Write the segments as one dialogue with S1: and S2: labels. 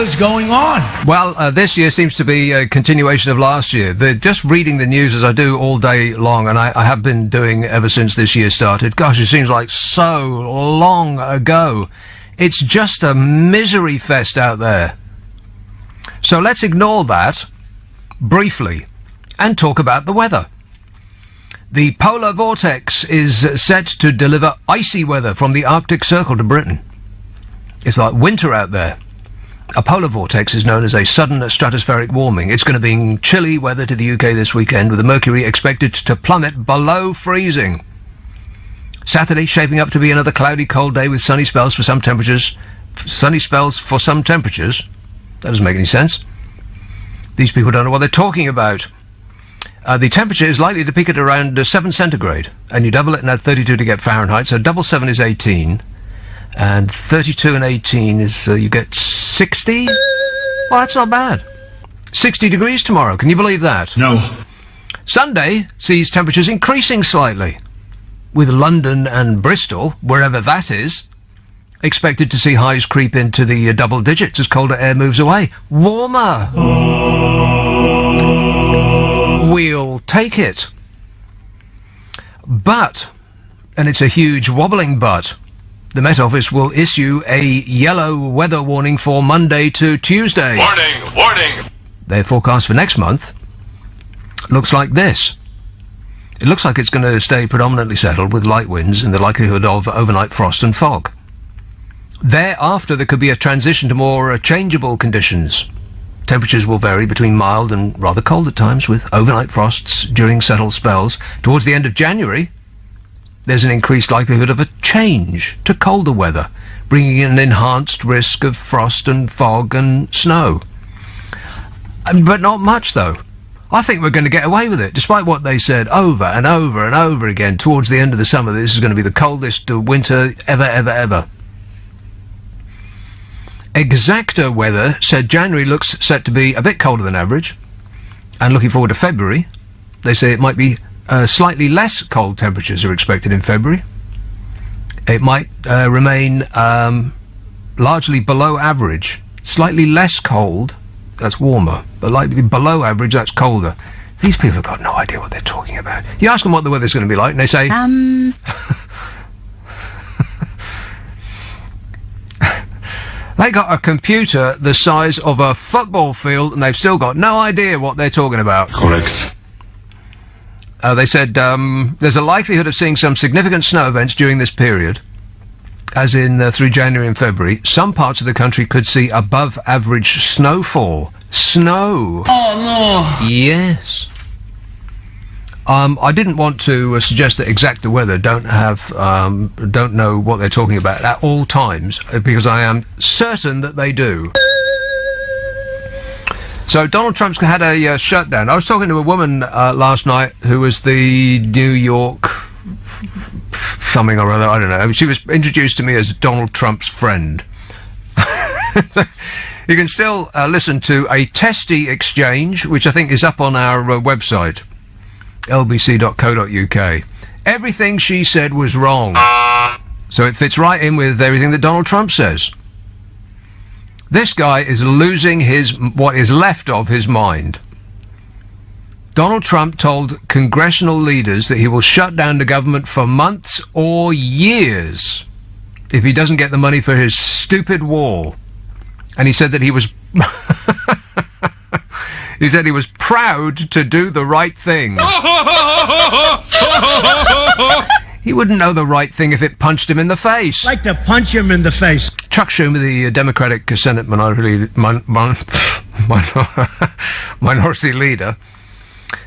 S1: is going on?
S2: Well, this year seems to be a continuation of last year. Just reading the news as I do all day long, and I have been doing ever since this year started. Gosh, it seems like so long ago. It's just a misery fest out there. So let's ignore that briefly and talk about the weather. The polar vortex is set to deliver icy weather from the Arctic Circle to Britain. It's like winter out there. A polar vortex is known as a sudden stratospheric warming. It's going to bring chilly weather to the UK this weekend, with the mercury expected to plummet below freezing. Saturday shaping up to be another cloudy, cold day with sunny spells for some temperatures. Sunny spells for some temperatures? That doesn't make any sense. These people don't know what they're talking about. The temperature is likely to peak at around 7 centigrade, and you double it and add 32 to get Fahrenheit, so double 7 is 18, and 32 and 18 is, you get 60? Well, that's not bad. 60 degrees tomorrow, can you believe that?
S1: No.
S2: Sunday sees temperatures increasing slightly, with London and Bristol, wherever that is, expected to see highs creep into the double digits as colder air moves away. Warmer! We'll take it. But, and it's a huge wobbling but, the Met Office will issue a yellow weather warning for Monday to Tuesday.
S3: Warning! Warning!
S2: Their forecast for next month looks like this. It looks like it's going to stay predominantly settled with light winds and the likelihood of overnight frost and fog. Thereafter, there could be a transition to more changeable conditions. Temperatures will vary between mild and rather cold at times, with overnight frosts during settled spells. Towards the end of January, there's an increased likelihood of a change to colder weather, bringing in an enhanced risk of frost and fog and snow. But not much, though. I think we're going to get away with it, despite what they said over and over and over again towards the end of the summer. This is going to be the coldest winter ever. Exacta weather said January looks set to be a bit colder than average, and looking forward to February, they say it might be slightly less cold temperatures are expected in February. It might remain largely below average, slightly less cold, that's warmer, but likely below average, that's colder. These people have got no idea what they're talking about. You ask them what the weather's going to be like, and they say, They got a computer the size of a football field, and they've still got no idea what they're talking about.
S3: Correct.
S2: They said there's a likelihood of seeing some significant snow events during this period, as in through January and February. Some parts of the country could see above average snowfall. Snow!
S1: Oh, no!
S2: Yes. I didn't want to suggest that Exacta Weather don't know what they're talking about at all times, because I am certain that they do. So Donald Trump's had a shutdown. I was talking to a woman last night who was the New York something or other, I don't know. She was introduced to me as Donald Trump's friend. You can still listen to a testy exchange, which I think is up on our website, lbc.co.uk. Everything she said was wrong. So it fits right in with everything that Donald Trump says. This guy is losing what is left of his mind. Donald Trump told congressional leaders that he will shut down the government for months or years if he doesn't get the money for his stupid wall. And he said that he was he said he was proud to do the right thing. He wouldn't know the right thing if it punched him in the face.
S1: Like to punch him in the face.
S2: Chuck Schumer, the Democratic Senate minority leader.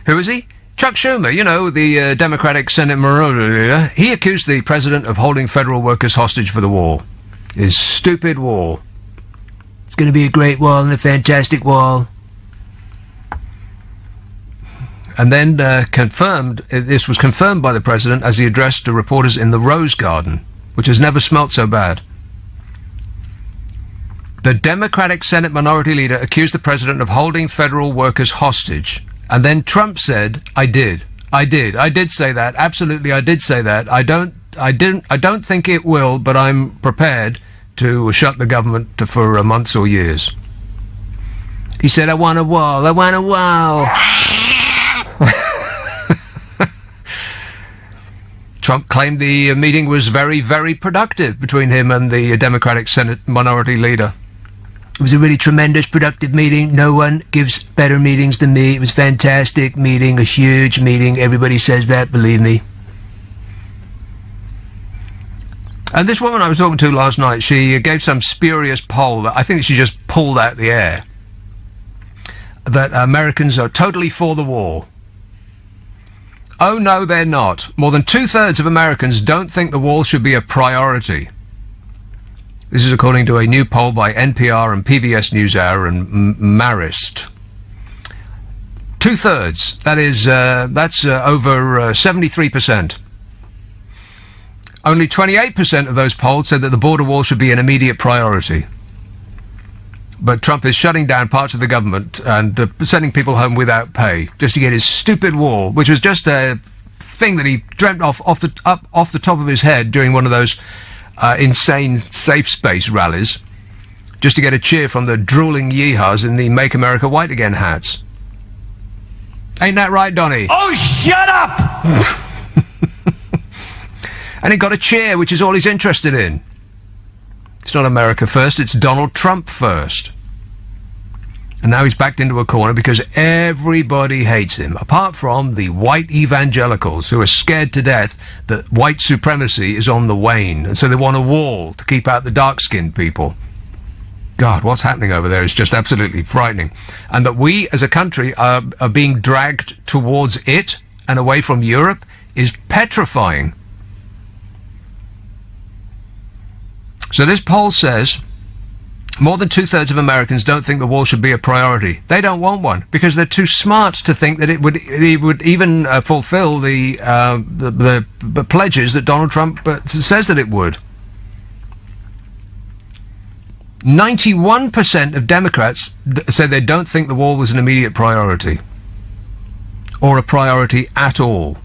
S2: Who is he? Chuck Schumer, you know, the Democratic Senate minority leader. He accused the president of holding federal workers hostage for the wall. His stupid wall. It's going to be a great wall and a fantastic wall. And then this was confirmed by the president as he addressed the reporters in the Rose Garden, which has never smelt so bad. The Democratic Senate minority leader accused the president of holding federal workers hostage. And then Trump said, I did say that. Absolutely, I did say that. I don't think it will, but I'm prepared to shut the government for months or years. He said, I want a wall, I want a wall. Trump claimed the meeting was very, very productive between him and the Democratic Senate Minority Leader. It was a really tremendous, productive meeting. No one gives better meetings than me. It was a fantastic meeting, a huge meeting. Everybody says that, believe me. And this woman I was talking to last night, she gave some spurious poll that I think she just pulled out the air, that Americans are totally for the war. Oh, no, they're not. More than 2/3 of Americans don't think the wall should be a priority. This is according to a new poll by NPR and PBS NewsHour and Marist. 2/3. That's over 73%. Only 28% of those polled said that the border wall should be an immediate priority. But Trump is shutting down parts of the government and sending people home without pay just to get his stupid wall, which was just a thing that he dreamt off the top of his head during one of those insane safe space rallies, just to get a cheer from the drooling yeehaws in the Make America White Again hats. Ain't that right, Donny?
S1: Oh, shut up!
S2: And he got a cheer, which is all he's interested in. It's not America first, it's Donald Trump first. And now he's backed into a corner because everybody hates him, apart from the white evangelicals who are scared to death that white supremacy is on the wane, and so they want a wall to keep out the dark-skinned people. God, what's happening over there is just absolutely frightening. And that we as a country are being dragged towards it and away from Europe is petrifying. So this poll says more than 2/3 of Americans don't think the wall should be a priority. They don't want one because they're too smart to think that it would even fulfill the pledges that Donald Trump says that it would. 91% of Democrats said they don't think the wall was an immediate priority or a priority at all.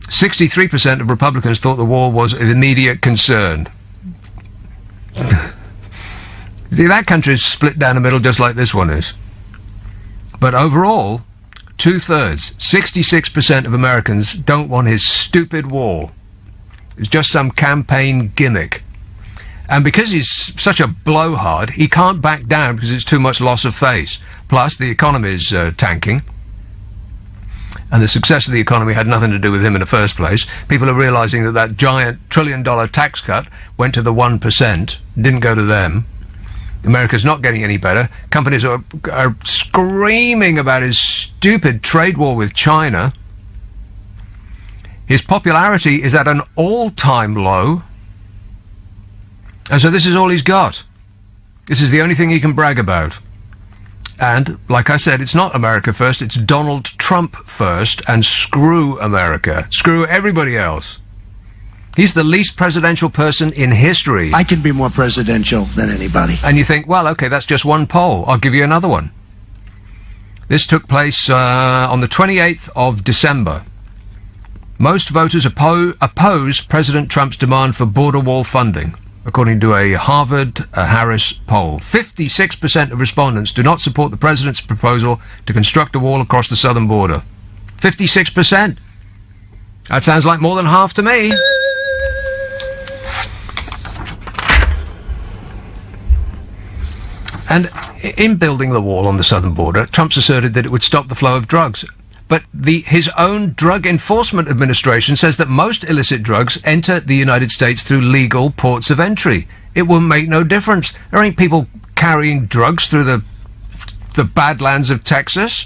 S2: 63% of Republicans thought the wall was an immediate concern. See, that country is split down the middle just like this one is. But overall, 2/3, 66% of Americans don't want his stupid wall. It's just some campaign gimmick. And because he's such a blowhard, he can't back down because it's too much loss of face. Plus, the economy's tanking. And the success of the economy had nothing to do with him in the first place. People are realizing that that giant $1 trillion tax cut went to the 1%, didn't go to them. America's not getting any better. Companies are screaming about his stupid trade war with China. His popularity is at an all-time low. And so this is all he's got. This is the only thing he can brag about. And, like I said, it's not America first, it's Donald Trump first, and screw America. Screw everybody else. He's the least presidential person in history.
S1: I can be more presidential than anybody.
S2: And you think, well, okay, that's just one poll. I'll give you another one. This took place on the 28th of December. Most voters oppose President Trump's demand for border wall funding, according to a Harvard-Harris poll. 56% of respondents do not support the president's proposal to construct a wall across the southern border. 56%. That sounds like more than half to me. And in building the wall on the southern border, Trump's asserted that it would stop the flow of drugs. But his own Drug Enforcement Administration says that most illicit drugs enter the United States through legal ports of entry. It will make no difference. There ain't people carrying drugs through the badlands of Texas.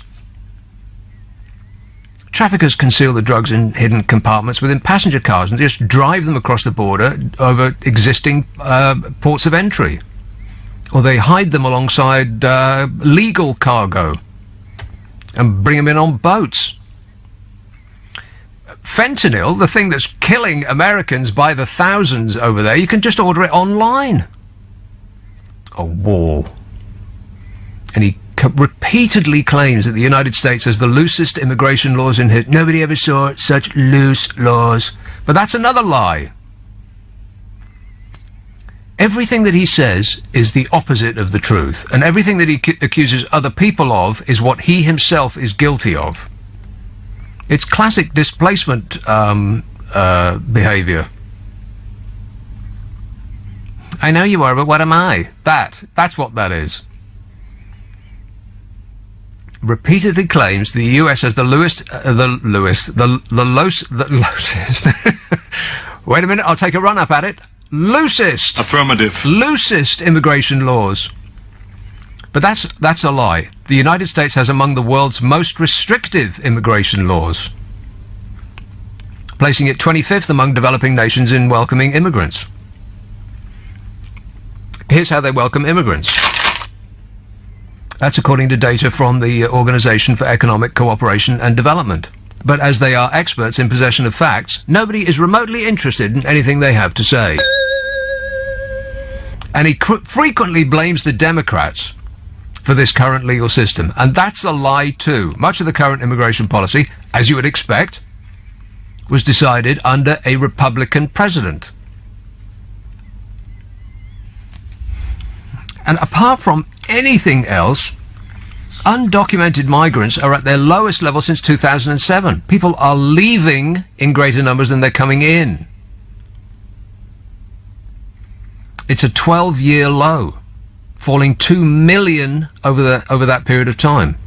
S2: Traffickers conceal the drugs in hidden compartments within passenger cars and just drive them across the border over existing ports of entry. Or they hide them alongside legal cargo and bring them in on boats. Fentanyl, the thing that's killing Americans by the thousands over there, you can just order it online. A wall. And he repeatedly claims that the United States has the loosest immigration laws in history. Nobody ever saw such loose laws. But that's another lie. Everything that he says is the opposite of the truth, and everything that he accuses other people of is what he himself is guilty of. It's classic displacement behaviour. I know you are, but what am I? That's what that is. Repeatedly claims the US has the lowest. Wait a minute, I'll take a run up at it. Loosest.
S3: Affirmative.
S2: Loosest immigration laws. But that's a lie. The United States has among the world's most restrictive immigration laws, placing it 25th among developing nations in welcoming immigrants. Here's how they welcome immigrants. That's according to data from the Organization for Economic Cooperation and Development. But as they are experts in possession of facts, nobody is remotely interested in anything they have to say. And he frequently blames the Democrats for this current legal system. And that's a lie too. Much of the current immigration policy, as you would expect, was decided under a Republican president. And apart from anything else, undocumented migrants are at their lowest level since 2007. People are leaving in greater numbers than they're coming in. It's a 12-year low, falling 2 million over that period of time.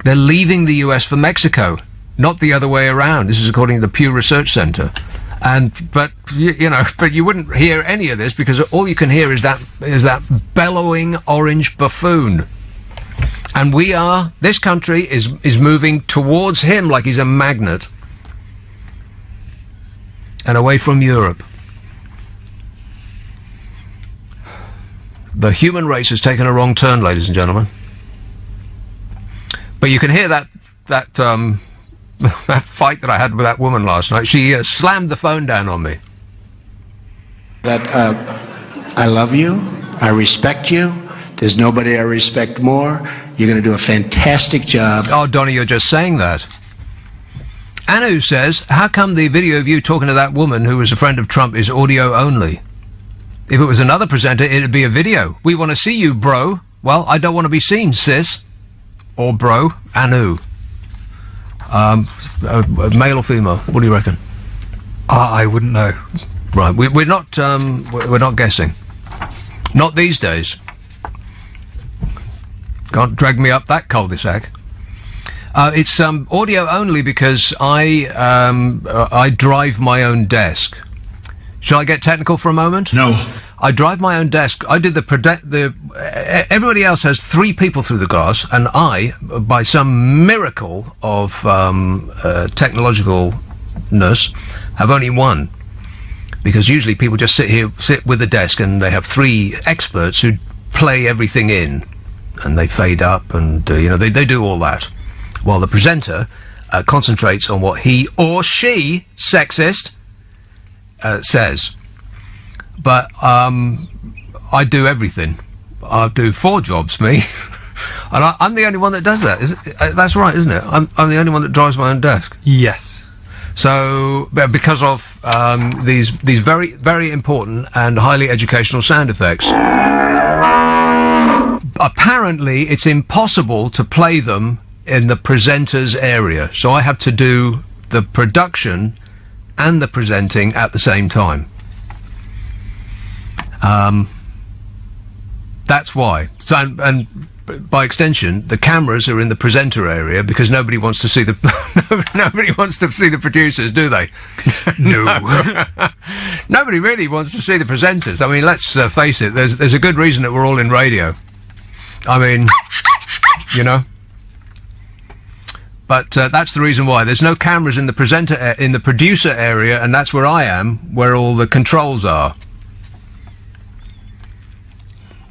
S2: They're leaving the US for Mexico, not the other way around. This is according to the Pew Research Center. But you wouldn't hear any of this because all you can hear is that bellowing orange buffoon. And this country is moving towards him like he's a magnet. And away from Europe. The human race has taken a wrong turn, ladies and gentlemen. But you can hear that fight that I had with that woman last night. She slammed the phone down on me.
S1: I love you. I respect you. There's nobody I respect more. You're going to do a fantastic job.
S2: Oh, Donnie, you're just saying that. Anu says, how come the video of you talking to that woman who was a friend of Trump is audio only? If it was another presenter, it'd be a video. We want to see you, bro. Well, I don't want to be seen, sis. Or bro. Anu. Male or female? What do you reckon?
S4: I wouldn't know.
S2: Right, we're not guessing. Not these days. Can't drag me up that cul-de-sac. It's audio only because I drive my own desk. Shall I get technical for a moment?
S3: No.
S2: I drive my own desk. I do everybody else has 3 people through the glass, and I, by some miracle of technologicalness, have only 1. Because usually people just sit with the desk, and they have 3 experts who play everything in, and they fade up, and they do all that, while the presenter concentrates on what he or she, sexist, says. But I do everything. I do 4 jobs, me. And I'm the only one that does that. That's right, isn't it? I'm the only one that drives my own desk.
S4: Yes.
S2: So, because of these very, very important and highly educational sound effects, apparently it's impossible to play them in the presenter's area. So I have to do the production and the presenting at the same time. That's why. So, and by extension, the cameras are in the presenter area because nobody wants to see the producers, do they?
S4: No.
S2: Nobody really wants to see the presenters. I mean, let's face it. There's a good reason that we're all in radio. I mean, But that's the reason why. There's no cameras in the producer area, and that's where I am, where all the controls are.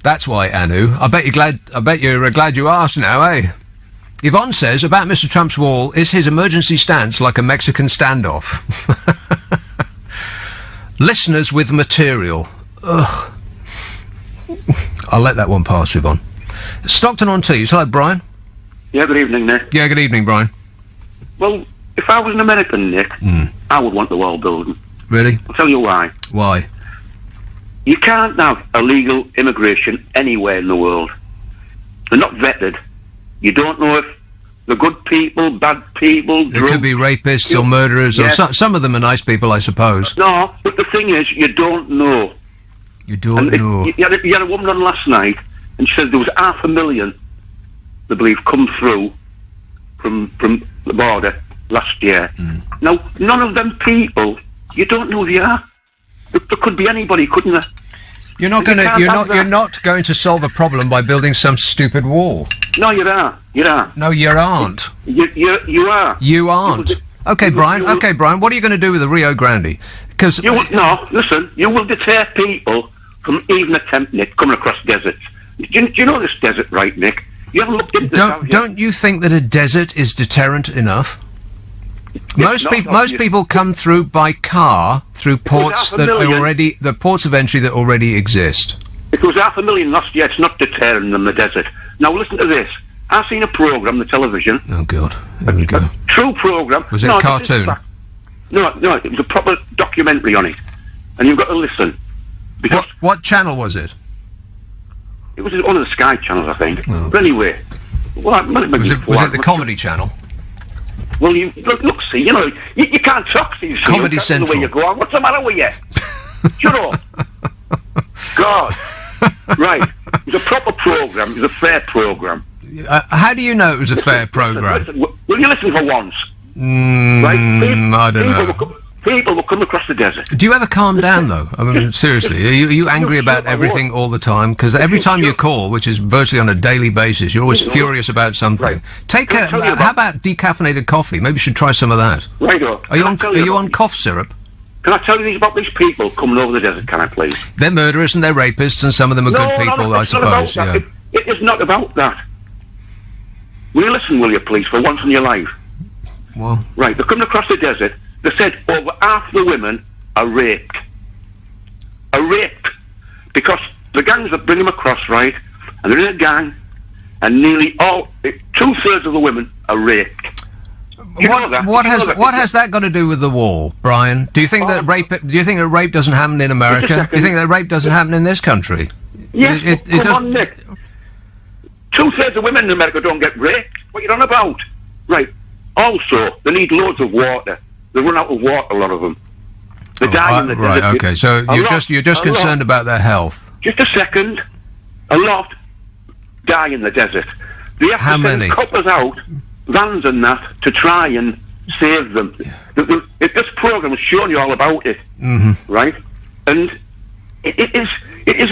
S2: That's why, Anu. I bet you're glad you asked now, eh? Yvonne says, about Mr. Trump's wall, is his emergency stance like a Mexican standoff? Listeners with material. Ugh. I'll let that one pass, Yvonne. Stockton on Tees. Hello, Brian.
S5: Yeah, good evening, Nick.
S2: Yeah, good evening, Brian.
S5: Well, if I was an American, Nick, I would want the wall building.
S2: Really?
S5: I'll tell you why.
S2: Why?
S5: You can't have illegal immigration anywhere in the world. They're not vetted. You don't know if they're good people, bad people.
S2: There could be rapists or murderers, or some of them are nice people, I suppose.
S5: No, but the thing is, you don't know.
S2: You don't know.
S5: You had a woman on last night, and she said there was 500,000, I believe, come through from the border last year. Now, none of them people, you don't know who they are. There could be anybody, couldn't there?
S2: You're not going to solve a problem by building some stupid wall.
S5: No, you are.
S2: No, you aren't.
S5: You are.
S2: You aren't. Okay, Brian. What are you going to do with the Rio Grande? Because
S5: listen. You will deter people from even attempting it, coming across deserts. Do you know this desert, right, Nick? You haven't looked into this.
S2: Don't you think that a desert is deterrent enough? Most people come through by car through ports the ports of entry that already exist.
S5: If there was 500,000 last year, it's not deterring them, the desert. Now listen to this. I've seen a programme on the television.
S2: Oh God, here we go.
S5: A true programme.
S2: Was it a cartoon?
S5: No, it was a proper documentary on it, and you've got to listen. Because
S2: what channel was it?
S5: It was one of the Sky channels, I think.
S2: Oh.
S5: But anyway, was
S2: it the Comedy Channel?
S5: Well, look, see, you know, you can't talk to these
S2: Comedy
S5: That's
S2: Central.
S5: The way you go on. What's the matter with you? Shut up. God. Right. It was a proper programme. It was a fair programme.
S2: How do you know it was a fair programme?
S5: Listen, will you listen for once?
S2: Right? I don't know.
S5: People will come across the desert.
S2: Do you ever calm down, though? I mean, seriously, are you angry about everything all the time? Because every time you call, which is virtually on a daily basis, you're always furious about something.
S5: Right.
S2: How about decaffeinated coffee? Maybe you should try some of that.
S5: Right.
S2: Are you on cough syrup?
S5: Can I tell you about these people coming over the desert, can I please?
S2: They're murderers and they're rapists, and some of them are good people, I suppose. Yeah.
S5: It is not about that. Will you listen, will you, please, for once in your life?
S2: Well,
S5: right, they're coming across the desert. They said over half the women are raped. Because the gangs that bring them across, right, and they're in a gang, and nearly 2/3 of the women are raped.
S2: What has that got to do with the wall, Brian? Do you think that rape doesn't happen in America? Do you think that rape doesn't happen in this country?
S5: Yes, come on, Nick. 2/3 of women in America don't get raped. What are you on about? Right. Also, they need loads of water. They run out of water, a lot of them. They die in the desert.
S2: Right, okay, so you're just concerned about their health.
S5: Just a second. A lot die in the desert. They have to send coppers out, vans and that, to try and save them. This programme has shown you all about it, right? And it is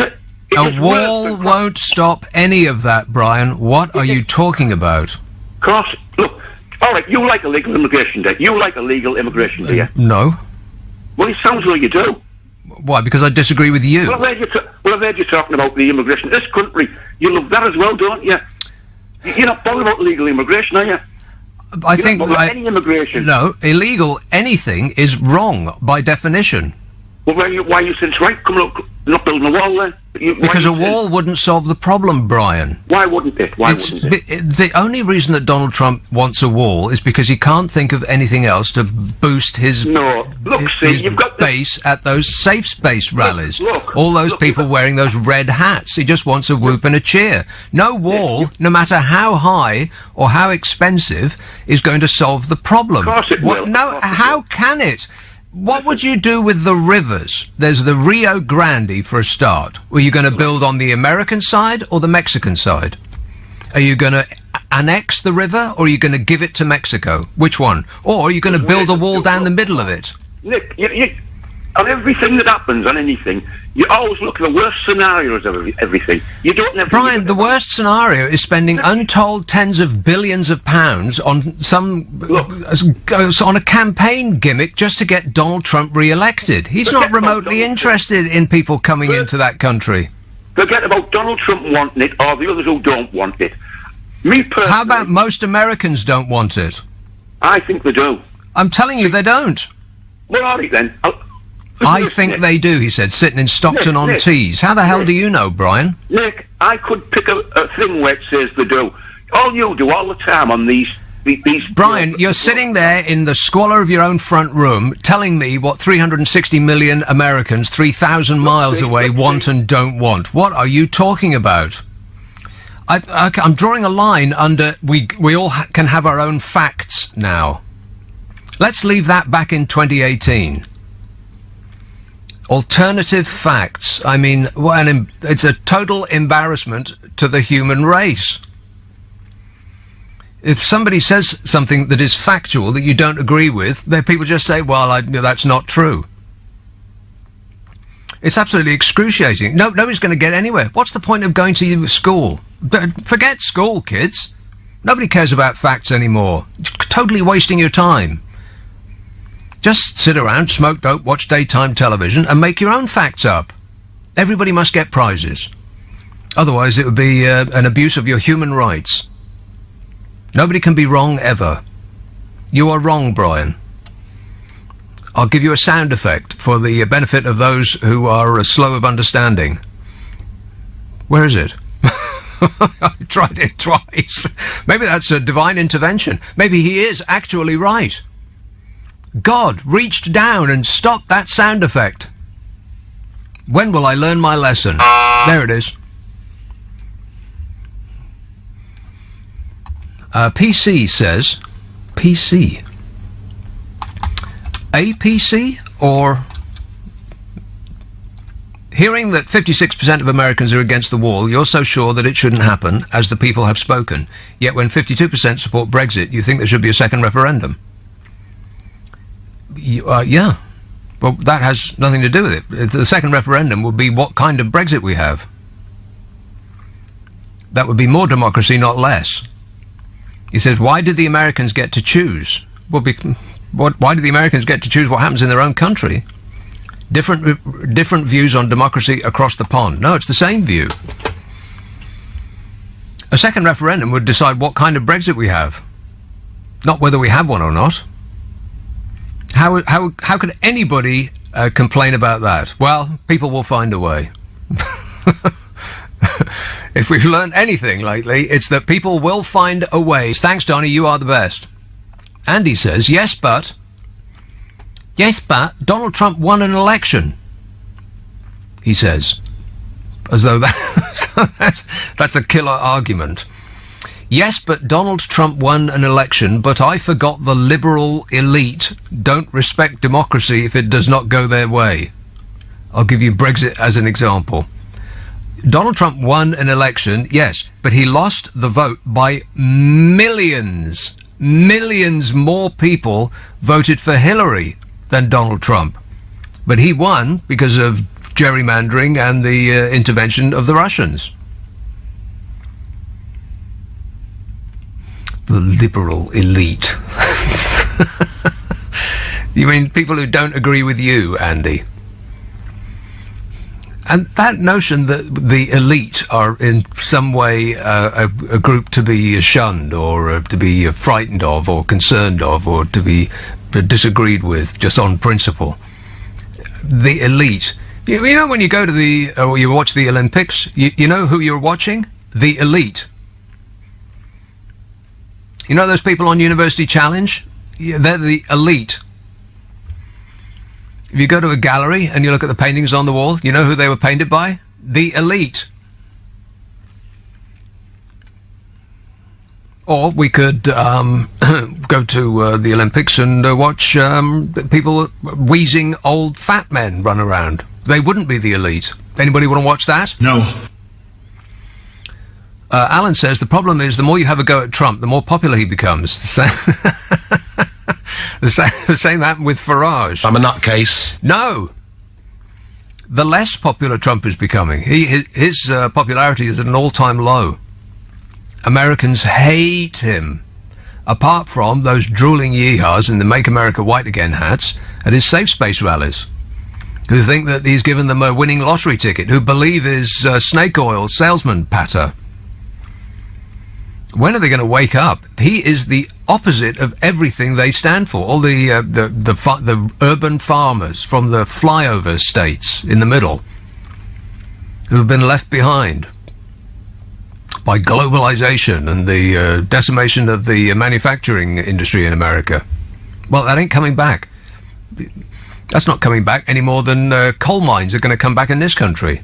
S2: a wall won't stop any of that, Brian. What are you talking about?
S5: Of course, look. All right, you like illegal immigration, do you? You like illegal immigration, do you?
S2: No.
S5: Well, it sounds like you do.
S2: Why? Because I disagree with you.
S5: Well, I've heard you talking about the immigration. This country, you love that as well, don't you? You're not bothered about illegal immigration, are you?
S2: I think
S5: any immigration.
S2: No, illegal anything is wrong by definition.
S5: Well, why are you saying it's right? Not building a wall then?
S2: Because a wall wouldn't solve the problem, Brian.
S5: Why wouldn't it?
S2: The only reason that Donald Trump wants a wall is because he can't think of anything else to boost his base at those safe space rallies. All those people wearing those red hats. He just wants a whoop and a cheer. No wall, no matter how high or how expensive, is going to solve the problem.
S5: Of course it will.
S2: No, how can it? What would you do with the rivers? There's the Rio Grande for a start. Were you going to build on the American side or the Mexican side? Are you going to annex the river or are you going to give it to Mexico? Which one? Or are you going to build a wall down the middle of it?
S5: Nick, on everything that happens, on anything, you always look at the worst scenarios of everything. You don't never...
S2: Brian, the worst scenario is spending untold tens of billions of pounds on on a campaign gimmick just to get Donald Trump re-elected. He's not remotely interested in people coming into that country.
S5: Forget about Donald Trump wanting it or the others who don't want it. Me personally...
S2: How about most Americans don't want it?
S5: I think they do.
S2: I'm telling you, they don't.
S5: Well, all right then.
S2: I think they do, he said, sitting in Stockton on Tees. How the hell do you know, Brian?
S5: Nick, I could pick a thing where it says they do. All you do all the time on these these...
S2: Brian, you're sitting there in the squalor of your own front room telling me what 360 million Americans 3,000 miles away want and don't want. What are you talking about? I'm drawing a line under we all can have our own facts now. Let's leave that back in 2018. Alternative facts. I mean, it's a total embarrassment to the human race. If somebody says something that is factual that you don't agree with, then people just say, well, that's not true. It's absolutely excruciating. Nobody's going to get anywhere. What's the point of going to school? Forget school, kids. Nobody cares about facts anymore. You're totally wasting your time. Just sit around, smoke dope, watch daytime television, and make your own facts up. Everybody must get prizes. Otherwise, it would be an abuse of your human rights. Nobody can be wrong ever. You are wrong, Brian. I'll give you a sound effect for the benefit of those who are slow of understanding. Where is it? I tried it twice. Maybe that's a divine intervention. Maybe he is actually right. God reached down and stopped that sound effect. When will I learn my lesson? There it is. PC says, PC. APC or... Hearing that 56% of Americans are against the wall, you're so sure that it shouldn't happen, as the people have spoken. Yet when 52% support Brexit, you think there should be a second referendum. Yeah. Well, that has nothing to do with it. The second referendum would be what kind of Brexit we have. That would be more democracy, not less. He says, why did the Americans get to choose? Well, why do the Americans get to choose what happens in their own country? Different views on democracy across the pond. No, it's the same view. A second referendum would decide what kind of Brexit we have, not whether we have one or not. How could anybody complain about that? Well, people will find a way. If we've learned anything lately, it's that people will find a way. Thanks, Donnie, you are the best. Andy says, yes, but Donald Trump won an election, he says, as though that's a killer argument. Yes, but Donald Trump won an election, but I forgot the liberal elite don't respect democracy if it does not go their way. I'll give you Brexit as an example. Donald Trump won an election, yes, but he lost the vote by millions. Millions more people voted for Hillary than Donald Trump. But he won because of gerrymandering and the intervention of the Russians. The liberal elite. You mean people who don't agree with you, Andy? And that notion that the elite are in some way a group to be shunned or to be frightened of or concerned of or to be disagreed with just on principle. The elite. You know when you go to or you watch the Olympics, you know who you're watching? The elite. You know those people on University Challenge? Yeah, they're the elite. If you go to a gallery and you look at the paintings on the wall, you know who they were painted by? The elite. Or we could go to the Olympics and watch people wheezing old fat men run around. They wouldn't be the elite. Anybody want to watch that?
S1: No.
S2: Alan says the problem is the more you have a go at Trump, the more popular he becomes. The same happened with Farage.
S1: I'm a nutcase.
S2: No. The less popular Trump is becoming. His popularity is at an all-time low. Americans hate him. Apart from those drooling yeehaws in the Make America White Again hats at his safe space rallies, who think that he's given them a winning lottery ticket, who believe his snake oil salesman patter. When are they going to wake up? He is the opposite of everything they stand for. All the urban farmers from the flyover states in the middle who have been left behind. by globalization and the decimation of the manufacturing industry in America. Well, that ain't coming back. That's not coming back any more than coal mines are going to come back in this country.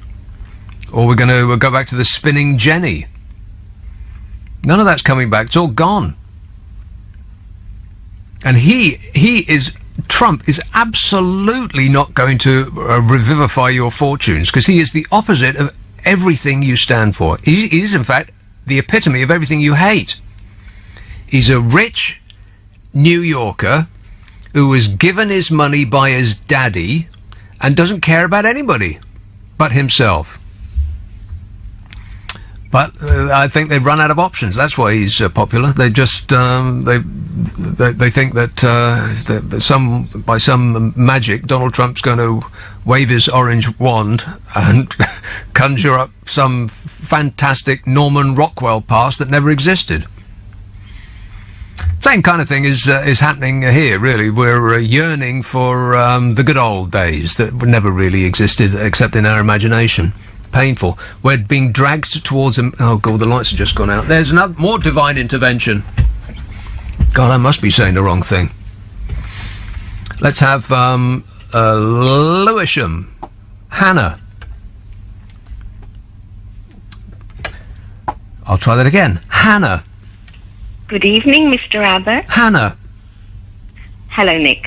S2: Or we're going to go back to the spinning jenny. None of that's coming back. It's all gone. And Trump is absolutely not going to revivify your fortunes, because he is the opposite of everything you stand for. He is, in fact, the epitome of everything you hate. He's a rich New Yorker who was given his money by his daddy and doesn't care about anybody but himself. But I think they've run out of options. That's why he's popular. They just they think that by some magic Donald Trump's going to wave his orange wand and conjure up some fantastic Norman Rockwell past that never existed. Same kind of thing is happening here, really. We're yearning for the good old days that never really existed except in our imagination. Painful. We're being dragged towards them. Oh, God, the lights have just gone out. There's another more divine intervention. God, I must be saying the wrong thing. Let's have Lewisham. Hannah. I'll try that again. Hannah.
S3: Good evening, Mr. Abbott.
S2: Hannah.
S3: Hello, Nick.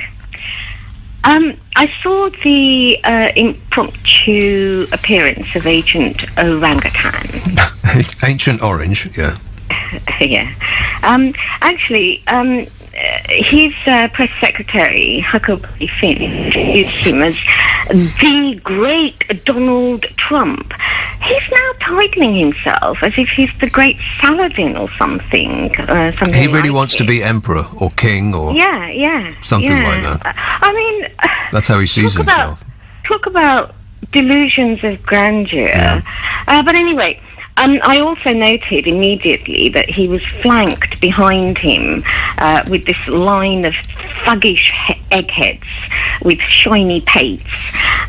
S3: I saw the impromptu appearance of Agent Orangutan.
S2: Ancient Orange, yeah.
S3: Yeah. Actually, his press secretary, Huckleberry Finn, introduced him as the great Donald Trump. He's now titling himself as if he's the great Saladin or something.
S2: He really wants to be emperor or king or something like that.
S3: I mean,
S2: that's how he sees himself.
S3: Talk about delusions of grandeur.
S2: Yeah.
S3: But anyway, I also noted immediately that he was flanked behind him with this line of thuggish eggheads with shiny pates.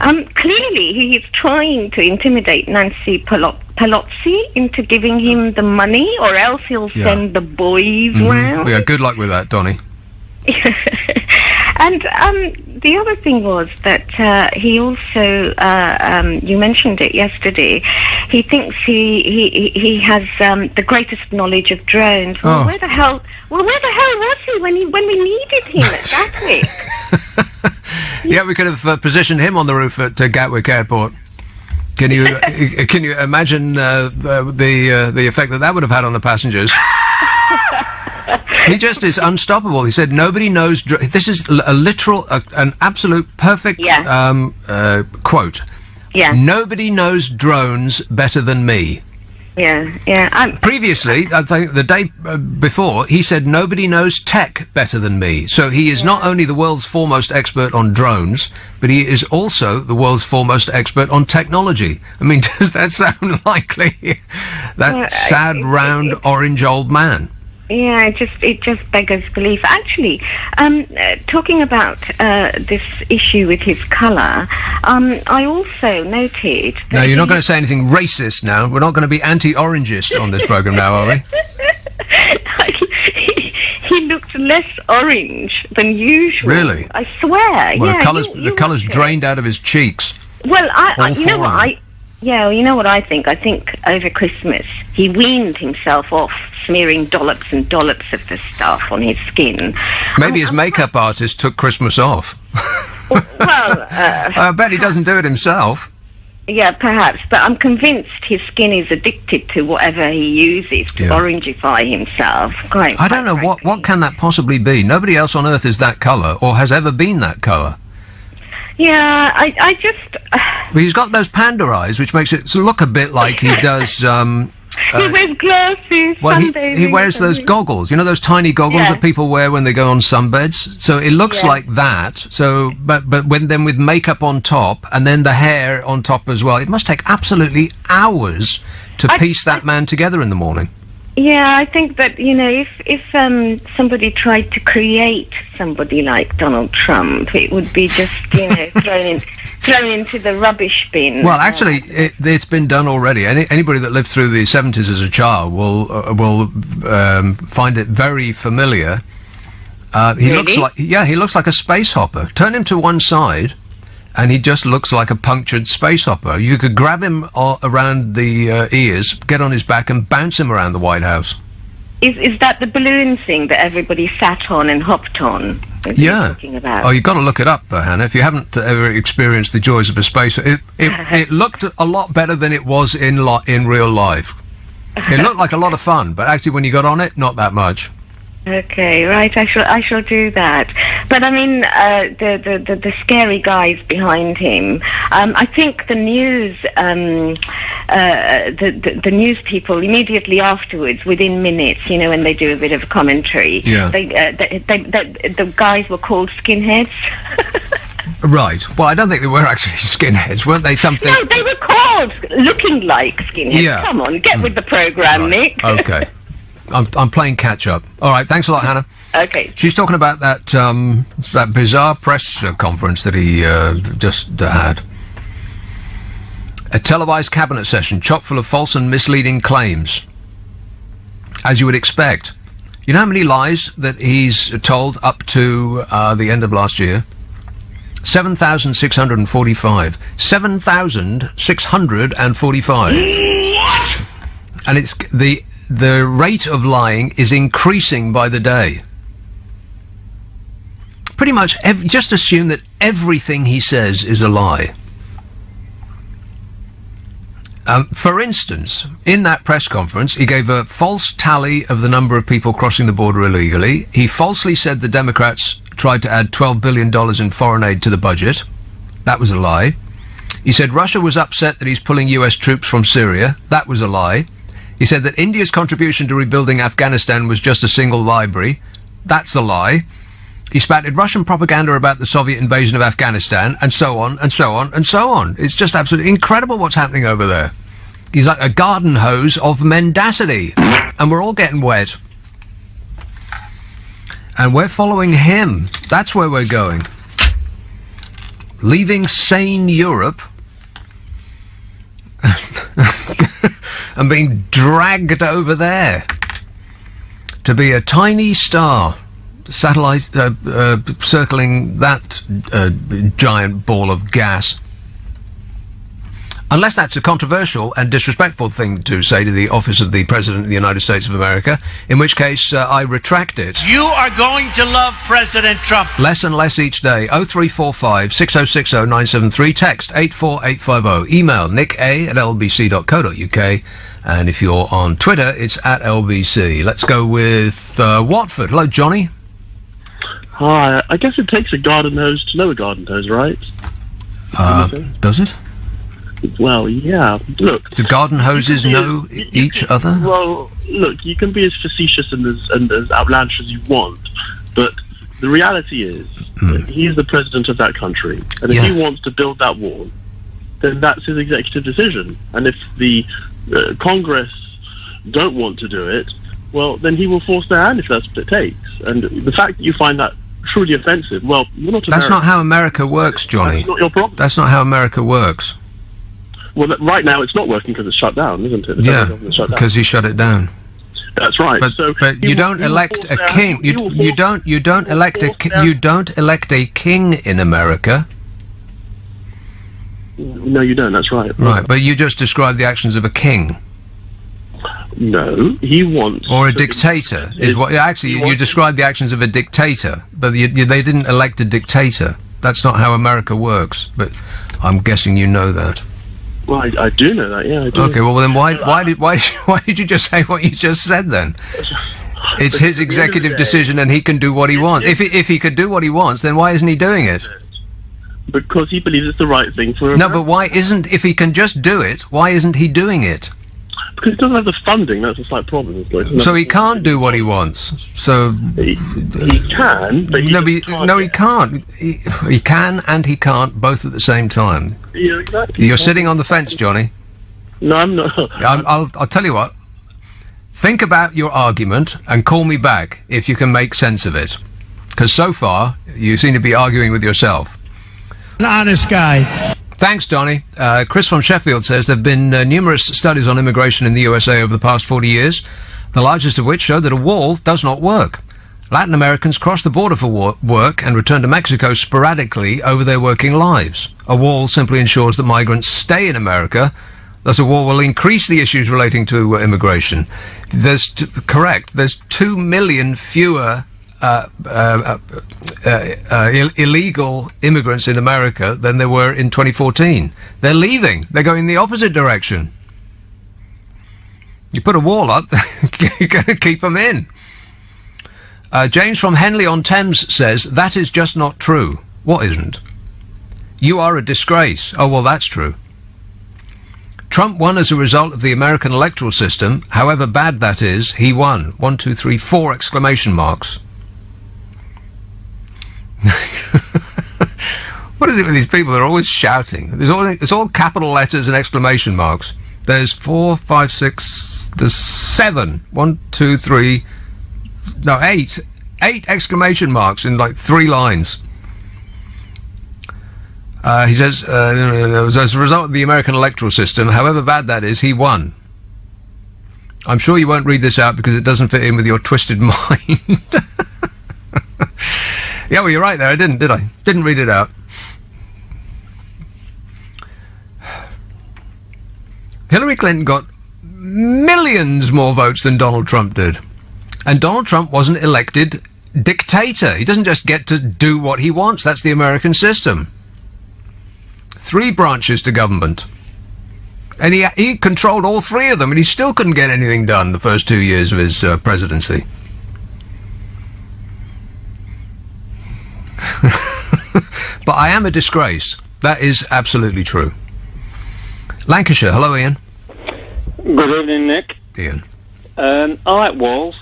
S3: Clearly, he is trying to intimidate Nancy Pelosi into giving him the money, or else he'll send the boys round.
S2: Yeah, good luck with that, Donnie.
S3: And the other thing was that he also, you mentioned it yesterday, he thinks he has the greatest knowledge of drones. Well, where the hell was he when we needed him at Gatwick?
S2: Yeah, we could have positioned him on the roof at Gatwick Airport. Can you imagine the effect that would have had on the passengers? He just is unstoppable. He said, nobody knows... This is a literal, an absolute perfect quote.
S3: Yeah.
S2: Nobody knows drones better than me.
S3: Yeah.
S2: Previously, I think the day before, he said, nobody knows tech better than me. So he is not only the world's foremost expert on drones, but he is also the world's foremost expert on technology. I mean, does that sound likely? That sad, round, orange old man.
S3: Yeah, it just beggars belief. Actually, talking about this issue with his colour, I also noted...
S2: No, you're not going to say anything racist now. We're not going to be anti-orangist on this programme now, are we?
S3: He looked less orange than usual.
S2: Really?
S3: I swear.
S2: Well, the colour's drained out of his cheeks.
S3: Well, you know what you know what I think? I think over Christmas he weaned himself off smearing dollops and dollops of the stuff on his skin.
S2: Maybe his makeup artist took Christmas off.
S3: Well,
S2: I bet he doesn't do it himself.
S3: Yeah, perhaps, but I'm convinced his skin is addicted to whatever he uses to orangify himself. I don't know,
S2: what can that possibly be? Nobody else on Earth is that colour, or has ever been that colour.
S3: Yeah, I just...
S2: Well, he's got those panda eyes, which makes it look a bit like he does...
S3: he wears glasses.
S2: Well, he wears those goggles. You know those tiny goggles that people wear when they go on sunbeds? So it looks like that. So, but then with makeup on top, and then the hair on top as well. It must take absolutely hours to piece that man together in the morning.
S3: Yeah, I think that, if somebody tried to create somebody like Donald Trump, it would be just, thrown thrown into the rubbish bin.
S2: Well, actually, it's been done already. Anybody that lived through the 70s as a child will find it very familiar. He
S3: Really?
S2: looks like a space hopper. Turn him to one side, and he just looks like a punctured space hopper. You could grab him around the ears, get on his back, and bounce him around the White House.
S3: Is that the balloon thing that everybody sat on and hopped on?
S2: Yeah.
S3: Talking about?
S2: Oh, you've got to look it up, Hannah. If you haven't ever experienced the joys of a space, it looked a lot better than it was in real life. It looked like a lot of fun, but actually, when you got on it, not that much.
S3: Okay, right. I shall do that. But I mean, the scary guys behind him. I think the news, the news people immediately afterwards, within minutes, you know, when they do a bit of a commentary,
S2: yeah.
S3: the guys were called skinheads.
S2: Right. Well, I don't think they were actually skinheads, weren't they? Something.
S3: No, they were called looking like skinheads.
S2: Yeah.
S3: Come on, get with the program,
S2: Right.
S3: Nick.
S2: Okay. I'm playing catch up. All right, thanks a lot, Hannah.
S3: Okay.
S2: She's talking about that bizarre press conference that he just had. A televised cabinet session chock full of false and misleading claims, as you would expect. You know how many lies that he's told up to the end of last year? 7,645. 7,645. And it's the rate of lying is increasing by the day. Pretty much, just assume that everything he says is a lie. For instance, in that press conference, he gave a false tally of the number of people crossing the border illegally. He falsely said the Democrats tried to add $12 billion in foreign aid to the budget. That was a lie. He said Russia was upset that he's pulling US troops from Syria. That was a lie. He said that India's contribution to rebuilding Afghanistan was just a single library. That's a lie. He spouted Russian propaganda about the Soviet invasion of Afghanistan, and so on, and so on, and so on. It's just absolutely incredible what's happening over there. He's like a garden hose of mendacity, and we're all getting wet. And we're following him. That's where we're going. Leaving sane Europe and being dragged over there to be a tiny star, satellite circling that giant ball of gas. Unless that's a controversial and disrespectful thing to say to the office of the President of the United States of America, in which case I retract it.
S6: You are going to love President Trump.
S2: Less and less each day. 0345 6060 973. Text 84850. Email nicka@lbc.co.uk. And if you're on Twitter, it's @LBC. Let's go with Watford. Hello, Johnny.
S7: Hi. I guess it takes a garden hose to know a garden hose, right?
S2: Does it?
S7: Well, yeah. Look.
S2: Do garden hoses know each other?
S7: Well, look, you can be as facetious and as outlandish as you want, but the reality is that he is the president of that country, and if he wants to build that wall, then that's his executive decision. And if the Congress don't want to do it, well, then he will force their hand if that's what it takes. And the fact that you find that truly offensive, well, you're not American.
S2: That's not how America works, Johnny.
S7: That's not your problem.
S2: That's not how America works.
S7: Well, right now it's not working because it's shut down, isn't it?
S2: Because he shut it down.
S7: That's right.
S2: But you don't elect a king. You don't elect a king in America.
S7: No, you don't. That's right.
S2: Right, but you just described the actions of a king.
S7: No, he wants...
S2: Or a dictator is what... Actually, you described the actions of a dictator, but they didn't elect a dictator. That's not how America works. But I'm guessing you know that.
S7: Well, I do know that. Yeah, I do.
S2: Okay. Well, then why did you just say what you just said then? It's his executive decision, and he can do what he wants. If he could do what he wants, then why isn't he doing it?
S7: Because he believes it's the right thing for America.
S2: No, but why isn't... If he can just do it, why isn't he doing it?
S7: Because he doesn't have the funding. That's a slight problem.
S2: So he can't do what he wants. So
S7: he can, but he
S2: can't. He can and he can't both at the same time.
S7: Yeah, exactly.
S2: You're sitting on the fence, Johnny.
S7: No, I'm not.
S2: I'll tell you what. Think about your argument and call me back if you can make sense of it. Because so far you seem to be arguing with yourself.
S8: An honest guy.
S2: Thanks, Donny. Chris from Sheffield says there have been numerous studies on immigration in the USA over the past 40 years, the largest of which show that a wall does not work. Latin Americans cross the border for work and return to Mexico sporadically over their working lives. A wall simply ensures that migrants stay in America. Thus, a wall will increase the issues relating to immigration. There's 2 million fewer illegal immigrants in America than there were in 2014. They're leaving. They're going the opposite direction. You put a wall up, you're going to keep them in. James from Henley-on-Thames says, that is just not true. What isn't? You are a disgrace. Oh, well, that's true. Trump won as a result of the American electoral system. However bad that is, he won. 1, 2, 3, 4 exclamation marks. What is it with these people? They're always shouting. It's all capital letters and exclamation marks. There's 4, 5, 6, there's 7. 1, 2, 3... No, 8 exclamation marks in like 3 lines. He says, as a result of the American electoral system, however bad that is, he won. I'm sure you won't read this out because it doesn't fit in with your twisted mind. Yeah, well, you're right there. I didn't, did I? Didn't read it out. Hillary Clinton got millions more votes than Donald Trump did. And Donald Trump wasn't elected dictator. He doesn't just get to do what he wants. That's the American system. 3 branches to government. And he controlled all 3 of them, and he still couldn't get anything done the first 2 years of his presidency. But I am a disgrace. That is absolutely true. Lancashire. Hello, Ian.
S8: Good evening, Nick.
S2: Ian.
S8: I like walls.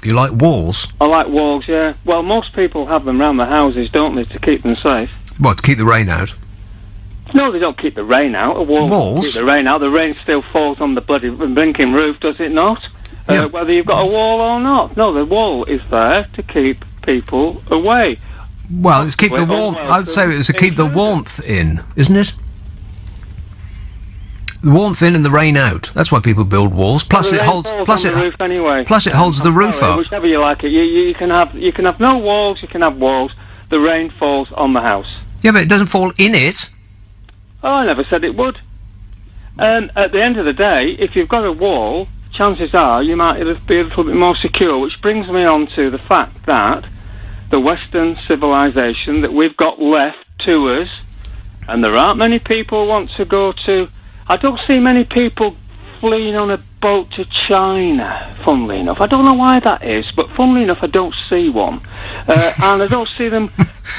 S2: You like walls?
S8: I like walls, yeah. Well, most people have them around the houses, don't they, to keep them safe?
S2: What, to keep the rain out?
S8: No, they don't keep the rain out. A wall doesn't keep the rain out. The rain still falls on the bloody blinking roof, does it not?
S2: Yeah.
S8: Whether you've got a wall or not. No, the wall is there to keep people away.
S2: Well, it's keep the warmth. I'd say it's to keep the warmth in, isn't it? The warmth in and the rain out. That's why people build walls. Plus, it holds. Plus, it
S8: roof anyway.
S2: Plus, it holds the roof up.
S8: Whichever you like it. You can have no walls. You can have walls. The rain falls on the house.
S2: Yeah, but it doesn't fall in it.
S8: Oh, I never said it would. And at the end of the day, if you've got a wall, chances are you might be a little bit more secure. Which brings me on to the fact that the Western civilization that we've got left to us, and there aren't many people who want to go to. I don't see many people fleeing on a boat to China, funnily enough. I don't know why that is, but funnily enough, I don't see one. And I don't see them...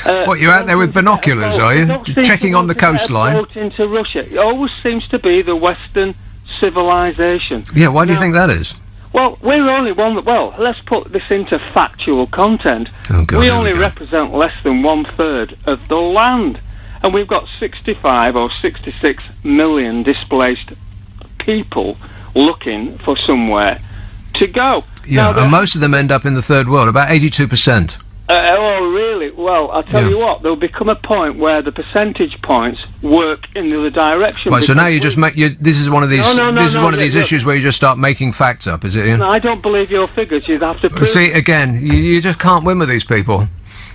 S2: what, you're out there with binoculars, are you? Checking on the coastline?
S8: Boat into Russia. It always seems to be the Western civilization.
S2: Yeah, why do you think that is?
S8: Well, we're only one that... Well, let's put this into factual content.
S2: Oh, God,
S8: we only represent less than 1/3 of the land. And we've got 65 or 66 million displaced people looking for somewhere to go.
S2: Yeah, and most of them end up in the third world, about 82%.
S8: Oh, really? Well, I'll tell you what, there'll become a point where the percentage points work in the other direction.
S2: Right, so now you just make... this is one of these these issues where you just start making facts up, is it, Ian?
S8: No, I don't believe your figures. You'd have to prove...
S2: See, again, you just can't win with these people.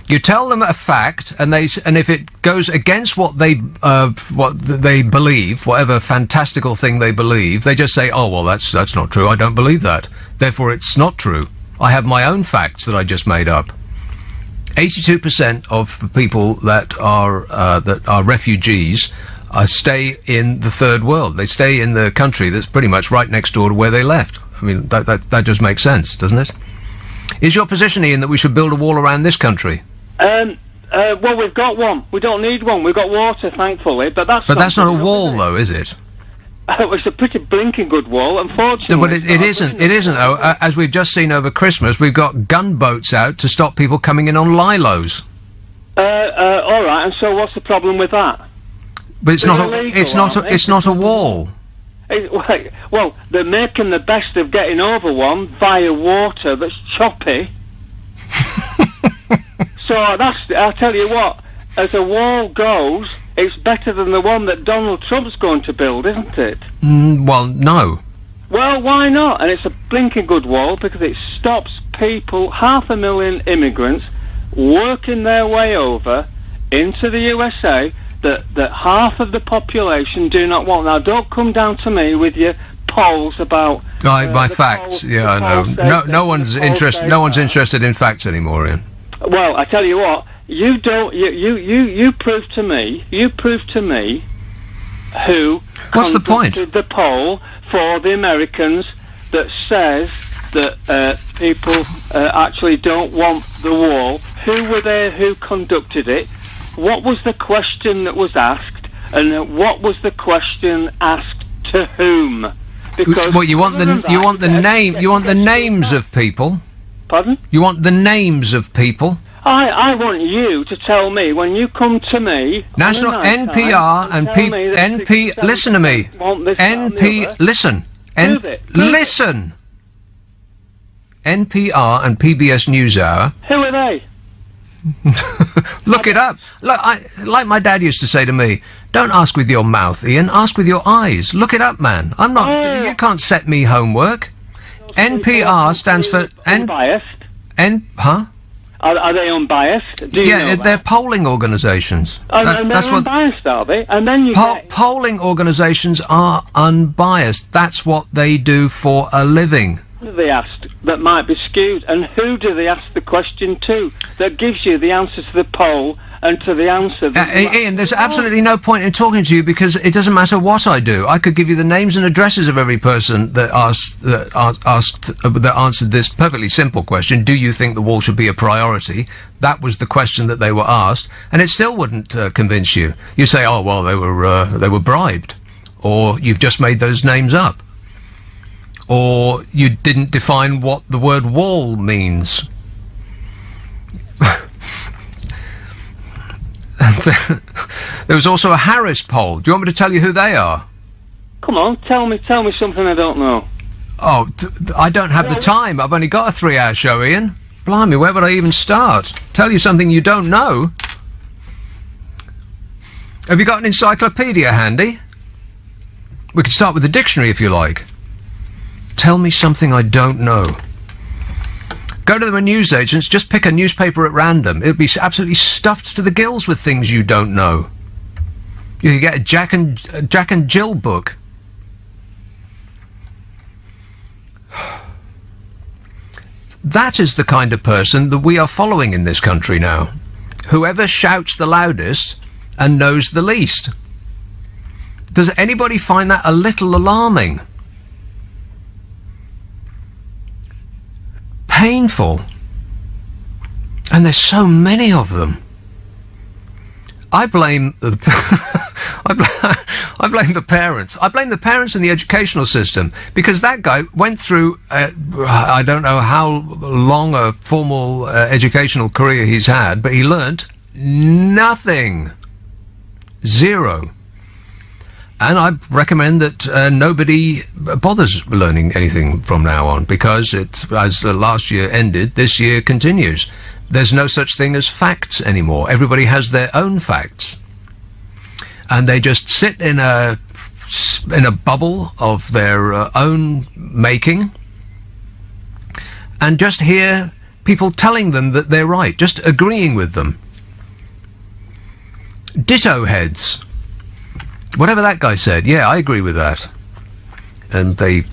S2: You tell them a fact, and if it goes against what they believe, whatever fantastical thing they believe, they just say, "Oh, well, that's not true. I don't believe that. Therefore, it's not true. I have my own facts that I just made up." 82% of people that are refugees stay in the third world. They stay in the country that's pretty much right next door to where they left. I mean, that just makes sense, doesn't it? Is your position, Ian, that we should build a wall around this country?
S8: Well, we've got one. We don't need one. We've got water, thankfully. But that's
S2: not a wall, though, is it?
S8: It's a pretty blinking good wall, unfortunately.
S2: No, but it isn't. It isn't, though. As we've just seen over Christmas, we've got gunboats out to stop people coming in on lilos.
S8: All right. And so, what's the problem with that?
S2: But it's not a wall.
S8: Well, they're making the best of getting over one via water that's choppy. So I'll tell you what, as a wall goes, it's better than the one that Donald Trump's going to build, isn't it?
S2: Well, no.
S8: Well, why not? And it's a blinking good wall because it stops people, 500,000 immigrants, working their way over into the USA that half of the population do not want. Now, don't come down to me with your polls about
S2: my facts. Yeah, I know. No one's interested. No one's interested in facts anymore, Ian.
S8: Well, I tell you what. You don't. You prove to me. You prove to me who.
S2: What's the point?
S8: The poll for the Americans that says that people actually don't want the wall. Who were there? Who conducted it? What was the question that was asked? And what was the question asked to whom? Because
S2: well, you want the names of people.
S8: Pardon?
S2: You want the names of people.
S8: I want you to tell me when you come to me.
S2: National NPR and NP. Listen to me. NP. Listen. Listen. NPR and PBS NewsHour.
S8: Who are they?
S2: Look it up. Look, like my dad used to say to me, don't ask with your mouth, Ian, ask with your eyes. Look it up, man. I'm not... You can't set me homework. NPR stands for...
S8: Unbiased?
S2: Huh?
S8: Are they unbiased? Do you know that?
S2: They're polling organisations.
S8: And they're unbiased, are they? And then you
S2: polling organisations are unbiased. That's what they do for a living.
S8: Who do they ask that might be skewed? And who do they ask the question to that gives you the answer to the poll and to the answer...
S2: Ian, there's absolutely no point in talking to you because it doesn't matter what I do. I could give you the names and addresses of every person that answered this perfectly simple question, do you think the wall should be a priority? That was the question that they were asked, and it still wouldn't convince you. You say, oh, well, they were bribed, or you've just made those names up, or you didn't define what the word wall means. There was also a Harris poll. Do you want me to tell you who they are?
S8: Come on, tell me something I don't know.
S2: Oh, I don't have the time. I've only got a 3-hour show, Ian. Blimey, where would I even start? Tell you something you don't know? Have you got an encyclopedia handy? We could start with the dictionary if you like. Tell me something I don't know. Go to the newsagents, just pick a newspaper at random. It'll be absolutely stuffed to the gills with things you don't know. You could get a Jack and Jill book. That is the kind of person that we are following in this country now. Whoever shouts the loudest and knows the least. Does anybody find that a little alarming? Painful. And there's so many of them. I blame the I blame the parents. I blame the parents in the educational system because that guy went through I don't know how long a formal educational career he's had, but he learnt nothing. Zero. And I recommend that nobody bothers learning anything from now on because as last year ended, this year continues. There's no such thing as facts anymore. Everybody has their own facts. And they just sit in a bubble of their own making and just hear people telling them that they're right, just agreeing with them. Ditto heads. Whatever that guy said, yeah, I agree with that. And they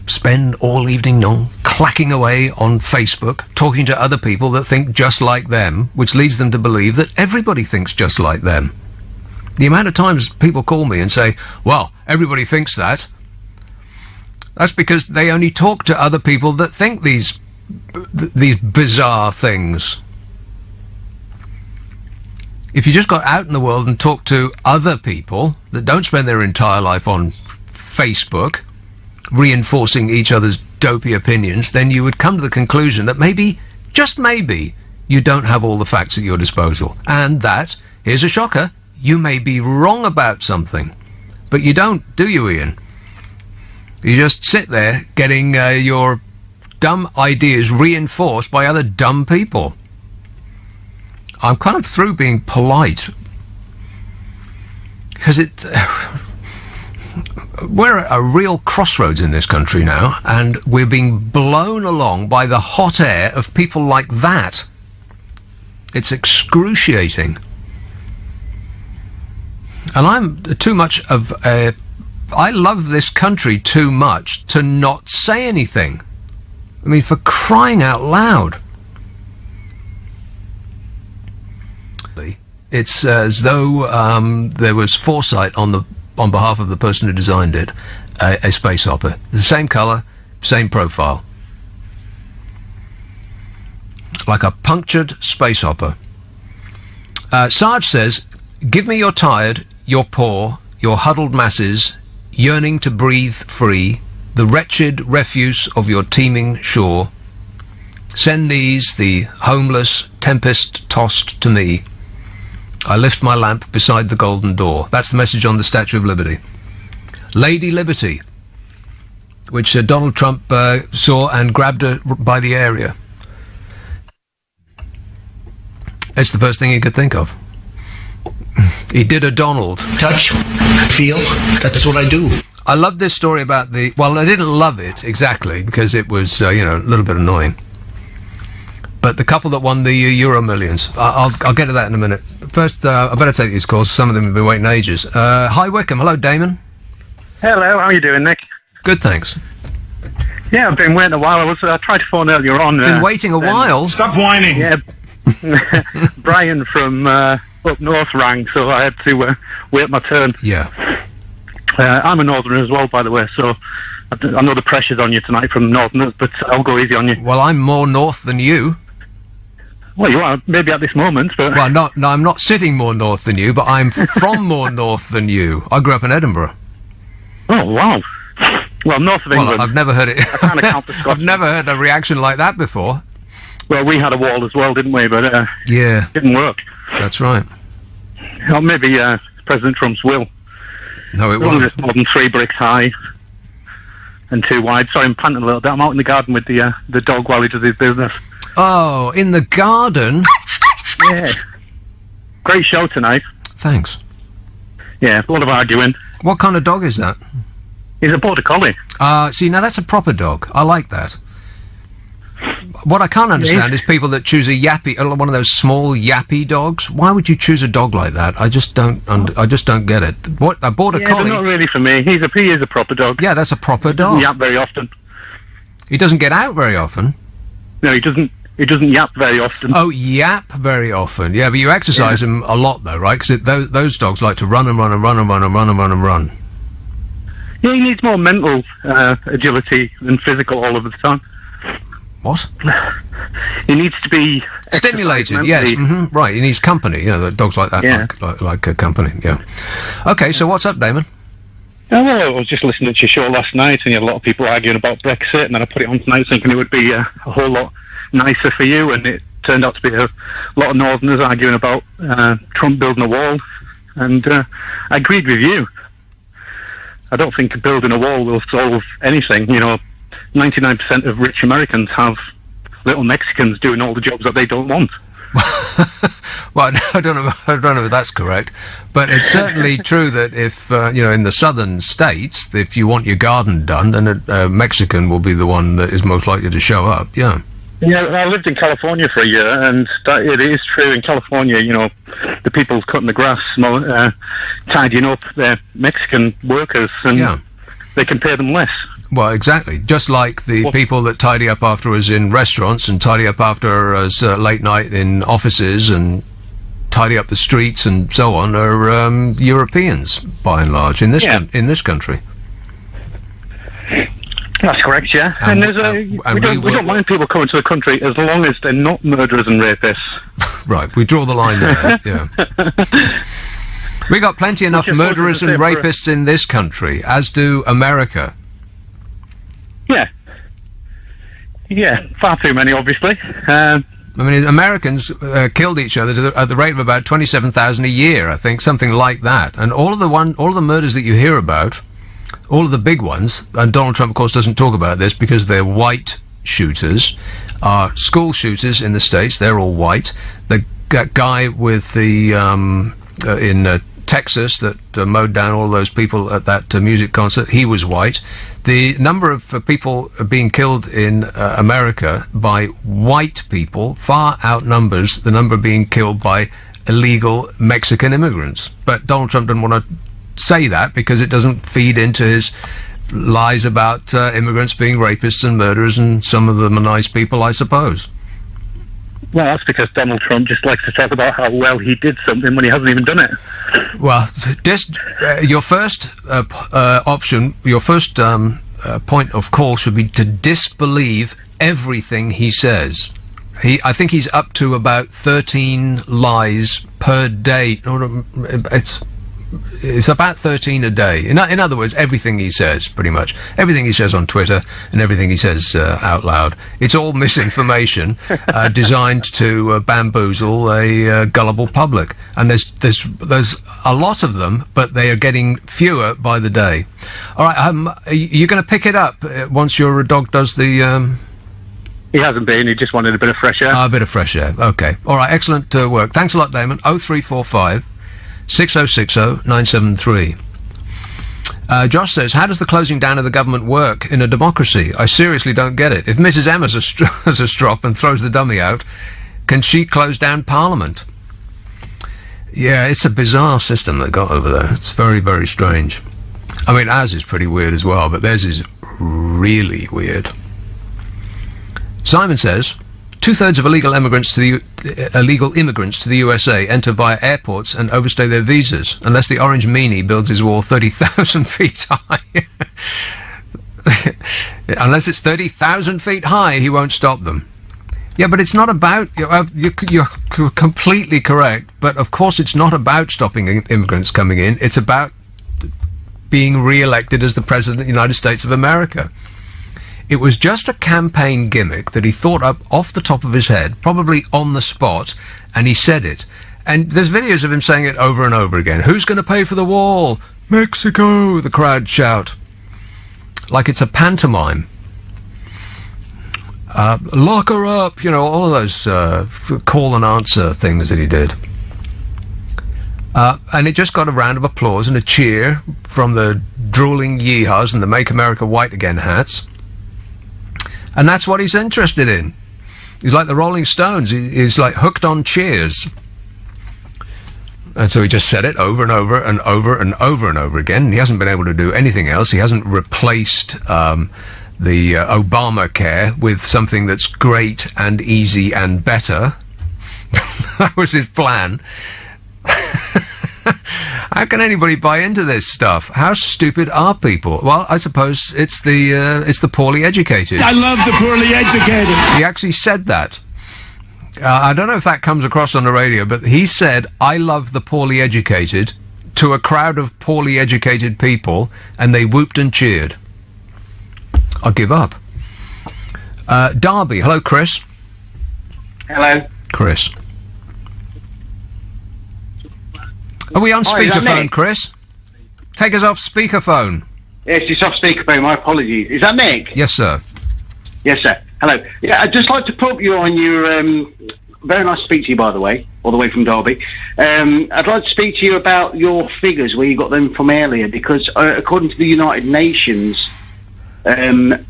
S2: spend all evening long clacking away on Facebook, talking to other people that think just like them, which leads them to believe that everybody thinks just like them. The amount of times people call me and say, well, everybody thinks that. That's because they only talk to other people that think these bizarre things. If you just got out in the world and talked to other people that don't spend their entire life on Facebook, reinforcing each other's dopey opinions, then you would come to the conclusion that maybe, just maybe, you don't have all the facts at your disposal. And that, here's a shocker, you may be wrong about something. But you don't, do you, Ian? You just sit there getting your dumb ideas reinforced by other dumb people. I'm kind of through being polite. because we're at a real crossroads in this country now, and we're being blown along by the hot air of people like that. It's excruciating. And I'm too much of a... I love this country too much to not say anything. I mean, for crying out loud. It's as though there was foresight on behalf of the person who designed it, a space opera. The same colour, same profile. Like a punctured space opera. Sarge says, give me your tired, your poor, your huddled masses, yearning to breathe free, the wretched refuse of your teeming shore. Send these, the homeless, tempest-tossed, to me. I lift my lamp beside the golden door. That's the message on the Statue of Liberty. Lady Liberty, which Donald Trump saw and grabbed her by the area. It's the first thing he could think of. He did a Donald.
S1: Touch, feel, that's what I do.
S2: I love this story about the... Well, I didn't love it exactly, because it was, a little bit annoying. But the couple that won the Euro Millions. I'll get to that in a minute. First, I better take these calls. Some of them have been waiting ages. Hi, Wickham. Hello, Damon.
S9: Hello, how are you doing, Nick?
S2: Good, thanks.
S9: Yeah, I've been waiting a while. I tried to phone earlier on.
S2: Been waiting a while?
S10: Stop whining.
S9: Yeah. Brian from up north rang, so I had to wait my turn.
S2: Yeah.
S9: I'm a northerner as well, by the way, so I know the pressure's on you tonight from northerners, but I'll go easy on you.
S2: Well, I'm more north than you.
S9: Well, you are, maybe at this moment, but...
S2: Well, no, I'm not sitting more north than you, but I'm from more north than you. I grew up in Edinburgh.
S9: Oh, wow. Well, north of England.
S2: Well, I've never heard it.
S9: I kind of count the Scots.
S2: I've never heard a reaction like that before.
S9: Well, we had a wall as well, didn't we? But
S2: yeah,
S9: it didn't work.
S2: That's right.
S9: Well, maybe President Trump's will.
S2: No, it wasn't.
S9: It's more than 3 bricks high and 2 wide. Sorry, I'm panting a little bit. I'm out in the garden with the dog while he does his business.
S2: Oh, in the garden?
S9: Yeah. Great show tonight.
S2: Thanks.
S9: Yeah, a lot of arguing.
S2: What kind of dog is that?
S9: He's a border collie.
S2: See, now that's a proper dog. I like that. What I can't understand is people that choose a yappy, one of those small yappy dogs. Why would you choose a dog like that? I just don't get it. What, a border collie?
S9: Not really for me. He is a proper dog.
S2: Yeah, that's a proper dog.
S9: He doesn't yap very often.
S2: He doesn't get out very often.
S9: No, he doesn't. He doesn't yap very often.
S2: Oh, yap very often. Yeah, but you exercise him a lot, though, right? Because those dogs like to run and run and run and run and run and run and run.
S9: Yeah, he needs more mental agility than physical all of the time.
S2: What?
S9: He needs to be
S2: stimulated. Yes, right. He needs company. The dogs like that, like a company. Yeah. Okay, so what's up, Damon?
S9: Oh, well, I was just listening to your show last night, and you had a lot of people arguing about Brexit, and then I put it on tonight thinking it would be a whole lot nicer for you, and it turned out to be a lot of Northerners arguing about Trump building a wall, and I agreed with you. I don't think building a wall will solve anything. 99% of rich Americans have little Mexicans doing all the jobs that they don't want.
S2: Well, I don't know if that's correct, but it's certainly true that if in the southern states, if you want your garden done, then a Mexican will be the one that is most likely to show up. Yeah.
S9: Yeah, I lived in California for a year, and it is true in California. The people cutting the grass, tidying up, they're Mexican workers, and they can pay them less.
S2: Well, exactly. Just like the people that tidy up after us in restaurants and tidy up after us late night in offices and tidy up the streets and so on are Europeans, by and large, in this country.
S9: That's correct, yeah. And we don't mind people coming to the country as long as they're not murderers and rapists.
S2: Right, we draw the line there, yeah. We got plenty enough murderers and rapists in this country, as do America.
S9: Yeah, far too many, obviously.
S2: I mean, Americans killed each other at the rate of about 27,000 a year, I think, something like that. And all of the murders that you hear about, all of the big ones, and Donald Trump, of course, doesn't talk about this because they're white shooters, are school shooters in the States. They're all white. The guy with the in Texas that mowed down all those people at that music concert, he was white. The number of people being killed in America by white people far outnumbers the number being killed by illegal Mexican immigrants. But Donald Trump doesn't want to say that because it doesn't feed into his lies about immigrants being rapists and murderers, and some of them are nice people, I suppose.
S9: Well, that's because Donald Trump just likes to talk about how well he did something when he hasn't even done it.
S2: Well, your first option, your first point of call should be to disbelieve everything he says. I think he's up to about 13 lies per day. It's about 13 a day. In other words, everything he says, pretty much. Everything he says on Twitter and everything he says out loud. It's all misinformation designed to bamboozle a gullible public. And there's a lot of them, but they are getting fewer by the day. All right, you're going to pick it up once your dog does the...
S9: He hasn't been. He just wanted a bit of fresh air.
S2: A bit of fresh air. Okay. All right, excellent work. Thanks a lot, Damon. 0345 6060 973. Josh says, how does the closing down of the government work in a democracy? I seriously don't get it. If Mrs. M has a strop and throws the dummy out, can she close down Parliament? Yeah, it's a bizarre system they got over there. It's very, very strange. I mean, ours is pretty weird as well, but theirs is really weird. Simon says, 2/3 of illegal immigrants to the USA enter via airports and overstay their visas, unless the orange meanie builds his wall 30,000 feet high. Unless it's 30,000 feet high, he won't stop them. Yeah, but it's not about... You're completely correct, but of course it's not about stopping immigrants coming in. It's about being re-elected as the President of the United States of America. It was just a campaign gimmick that he thought up off the top of his head, probably on the spot, and he said it. And there's videos of him saying it over and over again. Who's going to pay for the wall? Mexico, the crowd shout. Like it's a pantomime. Lock her up, all of those call and answer things that he did. And it just got a round of applause and a cheer from the drooling yeehaws and the Make America White Again hats. And that's what he's interested in. He's like the Rolling Stones. He's like hooked on cheers. And so he just said it over and over and over and over and over again. And he hasn't been able to do anything else. He hasn't replaced the Obamacare with something that's great and easy and better. That was his plan. How can anybody buy into this stuff? How stupid are people? Well, I suppose it's the poorly educated.
S1: I love the poorly educated.
S2: He actually said that. I don't know if that comes across on the radio, but he said, I love the poorly educated, to a crowd of poorly educated people, and they whooped and cheered. I'll give up. Derby. Hello, Chris.
S10: Hello.
S2: Chris. Are we on speakerphone, Chris? Take us off speakerphone.
S10: Yes, it's off speakerphone. My apologies. Is that Nick?
S2: Yes, sir.
S10: Yes, sir. Hello. Yeah, I'd just like to put you on your... very nice to speak to you, by the way, all the way from Derby. I'd like to speak to you about your figures, where you got them from earlier, because according to the United Nations, the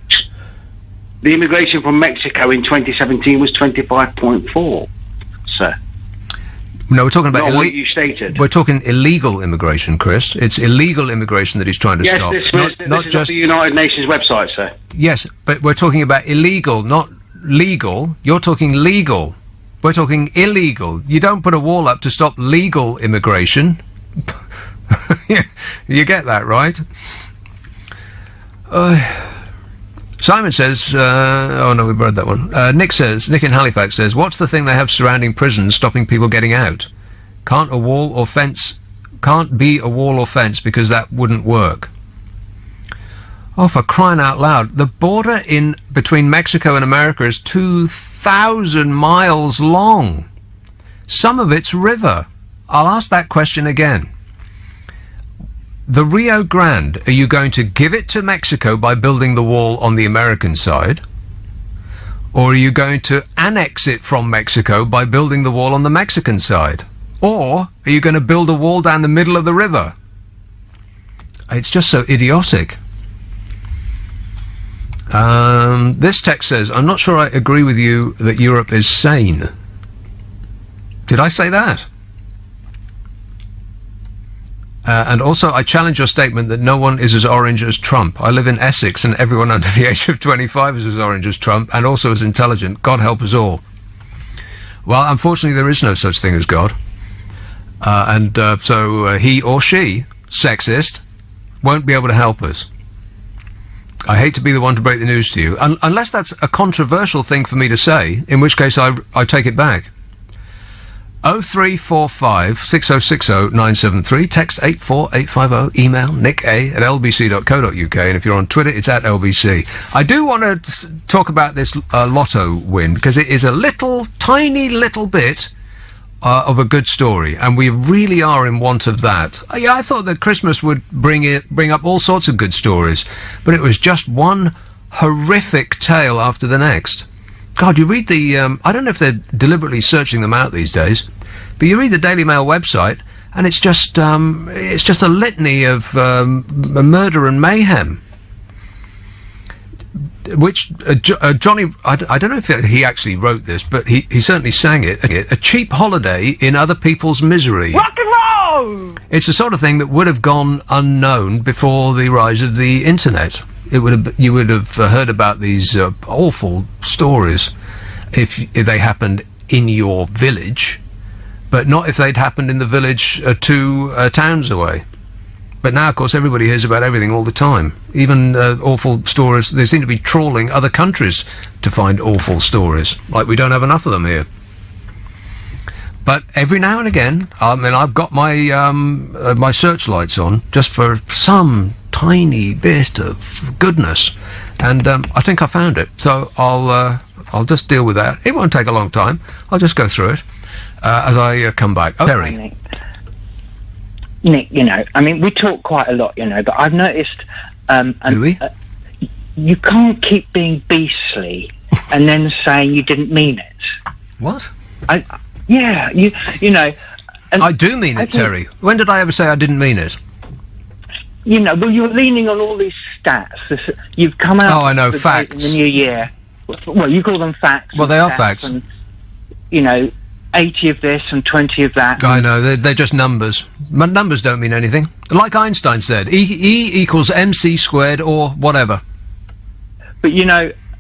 S10: immigration from Mexico in 2017 was 25.4, sir.
S2: No, we're talking about...
S10: what you stated.
S2: We're talking illegal immigration, Chris. It's illegal immigration that he's trying to stop.
S10: Yes, this is just the United Nations website, sir.
S2: Yes, but we're talking about illegal, not legal. You're talking legal. We're talking illegal. You don't put a wall up to stop legal immigration. You get that, right? Simon says, oh no, we've read that one. Nick in Halifax says, what's the thing they have surrounding prisons stopping people getting out? Can't be a wall or fence because that wouldn't work. Oh, for crying out loud. The border between Mexico and America is 2,000 miles long. Some of it's river. I'll ask that question again. The Rio Grande, are you going to give it to Mexico by building the wall on the American side? Or are you going to annex it from Mexico by building the wall on the Mexican side? Or are you going to build a wall down the middle of the river? It's just so idiotic. This text says, I'm not sure I agree with you that Europe is sane. Did I say that? And also, I challenge your statement that no one is as orange as Trump. I live in Essex, and everyone under the age of 25 is as orange as Trump, and also as intelligent. God help us all. Well, unfortunately, there is no such thing as God. So he or she, sexist, won't be able to help us. I hate to be the one to break the news to you, unless that's a controversial thing for me to say, in which case I take it back. 0345 6060 973, text 84850, email nick@lbc.co.uk, and if you're on Twitter, it's @LBC. I do want to talk about this lotto win, because it is a tiny little bit of a good story, and we really are in want of that. I thought that Christmas would bring up all sorts of good stories, but it was just one horrific tale after the next. God, you read the... I don't know if they're deliberately searching them out these days, but you read the Daily Mail website, and it's just a litany of murder and mayhem. Which Johnny... I don't know if he actually wrote this, but he certainly sang it. A cheap holiday in other people's misery.
S11: Rock and roll!
S2: It's the sort of thing that would have gone unknown before the rise of the internet. You would have heard about these awful stories if they happened in your village, but not if they'd happened in the village 2 towns away. But now, of course, everybody hears about everything all the time. Even awful stories. They seem to be trawling other countries to find awful stories. Like we don't have enough of them here. But every now and again, I've got my my searchlights on just for some tiny bit of goodness, and I think I found it. So I'll just deal with that. It won't take a long time. I'll just go through it as I come back. Oh, Terry.
S12: Nick, we talk quite a lot, but I've noticed...
S2: Do we?
S12: You can't keep being beastly and then saying you didn't mean it.
S2: What?
S12: Yeah, you know...
S2: I do mean it, Terry. When did I ever say I didn't mean it?
S12: Well, you're leaning on all these stats. You've come out...
S2: Oh, I know, facts.
S12: In the new year. Well, you call them facts.
S2: Well, they are facts.
S12: And, 80 of this and 20 of that.
S2: I know, they're just numbers. Numbers don't mean anything. Like Einstein said, E equals mc squared or whatever.
S12: But,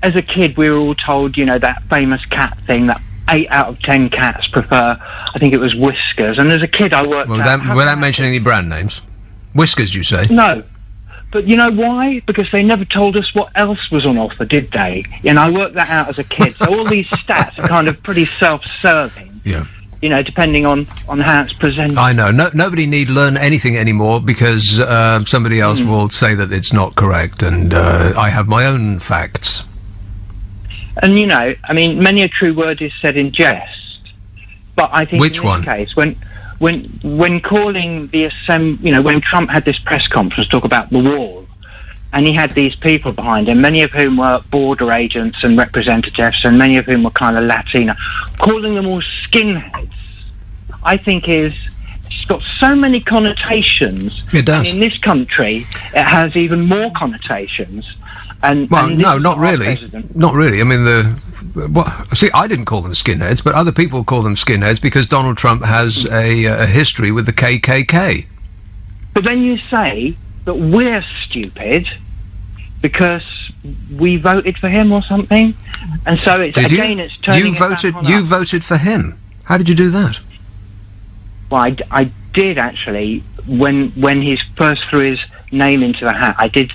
S12: as a kid, we were all told, that famous cat thing, that 8 out of 10 cats prefer, I think it was Whiskers. And as a kid, I worked out...
S2: Without mentioning any brand names. Whiskers, you say?
S12: No. But you know why? Because they never told us what else was on offer, did they? And I worked that out as a kid. So all these stats are kind of pretty self-serving.
S2: Yeah.
S12: Depending on how it's presented.
S2: I know. Nobody need learn anything anymore because somebody else will say that it's not correct, and I have my own facts.
S12: And, many a true word is said in jest. But I think
S2: Which
S12: in this
S2: one?
S12: case, when calling the assembly, when Trump had this press conference to talk about the wall, and he had these people behind him, many of whom were border agents and representatives, and many of whom were kind of Latino, calling them all skinheads, I think it's got so many connotations.
S2: It does.
S12: And in this country, it has even more connotations.
S2: No, not really. Not really. I mean, I didn't call them skinheads, but other people call them skinheads because Donald Trump has a history with the KKK.
S12: But then you say that we're stupid because we voted for him or something, and so it's it's turning.
S2: You voted for him. How did you do that?
S12: Well, I did actually. When he first threw his name into the hat, I did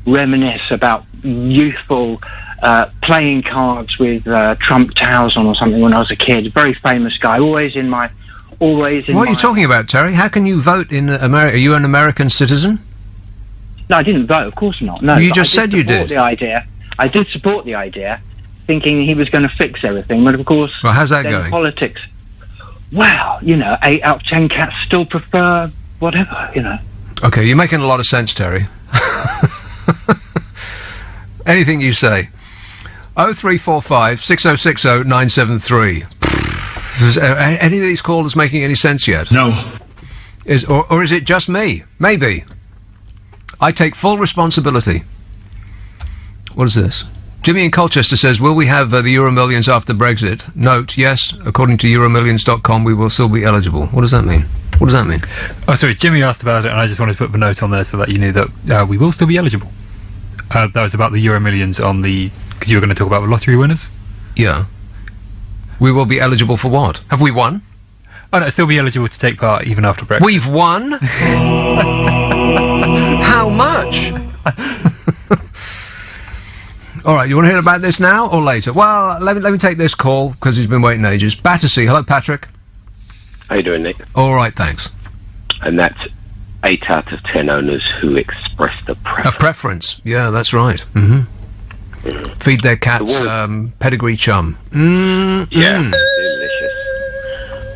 S12: reminisce about youthful playing cards with Trump towels on or something when I was a kid. Very famous guy, always in my. What are
S2: you talking about, Terry? How can you vote in America? Are you an American citizen?
S12: No, I didn't vote. Of course not. No,
S2: you just said you did.
S12: I did support the idea, thinking he was going to fix everything. But of course,
S2: well, how's that going?
S12: Politics. Well, 8 out of 10 cats still prefer whatever.
S2: Okay, you're making a lot of sense, Terry. Anything you say. 0345 6060 973. Is any of these callers making any sense yet?
S1: No.
S2: Or is it just me? Maybe. I take full responsibility. What is this? Jimmy in Colchester says, will we have the Euro Millions after Brexit? Note, yes, according to Euromillions.com, we will still be eligible. What does that mean? What does that mean?
S4: Oh, sorry, Jimmy asked about it, and I just wanted to put the note on there so that you knew that we will still be eligible. That was about the Euro Millions because you were going to talk about the lottery winners?
S2: Yeah. We will be eligible for what? Have we won?
S4: Oh, no, still be eligible to take part even after Brexit.
S2: We've won? How much? All right, you want to hear about this now or later? Well, let me take this call because he's been waiting ages. Battersea, hello, Patrick.
S11: How you doing, Nick?
S2: All right, thanks.
S11: And that's 8 out of 10 owners who expressed a
S2: preference. Yeah, that's right. Mm-hmm. Feed their cats pedigree chum.
S11: Yeah, delicious.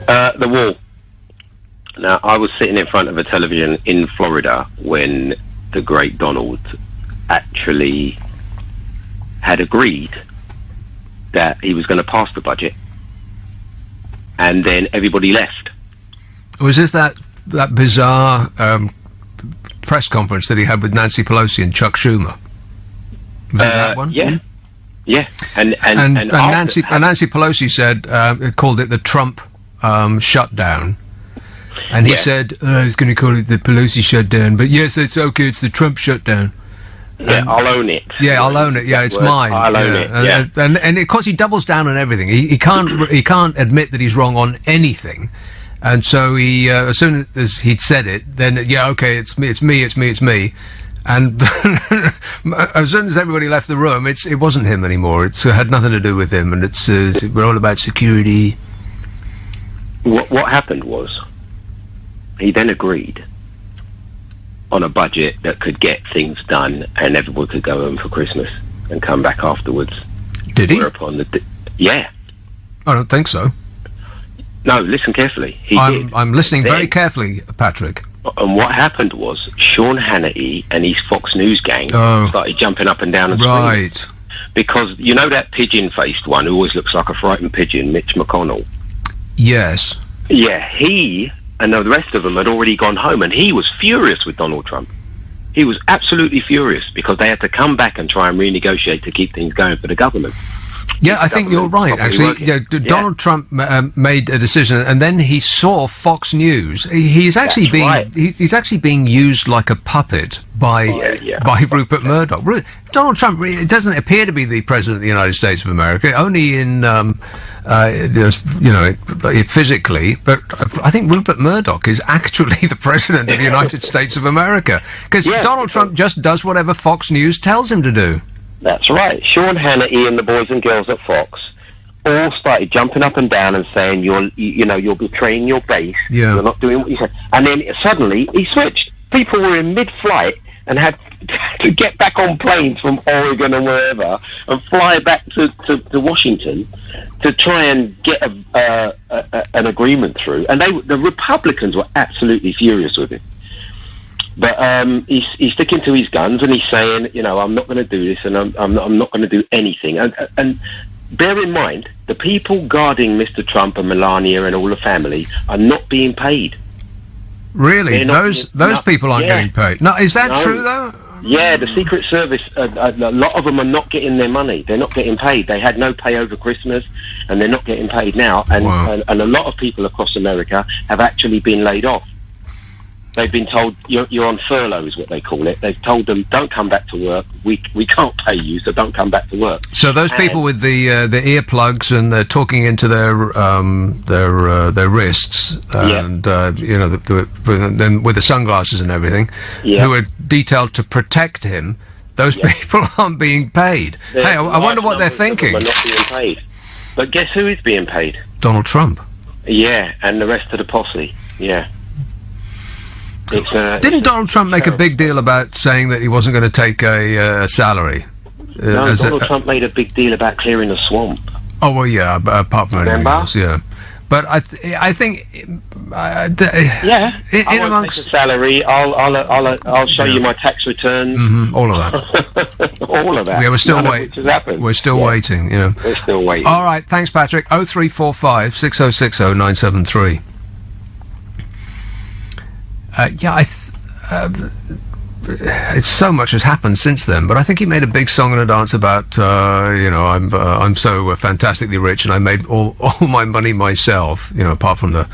S11: The wall. Now, I was sitting in front of a television in Florida when the great Donald actually had agreed that he was going to pass the budget, and then everybody left.
S2: Was this that bizarre press conference that he had with Nancy Pelosi and Chuck Schumer? Was it that one?
S11: Yeah. Yeah. And
S2: Nancy Pelosi said, called it the Trump shutdown. And he said, he's going to call it the Pelosi shutdown. But yes, it's okay, it's the Trump shutdown.
S11: Yeah, I'll own it.
S2: Yeah, I'll own it. Yeah, it's mine.
S11: I'll own it. Yeah.
S2: And of course he doubles down on everything. He can't admit that he's wrong on anything. And so he, as soon as he'd said it, then okay, it's me. And as soon as everybody left the room, it wasn't him anymore. It had nothing to do with him, and we're all about security.
S11: What happened was, he then agreed on a budget that could get things done, and everyone could go home for Christmas and come back afterwards.
S2: Did he?
S11: Yeah.
S2: I don't think so.
S11: No, listen carefully.
S2: I'm listening very carefully, Patrick.
S11: And what happened was Sean Hannity and his Fox News gang started jumping up and down and screaming.
S2: Right.
S11: Because you know that pigeon-faced one who always looks like a frightened pigeon, Mitch McConnell?
S2: Yes.
S11: Yeah, he and the rest of them had already gone home, and he was furious with Donald Trump. He was absolutely furious because they had to come back and try and renegotiate to keep things going for the government.
S2: Yeah, I think you're right, actually. Donald Trump made a decision, and then he saw Fox News. He's actually he's actually being used like a puppet by Rupert Murdoch. Donald Trump it doesn't appear to be the president of the United States of America, only in physically. But I think Rupert Murdoch is actually the president of the United States of America, because Donald Trump just does whatever Fox News tells him to do.
S11: That's right. Sean Hannity and the boys and girls at Fox all started jumping up and down and saying, you're betraying your base.
S2: Yeah.
S11: You're not doing what you said. And then suddenly he switched. People were in mid-flight and had to get back on planes from Oregon and wherever and fly back to Washington to try and get an agreement through. And the Republicans were absolutely furious with him. But he's sticking to his guns, and he's saying, I'm not going to do this, and I'm not going to do anything. And bear in mind, the people guarding Mr. Trump and Melania and all the family are not being paid.
S2: Really? Those people aren't getting paid? No, is that true, though?
S11: Yeah, the Secret Service, a lot of them are not getting their money. They're not getting paid. They had no pay over Christmas, and they're not getting paid now. And a lot of people across America have actually been laid off. They've been told you're on furlough, is what they call it. They've told them, don't come back to work. We can't pay you, so don't come back to work. So
S2: those people with the earplugs and they're talking into their wrists, and then with the sunglasses and everything, who are detailed to protect him. Those people aren't being paid. I wonder what they're thinking.
S11: Are not being paid. But guess who is being paid?
S2: Donald Trump.
S11: Yeah, and the rest of the posse. Yeah.
S2: Didn't Donald Trump make a big deal about saying that he wasn't going to take a salary?
S11: No, Donald Trump made a big deal about clearing the swamp.
S2: Oh, well, yeah, apart from anything else, yeah. But I think,
S11: I won't take a salary. I'll show you my tax returns.
S2: All of that.
S11: All of that.
S2: Yeah, we're still waiting. We're still waiting. Yeah,
S11: we're still waiting.
S2: All right, thanks, Patrick. 0345 6060 973. It's so much has happened since then, but I think he made a big song and a dance about, I'm so fantastically rich and I made all my money myself, apart from the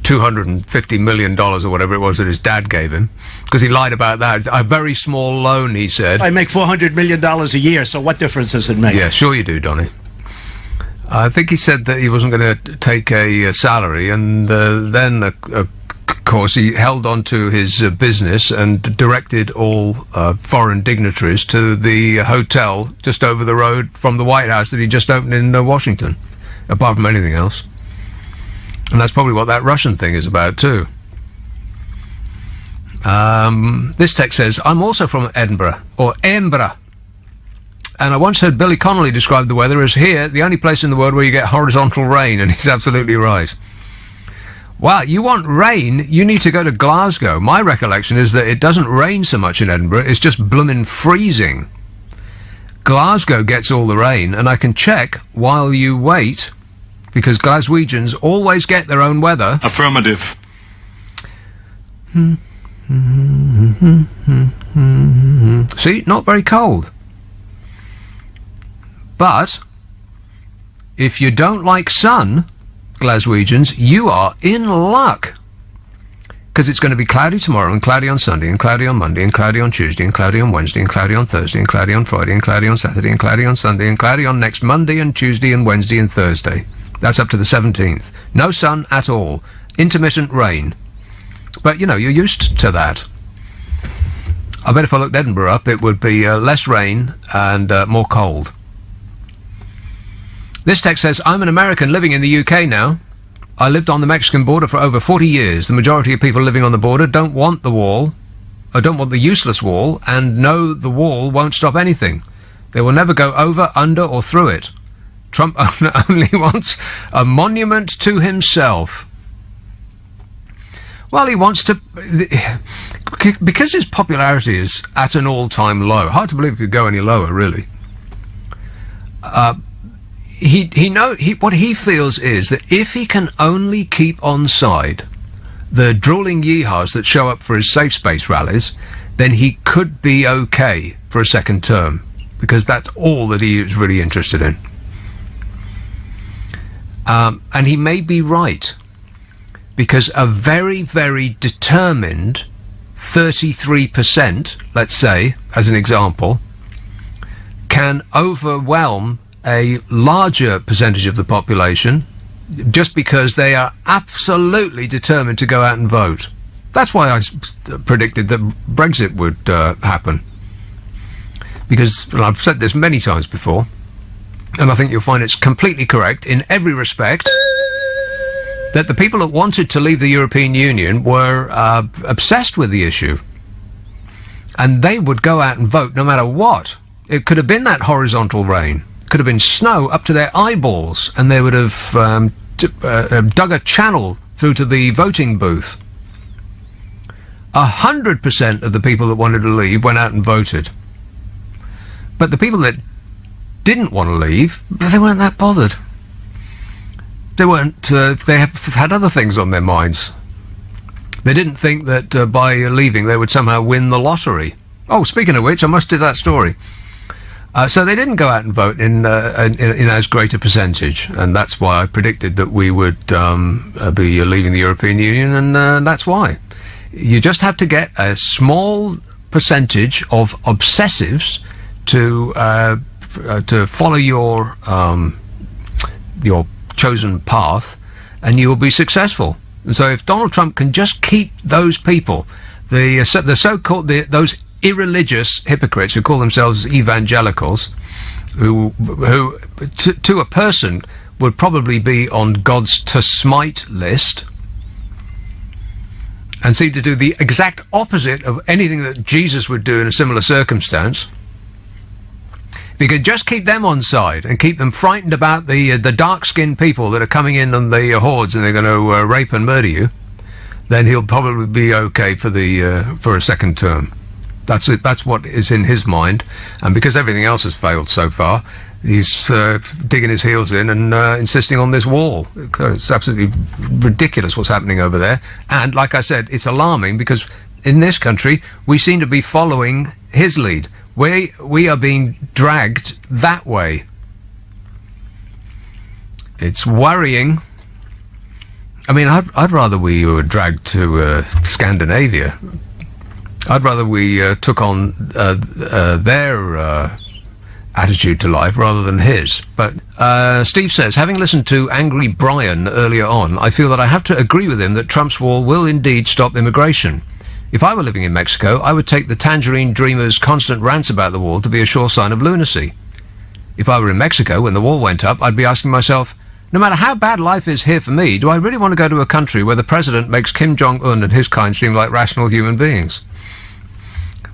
S2: $250 million or whatever it was that his dad gave him, because he lied about that. A very small loan, he said.
S1: I make $400 million a year, so what difference does it make?
S2: Yeah, sure you do, Donny. I think he said that he wasn't going to take a salary, and then, of course, he held on to his business and directed all foreign dignitaries to the hotel just over the road from the White House that he just opened in Washington, apart from anything else. And that's probably what that Russian thing is about, too. This text says, I'm also from Edinburgh, and I once heard Billy Connolly describe the weather as here, the only place in the world where you get horizontal rain, and he's absolutely right. Wow, you want rain, you need to go to Glasgow. My recollection is that it doesn't rain so much in Edinburgh, it's just bloomin' freezing. Glasgow gets all the rain, and I can check while you wait, because Glaswegians always get their own weather.
S13: Affirmative.
S2: See, not very cold. But if you don't like sun, Glaswegians, you are in luck. Because it's going to be cloudy tomorrow, and cloudy on Sunday, and cloudy on Monday, and cloudy on Tuesday, and cloudy on Wednesday, and cloudy on Thursday, and cloudy on Friday, and cloudy on Saturday, and cloudy on Sunday, and cloudy on next Monday, and Tuesday, and Wednesday, and Thursday. That's up to the 17th. No sun at all. Intermittent rain. But, you're used to that. I bet if I looked Edinburgh up, it would be less rain and more cold. This text says, I'm an American living in the UK now. I lived on the Mexican border for over 40 years. The majority of people living on the border don't want the wall, or don't want the useless wall, and know the wall won't stop anything. They will never go over, under, or through it. Trump only wants a monument to himself. Well, he wants to... Because his popularity is at an all-time low. Hard to believe it could go any lower, really. What he feels is that if he can only keep on side the drooling yeehaws that show up for his safe space rallies, then he could be okay for a second term, because that's all that he is really interested in. And he may be right, because a very, very determined 33%, let's say, as an example, can overwhelm a larger percentage of the population just because they are absolutely determined to go out and vote. That's why I predicted that Brexit would happen. Because, and I've said this many times before, and I think you'll find it's completely correct in every respect, that the people that wanted to leave the European Union were obsessed with the issue. And they would go out and vote no matter what. It could have been that horizontal rain. Could have been snow up to their eyeballs, and they would have dug a channel through to the voting booth. 100% of the people that wanted to leave went out and voted. But the people that didn't want to leave, they weren't that bothered. They weren't. They had other things on their minds. They didn't think that by leaving they would somehow win the lottery. Oh, speaking of which, I must do that story. So they didn't go out and vote in as great a percentage, and that's why I predicted that we would be leaving the European Union, and that's why. You just have to get a small percentage of obsessives to follow your chosen path, and you will be successful. And so if Donald Trump can just keep those people, the so-called those irreligious hypocrites who call themselves evangelicals, who to a person would probably be on God's to smite list, and seem to do the exact opposite of anything that Jesus would do in a similar circumstance. If If you could just keep them on side and keep them frightened about the dark-skinned people that are coming in on the hordes and they're going to rape and murder you, then he'll probably be okay for a second term. That's it. That's what is in his mind. And because everything else has failed so far, he's digging his heels in and insisting on this wall. It's absolutely ridiculous what's happening over there. And like I said, it's alarming because in this country, we seem to be following his lead. We are being dragged that way. It's worrying. I mean, I'd rather we were dragged to Scandinavia. I'd rather we took on their attitude to life rather than his. But Steve says, having listened to Angry Brian earlier on, I feel that I have to agree with him that Trump's wall will indeed stop immigration. If I were living in Mexico, I would take the Tangerine Dreamer's constant rants about the wall to be a sure sign of lunacy. If I were in Mexico when the wall went up, I'd be asking myself, no matter how bad life is here for me, do I really want to go to a country where the president makes Kim Jong-un and his kind seem like rational human beings?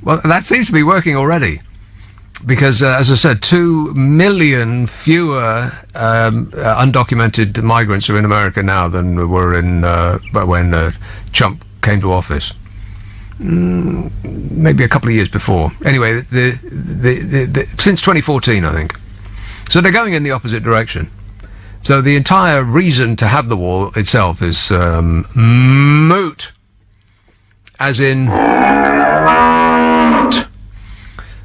S2: Well, that seems to be working already. Because, as I said, 2 million fewer undocumented migrants are in America now than were in when Trump came to office. Maybe a couple of years before. Anyway, since 2014, I think. So they're going in the opposite direction. So the entire reason to have the wall itself is moot. As in...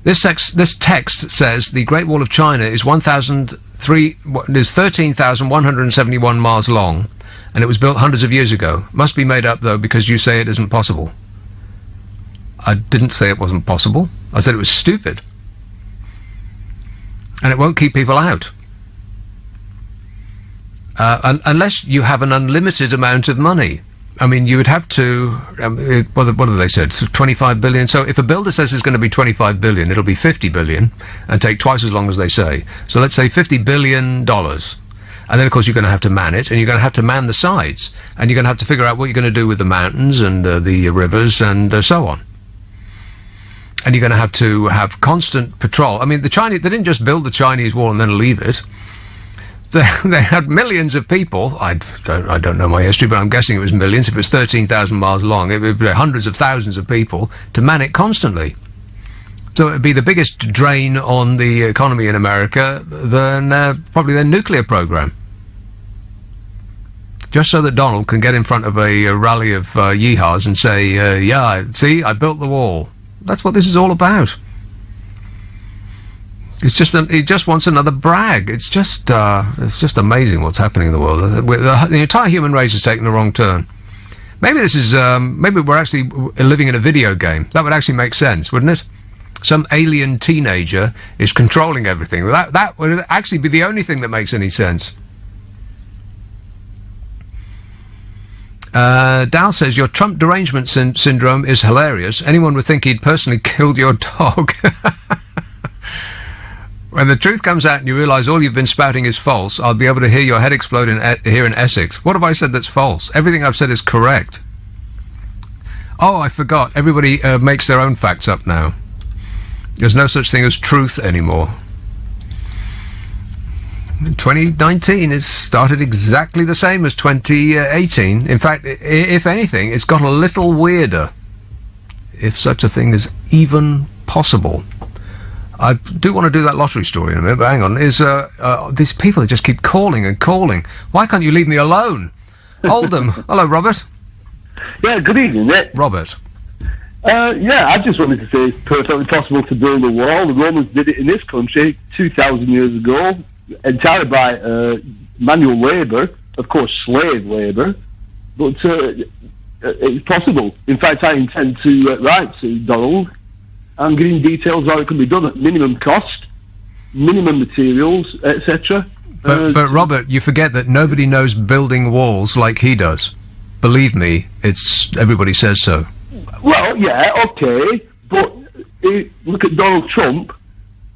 S2: This text says the Great Wall of China is 13,171 miles long, and it was built hundreds of years ago. Must be made up, though, because you say it isn't possible. I didn't say it wasn't possible. I said it was stupid. And it won't keep people out. Unless you have an unlimited amount of money. I mean, you would have to, what have they said? So 25 billion. So if a builder says it's going to be 25 billion, it'll be 50 billion and take twice as long as they say. So let's say $50 billion. And then, of course, you're going to have to man it, and you're going to have to man the sides. And you're going to have to figure out what you're going to do with the mountains and the rivers and so on. And you're going to have constant patrol. I mean, the Chinese, they didn't just build the Chinese wall and then leave it. They had millions of people. I don't know my history, but I'm guessing it was millions. If it was 13,000 miles long, it would be hundreds of thousands of people to man it constantly. So it would be the biggest drain on the economy in America than probably their nuclear program. Just so that Donald can get in front of a rally of yeehaws and say, yeah, see, I built the wall. That's what this is all about. It's just he just wants another brag. It's just amazing what's happening in the world. The entire human race has taken the wrong turn. Maybe this is maybe we're actually living in a video game. That would actually make sense, wouldn't it? Some alien teenager is controlling everything. That would actually be the only thing that makes any sense. Dal says, your Trump derangement syndrome is hilarious. Anyone would think he'd personally killed your dog. When the truth comes out and you realise all you've been spouting is false, I'll be able to hear your head explode here in Essex. What have I said that's false? Everything I've said is correct. Oh, I forgot. Everybody makes their own facts up now. There's no such thing as truth anymore. 2019 has started exactly the same as 2018. In fact, if anything, it's got a little weirder. If such a thing is even possible. I do want to do that lottery story in a minute, but hang on. These people that just keep calling and calling. Why can't you leave me alone? Oldham. Hello, Robert.
S13: Yeah, good evening, Nick.
S2: Robert.
S13: Yeah, I just wanted to say it's perfectly possible to build a wall. The Romans did it in this country 2,000 years ago, entirely by manual labour, of course, slave labour, but it's possible. In fact, I intend to write to Donald and give him details how it can be done at minimum cost, minimum materials, etc.
S2: But Robert, you forget that nobody knows building walls like he does. Believe me, everybody says so.
S13: Well, yeah, okay, but look at Donald Trump.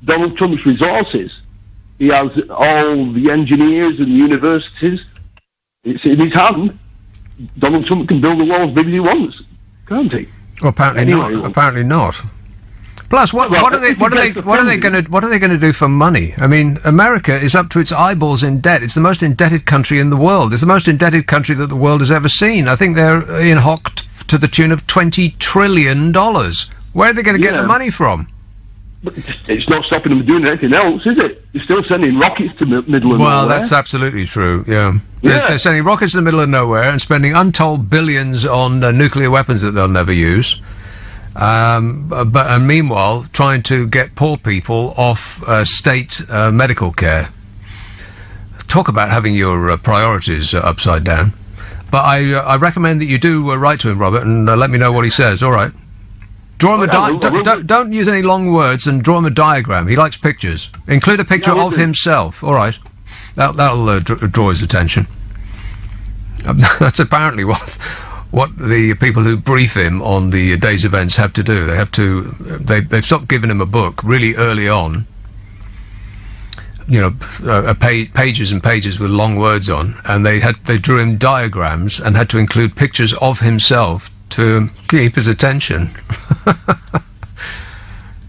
S13: Donald Trump's resources. He has all the engineers and universities. It's in his hand. Donald Trump can build the wall as big as he wants, can't he?
S2: Well, apparently not. Plus, what are they going to do for money? I mean, America is up to its eyeballs in debt. It's the most indebted country in the world. It's the most indebted country that the world has ever seen. I think they're in hock to the tune of $20 trillion. Where are they going to get the money from?
S13: But it's not stopping them doing anything else, is it? They're still sending rockets to the middle of nowhere.
S2: Well, that's absolutely true, yeah. They're sending rockets to the middle of nowhere and spending untold billions on nuclear weapons that they'll never use. And meanwhile, trying to get poor people off state medical care. Talk about having your priorities upside down. But I recommend that you do write to him, Robert, and let me know what he says. All right. Draw him don't use any long words, and draw him a diagram. He likes pictures. Include a picture of himself. All right. That'll draw his attention. That's apparently what the people who brief him on the day's events have to do. They've stopped giving him a book really early on. Pages and pages with long words on, and they drew him diagrams and had to include pictures of himself to keep his attention.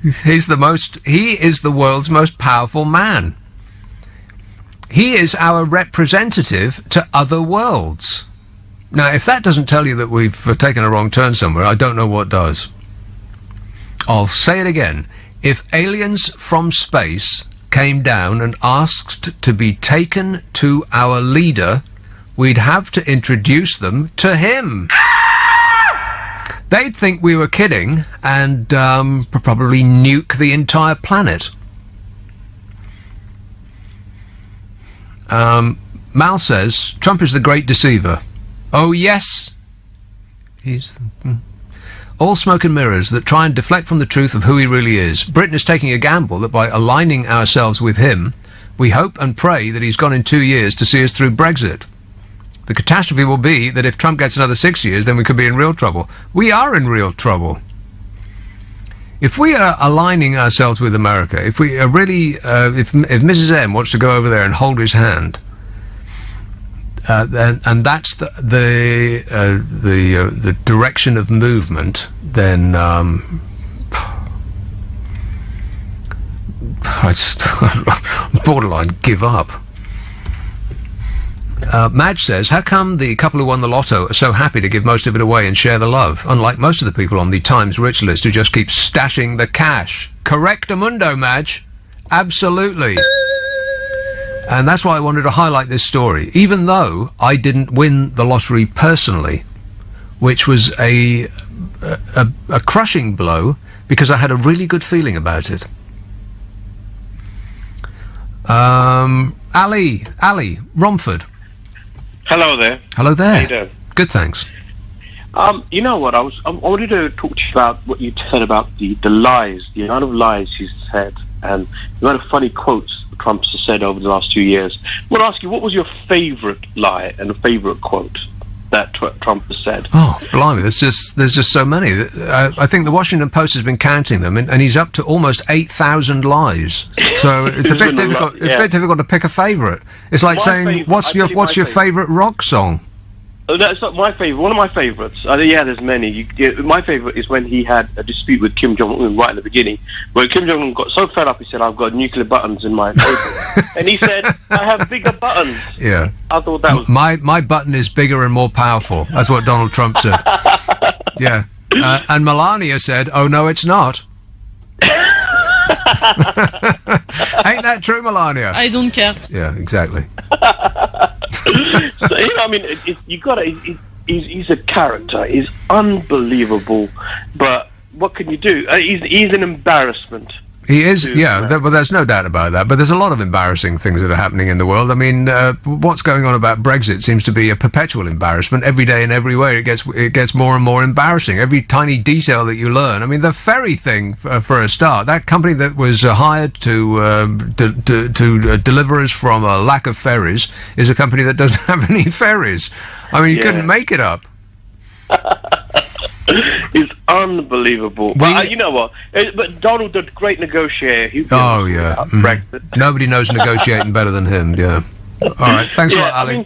S2: He is the world's most powerful man. He is our representative to other worlds. Now, if that doesn't tell you that we've taken a wrong turn somewhere, I don't know what does. I'll say it again. If aliens from space came down and asked to be taken to our leader, we'd have to introduce them to him. They'd think we were kidding and probably nuke the entire planet. Mal says, Trump is the great deceiver. Oh, yes. He's all smoke and mirrors that try and deflect from the truth of who he really is. Britain is taking a gamble that by aligning ourselves with him, we hope and pray that he's gone in 2 years to see us through Brexit. The catastrophe will be that if Trump gets another 6 years, then we could be in real trouble. We are in real trouble. If we are aligning ourselves with America, if we are really, if Mrs. M wants to go over there and hold his hand, and that's the direction of movement, then I just borderline give up. Madge says, how come the couple who won the lotto are so happy to give most of it away and share the love, unlike most of the people on the Times rich list who just keep stashing the cash? Correctamundo, Madge. Absolutely. And that's why I wanted to highlight this story, even though I didn't win the lottery personally, which was a crushing blow because I had a really good feeling about it. Ali, Romford.
S14: Hello there.
S2: Hello there.
S14: How you doing?
S2: Good, thanks.
S14: You know what? I wanted to talk to you about what you said about the lies, the amount of lies he's said, and the amount of funny quotes Trump has said over the last 2 years. I want to ask you, what was your favourite lie and favourite quote that Trump has said?
S2: Oh, blimey, there's just so many. I think the Washington Post has been counting them, and he's up to almost 8,000 lies. So it's a bit difficult. It's a bit difficult to pick a favourite. It's like saying, what's your favourite rock song?
S14: That's not my favourite. One of my favourites. There's many. My favourite is when he had a dispute with Kim Jong-un right in the beginning, where Kim Jong-un got so fed up, he said, "I've got nuclear buttons in my table," and he said, "I have bigger buttons."
S2: Yeah.
S14: I thought that was
S2: my button is bigger and more powerful. That's what Donald Trump said. Yeah. And Melania said, "Oh no, it's not." Ain't that true, Melania?
S15: I don't care.
S2: Yeah, exactly.
S14: So, he's a character. He's unbelievable. But what can you do? He's an embarrassment.
S2: He is, well, there's no doubt about that. But there's a lot of embarrassing things that are happening in the world. I mean, what's going on about Brexit seems to be a perpetual embarrassment. Every day and everywhere it gets more and more embarrassing. Every tiny detail that you learn. I mean, the ferry thing, for a start, that company that was hired to deliver us from a lack of ferries is a company that doesn't have any ferries. I mean, you couldn't make it up.
S14: It's unbelievable. But you know what? But Donald, the great negotiator. Brexit.
S2: Nobody knows negotiating better than him. Yeah. All right. Thanks a lot, Ali.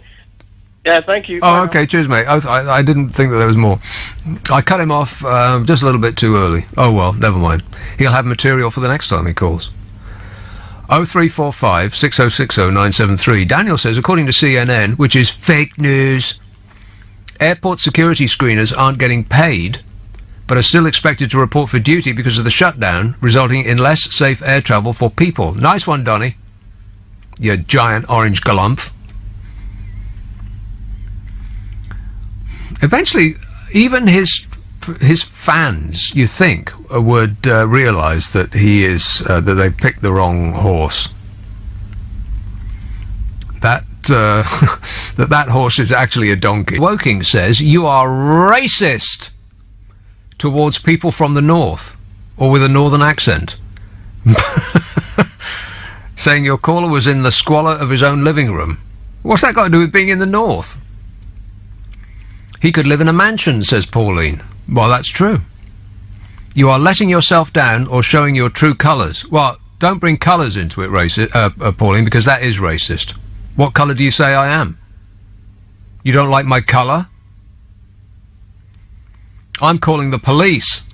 S14: Yeah, thank you.
S2: Oh, okay. Cheers, mate. I didn't think that there was more. I cut him off just a little bit too early. Oh, well, never mind. He'll have material for the next time he calls. 0345 6060 973. Daniel says, according to CNN, which is fake news, airport security screeners aren't getting paid, but are still expected to report for duty because of the shutdown, resulting in less safe air travel for people. Nice one, Donny. You giant orange galumph. Eventually, even his fans, you think, would realise that he is that they picked the wrong horse. That that horse is actually a donkey. Woking says you are racist towards people from the north or with a northern accent. Saying your caller was in the squalor of his own living room. What's that got to do with being in the north? He could live in a mansion, says Pauline. Well, that's true. You are letting yourself down or showing your true colours. Well, don't bring colours into it, Pauline, because that is racist. What colour do you say I am? You don't like my colour? I'm calling the police.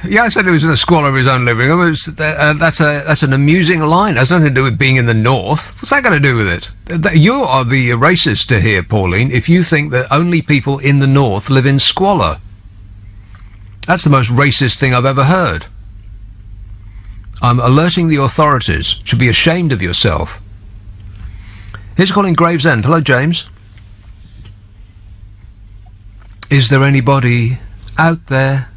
S2: Yeah, I said he was in the squalor of his own living room. That's an amusing line. It has nothing to do with being in the north. What's that got to do with it? You are the racist to here, Pauline, if you think that only people in the north live in squalor. That's the most racist thing I've ever heard. I'm alerting the authorities. Should be ashamed of yourself. Here's a call in Gravesend. Hello, James. Is there anybody out there?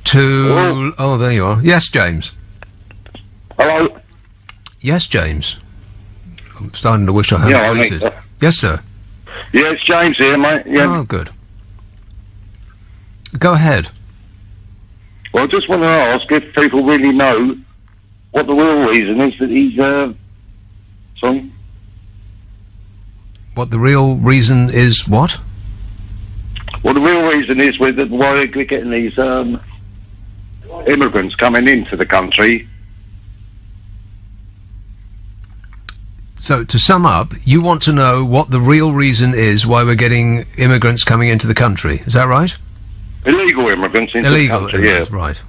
S5: Hello?
S2: Oh, there you are. Yes, James.
S5: Hello?
S2: Yes, James. I'm starting to wish I had voices. Yes, sir.
S5: Yeah, it's James here, mate. Yeah.
S2: Oh, good. Go ahead.
S5: Well, I just want to ask if people really know what the real reason is that he's, sorry?
S2: What the real reason is what?
S5: Well, the real reason is why we're getting these, immigrants coming into the country.
S2: So, to sum up, you want to know what the real reason is why we're getting immigrants coming into the country. Is that right?
S5: Illegal immigrants into the country,
S2: immigrants, right.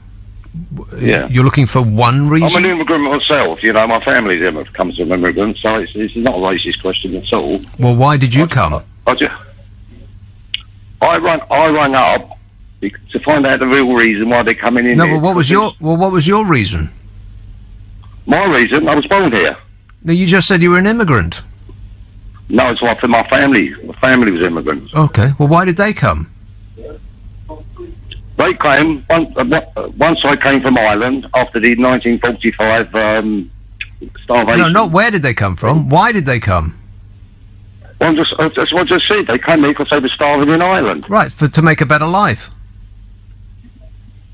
S5: Yeah.
S2: You're looking for one reason?
S5: I'm an immigrant myself, you know, my family's comes from immigrants, so it's not a racist question at all.
S2: Well, why did you come?
S5: I rang up to find out the real reason why they're coming in.
S2: No,
S5: here.
S2: but what was your reason?
S5: My reason? I was born here.
S2: No, you just said you were an immigrant.
S5: No, it's like for my family. My family was immigrants.
S2: Okay. Well, why did they come?
S5: They came once I came from Ireland after the 1945 starvation.
S2: No, not where did they come from. Why did they come?
S5: Well, that's what I just said. They came here because they were starving in Ireland.
S2: Right, to make a better life.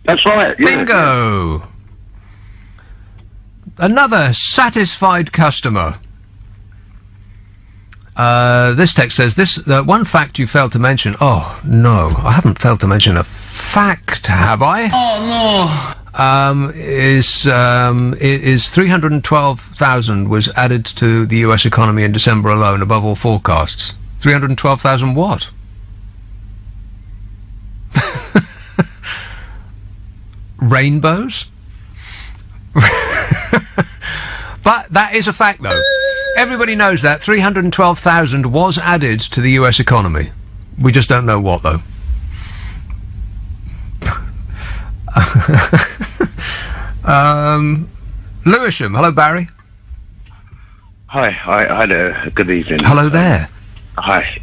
S5: That's right. Yeah.
S2: Bingo! Another satisfied customer. This text says, one fact you failed to mention. Oh, no, I haven't failed to mention a fact, have I?
S15: Oh, no.
S2: Is 312,000 was added to the US economy in December alone, above all forecasts. 312,000 what? Rainbows? But that is a fact, though. Everybody knows that 312,000 was added to the US economy. We just don't know what, though. Lewisham. Hello, Barry.
S16: Hi there. Good evening.
S2: Hello there.
S16: Hi.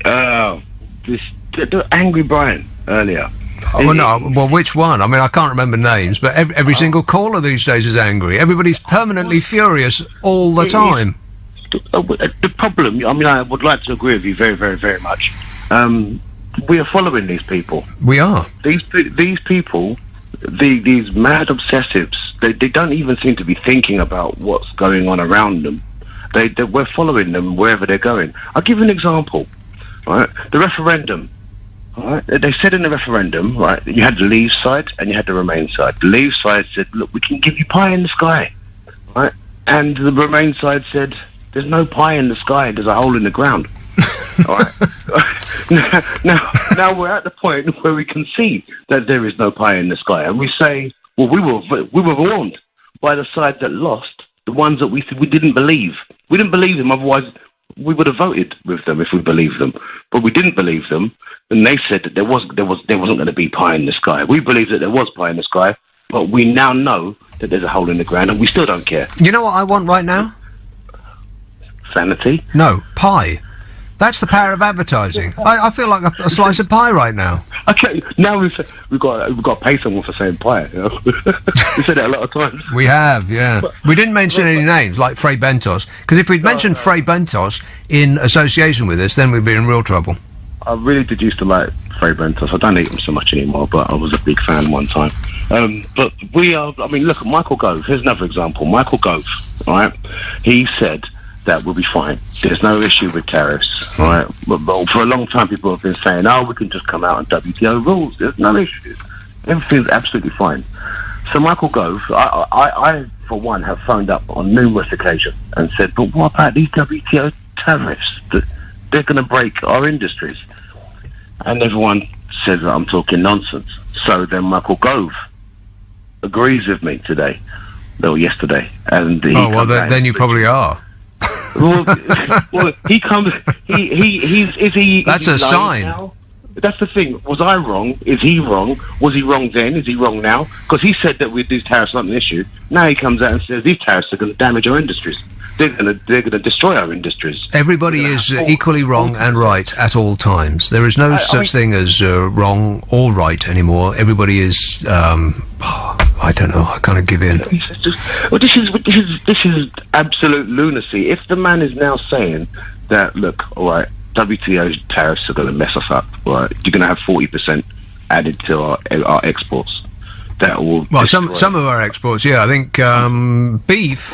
S16: The Angry Brian earlier.
S2: Oh, no. Well, which one? I mean, I can't remember names, but every single caller these days is angry. Everybody's permanently furious all the time.
S16: The problem, I mean, I would like to agree with you very, very, very much. We are following these people.
S2: We are.
S16: These people, these mad obsessives, they don't even seem to be thinking about what's going on around them. We're following them wherever they're going. I'll give you an example. Right, the referendum. Right, they said in the referendum, right, you had the Leave side and you had the Remain side. The Leave side said, "Look, we can give you pie in the sky," right, and the Remain side said, there's no pie in the sky. There's a hole in the ground. All right. now we're at the point where we can see that there is no pie in the sky, and we say, well, we were warned by the side that lost, the ones that we didn't believe. We didn't believe them, otherwise we would have voted with them if we believed them. But we didn't believe them, and they said that there wasn't going to be pie in the sky. We believed that there was pie in the sky, but we now know that there's a hole in the ground, and we still don't care.
S2: You know what I want right now?
S16: Sanity?
S2: No, pie. That's the power of advertising. I feel like a slice of pie right now.
S16: Okay, now we've got to pay someone for saying pie. You know? We said that a lot of times.
S2: We have, yeah. We didn't mention any names like Frei Bentos, because if we'd mentioned Frei Bentos in association with us, then we'd be in real trouble.
S16: I really did used to like Frei Bentos. I don't eat them so much anymore, but I was a big fan one time. But we are. I mean, look at Michael Gove. Here's another example. Michael Gove. All right, he said that we'll be fine. There's no issue with tariffs, right? But for a long time, people have been saying, "Oh, we can just come out on WTO rules. There's no issues. Everything's absolutely fine." So Michael Gove, I for one, have phoned up on numerous occasions and said, "But what about these WTO tariffs? They're going to break our industries." And everyone says that I'm talking nonsense. So then Michael Gove agrees with me today, or yesterday, and
S2: then you probably are.
S16: well, he comes. He's
S2: That's a sign.
S16: Now? That's the thing. Was I wrong? Is he wrong? Was he wrong then? Is he wrong now? Because he said that with these tariffs not an issue. Now he comes out and says these tariffs are going to damage our industries. They're going to destroy our industries.
S2: Everybody is equally wrong and right at all times. There is no such thing as wrong or right anymore. Everybody is. I don't know. I kind of give in.
S16: This is absolute lunacy. If the man is now saying that, look, all right, WTO tariffs are going to mess us up. Right, you're going to have 40% added to our exports. That will
S2: some of our exports. Yeah, I think beef.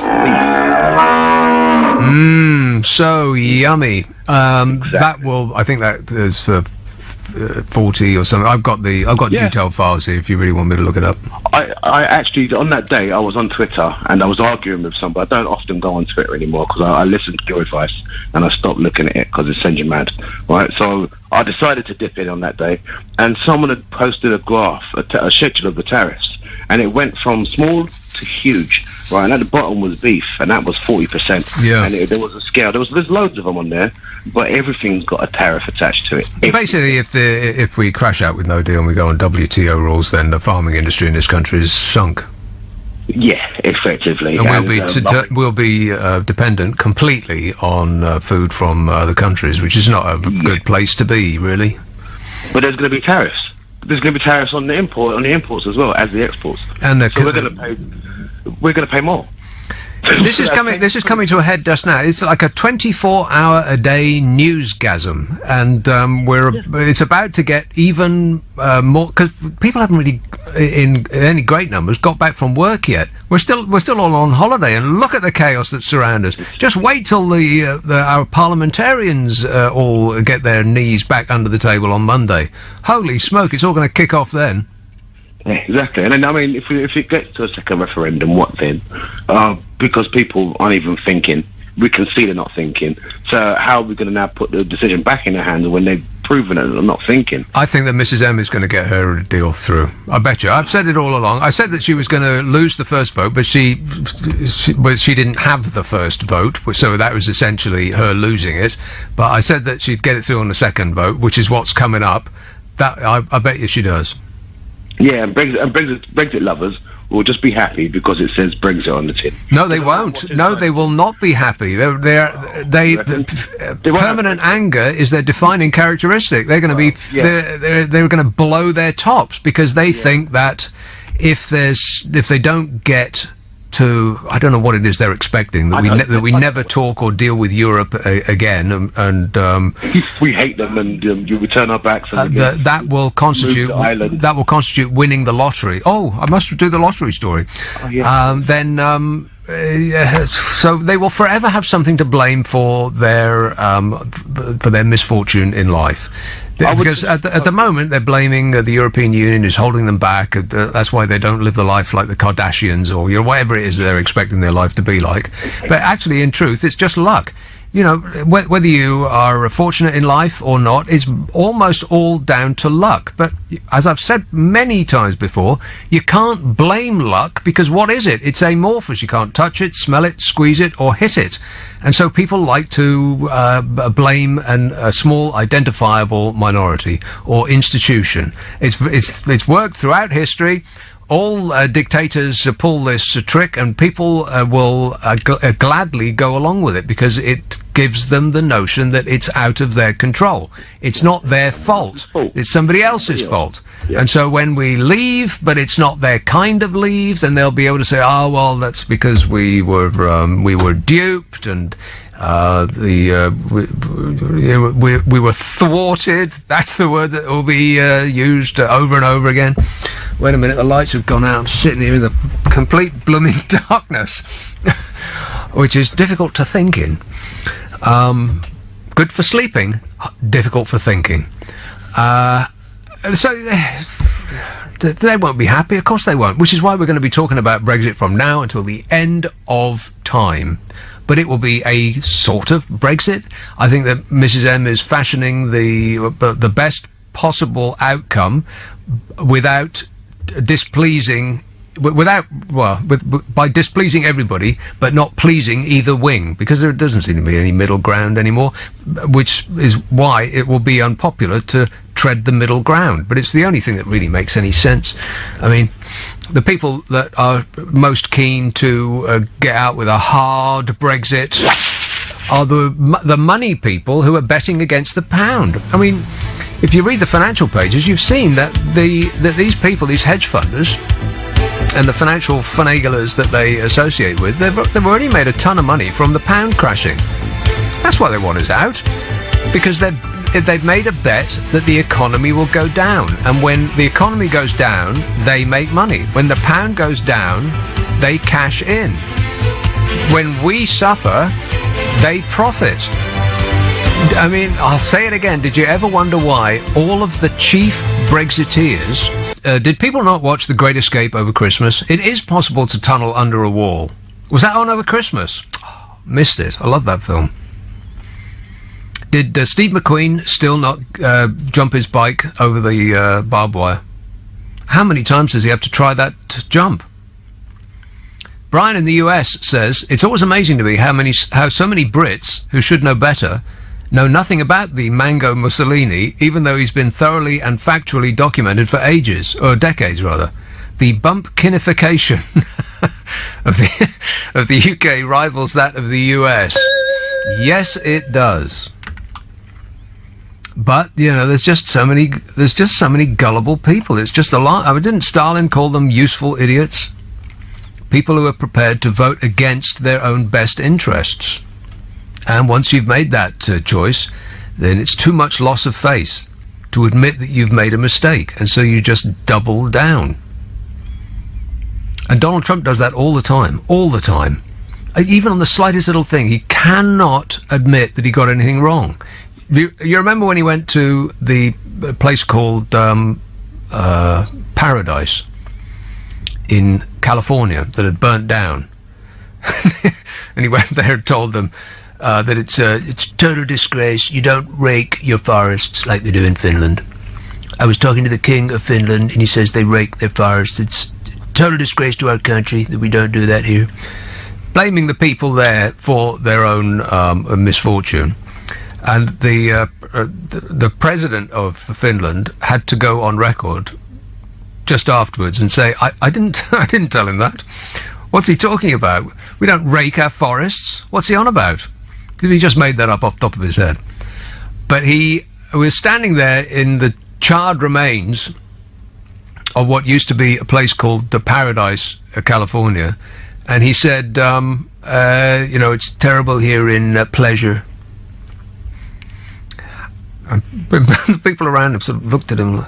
S2: So yummy. Exactly. That will. I think that is for 40 or something. I've got detailed files here if you really want me to look it up.
S16: I actually, on that day, I was on Twitter and I was arguing with somebody. I don't often go on Twitter anymore because I listen to your advice and I stopped looking at it because it sends you mad, right? So I decided to dip in on that day, and someone had posted a graph, a schedule of the tariffs, and it went from small to huge, right? And at the bottom was beef, and that was 40%.
S2: Yeah.
S16: And there was a scale. There's loads of them on there, but everything's got a tariff attached to it.
S2: Basically, if we crash out with no deal and we go on WTO rules, then the farming industry in this country is sunk.
S16: Yeah, effectively.
S2: And we'll be dependent completely on food from other countries, which is not a good place to be, really.
S16: But there's going to be tariffs. There's going to be tariffs on the imports as well as the exports.
S2: And
S16: so we're going to pay more.
S2: This is coming to a head just now. It's like a 24-hour-a-day newsgasm, and it's about to get even more, because people haven't really, in any great numbers, got back from work yet. We're still all on holiday, and look at the chaos that surrounds us. Just wait till our parliamentarians all get their knees back under the table on Monday. Holy smoke! It's all going to kick off then.
S16: Yeah, exactly. And then, I mean, if it gets to a second referendum, what then? Because people aren't even thinking. We can see they're not thinking. So how are we going to now put the decision back in their hands when they've proven that they're not thinking?
S2: I think that Mrs M is going to get her deal through. I bet you. I've said it all along. I said that she was going to lose the first vote, but she didn't have the first vote, so that was essentially her losing it. But I said that she'd get it through on the second vote, which is what's coming up. That I bet you she does.
S16: Yeah, and Brexit lovers will just be happy because it says Brexit on the tin.
S2: No, they won't. No, they will not be happy. Permanent anger is their defining characteristic. They're going to be they're going to blow their tops because they think that if they don't get to, I don't know what it is they're expecting, that we never talk or deal with Europe again, and
S16: we hate them, and you return our backs. And
S2: that will constitute winning the lottery. Oh, I must do the lottery story.
S16: Oh, yeah.
S2: So they will forever have something to blame for their misfortune in life. Because at the moment they're blaming the European Union is holding them back. That's why they don't live the life like the Kardashians or whatever it is they're expecting their life to be like. But actually, in truth, it's just luck. Whether you are fortunate in life or not, it's almost all down to luck. But as I've said many times before, you can't blame luck because what is it? It's amorphous. You can't touch it, smell it, squeeze it, or hit it. And so people like to blame a small identifiable minority or institution. It's worked throughout history. All dictators pull this trick, and people will gladly go along with it because it gives them the notion that it's out of their control. It's not their fault. It's somebody else's fault. Yeah. And so when we leave, but it's not their kind of leave, then they'll be able to say, "Oh, well, that's because we were duped and we were thwarted." That's the word that will be used over and over again. Wait a minute, the lights have gone out. I'm sitting here in the complete blooming darkness, which is difficult to think in. Good for sleeping, difficult for thinking. So they won't be happy. Of course they won't, which is why we're going to be talking about Brexit from now until the end of time. But it will be a sort of Brexit. I think that Mrs. M is fashioning the best possible outcome without displeasing by displeasing everybody, but not pleasing either wing, because there doesn't seem to be any middle ground anymore, which is why it will be unpopular to tread the middle ground. But it's the only thing that really makes any sense. I mean, the people that are most keen to get out with a hard Brexit are the money people who are betting against the pound. I mean, if you read the financial pages, you've seen that these people, these hedge funders, and the financial finaglers that they associate with, they've already made a ton of money from the pound crashing. That's why they want us out, because they've made a bet that the economy will go down, and when the economy goes down, they make money. When the pound goes down, they cash in. When we suffer, they profit. I mean, I'll say it again. Did you ever wonder why all of the chief Brexiteers... did people not watch The Great Escape over Christmas? It is possible to tunnel under a wall. Was that on over Christmas? Oh, missed it. I love that film. Did Steve McQueen still not jump his bike over the barbed wire? How many times does he have to try that jump? Brian in the US says, "It's always amazing to me how so many Brits who should know better know nothing about the Mango Mussolini, even though he's been thoroughly and factually documented for ages, or decades rather. The bumpkinification of the UK rivals that of the US. Yes, it does. But there's just so many gullible people. It's just a lot. Didn't Stalin call them useful idiots? People who are prepared to vote against their own best interests. And once you've made that choice, then it's too much loss of faith to admit that you've made a mistake, and so you just double down. And Donald Trump does that all the time. Even on the slightest little thing, he cannot admit that he got anything wrong. You remember when he went to the place called Paradise in California that had burnt down? And he went there and told them that it's total disgrace. You don't rake your forests like they do in Finland. I was talking to the king of Finland, and he says they rake their forests. It's total disgrace to our country that we don't do that here. Blaming the people there for their own misfortune. And the president of Finland had to go on record just afterwards and say, I didn't tell him that. What's he talking about? We don't rake our forests. What's he on about? He just made that up off the top of his head. But he was standing there in the charred remains of what used to be a place called the Paradise, California, and he said, it's terrible here in Pleasure. And the people around him sort of looked at him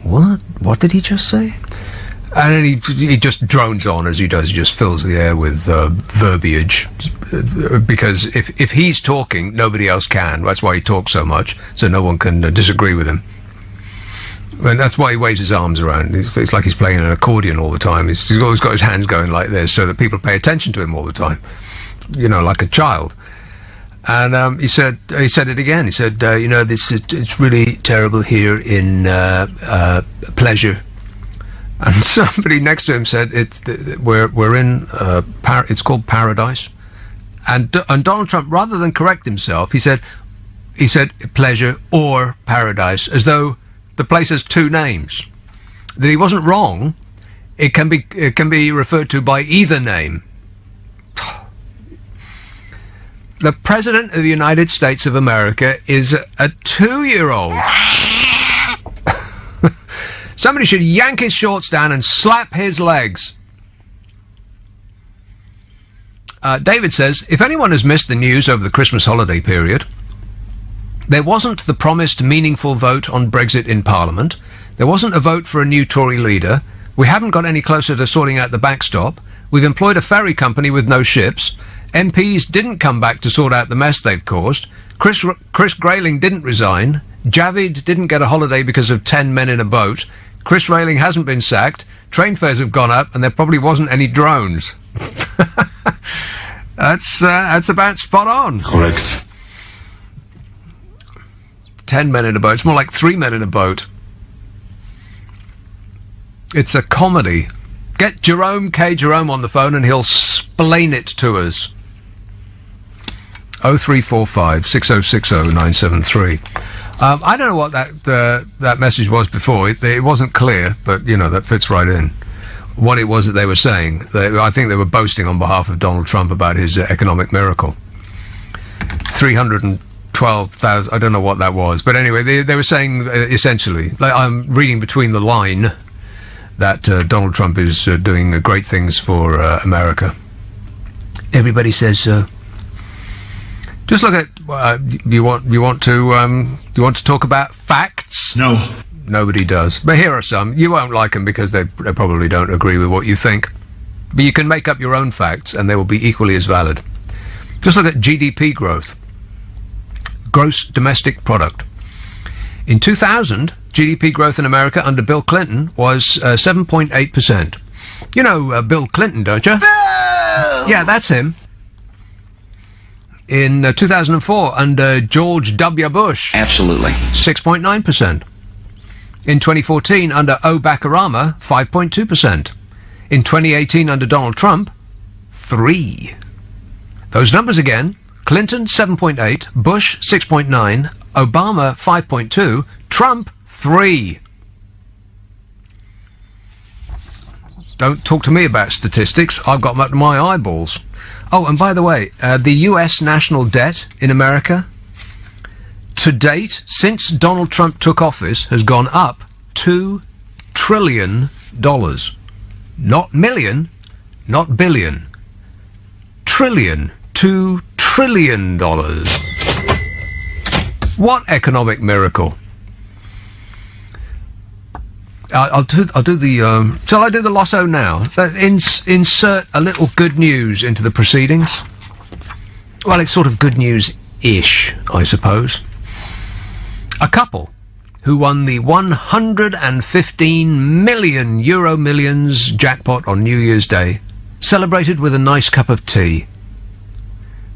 S2: like, what did he just say? And then he just drones on as he does. He just fills the air with verbiage. because if he's talking, nobody else can. That's why he talks so much, so no one can disagree with him. And that's why he waves his arms around. It's like he's playing an accordion all the time. He's always got his hands going like this, so that people pay attention to him all the time. You know, like a child. And he said it again. He said, it's really terrible here in Pleasure. And somebody next to him said, we're in it's called Paradise. And Donald Trump, rather than correct himself, he said Pleasure or Paradise, as though the place has two names. That he wasn't wrong. It can be referred to by either name. The President of the United States of America is a 2-year-old. Somebody should yank his shorts down and slap his legs. David says, if anyone has missed the news over the Christmas holiday period, there wasn't the promised meaningful vote on Brexit in Parliament. There wasn't a vote for a new Tory leader. We haven't got any closer to sorting out the backstop. We've employed a ferry company with no ships. MPs didn't come back to sort out the mess they've caused. Chris Grayling didn't resign. Javid didn't get a holiday because of 10 men in a boat. Chris Grayling hasn't been sacked. Train fares have gone up, and there probably wasn't any drones. That's about spot on.
S17: Correct.
S2: 10 men in a boat. It's more like 3 men in a boat. It's a comedy. Get Jerome on the phone and he'll explain it to us. 0345 6060 973. I don't know what that message was before. It wasn't clear, but, that fits right in. What it was that they were saying. I think they were boasting on behalf of Donald Trump about his economic miracle. 312,000, I don't know what that was. But anyway, they were saying, essentially, like I'm reading between the line, that Donald Trump is doing great things for America. Everybody says so. Just look at you want to talk about facts?
S17: No.
S2: Nobody does. But here are some. You won't like them because they probably don't agree with what you think. But you can make up your own facts and they will be equally as valid. Just look at GDP growth. Gross domestic product. In 2000, GDP growth in America under Bill Clinton was 7.8%. You know Bill Clinton, don't you? Bill! Yeah, that's him. In 2004, under George W. Bush.
S18: Absolutely.
S2: 6.9%. In 2014, under Obama, 5.2%. In 2018, under Donald Trump, 3%. Those numbers again. Clinton, 7.8%. Bush, 6.9%. Obama, 5.2%. Trump, 3%. Don't talk to me about statistics. I've got them up to my eyeballs. Oh, and by the way, the U.S. national debt in America, to date, since Donald Trump took office, has gone up $2 trillion. Not million, not billion. Trillion. $2 trillion. What economic miracle? I'll do the. Shall I do the lotto now? Insert a little good news into the proceedings. Well, it's sort of good news-ish, I suppose. A couple who won the 115 million Euro Millions jackpot on New Year's Day celebrated with a nice cup of tea,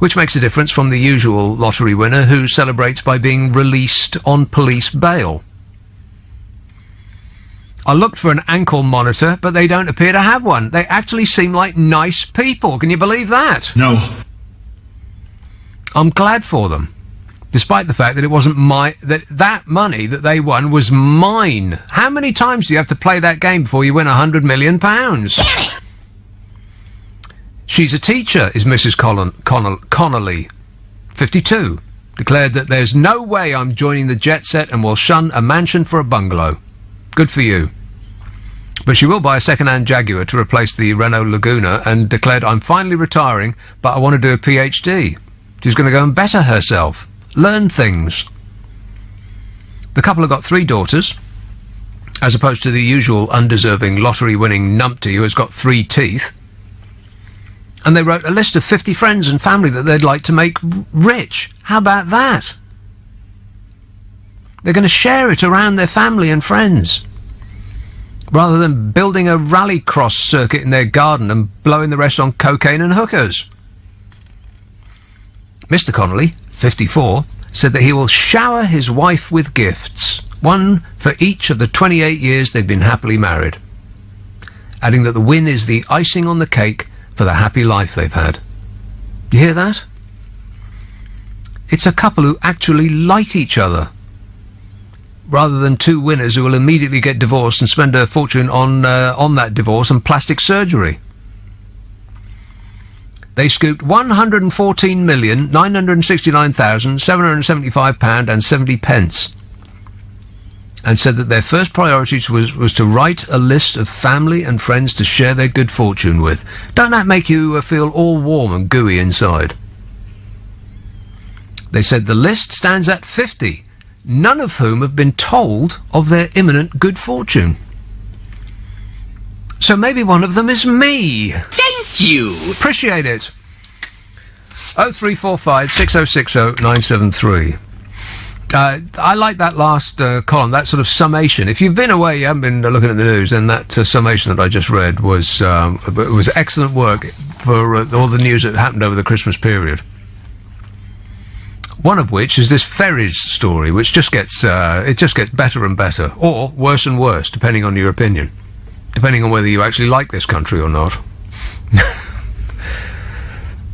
S2: which makes a difference from the usual lottery winner who celebrates by being released on police bail. I looked for an ankle monitor, but they don't appear to have one. They actually seem like nice people. Can you believe that?
S17: No.
S2: I'm glad for them, despite the fact that it wasn't that money that they won was mine. How many times do you have to play that game before you win £100 million? She's a teacher, is Mrs. Connolly, 52, declared that there's no way I'm joining the jet set and will shun a mansion for a bungalow. Good for you. But she will buy a second-hand Jaguar to replace the Renault Laguna and declared, I'm finally retiring, but I want to do a PhD. She's going to go and better herself. Learn things. The couple have got 3 daughters, as opposed to the usual undeserving lottery-winning numpty who has got 3 teeth. And they wrote a list of 50 friends and family that they'd like to make rich. How about that? They're going to share it around their family and friends, rather than building a rallycross circuit in their garden and blowing the rest on cocaine and hookers. Mr. Connolly, 54, said that he will shower his wife with gifts, one for each of the 28 years they've been happily married, adding that the win is the icing on the cake for the happy life they've had. You hear that? It's a couple who actually like each other, rather than two winners who will immediately get divorced and spend a fortune on that divorce and plastic surgery. They scooped £114,969,775.70 and said that their first priority was to write a list of family and friends to share their good fortune with. Don't that make you feel all warm and gooey inside? They said the list stands at 50, none of whom have been told of their imminent good fortune. So maybe one of them is me. Thank you. Appreciate it. 0345 6060 973. I like that last column, that sort of summation. If you've been away, you haven't been looking at the news, then that summation that I just read was excellent work for all the news that happened over the Christmas period. One of which is this ferries story, which just gets better and better, or worse and worse, depending on your opinion, depending on whether you actually like this country or not.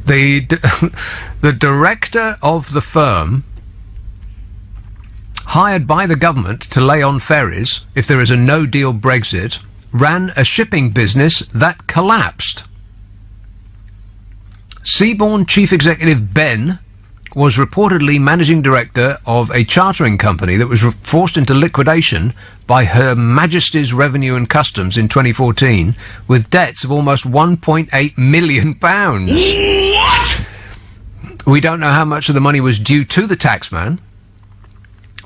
S2: The director of the firm hired by the government to lay on ferries if there is a no-deal Brexit ran a shipping business that collapsed. Seabourn Chief Executive Ben was reportedly managing director of a chartering company that was forced into liquidation by Her Majesty's Revenue and Customs in 2014 with debts of almost £1.8 million. What? We don't know how much of the money was due to the taxman,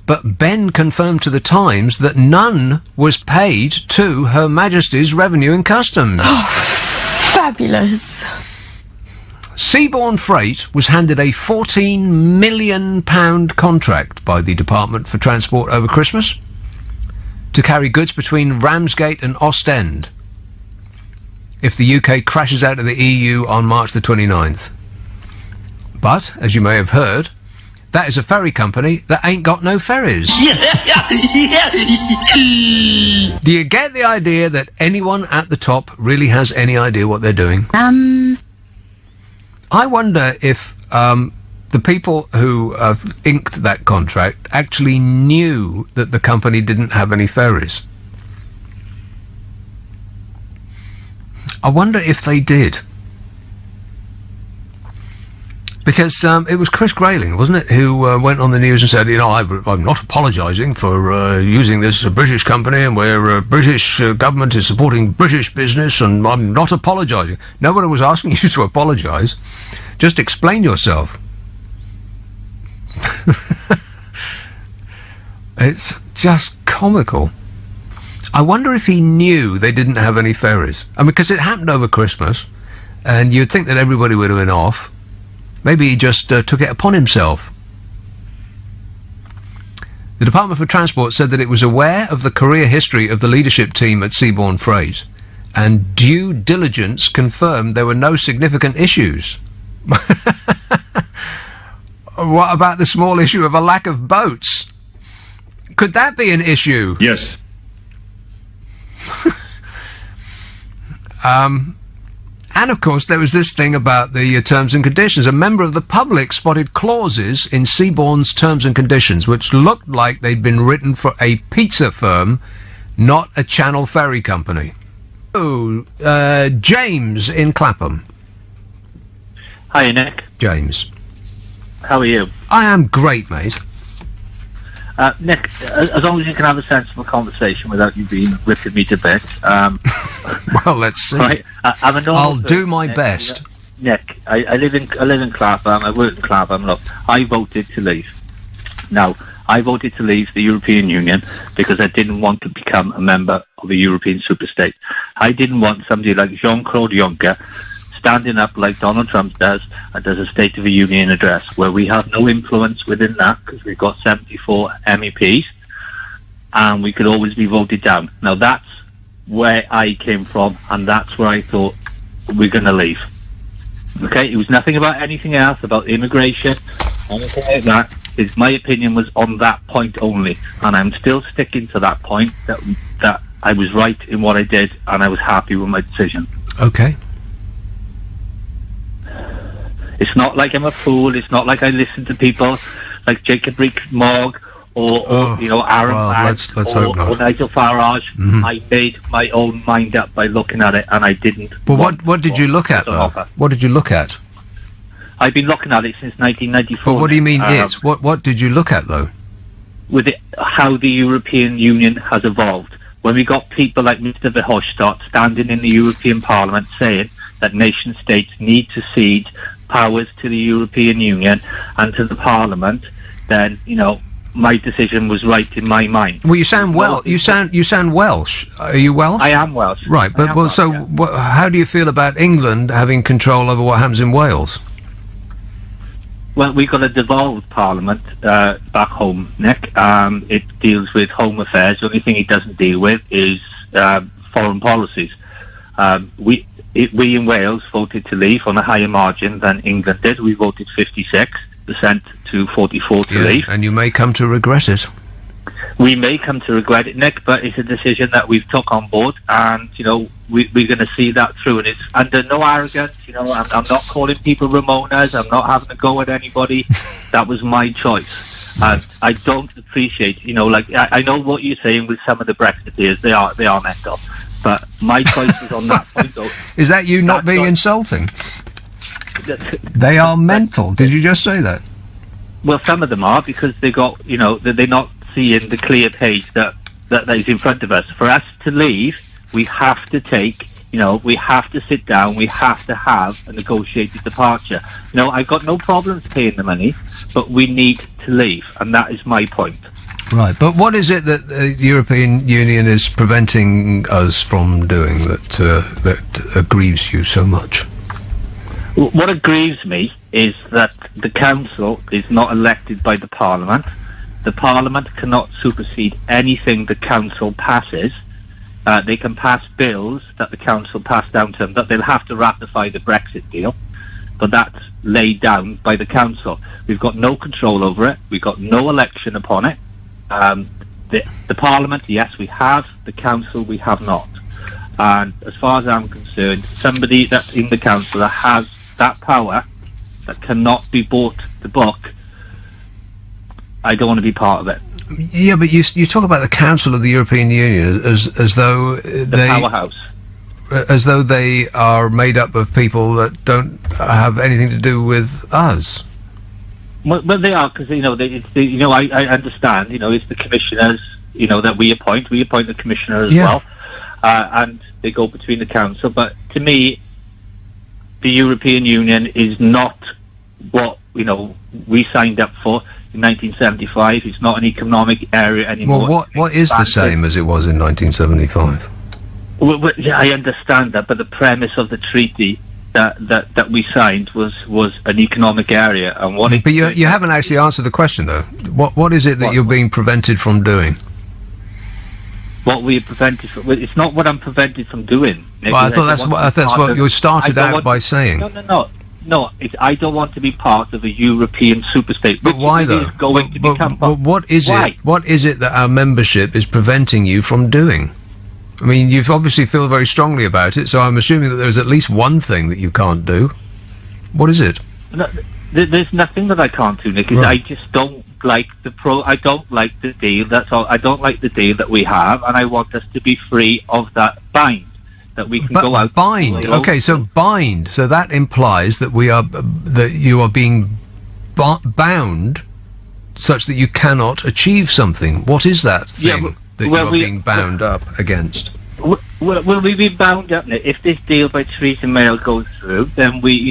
S2: but Ben confirmed to the Times that none was paid to Her Majesty's Revenue and Customs.
S17: Fabulous.
S2: Seabourn Freight was handed a £14 million contract by the Department for Transport over Christmas to carry goods between Ramsgate and Ostend if the UK crashes out of the EU on March the 29th. But, as you may have heard, that is a ferry company that ain't got no ferries. Do you get the idea that anyone at the top really has any idea what they're doing? I wonder if the people who inked that contract actually knew that the company didn't have any ferries. I wonder if they did. Because it was Chris Grayling, wasn't it, who went on the news and said, you know, I'm not apologising for using this as a British company and where British government is supporting British business, and I'm not apologising. Nobody was asking you to apologise. Just explain yourself. It's just comical. I wonder if he knew they didn't have any ferries. I mean, because it happened over Christmas, and you'd think that everybody would have been off. Maybe he just took it upon himself. The Department for Transport said that it was aware of the career history of the leadership team at Seabourn Freight, and due diligence confirmed there were no significant issues. What about the small issue of a lack of boats? Could that be an issue?
S18: Yes.
S2: And of course there was this thing about the terms and conditions. A member of the public spotted clauses in Seabourn's terms and conditions which looked like they'd been written for a pizza firm, not a Channel ferry company. Oh, James in Clapham.
S19: Hi, Nick.
S2: James.
S19: How are you?
S2: I am great, mate.
S19: Nick, as long as you can have a sensible conversation without you being ripping me to bits.
S2: Well, let's see.
S19: Right,
S2: I'll do my best.
S19: Nick, I live in Clapham. I work in Clapham. Look, I voted to leave. Now, I voted to leave the European Union because I didn't want to become a member of a European superstate. I didn't want somebody like Jean-Claude Juncker standing up like Donald Trump does and does a State of the Union address where we have no influence within that because we've got 74 MEPs and we could always be voted down. Now that's where I came from and that's where I thought we're going to leave. Okay, it was nothing about anything else, about immigration, anything like that. My opinion was on that point only, and I'm still sticking to that point, that I was right in what I did and I was happy with my decision.
S2: Okay.
S19: It's not like I'm a fool. It's not like I listen to people like Jacob Rees-Mogg or Aaron Black
S2: let's hope not.
S19: or Nigel Farage. I made my own mind up by looking at it, and I didn't.
S2: Well, what did you look at, though? What did you look at?
S19: I've been looking at it since 1994.
S2: But what do you mean it? What did you look at, though?
S19: With it, how the European Union has evolved. When we got people like Mr. Verhofstadt standing in the European Parliament saying that nation states need to cede powers to the European Union and to the Parliament, then, my decision was right in my mind.
S2: Well, you sound You sound Welsh. Are you Welsh?
S19: I am Welsh.
S2: Right, but how do you feel about England having control over what happens in Wales?
S19: Well, we've got a devolved Parliament back home, Nick. It deals with home affairs. The only thing it doesn't deal with is foreign policies. We in Wales voted to leave on a higher margin than England did. We voted 56% to 44% to leave.
S2: And you may come to regret it.
S19: We may come to regret it, Nick, but it's a decision that we've took on board, and we're going to see that through. And it's under no arrogance. I'm not calling people Ramonas. I'm not having a go at anybody. That was my choice, and I don't appreciate. I know what you're saying with some of the Brexiteers. They are mental, but my choice is on that point. Though.
S2: Is that you not being insulting? They are mental. Did you just say that?
S19: Well, some of them are, because they got, they're not seeing the clear page that is in front of us. For us to leave, we have to take, we have to sit down, we have to have a negotiated departure. I've got no problems paying the money, but we need to leave, and that is my point.
S2: Right, but what is it that the European Union is preventing us from doing that grieves you so much?
S19: What aggrieves me is that the council is not elected by the Parliament. The Parliament cannot supersede anything the council passes. They can pass bills that the council pass down to them, that they'll have to ratify the Brexit deal, but that's laid down by the council. We've got no control over it. We've got no election upon it. The Parliament, yes, we have. The council, we have not. And as far as I'm concerned, somebody that's in the council that has that power, that cannot be bought the book, I don't want to be part of it.
S2: Yeah, but you talk about the Council of the European Union as though
S19: the powerhouse,
S2: as though they are made up of people that don't have anything to do with us.
S19: Well, they are, because I understand. It's the commissioners, that we appoint. We appoint the commissioner as well, and they go between the council. But to me, the European Union is not what we signed up for in 1975. It's not an economic area anymore.
S2: Well, what is the same as it was in 1975?
S19: Well, yeah, I understand that, but the premise of the treaty that we signed was an economic area, and what.
S2: But you haven't actually answered the question, though. What is it that you're being prevented from doing?
S19: What we prevented from, it's not what I'm prevented from doing.
S2: Well, I thought that's what you started out by saying.
S19: No. I don't want to be part of a European superstate.
S2: But why though? But what is it? What is it that our membership is preventing you from doing? I mean, you obviously feel very strongly about it, so I'm assuming that there's at least one thing that you can't do. What is it?
S19: No, there's nothing that I can't do, Nick. Right. I just don't like I don't like the deal. That's all. I don't like the deal that we have, and I want us to be free of that bind. That we can go out.
S2: Bind. Okay, so bind. So that implies that you are being bound, such that you cannot achieve something. What is that thing that you are being bound up against?
S19: Will we be bound up? If this deal by Theresa May goes through, then we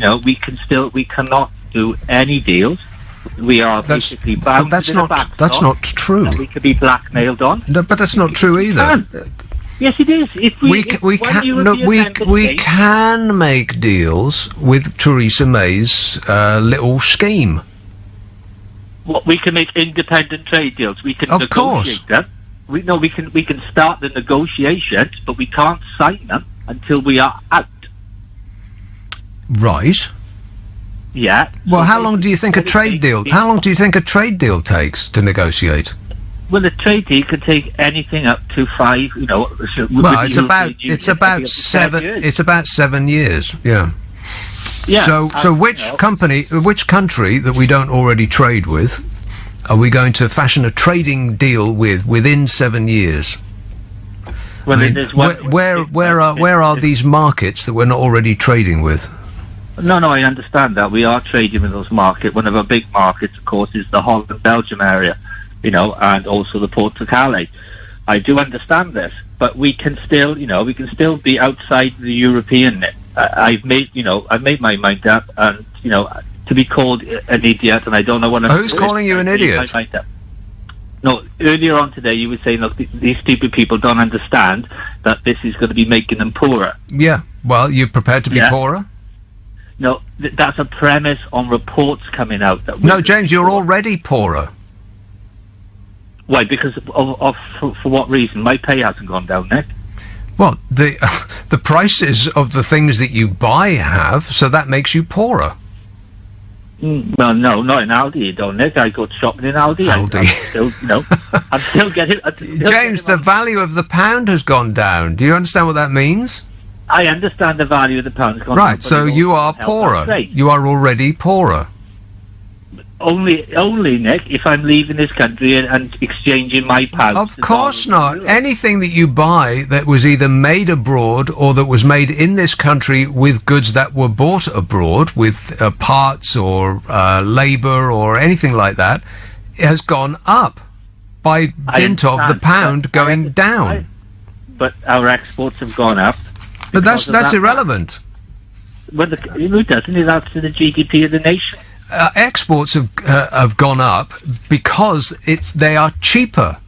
S19: cannot do any deals. We are basically bound.
S2: That's not true.
S19: We could be blackmailed on.
S2: No, but that's not true either.
S19: Yes, it is. If
S2: We can make deals with Theresa May's little scheme.
S19: What, we can make independent trade deals. We can
S2: Of
S19: negotiate them. We can start the negotiations, but we can't sign them until we are out.
S2: Right.
S19: Yeah.
S2: Well, how long do you think a trade deal? How long do you think a trade deal takes to negotiate?
S19: Well, a trade deal could take anything up to 5. You know.
S2: Well, it's about 7. It's about 7 years. Yeah.
S19: Yeah.
S2: So which country that we don't already trade with, are we going to fashion a trading deal with within 7 years?
S19: Well,
S2: I mean, where are these markets that we're not already trading with?
S19: No, I understand that. We are trading with those markets. One of our big markets, of course, is the Holland-Belgium area, you know, and also the Port of Calais. I do understand this, but we can still, be outside the European. I've made my mind up, and to be called an idiot, and I don't know what I'm.
S2: Who's calling you an idiot?
S19: No, earlier on today you were saying, look, these stupid people don't understand that this is going to be making them poorer.
S2: Yeah. Well, you're prepared to be poorer?
S19: No, that's a premise on reports coming out.
S2: No, James, you're already poorer.
S19: Why? Because for what reason? My pay hasn't gone down, Nick.
S2: Well, the prices of the things that you buy have, so that makes you poorer.
S19: Well, no, not in Aldi, you don't, Nick. I go shopping in Aldi. I'm still getting...
S2: James, the value of the pound has gone down. Do you understand what that means?
S19: I understand the value of the pound has gone down.
S2: Right, so you are poorer. You are already poorer.
S19: Only, Nick, if I'm leaving this country and exchanging my pounds.
S2: Of course not. Anything that you buy that was either made abroad or that was made in this country with goods that were bought abroad, with parts or labour or anything like that, has gone up by dint of the pound going down.
S19: But our exports have gone up.
S2: But that's irrelevant.
S19: Well, who doesn't? That's to the GDP of the nation.
S2: Exports have gone up because they are cheaper.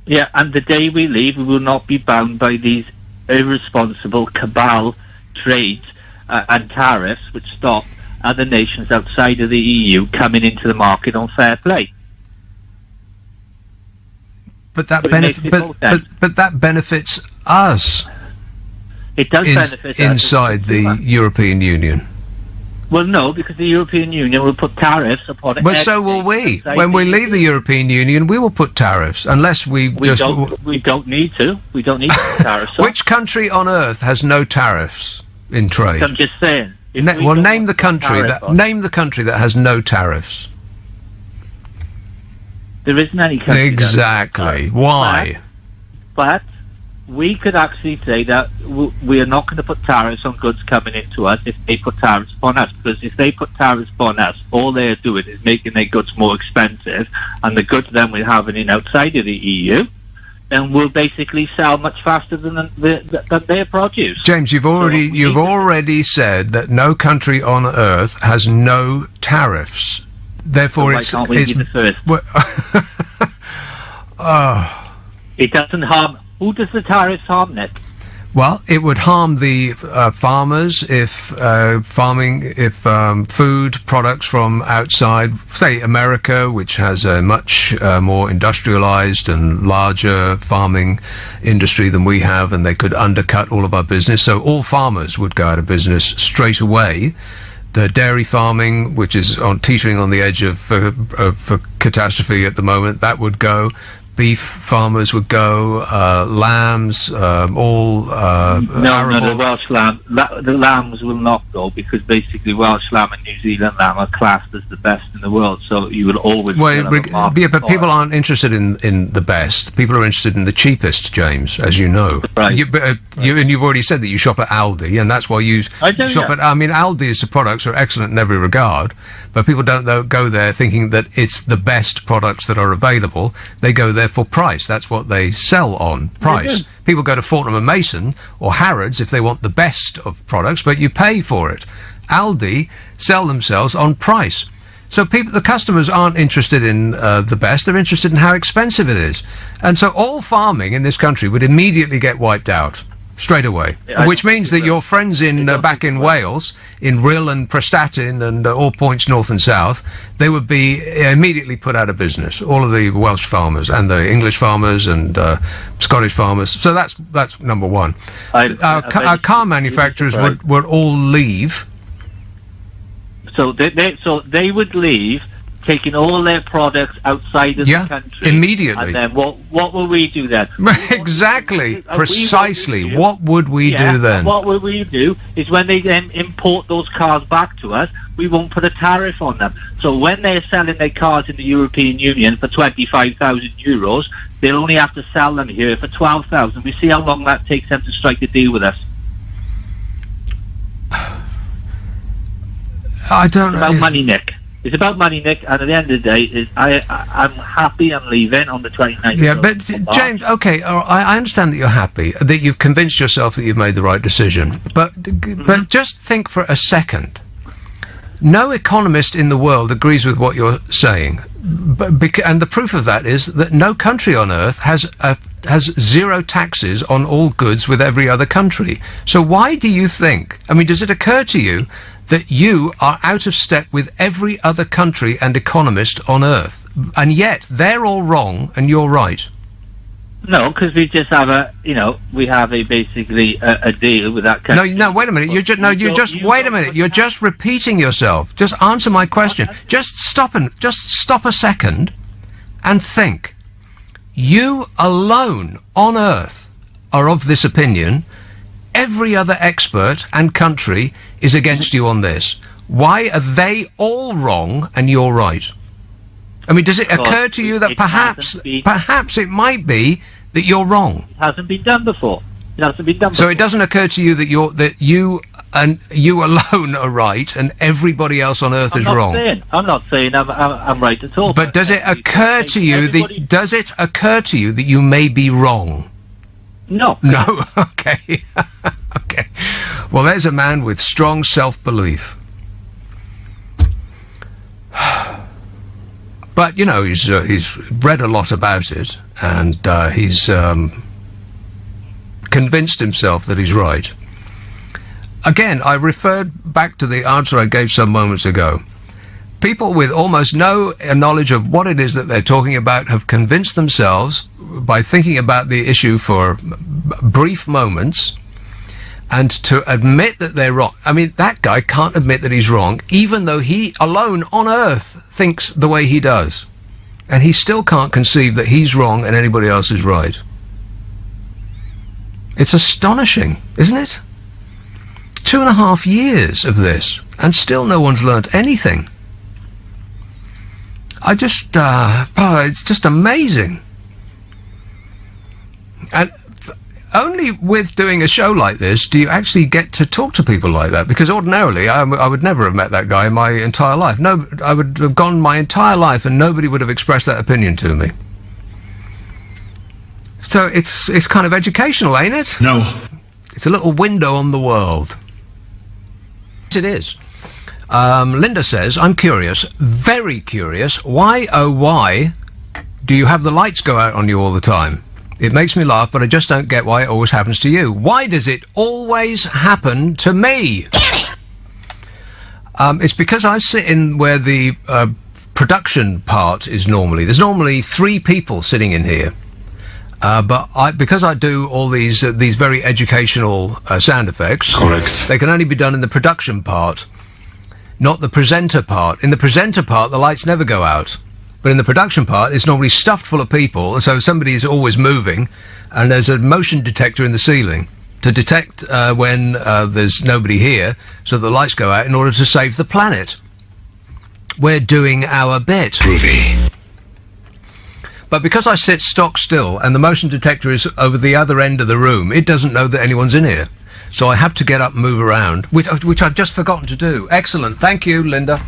S19: Yeah, and the day we leave, we will not be bound by these irresponsible cabal trades and tariffs which stop other nations outside of the EU coming into the market on fair play.
S2: But that benefits us.
S19: It does benefit us
S2: inside the European Union.
S19: Well, no, because the European Union will put tariffs upon it.
S2: But so will we. When we leave the European Union, we will put tariffs, unless we
S19: don't need to. We don't need to put tariffs.
S2: Which country on earth has no tariffs in trade?
S19: I'm just saying.
S2: Name the country that has no tariffs.
S19: There isn't any country.
S2: Exactly. Why?
S19: But we could actually say that we are not going to put tariffs on goods coming into us if they put tariffs upon us. Because if they put tariffs upon us, all they're doing is making their goods more expensive, and the goods then we're having in outside of the EU, then we'll basically sell much faster than their produce.
S2: James, you've already said that no country on earth has no tariffs. Therefore,
S19: why can't we be the first? It doesn't harm. Who does the tariffs harm, Nick?
S2: Well, it would harm the farmers if food products from outside, say America, which has a much more industrialized and larger farming industry than we have, and they could undercut all of our business. So all farmers would go out of business straight away. The dairy farming, which is teetering on the edge of catastrophe at the moment, that would go. Beef farmers would go, lambs, all
S19: No, Welsh lamb. The lambs will not go, because basically Welsh lamb and New Zealand lamb are classed as the best in the world. So you will always.
S2: But people aren't interested in the best. People are interested in the cheapest, James, as you know.
S19: Right.
S2: And you've already said that you shop at Aldi, and that's why you shop at. I mean, Aldi's products are excellent in every regard, but people don't go there thinking that it's the best products that are available. They go there for price. That's what they sell on, price. People go to Fortnum and Mason or Harrods if they want the best of products, but you pay for it. Aldi sell themselves on price. So the customers aren't interested in the best, they're interested in how expensive it is. And so all farming in this country would immediately get wiped out. Straight away, which means that your friends back in Wales, in Rhyl and Prestatyn and all points north and south, they would be immediately put out of business. All of the Welsh farmers and the English farmers and Scottish farmers. So that's number one. Our car manufacturers would all leave.
S19: So they would leave, taking all their products outside of the country
S2: immediately.
S19: And then what will we do then?
S2: Exactly, precisely. What would we do then?
S19: What would we do is when they then import those cars back to us, we won't put a tariff on them. So when they're selling their cars in the European Union for €25,000, they'll only have to sell them here for 12,000. We see how long that takes them to strike a deal with us.
S2: I don't know.
S19: It's about money, Nick. It's about money, Nick, and at the end of the day, I'm happy I'm leaving on the 29th.
S2: Yeah, but James, okay, I understand that you're happy, that you've convinced yourself that you've made the right decision, but just think for a second. No economist in the world agrees with what you're saying, and the proof of that is that no country on earth has zero taxes on all goods with every other country. So why do you think, I mean, does it occur to you that you are out of step with every other country and economist on earth, and yet they're all wrong and you're right?
S19: No, because we just have basically a deal with that country.
S2: No, wait a minute. Wait a minute. You're just repeating yourself. Just answer my question. Just stop a second and think. You alone on earth are of this opinion. Every other expert and country is against you on this. Why are they all wrong and you're right? I mean, does it occur to you that perhaps it might be that you're wrong?
S19: It hasn't been done before.
S2: So it doesn't occur to you that you alone are right and everybody else on earth is wrong?
S19: I'm not saying I'm right at all.
S2: But does it occur to you that you may be wrong?
S19: No.
S2: No? Okay. Okay. Well, there's a man with strong self-belief. But, he's read a lot about it, and he's convinced himself that he's right. Again, I referred back to the answer I gave some moments ago. People with almost no knowledge of what it is that they're talking about have convinced themselves by thinking about the issue for brief moments and to admit that they're wrong. I mean, that guy can't admit that he's wrong, even though he alone on earth thinks the way he does. And he still can't conceive that he's wrong and anybody else is right. It's astonishing, isn't it? 2.5 years of this, and still no one's learnt anything. It's just amazing. And only with doing a show like this do you actually get to talk to people like that, because ordinarily I would never have met that guy in my entire life. No, I would have gone my entire life and nobody would have expressed that opinion to me. So it's kind of educational, ain't it?
S1: No.
S2: It's a little window on the world. It is. Linda says, I'm curious, very curious, why do you have the lights go out on you all the time? It makes me laugh, but I just don't get why it always happens to you. Why does it always happen to me? It's because I sit in where the production part is normally. There's normally 3 people sitting in here. But because I do all these very educational sound effects, correct, they can only be done in the production part, not the presenter part. In the presenter part, the lights never go out. But in the production part, it's normally stuffed full of people, so somebody is always moving, and there's a motion detector in the ceiling to detect when there's nobody here, so the lights go out in order to save the planet. We're doing our bit. Groovy. But because I sit stock still, and the motion detector is over the other end of the room, it doesn't know that anyone's in here. So I have to get up and move around, which I've just forgotten to do. Excellent. Thank you, Linda.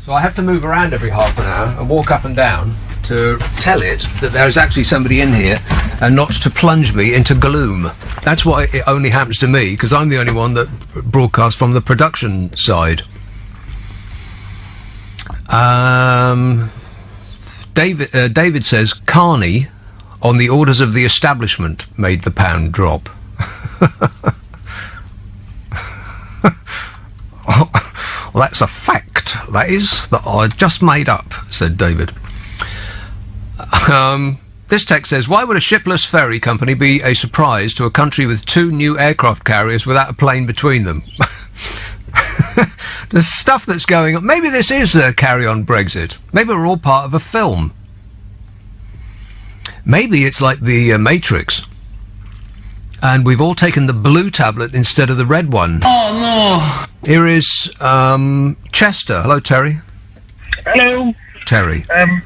S2: So I have to move around every half an hour and walk up and down to tell it that there is actually somebody in here and not to plunge me into gloom. That's why it only happens to me, because I'm the only one that broadcasts from the production side. David says Carney, on the orders of the establishment, made the pound drop. Well, that's a fact, that is, that I just made up, said David. This text says, why would a shipless ferry company be a surprise to a country with 2 new aircraft carriers without a plane between them? There's stuff that's going on. Maybe this is a carry-on Brexit. Maybe we're all part of a film. Maybe it's like the Matrix. And we've all taken the blue tablet instead of the red one.
S18: Oh, no.
S2: Here is Chester. Hello, Terry.
S20: Hello.
S2: Terry.
S20: I'm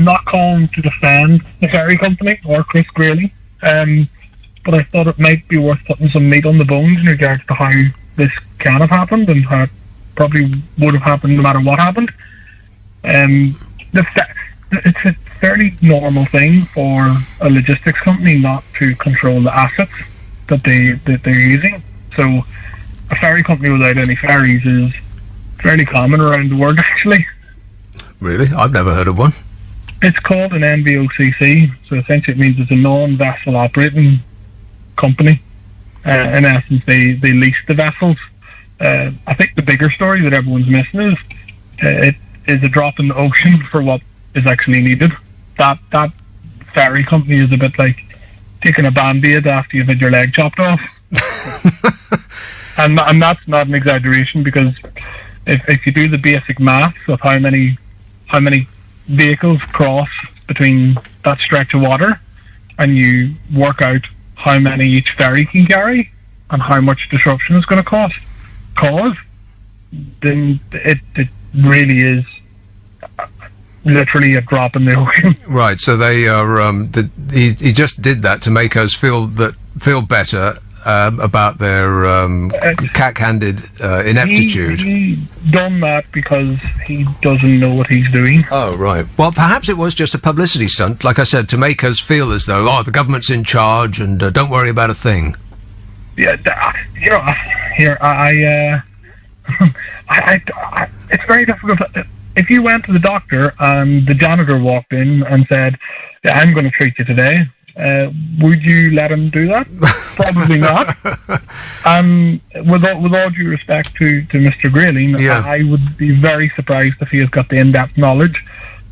S20: not calling to defend the ferry company or Chris Greeley, but I thought it might be worth putting some meat on the bones in regards to how this can have happened and how it probably would have happened no matter what happened. It's a fairly normal thing for a logistics company not to control the assets that they're using. So a ferry company without any ferries is fairly common around the world, actually.
S2: Really? I've never heard of one.
S20: It's called an NVOCC, so essentially it means it's a non-vessel operating company. In essence, they lease the vessels. I think the bigger story that everyone's missing is it is a drop in the ocean for what is actually needed. That ferry company is a bit like taking a Band-Aid after you've had your leg chopped off. and that's not an exaggeration, because if you do the basic maths of how many vehicles cross between that stretch of water, and you work out how many each ferry can carry and how much disruption it's going to cause, then it really is literally a drop in the ocean.
S2: Right, so they are. He just did that to make us feel better about their cack-handed ineptitude.
S20: He done that because he doesn't know what he's doing.
S2: Oh, right. Well, perhaps it was just a publicity stunt, like I said, to make us feel as though, the government's in charge and don't worry about a thing.
S20: Yeah, it's very difficult. If you went to the doctor and the janitor walked in and said, "Yeah, I'm going to treat you today," would you let him do that? Probably not. With all due respect to Mr. Grayling, I would be very surprised if he has got the in-depth knowledge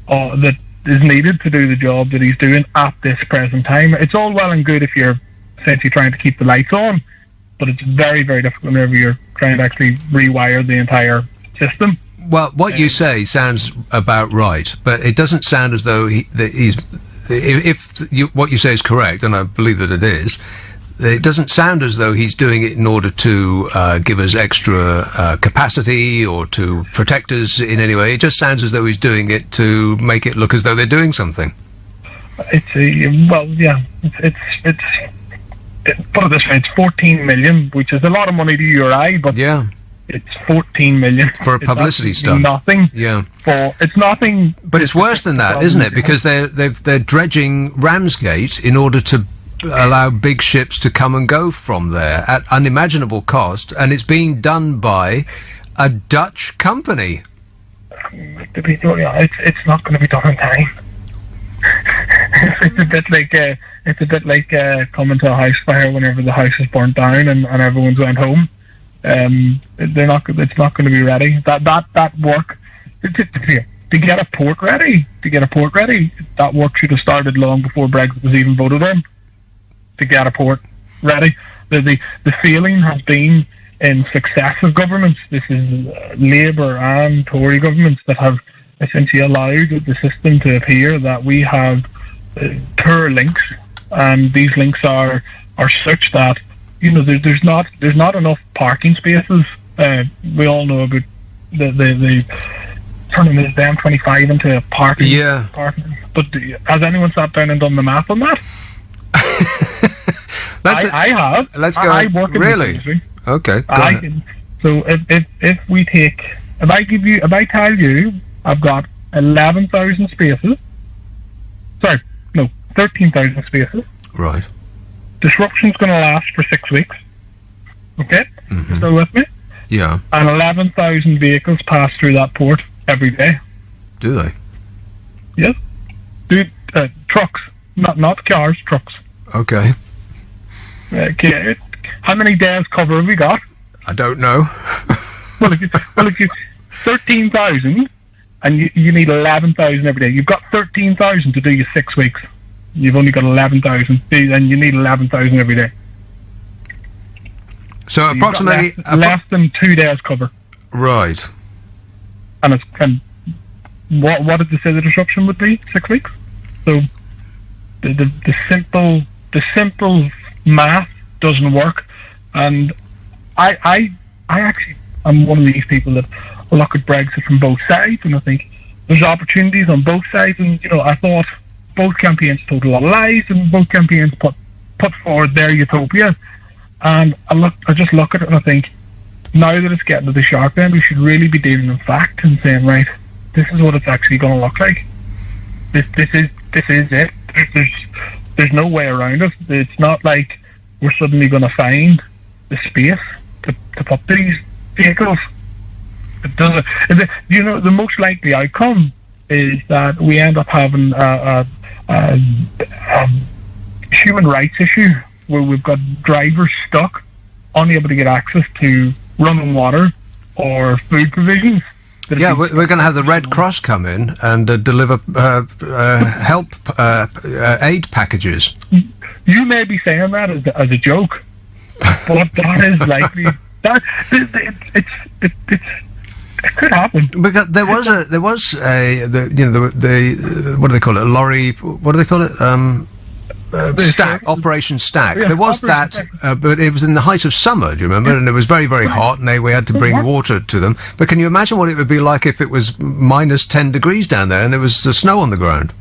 S20: that is needed to do the job that he's doing at this present time. It's all well and good if you're essentially trying to keep the lights on, but it's very, very difficult whenever you're trying to actually rewire the entire system.
S2: Well, what you say sounds about right, but it doesn't sound as though what you say is correct, and I believe that it is, it doesn't sound as though he's doing it in order to give us extra capacity or to protect us in any way. It just sounds as though he's doing it to make it look as though they're doing something.
S20: Put it this way, it's 14 million, which is a lot of money to you or I, but it's 14 million
S2: for a publicity stunt.
S20: Nothing.
S2: Yeah.
S20: It's nothing.
S2: But it's worse than that, isn't it? Because they're dredging Ramsgate in order to allow big ships to come and go from there at unimaginable cost, and it's being done by a Dutch company.
S20: It's not going to be done in time. It's a bit like coming to a house fire whenever the house is burnt down and everyone's went home. It's not going to be ready. That work to get a port ready. That work should have started long before Brexit was even voted on. To get a port ready, the feeling has been in successive governments. This is Labour and Tory governments that have essentially allowed the system to appear that we have poor links, and these links are such that there's not enough parking spaces. We all know about the turning this damn 25 into a parking.
S2: Yeah.
S20: But has anyone sat down and done the math on that? I have.
S2: Let's go.
S20: I work in
S2: really?
S20: the industry.
S2: Okay.
S20: So if I tell you I've got 11,000 spaces. Sorry, no, 13,000 spaces.
S2: Right.
S20: Disruption's going to last for 6 weeks. Okay?
S2: Mm-hmm.
S20: Still with me?
S2: Yeah.
S20: And 11,000 vehicles pass through that port every day.
S2: Do they?
S20: Yes. Trucks, not cars, trucks.
S2: Okay.
S20: Okay. How many days cover have we got?
S2: I don't know.
S20: well, if you 13,000 and you need 11,000 every day, you've got 13,000 to do your 6 weeks. You've only got 11,000, and you need 11,000 every day.
S2: So approximately
S20: less than 2 days cover.
S2: Right.
S20: And what did they say the disruption would be? 6 weeks. So the simple math doesn't work, and I actually am one of these people that look at Brexit from both sides, and I think there's opportunities on both sides. And I thought both campaigns told a lot of lies, and both campaigns put forward their utopia. And I just look at it and I think, now that it's getting to the sharp end, we should really be dealing in fact and saying, right, this is what it's actually going to look like. This is it. There's no way around it. It's not like we're suddenly going to find the space to put these vehicles. It doesn't. The most likely outcome is that we end up having a human rights issue where we've got drivers stuck, unable to get access to running water or food provisions.
S2: Yeah, we're going to have the Red Cross come in and deliver help aid packages.
S20: You may be saying that as a joke, but that is likely. It could happen.
S2: Because there was what do they call it? Lorry. What do they call it? Stack, Operation Stack.
S20: Yeah,
S2: there was that, but it was in the height of summer, do you remember? And it was very, very hot, and we had to bring water to them. But can you imagine what it would be like if it was minus 10 degrees down there and there was snow on the ground?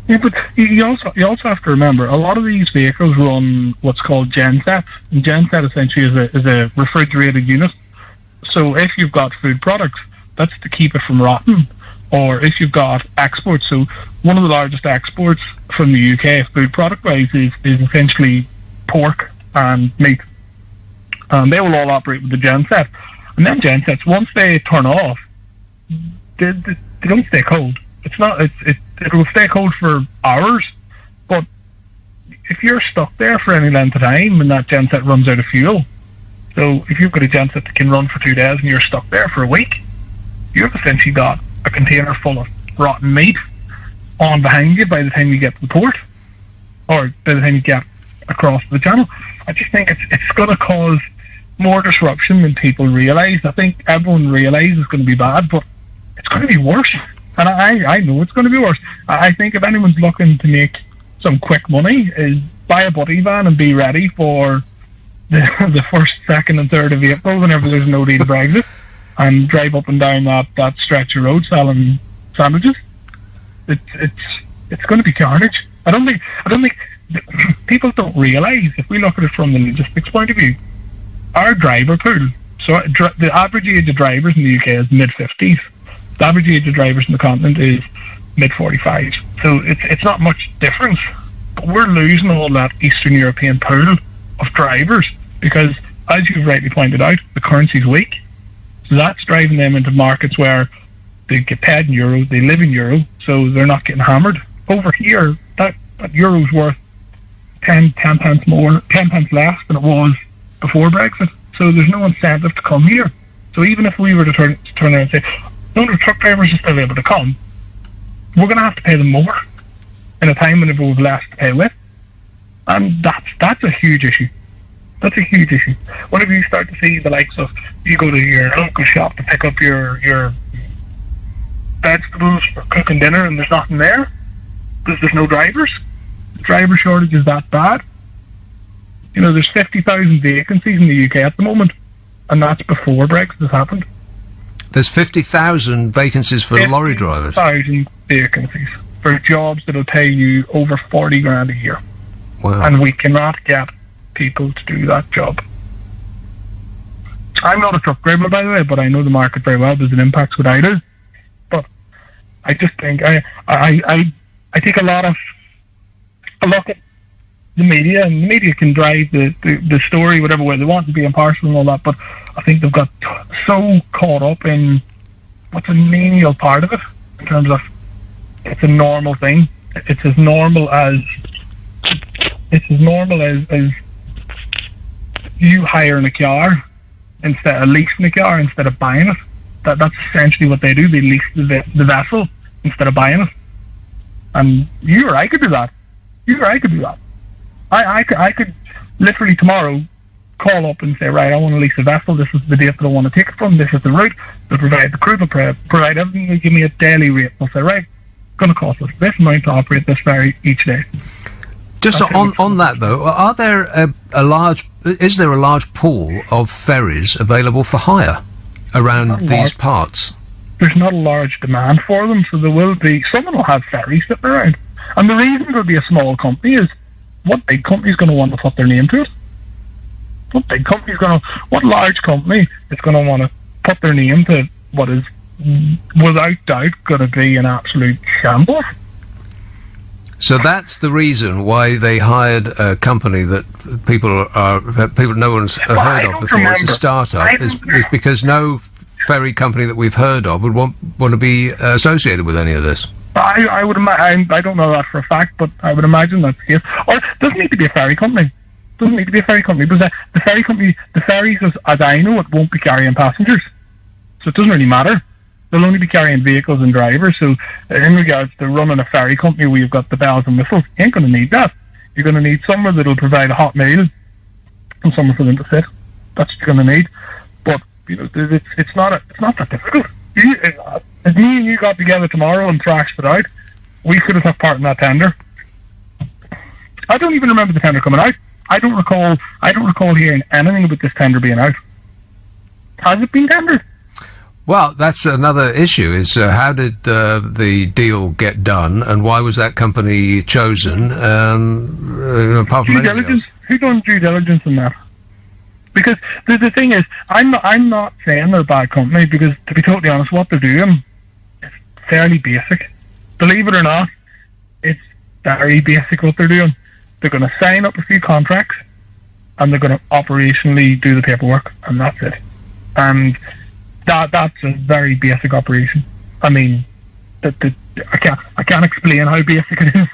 S20: Yeah, but you also have to remember, a lot of these vehicles run what's called gensets. And genset essentially is a refrigerated unit. So if you've got food products, that's to keep it from rotting. Or if you've got exports, so one of the largest exports from the UK, food product wise, is essentially pork and meat. They will all operate with the genset. And then gensets, once they turn off, they don't stay cold. It will stay cold for hours, but if you're stuck there for any length of time and that genset runs out of fuel, so if you've got a genset that can run for 2 days and you're stuck there for a week, you've essentially got a container full of rotten meat on behind you by the time you get to the port, or by the time you get across the channel. I just think it's going to cause more disruption than people realise. I think everyone realises it's going to be bad, but it's going to be worse. And I know it's going to be worse. I think if anyone's looking to make some quick money, is buy a buddy van and be ready for the 1st, 2nd and 3rd of April whenever there's no deal Brexit, and drive up and down that stretch of road selling sandwiches. It's going to be carnage. I don't think people don't realise, if we look at it from the logistics point of view, our driver pool, so the average age of drivers in the UK is mid-50s. The average age of drivers in the continent is mid-45s. So it's not much difference. But we're losing all that Eastern European pool of drivers because, as you've rightly pointed out, the currency's weak. So that's driving them into markets where they get paid in euro, they live in euro, so they're not getting hammered. Over here, that euro's worth 10 pence more, 10 pence less than it was before Brexit. So there's no incentive to come here. So even if we were to turn around and say, no, the truck drivers are still able to come, we're going to have to pay them more in a time whenever we've less to pay with. And that's a huge issue. That's a huge issue. Whenever you start to see the likes of, you go to your local shop to pick up your vegetables for cooking dinner and there's nothing there because there's no drivers. The driver shortage is that bad. There's 50,000 vacancies in the UK at the moment, and that's before Brexit has happened.
S2: There's 50,000 vacancies for lorry drivers. 50,000
S20: vacancies for jobs that'll pay you over 40 grand a year.
S2: Wow.
S20: And we cannot get people to do that job. I'm not a truck driver, by the way, but I know the market very well. There's an impact what I do. But I just think I take a look at the media, and the media can drive the story whatever way they want to be impartial and all that, but I think they've got so caught up in what's a menial part of it in terms of it's a normal thing. It's as normal as you hiring a car instead of leasing a car instead of buying it. That's essentially what they do. They lease the vessel instead of buying it. And you or I could do that. I could literally tomorrow call up and say, right, I want to lease a vessel. This is the date that I want to take it from. This is the route. They'll provide the crew. They'll provide everything. They'll give me a daily rate. I'll say, right, it's going to cost us this amount to operate this ferry each day.
S2: Just on that though, are there is there a large pool of ferries available for hire around these parts?
S20: There's not a large demand for them, so there will be. Someone will have ferries sitting around, and the reason there'll be a small company is what big company's going to want to put their name to it? What large company is going to want to put their name to what is without doubt going to be an absolute shambles?
S2: So that's the reason why they hired a company that no one's heard of before. It's a startup. Is because no ferry company that we've heard of would want to be associated with any of this.
S20: I would imagine. I don't know that for a fact, but I would imagine that's the case. Or it doesn't need to be a ferry company. Because the ferries, as I know, it won't be carrying passengers, so it doesn't really matter. They'll only be carrying vehicles and drivers. So, in regards to running a ferry company where you've got the bells and whistles, you ain't going to need that. You're going to need somewhere that'll provide a hot meal and somewhere for them to sit. That's what you're going to need. But it's not that difficult. If me and you got together tomorrow and thrashed it out, we could have took part in that tender. I don't even remember the tender coming out. I don't recall hearing anything about this tender being out. Has it been tendered?
S2: Well, that's another issue, is how did the deal get done, and why was that company chosen, apart from anything else?
S20: Who done due diligence on that? Because the thing is, I'm not saying they're a bad company, because to be totally honest, what they're doing is fairly basic. Believe it or not, it's very basic what they're doing. They're going to sign up a few contracts, and they're going to operationally do the paperwork, and that's it. And that's a very basic operation. I mean, I can't explain how basic it is.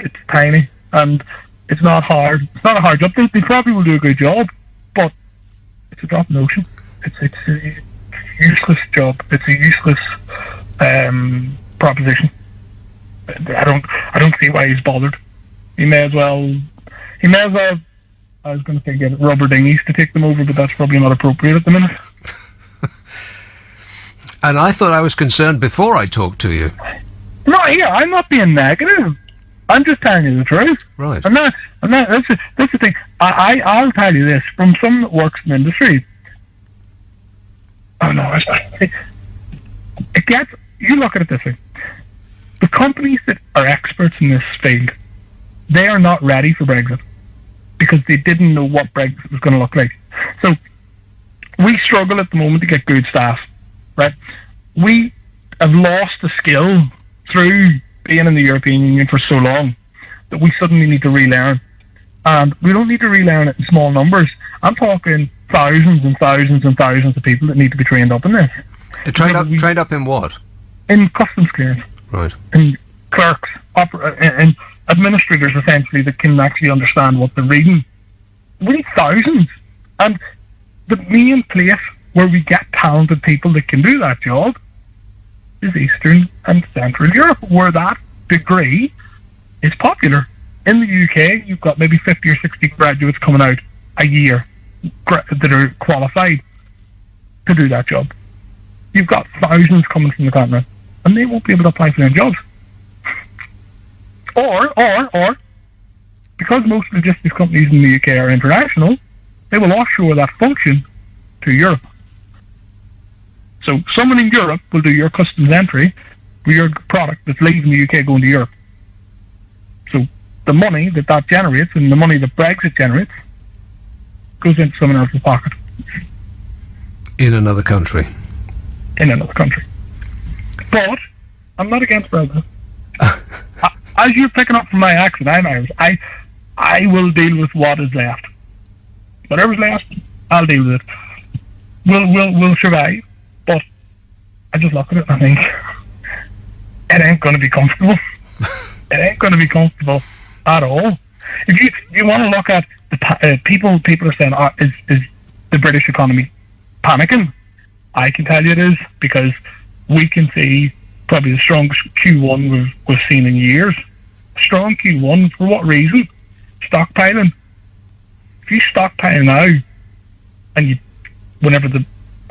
S20: It's tiny, and it's not hard. It's not a hard job. They probably will do a good job, but it's a drop in the ocean. It's a useless job. It's a useless proposition. I don't see why he's bothered. He may as well. I was going to say get rubber dinghies to take them over, but that's probably not appropriate at the minute.
S2: And I thought I was concerned before I talked to you.
S20: No, yeah, I'm not being negative. I'm just telling you the truth.
S2: Right.
S20: That's the thing. I'll tell you this, from someone that works in the industry. Oh no, you look at it this way. The companies that are experts in this field, they are not ready for Brexit because they didn't know what Brexit was going to look like. So we struggle at the moment to get good staff, right? We have lost the skill through being in the European Union for so long that we suddenly need to relearn. And we don't need to relearn it in small numbers. I'm talking thousands and thousands and thousands of people that need to be trained up in this.
S2: Trained up in what?
S20: In customs clearance.
S2: Right.
S20: In clerks, and administrators essentially that can actually understand what they're reading. We need thousands. And the main place where we get talented people that can do that job is Eastern and Central Europe, where that degree is popular. In the UK, you've got maybe 50 or 60 graduates coming out a year that are qualified to do that job. You've got thousands coming from the continent, and they won't be able to apply for their jobs. Or, because most logistics companies in the UK are international, they will offshore that function to Europe. So someone in Europe will do your customs entry for your product that's leaving the UK going to Europe. So the money that generates and the money that Brexit generates goes into someone else's pocket.
S2: In another country.
S20: But I'm not against Brexit. As you're picking up from my accent, I'm Irish. I will deal with what is left. Whatever's left, I'll deal with it. We'll survive, but I just look at it and I think, it ain't going to be comfortable. It ain't going to be comfortable at all. If you want to look at the people are saying, is the British economy panicking? I can tell you it is, because we can see probably the strongest Q1 we've seen in years. Strong Q1, for what reason? Stockpiling. If you stockpile now, and whenever the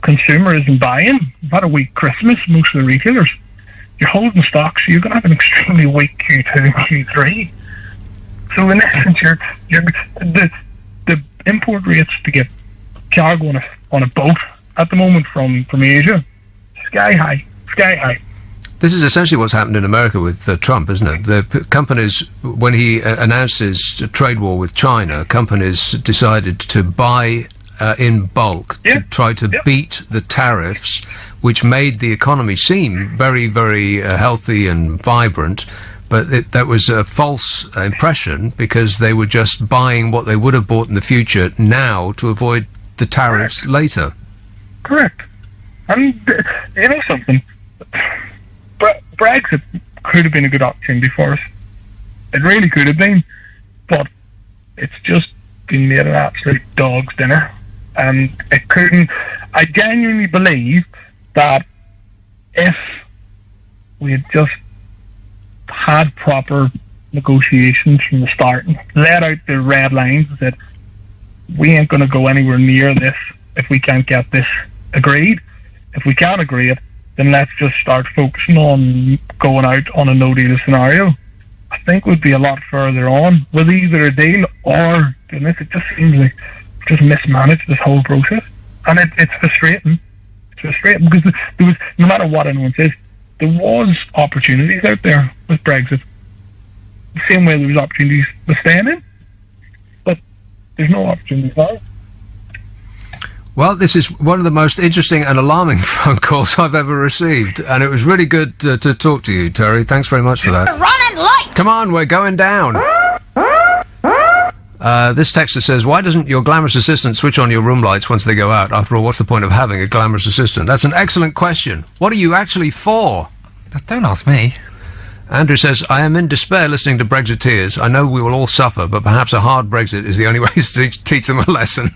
S20: consumer isn't buying, you've had a weak Christmas, most of the retailers, you're holding stock, so you're going to have an extremely weak Q2 and Q3. So in essence, the import rates to get cargo on a boat at the moment from Asia, sky high.
S2: This is essentially what's happened in America with Trump, isn't it? The companies, when he announced his trade war with China, companies decided to buy in bulk to try to beat the tariffs, which made the economy seem very, very healthy and vibrant. But that was a false impression, because they were just buying what they would have bought in the future now to avoid the tariffs later.
S20: Correct. And you know something? Brexit could have been a good opportunity for us. It really could have been. But it's just been made an absolute dog's dinner. And it couldn't... I genuinely believe that if we had just had proper negotiations from the start and let out the red lines and said, we ain't going to go anywhere near this if we can't get this agreed. If we can't agree it, then let's just start focusing on going out on a no-deal scenario. I think we'd be a lot further on with either a deal or, goodness, it just seems like just mismanaged this whole process. And it's frustrating. It's frustrating because there was, no matter what anyone says, there was opportunities out there with Brexit. The same way there was opportunities with staying in. But there's no opportunities now.
S2: Well, this is one of the most interesting and alarming phone calls I've ever received, and it was really good to talk to you, Terry. Thanks very much for that.
S18: We're running late!
S2: Come on, we're going down. This texter says, why doesn't your glamorous assistant switch on your room lights once they go out? After all, what's the point of having a glamorous assistant? That's an excellent question. What are you actually for?
S4: Don't ask me.
S2: Andrew says, I am in despair listening to Brexiteers. I know we will all suffer, but perhaps a hard Brexit is the only way to teach them a lesson.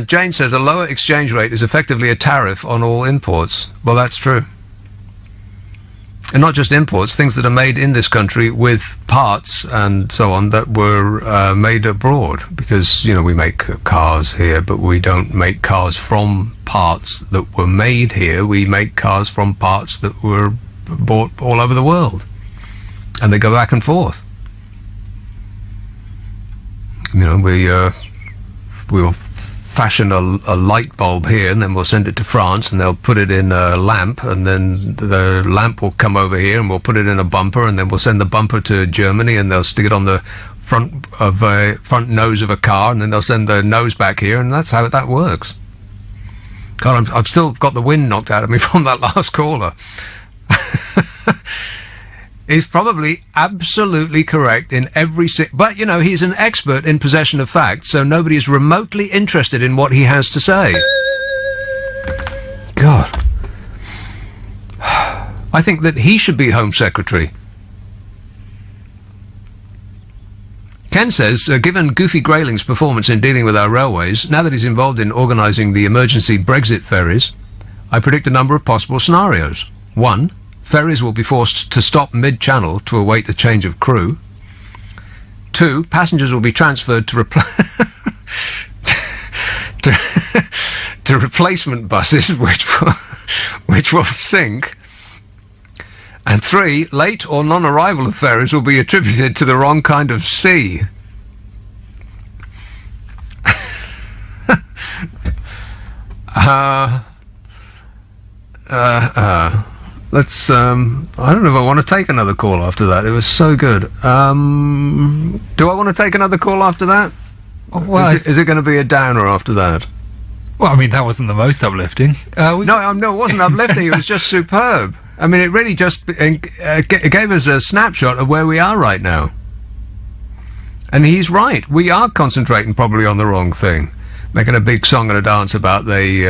S2: Jane says, a lower exchange rate is effectively a tariff on all imports. Well, that's true. And not just imports, things that are made in this country with parts and so on that were made abroad. Because, you know, we make cars here, but we don't make cars from parts that were made here. We make cars from parts that were bought all over the world. And they go back and forth. You know, we'll fashion a light bulb here, and then we'll send it to France, and they'll put it in a lamp, and then the lamp will come over here, and we'll put it in a bumper, and then we'll send the bumper to Germany, and they'll stick it on the front nose of a car, and then they'll send the nose back here, and that's how that works. God, I've still got the wind knocked out of me from that last caller. He's probably absolutely correct in every... But, you know, he's an expert in possession of facts, so nobody is remotely interested in what he has to say. God. I think that he should be Home Secretary. Ken says, given Goofy Grayling's performance in dealing with our railways, now that he's involved in organising the emergency Brexit ferries, I predict a number of possible scenarios. 1. Ferries will be forced to stop mid-channel to await a change of crew. 2. Passengers will be transferred to replacement buses, which will sink. And 3. Late or non-arrival of ferries will be attributed to the wrong kind of sea. Let's, I don't know if I want to take another call after that. It was so good. Do I want to take another call after that? Well, is it going to be a downer after that?
S4: Well, I mean, that wasn't the most uplifting.
S2: No, it wasn't uplifting. It was just superb. I mean, it really just gave us a snapshot of where we are right now. And he's right. We are concentrating probably on the wrong thing. making a big song and a dance about they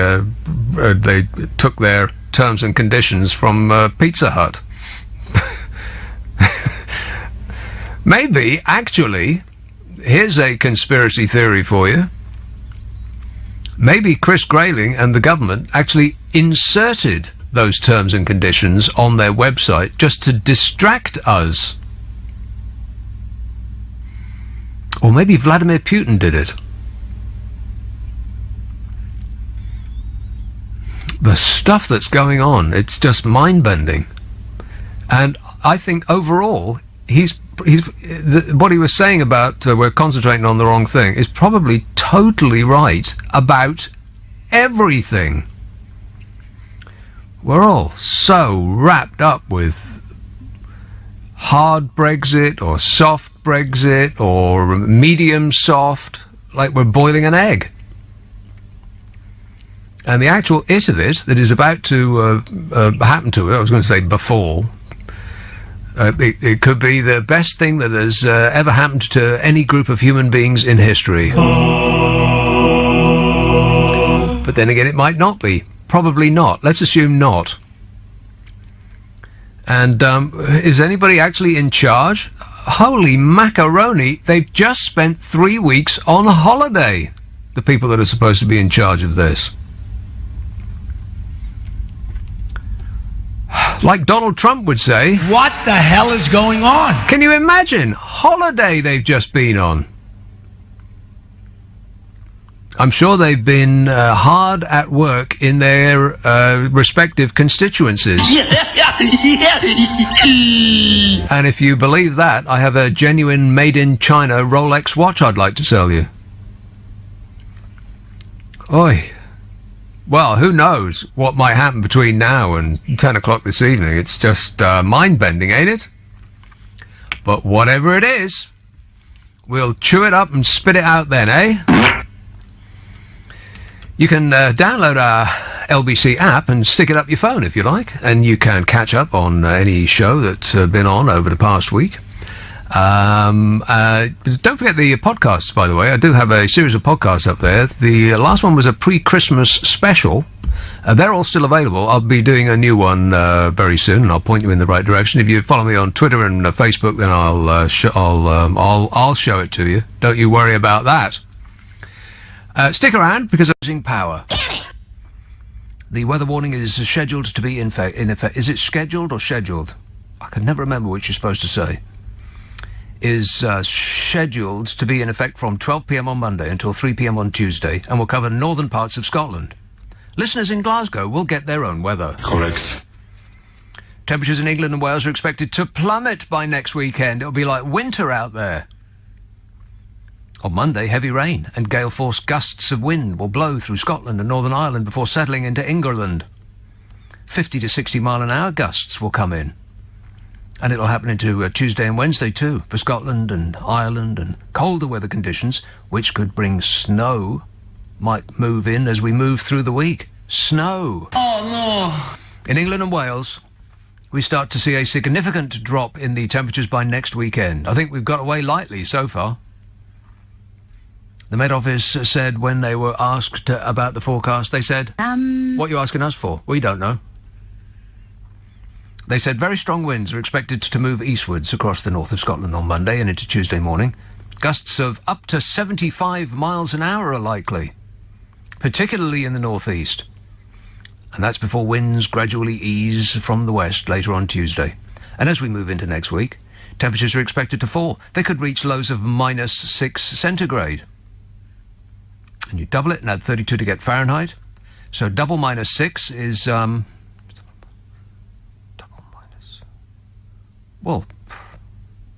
S2: took their terms and conditions from Pizza Hut. Maybe, actually, here's a conspiracy theory for you. Maybe Chris Grayling and the government actually inserted those terms and conditions on their website just to distract us. Or maybe Vladimir Putin did it. The stuff that's going on, it's just mind-bending. And I think overall, what he was saying about we're concentrating on the wrong thing is probably totally right about everything. We're all so wrapped up with hard Brexit or soft Brexit or medium soft, like we're boiling an egg. And the actual it of it that is about to happen to it, I was going to say befall, it could be the best thing that has ever happened to any group of human beings in history. But then again, it might not be. Probably not. Let's assume not. And is anybody actually in charge? Holy macaroni, they've just spent 3 weeks on holiday, the people that are supposed to be in charge of this. Like Donald Trump would say,
S6: what the hell is going on?
S2: Can you imagine? Holiday they've just been on. I'm sure they've been hard at work in their respective constituencies. And if you believe that, I have a genuine made-in-China Rolex watch I'd like to sell you. Oi. Well, who knows what might happen between now and 10 o'clock this evening. It's just mind-bending, ain't it? But whatever it is, we'll chew it up and spit it out then, eh? You can download our LBC app and stick it up your phone if you like, and you can catch up on any show that's been on over the past week. Don't forget the podcasts, by the way. I do have a series of podcasts up there. The last one was a pre-Christmas special. They're all still available. I'll be doing a new one very soon, and I'll point you in the right direction. If you follow me on Twitter and Facebook, then I'll show it to you. Don't you worry about that. Stick around, because I'm losing power. The weather warning is scheduled to be in effect. Is it scheduled or scheduled? I can never remember which you're supposed to say. Is scheduled to be in effect from 12 p.m. on Monday until 3 p.m. on Tuesday, and will cover northern parts of Scotland. Listeners in Glasgow will get their own weather.
S16: Correct.
S2: Temperatures in England and Wales are expected to plummet by next weekend. It'll be like winter out there. On Monday, heavy rain and gale-force gusts of wind will blow through Scotland and Northern Ireland before settling into England. 50 to 60 mile an hour gusts will come in. And it'll happen into Tuesday and Wednesday too, for Scotland and Ireland, and colder weather conditions, which could bring snow, might move in as we move through the week. Snow!
S6: Oh, no!
S2: In England and Wales, we start to see a significant drop in the temperatures by next weekend. I think we've got away lightly so far. The Met Office said when they were asked about the forecast, they said, what are you asking us for? We don't know. They said very strong winds are expected to move eastwards across the north of Scotland on Monday and into Tuesday morning. Gusts of up to 75 miles an hour are likely, particularly in the northeast. And that's before winds gradually ease from the west later on Tuesday. And as we move into next week, temperatures are expected to fall. They could reach lows of -6 centigrade. And you double it and add 32 to get Fahrenheit. So double -6 is, well,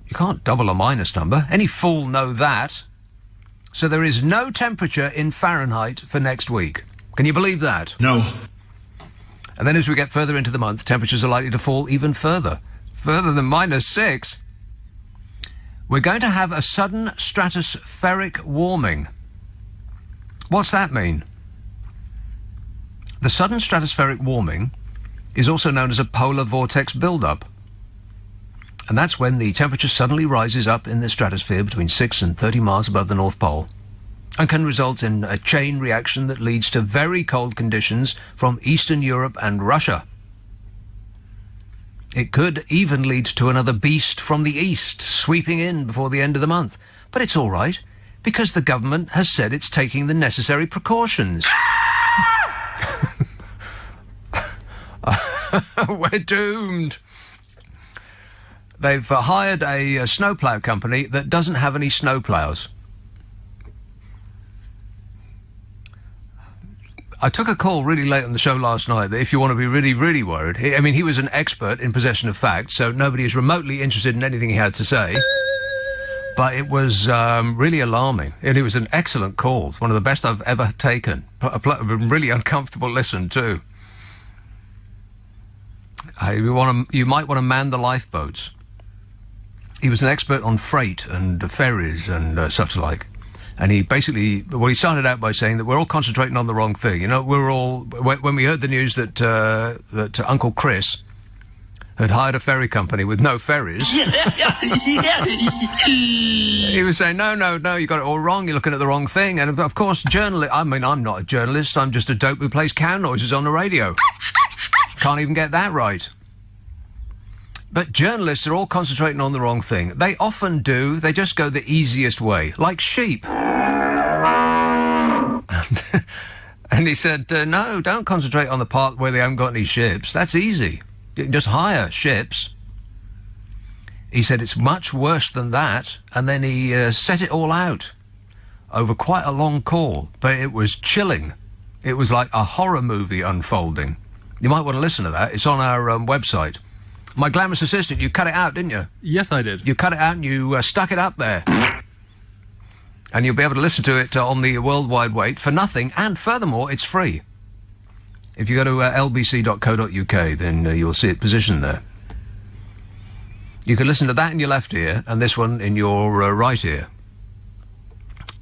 S2: you can't double a minus number. Any fool know that. So there is no temperature in Fahrenheit for next week. Can you believe that?
S6: No.
S2: And then as we get further into the month, temperatures are likely to fall even further. Further than -6. We're going to have a sudden stratospheric warming. What's that mean? The sudden stratospheric warming is also known as a polar vortex build-up. And that's when the temperature suddenly rises up in the stratosphere between 6 and 30 miles above the North Pole. and can result in a chain reaction that leads to very cold conditions from Eastern Europe and Russia. It could even lead to another beast from the east sweeping in before the end of the month. But it's all right, because the government has said it's taking the necessary precautions. We're doomed. They've hired a snowplow company that doesn't have any snowplows. I took a call really late on the show last night that if you want to be really, really worried, he was an expert in possession of facts, so nobody is remotely interested in anything he had to say. But it was really alarming. It was an excellent call, one of the best I've ever taken. A really uncomfortable listen, too. You might want to man the lifeboats. He was an expert on freight and ferries and such like. And he basically, he started out by saying that we're all concentrating on the wrong thing. When we heard the news that Uncle Chris had hired a ferry company with no ferries, he was saying, no, you got it all wrong, you're looking at the wrong thing. And of course, I'm not a journalist, I'm just a dope who plays cow noises on the radio. Can't even get that right. But journalists are all concentrating on the wrong thing. They often do. They just go the easiest way, like sheep. And he said, no, don't concentrate on the part where they haven't got any ships. That's easy. You can just hire ships. He said it's much worse than that. And then he set it all out over quite a long call. But it was chilling. It was like a horror movie unfolding. You might want to listen to that. It's on our website. My glamorous assistant, you cut it out, didn't you?
S4: Yes, I did.
S2: You cut it out and you stuck it up there. And you'll be able to listen to it on the World Wide Web for nothing. And furthermore, it's free. If you go to lbc.co.uk, then you'll see it positioned there. You can listen to that in your left ear and this one in your right ear,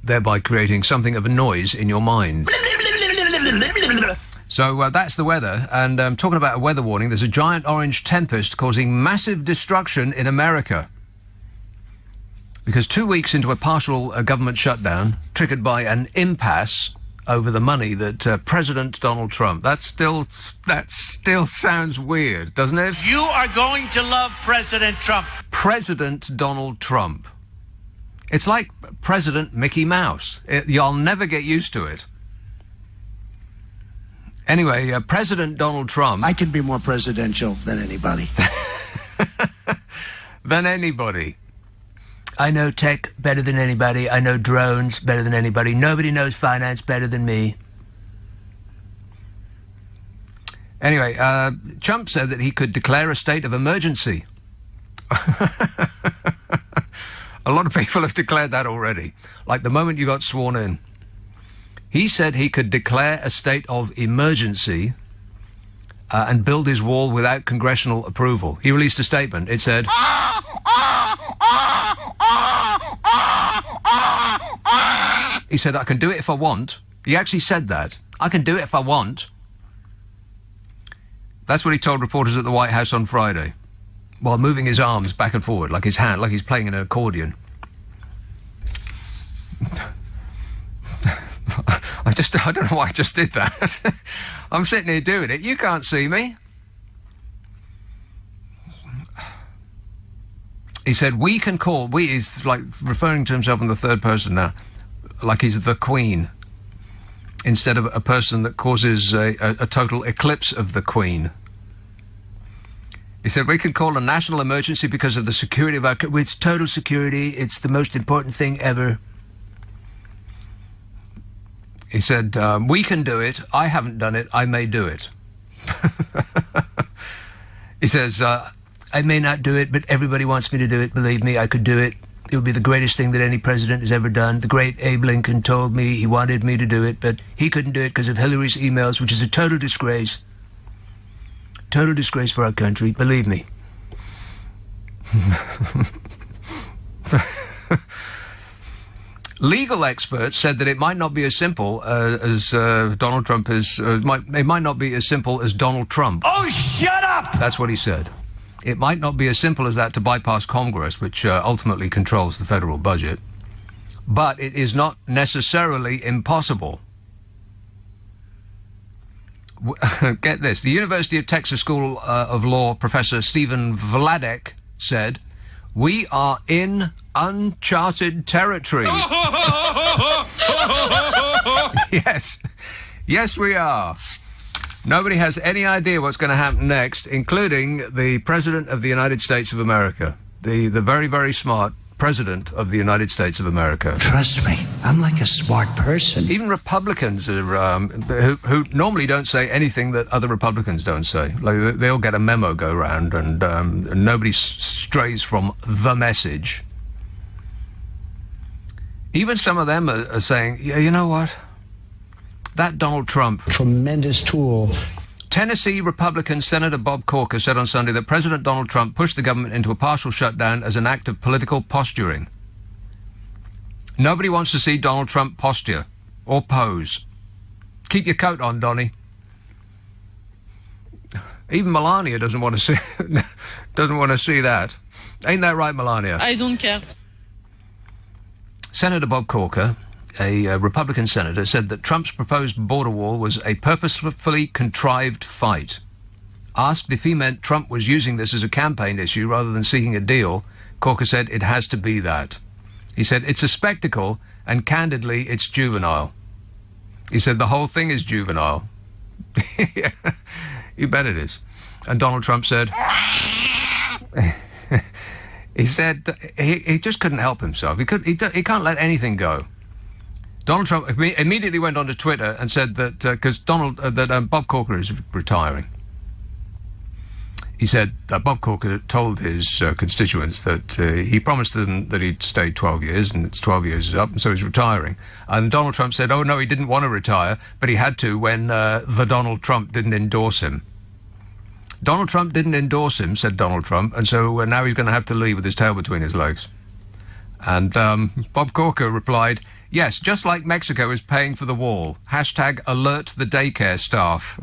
S2: thereby creating something of a noise in your mind. So that's the weather, and talking about a weather warning, there's a giant orange tempest causing massive destruction in America. Because 2 weeks into a partial government shutdown, triggered by an impasse over the money that President Donald Trump... That still sounds weird, doesn't it?
S6: You are going to love President Trump.
S2: President Donald Trump. It's like President Mickey Mouse. You'll never get used to it. Anyway, President Donald Trump...
S1: I can be more presidential than anybody.
S2: Than anybody. I know tech better than anybody. I know drones better than anybody. Nobody knows finance better than me. Anyway, Trump said that he could declare a state of emergency. A lot of people have declared that already. Like the moment you got sworn in. He said he could declare a state of emergency and build his wall without congressional approval. He released a statement. It said... He said, I can do it if I want. He actually said that. I can do it if I want. That's what he told reporters at the White House on Friday, while moving his arms back and forward, like his hand, like he's playing an accordion. I don't know why I just did that. I'm sitting here doing it. You can't see me. He said, we can call... He's like referring to himself in the third person now, like he's the Queen, instead of a person that causes a total eclipse of the Queen. He said, we can call a national emergency because of the security of our... It's total security. It's the most important thing ever. He said, we can do it. I haven't done it. I may do it. He says, I may not do it, but everybody wants me to do it. Believe me, I could do it. It would be the greatest thing that any president has ever done. The great Abe Lincoln told me he wanted me to do it, but he couldn't do it because of Hillary's emails, which is a total disgrace. Total disgrace for our country. Believe me. Legal experts said that it might not be as simple as Donald Trump is. It might not be as simple as Donald Trump.
S6: Oh, shut up!
S2: That's what he said. It might not be as simple as that to bypass Congress, which ultimately controls the federal budget. but it is not necessarily impossible. Get this. The University of Texas School of Law professor Stephen Vladek said, "We are in uncharted territory." Yes, we are. Nobody has any idea what's going to happen next, including the President of the United States of America, the very, very smart President of the United States of America.
S1: Trust me, I'm like a smart person.
S2: Even Republicans are, who normally don't say anything that other Republicans don't say. Like they'll get a memo go round, and nobody strays from the message. Even some of them are saying, yeah, you know what? That Donald Trump...
S1: Tremendous tool.
S2: Tennessee Republican Senator Bob Corker said on Sunday that President Donald Trump pushed the government into a partial shutdown as an act of political posturing. Nobody wants to see Donald Trump posture or pose. Keep your coat on, Donnie. Even Melania doesn't want to see that. Ain't that right, Melania?
S17: I don't care.
S2: Senator Bob Corker, a Republican senator, said that Trump's proposed border wall was a purposefully contrived fight. Asked if he meant Trump was using this as a campaign issue rather than seeking a deal, Corker said it has to be that. He said it's a spectacle, and candidly, it's juvenile. He said the whole thing is juvenile. You bet it is. And Donald Trump said... he said he just couldn't help himself. He can't let anything go. Donald Trump immediately went onto Twitter and said that because Bob Corker is retiring. He said that Bob Corker told his constituents that he promised them that he'd stay 12 years, and it's 12 years is up, and so he's retiring. And Donald Trump said, oh, no, he didn't want to retire, but he had to when the Donald Trump didn't endorse him. Donald Trump didn't endorse him, said Donald Trump, and so now he's going to have to leave with his tail between his legs. And Bob Corker replied, yes, just like Mexico is paying for the wall. # alert the daycare staff.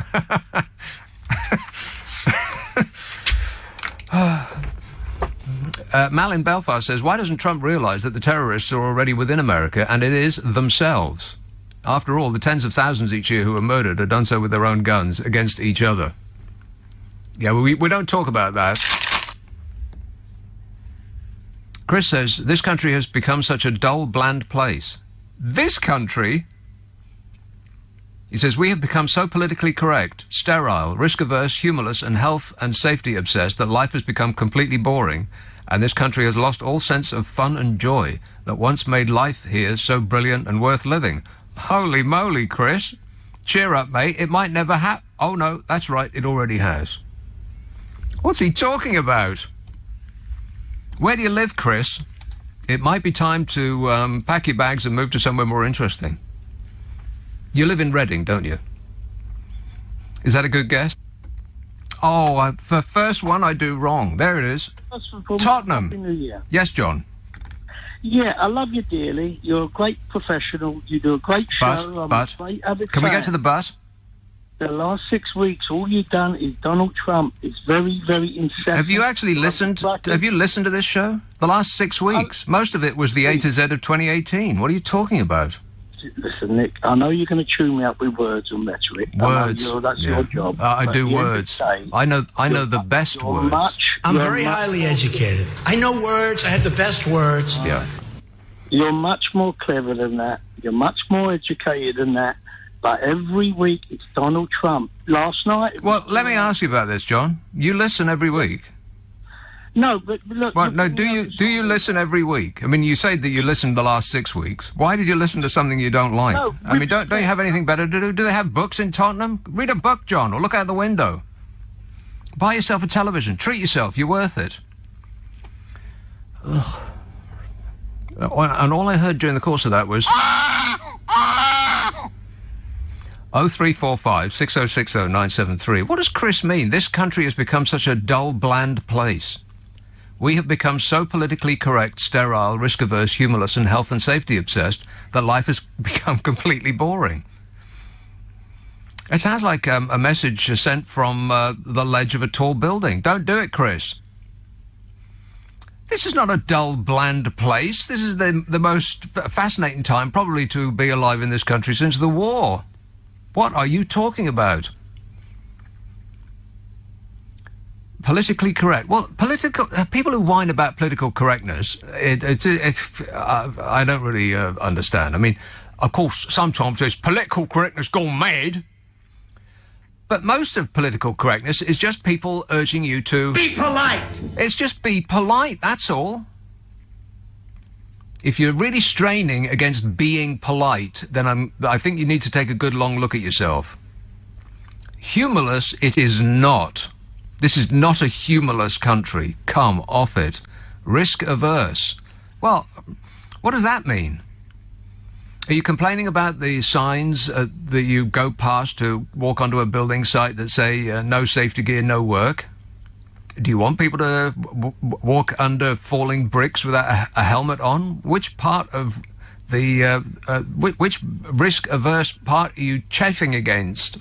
S2: Mal in Belfast says, why doesn't Trump realise that the terrorists are already within America and it is themselves? After all, the tens of thousands each year who are murdered are done so with their own guns against each other. Yeah, we don't talk about that. Chris says, this country has become such a dull, bland place. This country? He says, we have become so politically correct, sterile, risk-averse, humorless, and health and safety obsessed that life has become completely boring, and this country has lost all sense of fun and joy that once made life here so brilliant and worth living. Holy moly, Chris. Cheer up, mate. It might never happen. Oh, no, that's right. It already has. What's he talking about? Where do you live, Chris? It might be time to pack your bags and move to somewhere more interesting. You live in Reading, don't you? Is that a good guess? Oh, the first one I do wrong. There it is. Tottenham.
S18: Happy New Year.
S2: Yes, John.
S18: Yeah, I love you dearly. You're a great professional. You do a great show.
S2: But, can we get to the but?
S18: The last 6 weeks, all you've done is Donald Trump. It's very, very incessant.
S2: Have you actually listened? Have you listened to this show? The last 6 weeks. Most of it was the A to Z of 2018. What are you talking about?
S18: Listen, Nick, I know you're going to chew me up with words and rhetoric.
S2: Words.
S18: That's your job.
S2: I do words. I know the best words.
S1: I'm very highly educated. I know words. I have the best words.
S2: Yeah.
S18: You're much more clever than that. You're much more educated than that. But every week it's Donald Trump. Last night...
S2: Well, let me ask you about this, John. You listen every week.
S18: No, but look...
S2: Well, no, do you listen every week? I mean, you say that you listened the last 6 weeks. Why did you listen to something you don't like?
S18: No,
S2: I mean, don't you have anything better to do? Do they have books in Tottenham? Read a book, John, or look out the window. Buy yourself a television. Treat yourself. You're worth it. Ugh. And all I heard during the course of that was... 0345 6060 973. What does Chris mean? This country has become such a dull, bland place. We have become so politically correct, sterile, risk-averse, humorless, and health and safety obsessed that life has become completely boring. It sounds like a message sent from the ledge of a tall building. Don't do it, Chris. This is not a dull, bland place. This is the most fascinating time probably to be alive in this country since the war. What are you talking about? Politically correct. Well, people who whine about political correctness, I don't really understand. I mean, of course, sometimes there's political correctness gone mad. But most of political correctness is just people urging you to...
S6: Be polite!
S2: It's just be polite, that's all. If you're really straining against being polite, then I think you need to take a good long look at yourself. Humorless, it is not. This is not a humorless country. Come off it. Risk averse. Well, what does that mean? Are you complaining about the signs that you go past to walk onto a building site that say no safety gear, no work? Do you want people to walk under falling bricks without a helmet on? Which part of the which risk-averse part are you chafing against?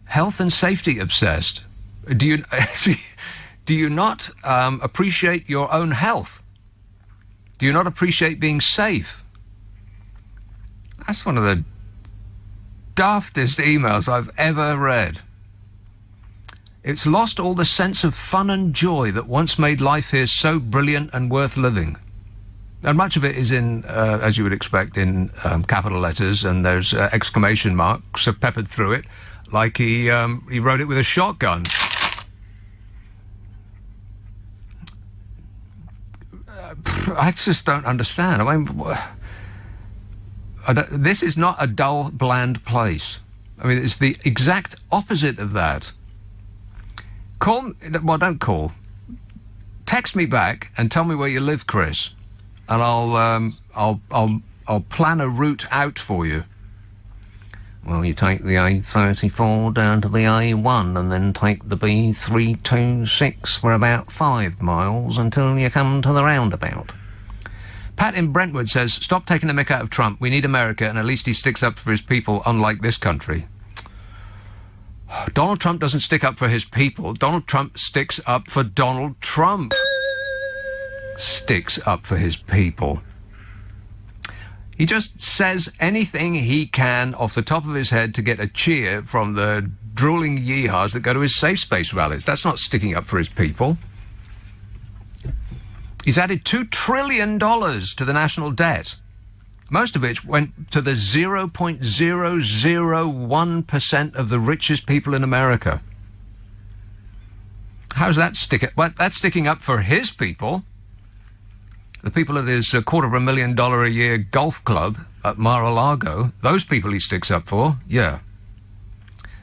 S2: Health and safety obsessed. Do you not appreciate your own health? Do you not appreciate being safe? That's one of the daftest emails I've ever read. It's lost all the sense of fun and joy that once made life here so brilliant and worth living. And much of it is in, as you would expect, in capital letters, and there's exclamation marks peppered through it, like he wrote it with a shotgun. I just don't understand. I mean, this is not a dull, bland place. I mean, it's the exact opposite of that. Don't call. Text me back and tell me where you live, Chris, and I'll plan a route out for you. Well, you take the A34 down to the A1 and then take the B326 for about 5 miles until you come to the roundabout. Pat in Brentwood says, stop taking the mick out of Trump. We need America, and at least he sticks up for his people, unlike this country. Donald Trump doesn't stick up for his people. Donald Trump sticks up for Donald Trump. Sticks up for his people. He just says anything he can off the top of his head to get a cheer from the drooling yeehaws that go to his safe space rallies. That's not sticking up for his people. He's added $2 trillion to the national debt, most of which went to the 0.001% of the richest people in America. How's that sticking? Well, that's sticking up for his people. The people at his $250,000 a year golf club at Mar-a-Lago, those people he sticks up for, yeah.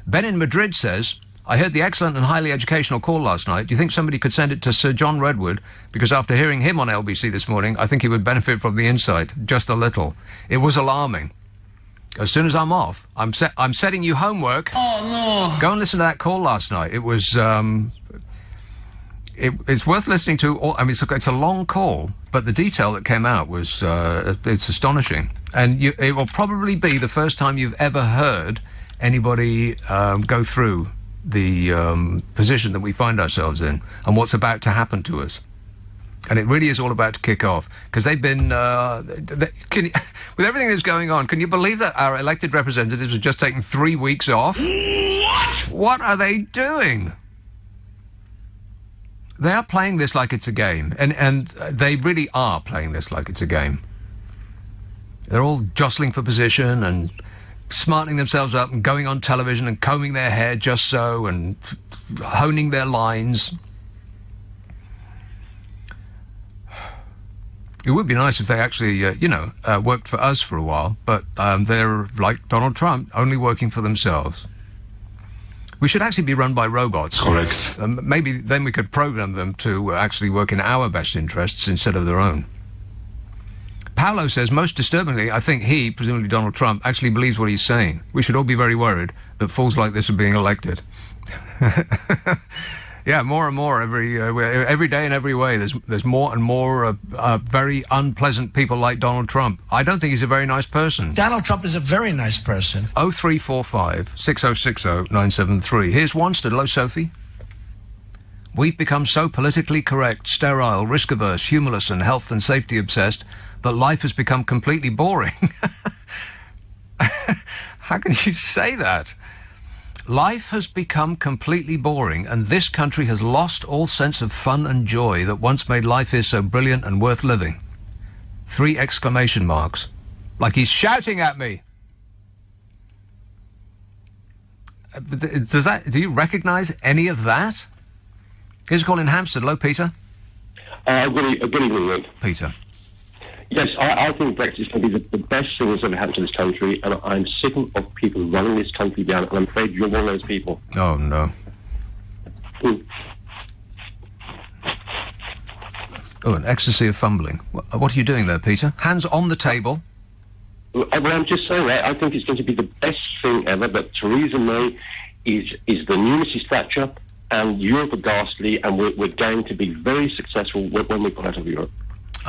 S2: Ben in Madrid says, I heard the excellent and highly educational call last night. Do you think somebody could send it to Sir John Redwood? Because after hearing him on LBC this morning, I think he would benefit from the insight, just a little. It was alarming. As soon as I'm off, I'm setting you homework.
S6: Oh, no.
S2: Go and listen to that call last night. It was... It's worth listening to. I mean, it's a long call, but the detail that came out was it's astonishing. And it will probably be the first time you've ever heard anybody go through the position that we find ourselves in and what's about to happen to us. And it really is all about to kick off, because they've been with everything that's going on. Can you believe that our elected representatives have just taken 3 weeks off? What are they doing? They are playing this like it's a game, and they really are playing this like it's a game. They're all jostling for position and smartening themselves up and going on television and combing their hair just so and honing their lines. It would be nice if they actually, worked for us for a while, but they're like Donald Trump, only working for themselves. We should actually be run by robots.
S16: Correct.
S2: Maybe then we could program them to actually work in our best interests instead of their own. Paolo says, most disturbingly, I think he, presumably Donald Trump, actually believes what he's saying. We should all be very worried that fools like this are being elected. Yeah, more and more every day in every way. There's more and more very unpleasant people like Donald Trump. I don't think he's a very nice person.
S1: Donald Trump is a very nice person.
S2: 0345 6060 973. Here's Wanstead. Hello, Sophie. We've become so politically correct, sterile, risk-averse, humorless, and health and safety obsessed that life has become completely boring. How can you say that? Life has become completely boring, and this country has lost all sense of fun and joy that once made life here so brilliant and worth living. 3 exclamation marks. Like he's shouting at me. Do you recognise any of that? Here's a call in Hampstead. Hello, Peter.
S21: Good evening, Luke.
S2: Peter.
S21: Yes, I think Brexit is going to be the best thing that's ever happened to this country, and I'm sick of people running this country down, and I'm afraid you're one of those people.
S2: Oh, no. Oh, an ecstasy of fumbling. What are you doing there, Peter? Hands on the table.
S21: Well, I'm just saying that I think it's going to be the best thing ever, that Theresa May is the new Mrs. Thatcher, and Europe are ghastly, and we're going to be very successful when we pull out of Europe.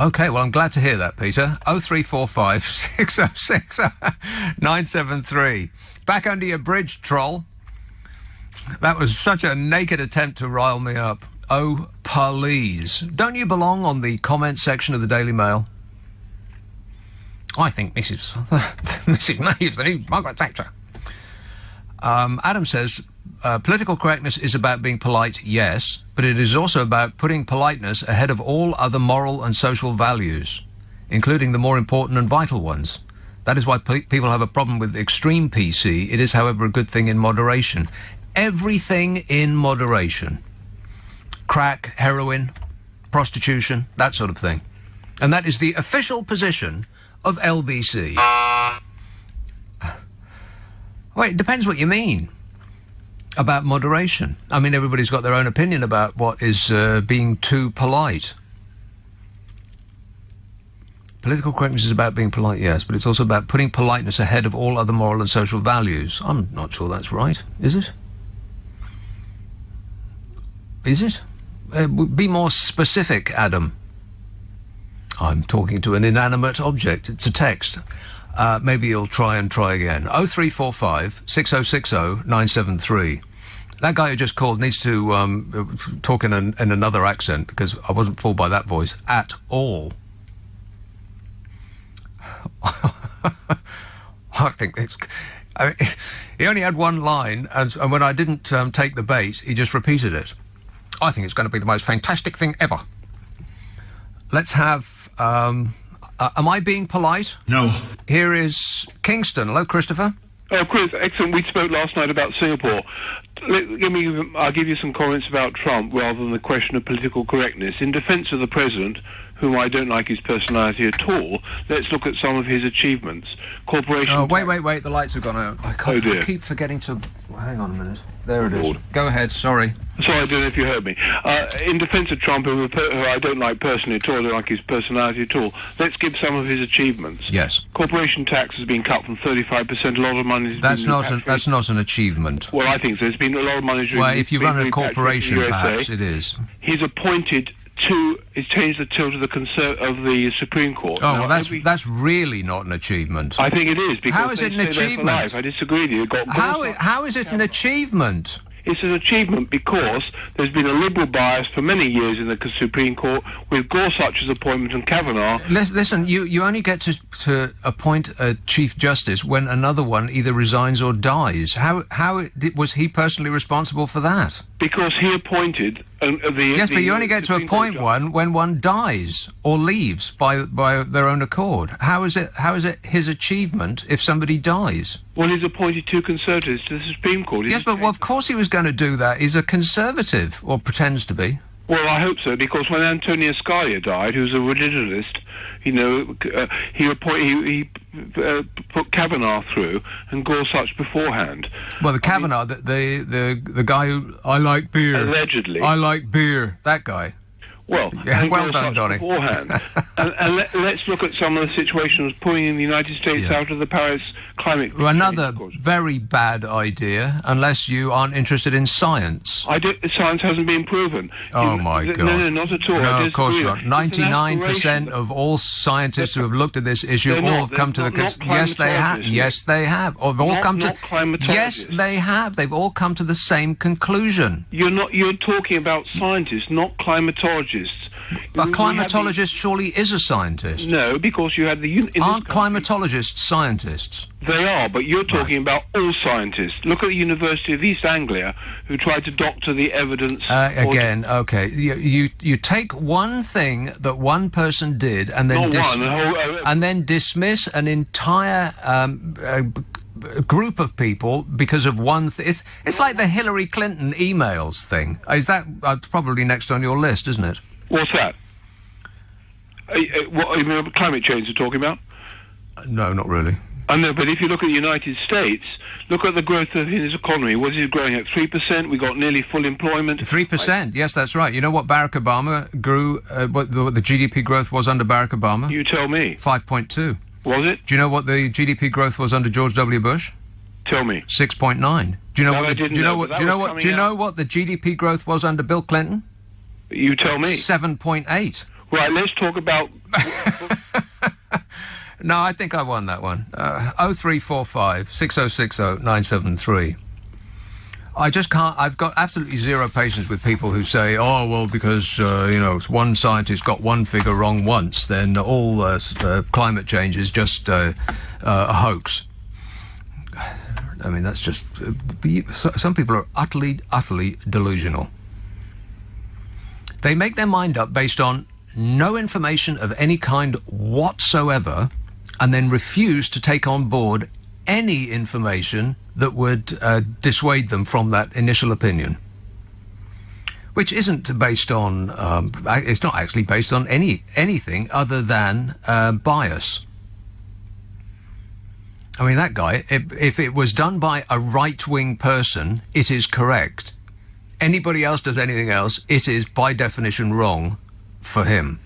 S2: OK, well, I'm glad to hear that, Peter. 0345 606 973. Back under your bridge, troll. That was such a naked attempt to rile me up. Oh, please. Don't you belong on the comment section of the Daily Mail? I think Mrs. May is the new Margaret Thatcher. Adam says, political correctness is about being polite, yes, but it is also about putting politeness ahead of all other moral and social values, including the more important and vital ones. That is why people have a problem with extreme PC. It is, however, a good thing in moderation. Everything in moderation. Crack, heroin, prostitution, that sort of thing. And that is the official position of LBC. Well, it depends what you mean about moderation. I mean, everybody's got their own opinion about what is being too polite. Political correctness is about being polite, yes, but it's also about putting politeness ahead of all other moral and social values. I'm not sure that's right. Is it? Is it? Be more specific, Adam. I'm talking to an inanimate object. It's a text. Maybe you'll try again. 0345 6060 973. That guy who just called needs to talk in another accent, because I wasn't fooled by that voice at all. I think he only had one line, and when I didn't take the bait, he just repeated it. I think it's going to be the most fantastic thing ever. Let's have... am I being polite?
S22: No.
S2: Here is Kingston. Hello, Christopher.
S23: Oh, Chris, excellent. We spoke last night about Singapore. I'll give you some comments about Trump rather than the question of political correctness. In defence of the president, whom I don't like his personality at all, let's look at some of his achievements. Corporation...
S2: Oh, wait, the lights have gone out. I keep forgetting to... hang on a minute. There it is. Go ahead, sorry.
S23: Sorry, I don't know if you heard me. In defence of Trump, who I don't like personally at all, I don't like his personality at all, let's give some of his achievements.
S2: Yes.
S23: Corporation tax has been cut from 35%. A lot of money has
S2: that's not an achievement.
S23: Well, I think so. There's been a lot of money...
S2: Well, if you run a corporation, perhaps it is.
S23: He's changed the tilt of the Supreme Court.
S2: Oh, well, that's really not an achievement.
S23: I think it is. Because
S2: how is it an achievement?
S23: I disagree with you.
S2: How is it an achievement?
S23: It's an achievement because there's been a liberal bias for many years in the Supreme Court with Gorsuch's appointment and Kavanaugh.
S2: Listen, you only get to appoint a Chief Justice when another one either resigns or dies. How was he personally responsible for that?
S23: Because he appointed
S2: Yes, but you only get to appoint one when one dies or leaves by their own accord. How is it his achievement if somebody dies?
S23: Well, he's appointed 2 Conservatives to the Supreme Court.
S2: Yes, but of course he was going to do that. He's a Conservative, or pretends to be.
S23: Well, I hope so, because when Antonia Scalia died, who's a religionist, he put Kavanaugh through and Gorsuch beforehand.
S2: Well, the Kavanaugh, the guy who... I like beer.
S23: Allegedly.
S2: I like beer. That guy.
S23: Well,
S2: yeah, well done, Donny.
S23: Beforehand. and let's look at some of the situations pulling the United States out of the Paris climate
S2: Another
S23: change.
S2: very bad idea, unless you aren't interested in science.
S23: Science hasn't been proven.
S2: Oh, my God.
S23: No, not at all.
S2: No,
S23: I
S2: of course
S23: disagree.
S2: not.
S23: It's an
S2: 99% of all scientists who have looked at this issue
S23: They're
S2: all
S23: not.
S2: have come to
S23: They're
S2: the...
S23: not
S2: Yes, they have.
S23: climatologists.
S2: Yes, they have. Or they've all
S23: Not-
S2: come to...
S23: not climatologists.
S2: Yes, they have. They've all come to the same conclusion.
S23: You're talking about scientists, not climatologists.
S2: A climatologist surely is a scientist.
S23: No, because you had the...
S2: Aren't climatologists scientists?
S23: They are, but you're talking about all scientists. Look at the University of East Anglia, who tried to doctor the evidence.
S2: Again, okay. You take one thing that one person did and then and then dismiss an entire group of people because of one thing. It's like the Hillary Clinton emails thing. Is that probably next on your list, isn't it?
S23: What's that? What you mean, climate change you're talking about?
S2: No, not really.
S23: I know, but if you look at the United States, look at the growth of his economy. Was it growing at 3%? We got nearly full employment.
S2: 3%, yes, that's right. You know what Barack Obama grew, what the GDP growth was under Barack Obama?
S23: You tell me.
S2: 5.2.
S23: Was it?
S2: Do you know what the GDP growth was under George W. Bush?
S23: Tell me.
S2: 6.9. Do you know
S23: No,
S2: what?
S23: I didn't know, but that was coming
S2: Do you know
S23: out.
S2: what the GDP growth was under Bill Clinton?
S23: You tell me.
S2: 7.8.
S23: Right, let's talk about...
S2: No, I think I won that one. 0345 6060 973. I just can't. I've got absolutely zero patience with people who say, "Oh, well, because one scientist got one figure wrong once, then all climate change is just a hoax." I mean, that's just. Some people are utterly delusional. They make their mind up based on no information of any kind whatsoever, and then refuse to take on board any information that would dissuade them from that initial opinion, which isn't based on, it's not actually based on anything other than bias. I mean, that guy, if it was done by a right-wing person, it is correct. Anybody else does anything else, it is by definition wrong for him.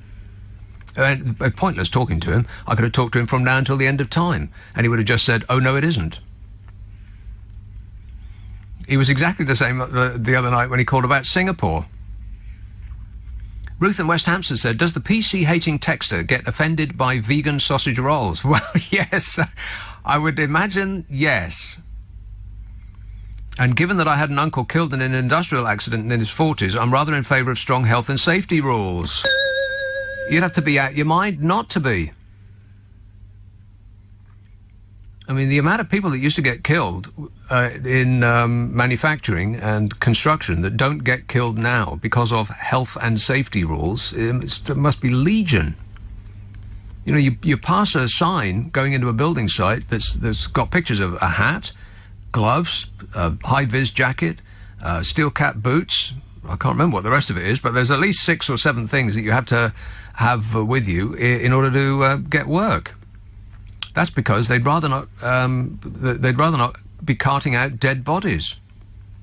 S2: And pointless talking to him. I could have talked to him from now until the end of time, and he would have just said, "Oh, no, it isn't." He was exactly the same the other night when he called about Singapore. Ruth in West Hampstead said, "Does the PC-hating texter get offended by vegan sausage rolls?" Well, yes, I would imagine yes. And given that I had an uncle killed in an industrial accident in his 40s, I'm rather in favour of strong health and safety rules. You'd have to be out your mind not to be. I mean, the amount of people that used to get killed in manufacturing and construction that don't get killed now because of health and safety rules, it must be legion. You know, you pass a sign going into a building site that's got pictures of a hat, gloves, a high-vis jacket, steel cap boots. I can't remember what the rest of it is, but there's at least 6 or 7 things that you have to have with you in order to get work. That's because they'd rather not be carting out dead bodies.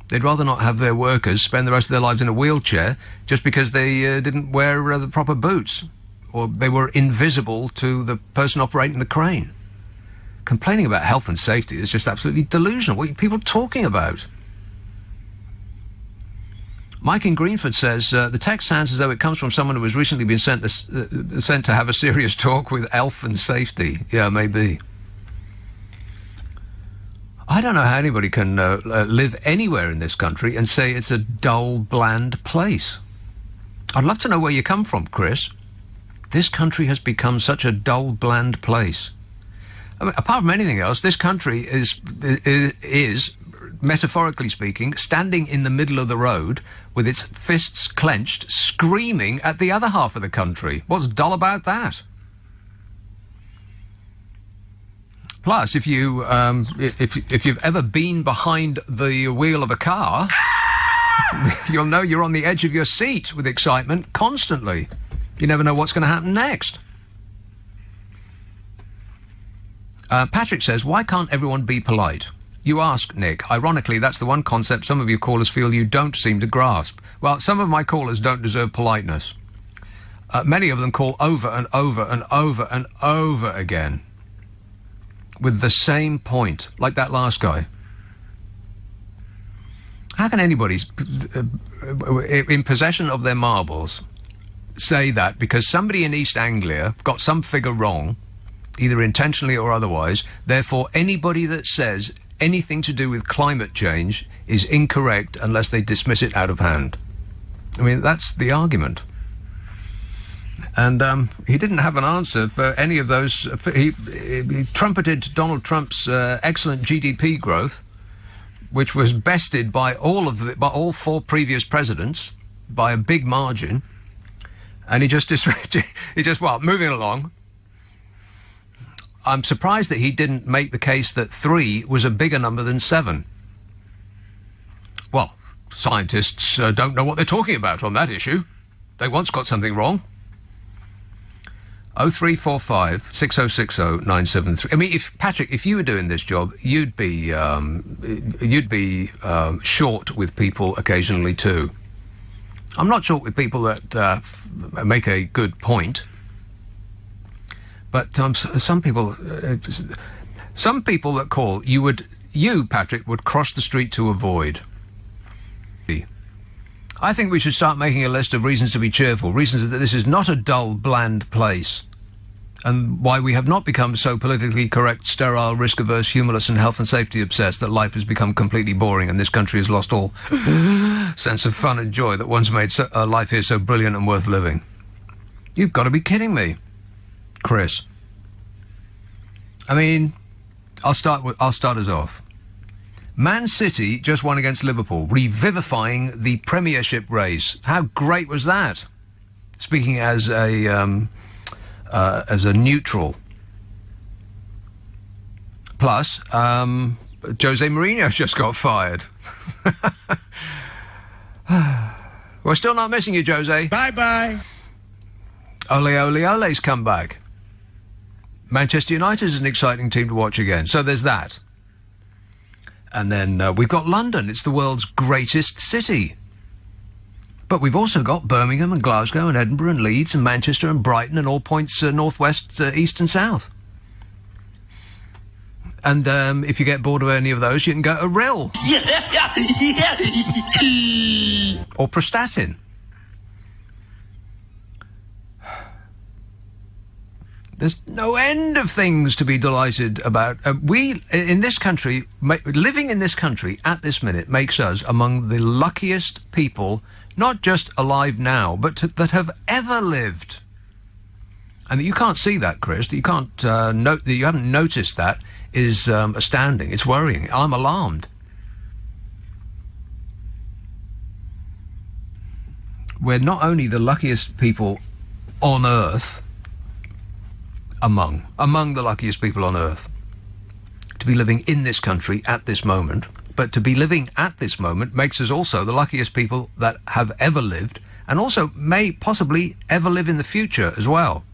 S2: They'd rather not have their workers spend the rest of their lives in a wheelchair just because they didn't wear the proper boots, or they were invisible to the person operating the crane. Complaining about health and safety is just absolutely delusional. What are people talking about? Mike in Greenford says, the text sounds as though it comes from someone who has recently been sent to have a serious talk with health and safety. Yeah, maybe. I don't know how anybody can live anywhere in this country and say it's a dull, bland place. I'd love to know where you come from, Chris. This country has become such a dull, bland place. I mean, apart from anything else, this country is metaphorically speaking, standing in the middle of the road with its fists clenched, screaming at the other half of the country. What's dull about that? Plus, if you've ever been behind the wheel of a car, you'll know you're on the edge of your seat with excitement constantly. You never know what's going to happen next. Patrick says, why can't everyone be polite? You ask, Nick. Ironically, that's the one concept some of your callers feel you don't seem to grasp. Well, some of my callers don't deserve politeness. Many of them call over and over and over and over again. with the same point, like that last guy. How can anybody in possession of their marbles say that because somebody in East Anglia got some figure wrong, either intentionally or otherwise, therefore anybody that says anything to do with climate change is incorrect unless they dismiss it out of hand? I mean, that's the argument. And he didn't have an answer for any of those. He trumpeted Donald Trump's excellent GDP growth, which was bested by all four previous presidents by a big margin. And well, moving along. I'm surprised that he didn't make the case that 3 was a bigger number than 7. Well, scientists don't know what they're talking about on that issue. They once got something wrong. 0345 6060 973. I mean, Patrick, if you were doing this job, you'd be short with people occasionally too. I'm not short with people that make a good point, but some people that call you, Patrick, would cross the street to avoid. I think we should start making a list of reasons to be cheerful, reasons that this is not a dull, bland place, and why we have not become so politically correct, sterile, risk-averse, humorless, and health and safety obsessed that life has become completely boring and this country has lost all sense of fun and joy that once made life here so brilliant and worth living. You've got to be kidding me, Chris. I mean, I'll start us off. Man City just won against Liverpool, revivifying the Premiership race. How great was that? Speaking as a neutral. Plus, Jose Mourinho just got fired. We're still not missing you, Jose.
S6: Bye-bye.
S2: Ole Ole's come back. Manchester United is an exciting team to watch again. So there's that. And then we've got London. It's the world's greatest city. But we've also got Birmingham and Glasgow and Edinburgh and Leeds and Manchester and Brighton and all points northwest, east and south. And if you get bored of any of those, you can go to Rill. Or Prestatyn. There's no end of things to be delighted about. We, in this country, living in this country at this minute makes us among the luckiest people, not just alive now, but that have ever lived. And that you can't see that, Chris, that you can't note that you haven't noticed that is astounding. It's worrying. I'm alarmed. We're not only the luckiest people on Earth, among the luckiest people on Earth, to be living in this country at this moment, but to be living at this moment makes us also the luckiest people that have ever lived, and also may possibly ever live in the future as well.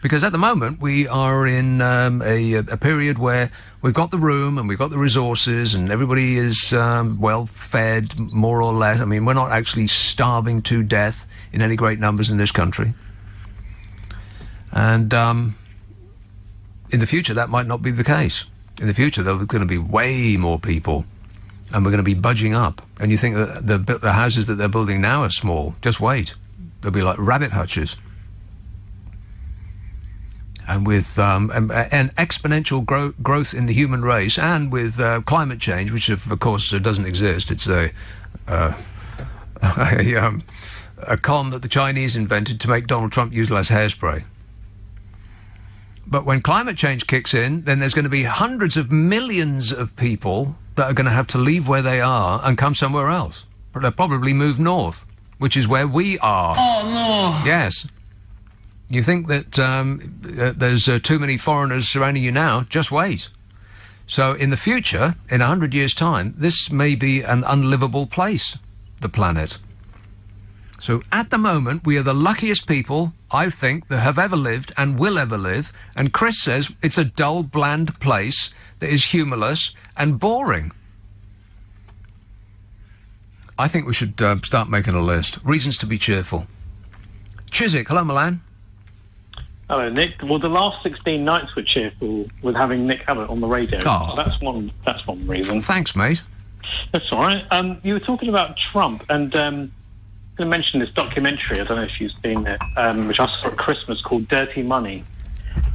S2: Because at the moment we are in a period where we've got the room and we've got the resources and everybody is well fed, more or less. I mean, we're not actually starving to death in any great numbers in this country. And in the future, that might not be the case. In the future, there are going to be way more people, and we're going to be budging up. And you think that the houses that they're building now are small. Just wait. They'll be like rabbit hutches. And with an exponential growth in the human race, and with climate change, which of course doesn't exist. It's a con that the Chinese invented to make Donald Trump use less hairspray. But when climate change kicks in, then there's going to be hundreds of millions of people that are going to have to leave where they are and come somewhere else. They'll probably move north, which is where we are.
S6: Oh, no.
S2: Yes. You think that there's too many foreigners surrounding you now? Just wait. So in the future, in 100 years' time, this may be an unlivable place, the planet. So at the moment, we are the luckiest people, I think, that have ever lived and will ever live. And Chris says it's a dull, bland place that is humourless and boring. I think we should start making a list. Reasons to be cheerful. Chiswick, hello, Milan.
S3: Hello, Nick. Well, the last 16 nights were cheerful with having Nick Abbott on the radio.
S2: Oh.
S3: So that's one reason.
S2: Thanks, mate.
S3: That's all right. You were talking about Trump, and I'm going to mention this documentary. I don't know if you've seen it, which I saw at Christmas, called Dirty Money,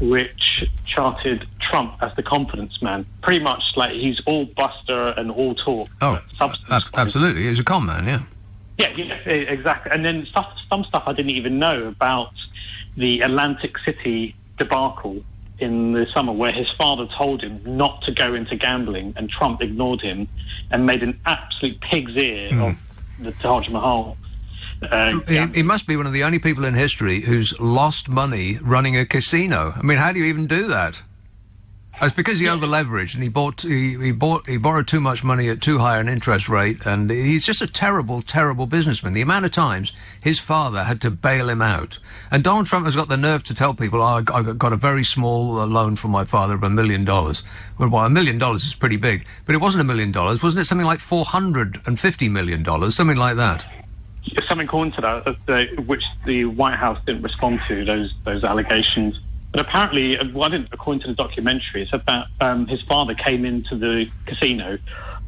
S3: which charted Trump as the confidence man. Pretty much like he's all bluster and all talk.
S2: Oh, absolutely. He's a con man, yeah.
S3: Yeah, exactly. And then some stuff I didn't even know about the Atlantic City debacle in the summer, where his father told him not to go into gambling, and Trump ignored him and made an absolute pig's ear of the Taj Mahal.
S2: He must be one of the only people in history who's lost money running a casino. I mean, how do you even do that? It's because he over-leveraged and he borrowed too much money at too high an interest rate, and he's just a terrible, terrible businessman. The amount of times his father had to bail him out. And Donald Trump has got the nerve to tell people, I got a very small loan from my father of $1 million. Well, $1 million is pretty big, but it wasn't $1 million, wasn't it? Something like $450 million, something like that.
S3: Something according to that, which the White House didn't respond to, those allegations. But apparently, according to the documentary, it said that his father came into the casino,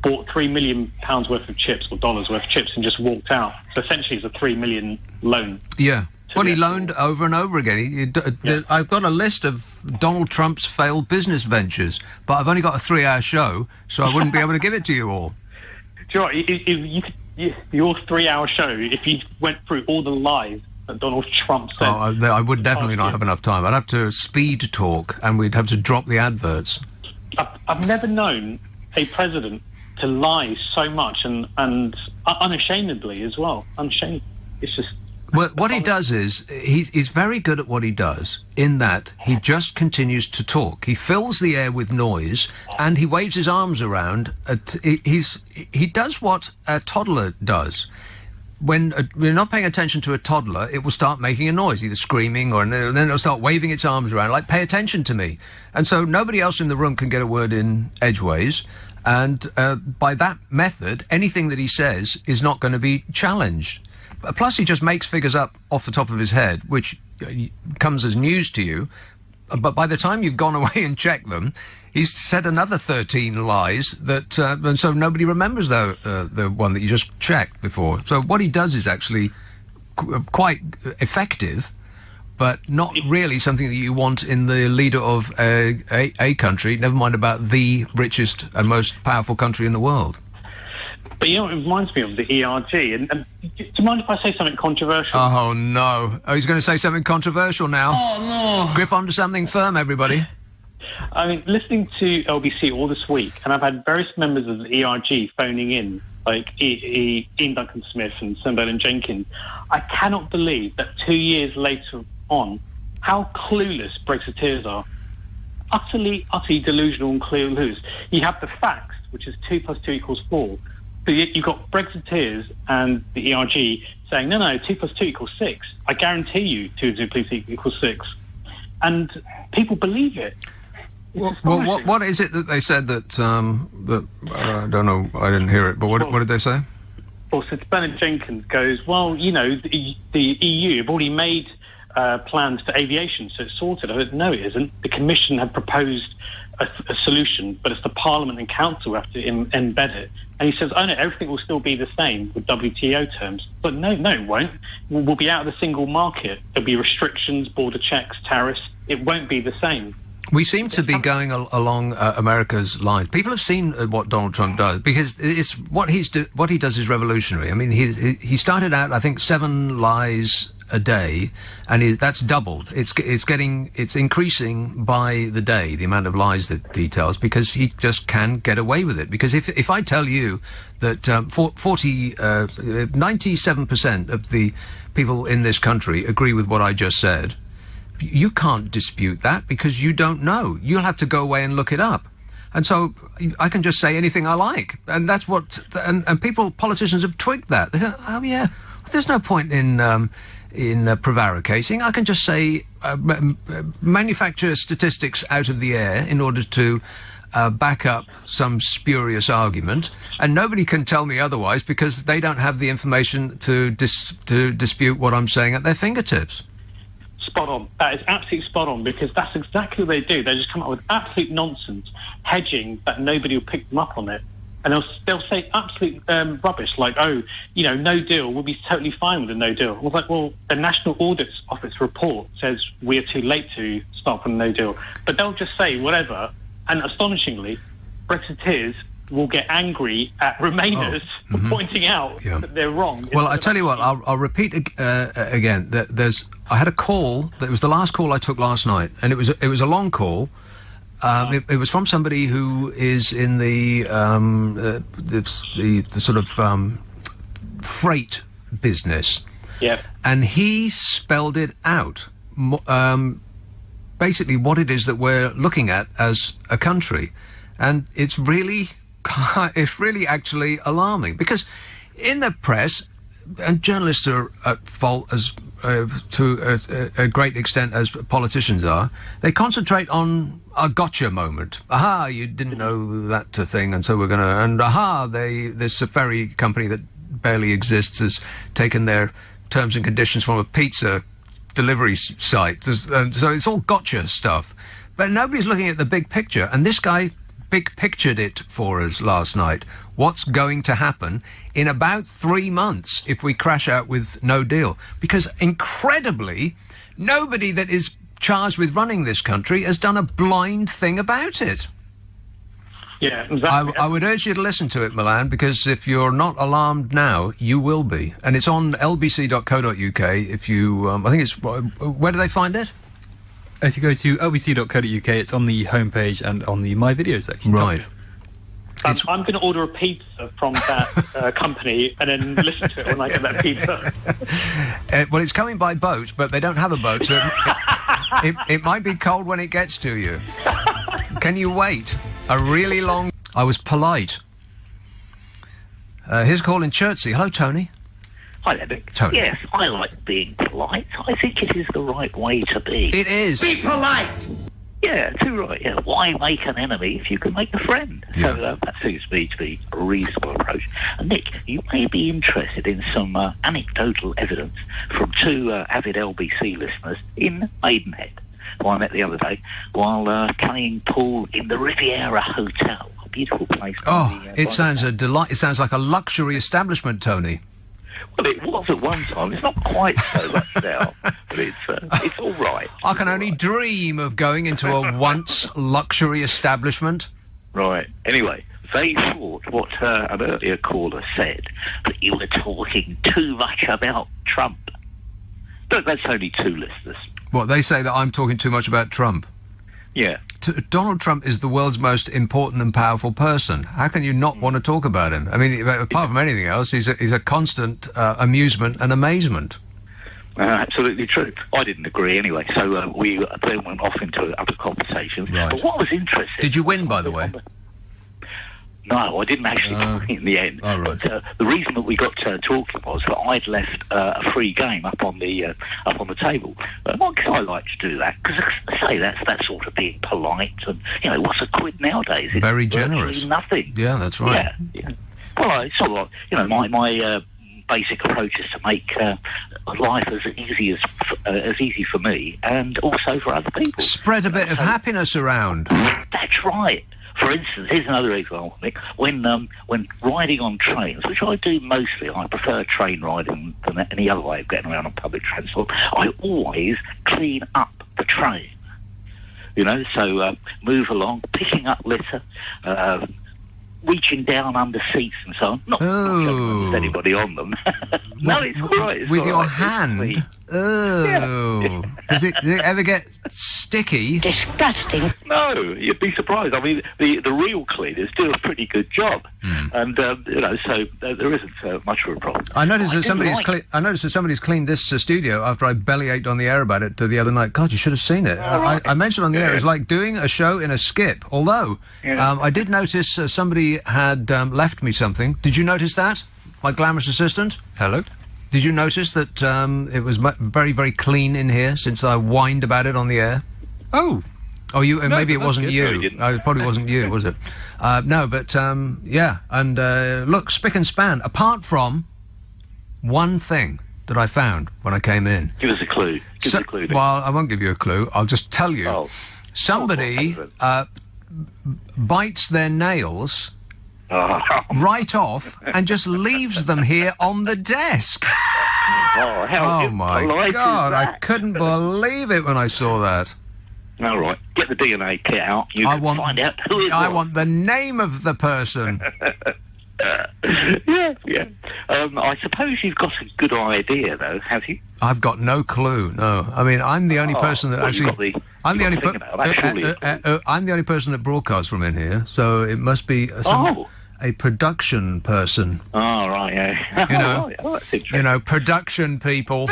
S3: bought £3 million worth of chips, or dollars worth of chips, and just walked out. So essentially, it's a $3 million loan.
S2: Yeah. Well, he loaned over and over again. I've got a list of Donald Trump's failed business ventures, but I've only got a 3-hour show, so I wouldn't be able to give it to you all.
S3: Do you know what? If you could, your 3-hour show, if you went through all the lies that Donald Trump said...
S2: I would definitely not have enough time. I'd have to speed talk, and we'd have to drop the adverts.
S3: I've never known a president to lie so much, and unashamedly as well. Unashamed. It's just...
S2: Well, what he does is, he's very good at what he does, in that he just continues to talk. He fills the air with noise, and he waves his arms around. He does what a toddler does. When we're not paying attention to a toddler, it will start making a noise, either screaming, or then it'll start waving its arms around, like, pay attention to me. And so nobody else in the room can get a word in edgeways, and by that method, anything that he says is not going to be challenged. Plus, he just makes figures up off the top of his head, which comes as news to you. But by the time you've gone away and checked them, he's said another 13 lies that, and so nobody remembers the one that you just checked before. So what he does is actually quite effective, but not really something that you want in the leader of a country, never mind about the richest and most powerful country in the world.
S3: But you know, it reminds me of the ERG. And do you mind if I say something controversial?
S2: Oh, no. Oh, he's going to say something controversial now.
S3: Oh, no.
S2: Grip onto something firm, everybody.
S3: I mean, listening to LBC all this week, and I've had various members of the ERG phoning in, like Ian Duncan Smith and Sunderland Jenkins. I cannot believe that 2 years later on, how clueless Brexiteers are. Utterly delusional and clueless. You have the facts, which is 2 + 2 = 4. So you've got Brexiteers and the ERG saying, no, 2 + 2 = 6. I guarantee you 2 + 2 = 6. And people believe it.
S2: Well, what is it that they said that I don't know, I didn't hear it, but what did they say?
S3: Well, so Bernard Jenkins goes, well, you know, the EU have already made plans for aviation, so it's sorted. I said, no, it isn't. The Commission have proposed a solution, but it's the Parliament and Council who have to embed it. And he says, oh no, everything will still be the same with WTO terms. But no, it won't. We'll be out of the single market. There'll be restrictions, border checks, tariffs. It won't be the same.
S2: We seem to be going along America's lines. People have seen what Donald Trump does, because it's what he does is revolutionary. I mean, he started out, I think, 7 lies a day, and that's doubled. It's increasing by the day, the amount of lies that he tells, because he just can get away with it. Because if I tell you that 97% of the people in this country agree with what I just said, you can't dispute that, because you don't know. You'll have to go away and look it up. And so I can just say anything I like. And that's what... And politicians have twigged that. They say, oh, yeah, there's no point in prevaricating. I can just say, manufacture statistics out of the air in order to back up some spurious argument, and nobody can tell me otherwise, because they don't have the information to dispute what I'm saying at their fingertips.
S3: spot on. That is absolutely spot on, because that's exactly what they do. They just come up with absolute nonsense, hedging that nobody will pick them up on it. And they'll say absolute rubbish, like, oh, no deal, we'll be totally fine with a no deal. I was like, well, the National Audit Office report says we're too late to start with a no deal. But they'll just say whatever, and astonishingly, Brexiteers will get angry at Remainers for pointing out that they're wrong.
S2: Well, I tell you what, I'll repeat again. I had a call. That was the last call I took last night, and it was a long call. It was from somebody who is in the sort of freight business.
S3: Yeah.
S2: And he spelled it out. Basically, what it is that we're looking at as a country, and it's really actually alarming, because in the press, and journalists are at fault to a great extent as politicians are, they concentrate on a gotcha moment. Aha, you didn't know that thing, and so we're going to... And aha, this ferry company that barely exists has taken their terms and conditions from a pizza delivery site. So it's all gotcha stuff. But nobody's looking at the big picture, and this guy big pictured it for us last night. What's going to happen in about 3 months if we crash out with no deal? Because incredibly, nobody that is charged with running this country has done a blind thing about it.
S3: Yeah, exactly.
S2: I would urge you to listen to it, Milan, because if you're not alarmed now, you will be. And it's on lbc.co.uk. If you, I think it's, where do they find it?
S4: If you go to lbc.co.uk, it's on the homepage and on the My Videos section.
S2: Right.
S3: I'm going to order a pizza from that company and then listen to it when I get that pizza.
S2: Well, it's coming by boat, but they don't have a boat, so it might be cold when it gets to you. Can you wait a really long... I was polite. Here's a call in Chertsey. Hello, Tony.
S7: Hi there, Nick.
S2: Tony.
S7: Yes, I like being polite. I think it is the right way to be.
S2: It is.
S7: Be polite! Yeah, too right. Yeah. Why make an enemy if you can make a friend?
S2: Yeah.
S7: So that seems to me to be a reasonable approach. And Nick, you may be interested in some anecdotal evidence from two avid LBC listeners in Maidenhead, who I met the other day while playing pool in the Riviera Hotel, a beautiful place.
S2: It sounds a delight. It sounds like a luxury establishment, Tony.
S7: Well, it was at one time. It's not quite so much now, but it's all right.
S2: I can only dream of going into a once luxury establishment.
S7: Right. Anyway, they thought what an earlier caller said, that you were talking too much about Trump. But that's only two listeners.
S2: What, they say that I'm talking too much about Trump?
S7: Yeah.
S2: Donald Trump is the world's most important and powerful person. How can you not want to talk about him? I mean, apart from anything else, he's a constant amusement and amazement.
S7: Absolutely true. I didn't agree anyway, so we then went off into other conversations.
S2: Right.
S7: But what was interesting...
S2: Did you win, by the way?
S7: No, I didn't actually win in the end.
S2: Oh, right.
S7: But the reason that we got talking was that I'd left a free game up on the table. Because I like to do that, because I say that's sort of being polite, and what's a quid nowadays? It's
S2: very generous.
S7: Nothing.
S2: Yeah, that's right.
S7: Yeah. Well, it's sort of like my basic approach is to make life as easy for me and also for other people.
S2: Spread a bit of happiness around.
S7: That's right. For instance, here's another example, Nick. When riding on trains, which I do mostly, I prefer train riding than any other way of getting around on public transport, I always clean up the train. So move along, picking up litter, reaching down under seats and so on. Not judging anybody on them. No, it's all right. It's
S2: With
S7: all
S2: your
S7: right.
S2: hand? Oh.
S7: Yeah.
S2: Does it ever get sticky?
S7: Disgusting. No, you'd be surprised. I mean, the real cleaners do a pretty good job, and so there isn't much of a problem.
S2: I noticed that somebody's cleaned this studio after I bellyached on the air about it the other night. God, you should have seen it. I mentioned on the air it's like doing a show in a skip. Although I did notice somebody had left me something. Did you notice that? My glamorous assistant.
S4: Hello.
S2: Did you notice that it was very, very clean in here since I whined about it on the air?
S4: Oh,
S2: you?
S4: No,
S2: maybe it
S4: that's
S2: wasn't
S4: good.
S2: you.
S4: No, you didn't.
S2: It probably wasn't you, was it? No, but yeah. And look, spick and span. Apart from one thing, that I found when I came in.
S7: Give us a clue. Give us a clue. Then.
S2: Well, I won't give you a clue. I'll just tell you. Somebody bites their nails right off and just leaves them here on the desk.
S7: How
S2: my
S7: impolite
S2: God,
S7: is that?
S2: I couldn't believe it when I saw that.
S7: All right, get the DNA kit out. You can find out who it was.
S2: I want the name of the person.
S7: Yeah. I suppose you've got a good idea, though, have you?
S2: I've got no clue. No, I mean I'm the only person that actually. I'm the only person that broadcasts from in here, so it must be a production person.
S7: Oh, right, yeah.
S2: You know,
S7: that's interesting.
S2: Production people.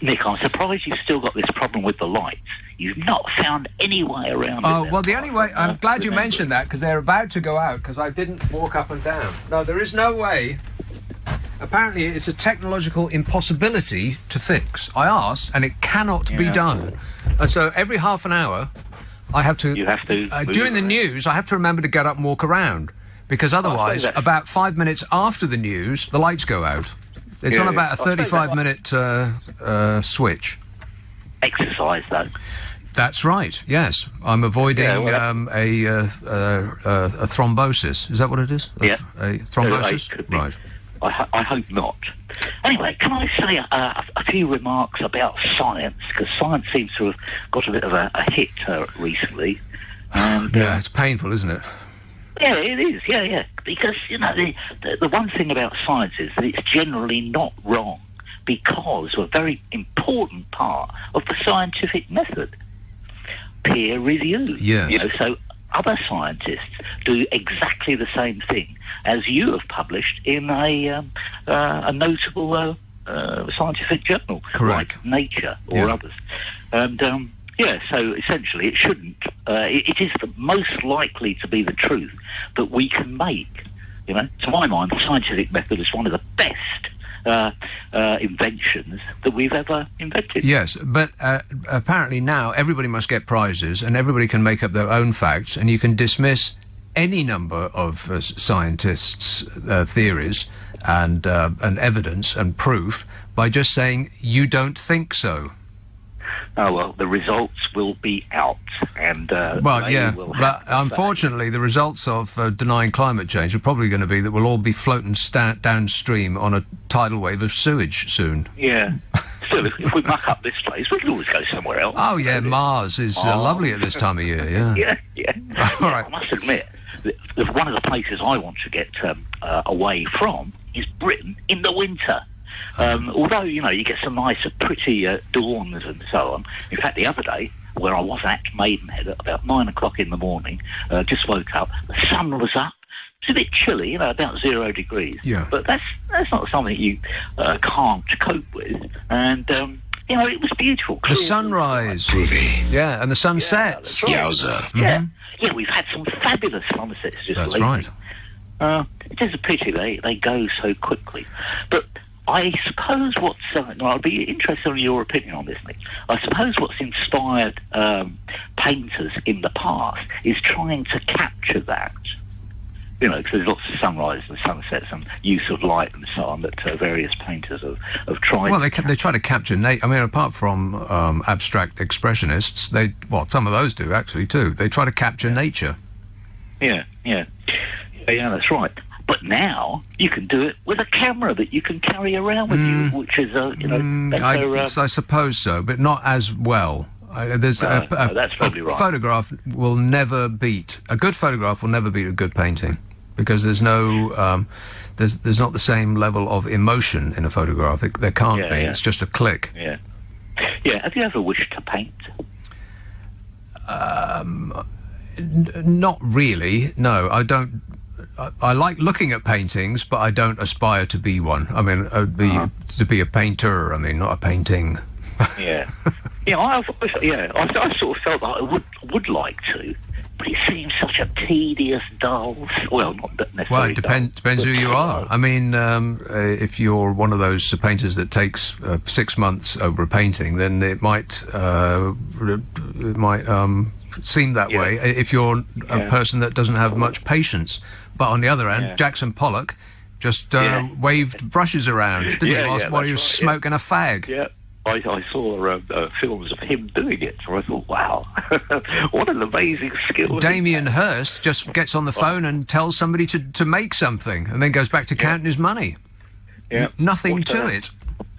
S7: Nick, I'm surprised you've still got this problem with the lights. You've not found any way around it.
S2: Oh, well, the only way... I'm glad you mentioned that, because they're about to go out, because I didn't walk up and down. No, there is no way. Apparently, it's a technological impossibility to fix. I asked, and it cannot be done. And so every half an hour, I have to...
S7: You have to...
S2: during the news, I have to remember to get up and walk around, because otherwise, about 5 minutes after the news, the lights go out. It's on about a 35-minute switch.
S7: Exercise, though.
S2: That's right. Yes, I'm avoiding a thrombosis. Is that what it is? A thrombosis.
S7: Right. I hope not. Anyway, can I say a few remarks about science? Because science seems to have got a bit of a hit recently. And,
S2: yeah, it's painful, isn't it?
S7: Yeah, it is. Yeah. Because the one thing about science is that it's generally not wrong, because a very important part of the scientific method, peer review.
S2: Yes.
S7: So other scientists do exactly the same thing as you have published in a notable scientific journal,
S2: correct,
S7: like Nature or others, and. So essentially it shouldn't. It is the most likely to be the truth that we can make. To my mind, the scientific method is one of the best inventions that we've ever invented.
S2: Yes, but apparently now everybody must get prizes and everybody can make up their own facts, and you can dismiss any number of scientists' theories and evidence and proof by just saying you don't think so.
S7: Oh, well, the results will be out, and
S2: but unfortunately the results of denying climate change are probably going to be that we'll all be floating downstream on a tidal wave of sewage soon.
S7: Yeah. Still, if we muck up this place, we can always go somewhere else.
S2: Oh, yeah, Mars is lovely at this time of year, yeah. All right.
S7: I must admit, that one of the places I want to get away from is Britain in the winter. Although, you get some nice, pretty dawns and so on. In fact, the other day, where I was at Maidenhead at about 9 o'clock in the morning, just woke up, the sun was up. It's a bit chilly, about 0 degrees.
S2: Yeah.
S7: But that's not something you can't cope with. And, it was beautiful.
S2: The sunrise. Yeah, and the sunsets.
S7: Yeah,
S2: that's right.
S7: Mm-hmm. Yeah, we've had some fabulous sunsets just
S2: That's
S7: lately.
S2: right.
S7: It is a pity they go so quickly. But I suppose I'd be interested in your opinion on this, Nick. I suppose what's inspired painters in the past is trying to capture that. Because there's lots of sunrises and sunsets and use of light and so on that various painters have tried.
S2: Well, they try to capture nature. I mean, apart from abstract expressionists, some of those do actually too. They try to capture nature.
S7: Yeah, that's right. But now you can do it with a camera that you can carry around with you, which is,
S2: I suppose so, but not as well.
S7: That's probably right.
S2: Photograph will never beat a good photograph. Will never beat a good painting, because there's no, there's not the same level of emotion in a photograph. There can't be.
S7: Yeah.
S2: It's just a click.
S7: Yeah. Have you ever wished to paint?
S2: Not really. No, I don't. I like looking at paintings, but I don't aspire to be one. I mean, to be a painter. I mean, not a painting.
S7: Yeah. I sort of felt that I would like to, but it seems such a tedious, dull. Well, not necessarily.
S2: Well, it depends who you are. I mean, if you're one of those painters that takes 6 months over a painting, then it might seem that way. If you're a person that doesn't have much patience, but on the other hand, Jackson Pollock just waved brushes around, didn't he, while he was smoking a fag?
S7: Yeah. I saw films of him doing it, so I thought, wow, what an amazing skill.
S2: Damien Hirst just gets on the phone and tells somebody to make something, and then goes back to counting his money.
S7: Yeah.
S2: Nothing to it.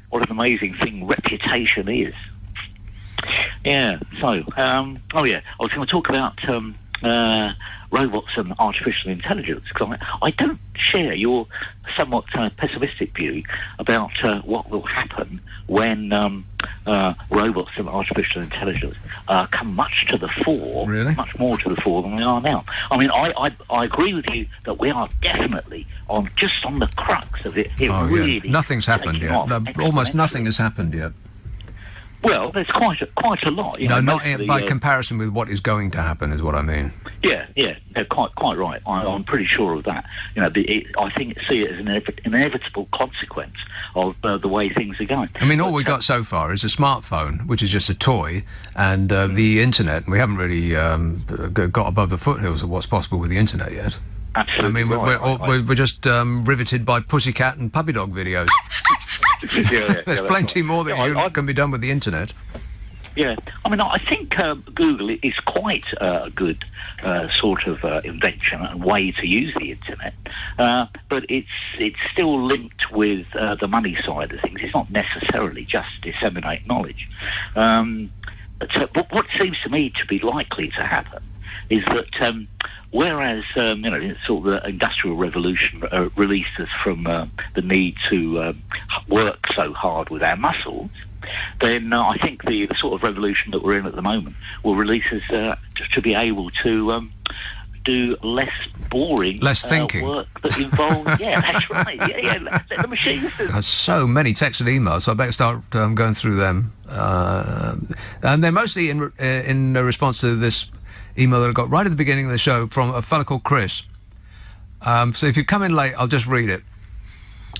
S7: What an amazing thing reputation is. Yeah, so, I was going to talk about robots and artificial intelligence, because I don't share your somewhat pessimistic view about what will happen when robots and artificial intelligence come much to the fore, much more to the fore than we are now. I mean, I agree with you that we are definitely on the crux of it.
S2: Nothing's happened yet. No, almost nothing has happened yet.
S7: Well, there's quite a lot.
S2: No, not by comparison with what is going to happen, is what I mean.
S7: Yeah, quite right. I'm pretty sure of that. I see it as an inevitable consequence of the way things are going.
S2: I mean, all we got so far is a smartphone, which is just a toy, and the internet. We haven't really got above the foothills of what's possible with the internet yet.
S7: Absolutely.
S2: I mean, we're just riveted by pussycat and puppy dog videos. There's plenty more that can be done with the internet.
S7: Yeah, I mean, I think Google is quite a good sort of invention and way to use the internet, but it's still linked with the money side of things. It's not necessarily just disseminate knowledge. But what seems to me to be likely to happen is that whereas sort of the Industrial Revolution released us from the need to work so hard with our muscles, then I think the sort of revolution that we're in at the moment will release us just to be able to do less boring
S2: thinking
S7: work that involves that's right, let the machines do.
S2: There's so many texts and emails, so I better start going through them, and they're mostly in response to this email that I got right at the beginning of the show from a fellow called Chris. So if you come in late, I'll just read it.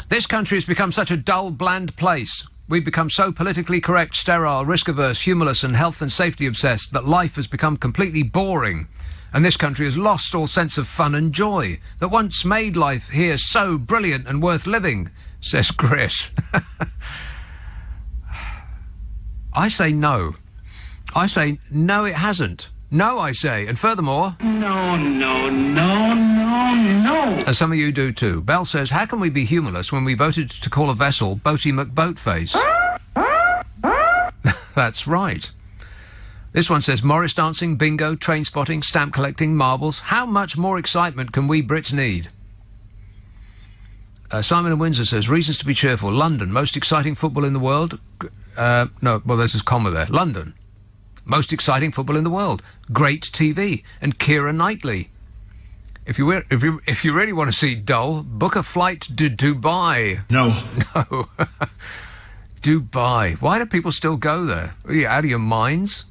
S2: This country has become such a dull, bland place. We've become so politically correct, sterile, risk-averse, humorless and health and safety obsessed that life has become completely boring. And this country has lost all sense of fun and joy that once made life here so brilliant and worth living, says Chris. I say no. I say no, it hasn't. No, I say. And furthermore...
S18: No.
S2: And some of you do too. Bell says, how can we be humorless when we voted to call a vessel Boaty McBoatface? That's right. This one says, Morris dancing, bingo, train spotting, stamp collecting, marbles. How much more excitement can we Brits need? Simon in Windsor says, reasons to be cheerful. London, most exciting football in the world. There's a comma there. London. Most exciting football in the world. Great TV. And Keira Knightley. If you really want to see dull, book a flight to Dubai.
S1: No.
S2: Dubai. Why do people still go there? Are you out of your minds?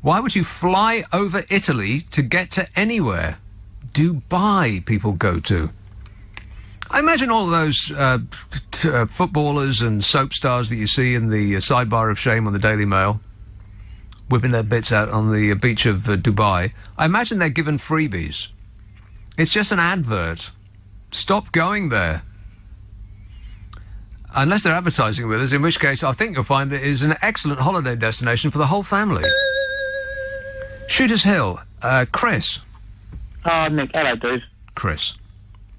S2: Why would you fly over Italy to get to anywhere? Dubai people go to. I imagine all those footballers and soap stars that you see in the sidebar of shame on the Daily Mail, whipping their bits out on the beach of Dubai. I imagine they're given freebies. It's just an advert. Stop going there. Unless they're advertising with us, in which case I think you'll find it is an excellent holiday destination for the whole family. Shooters Hill, Chris.
S8: Nick, hello, Dave.
S2: Chris.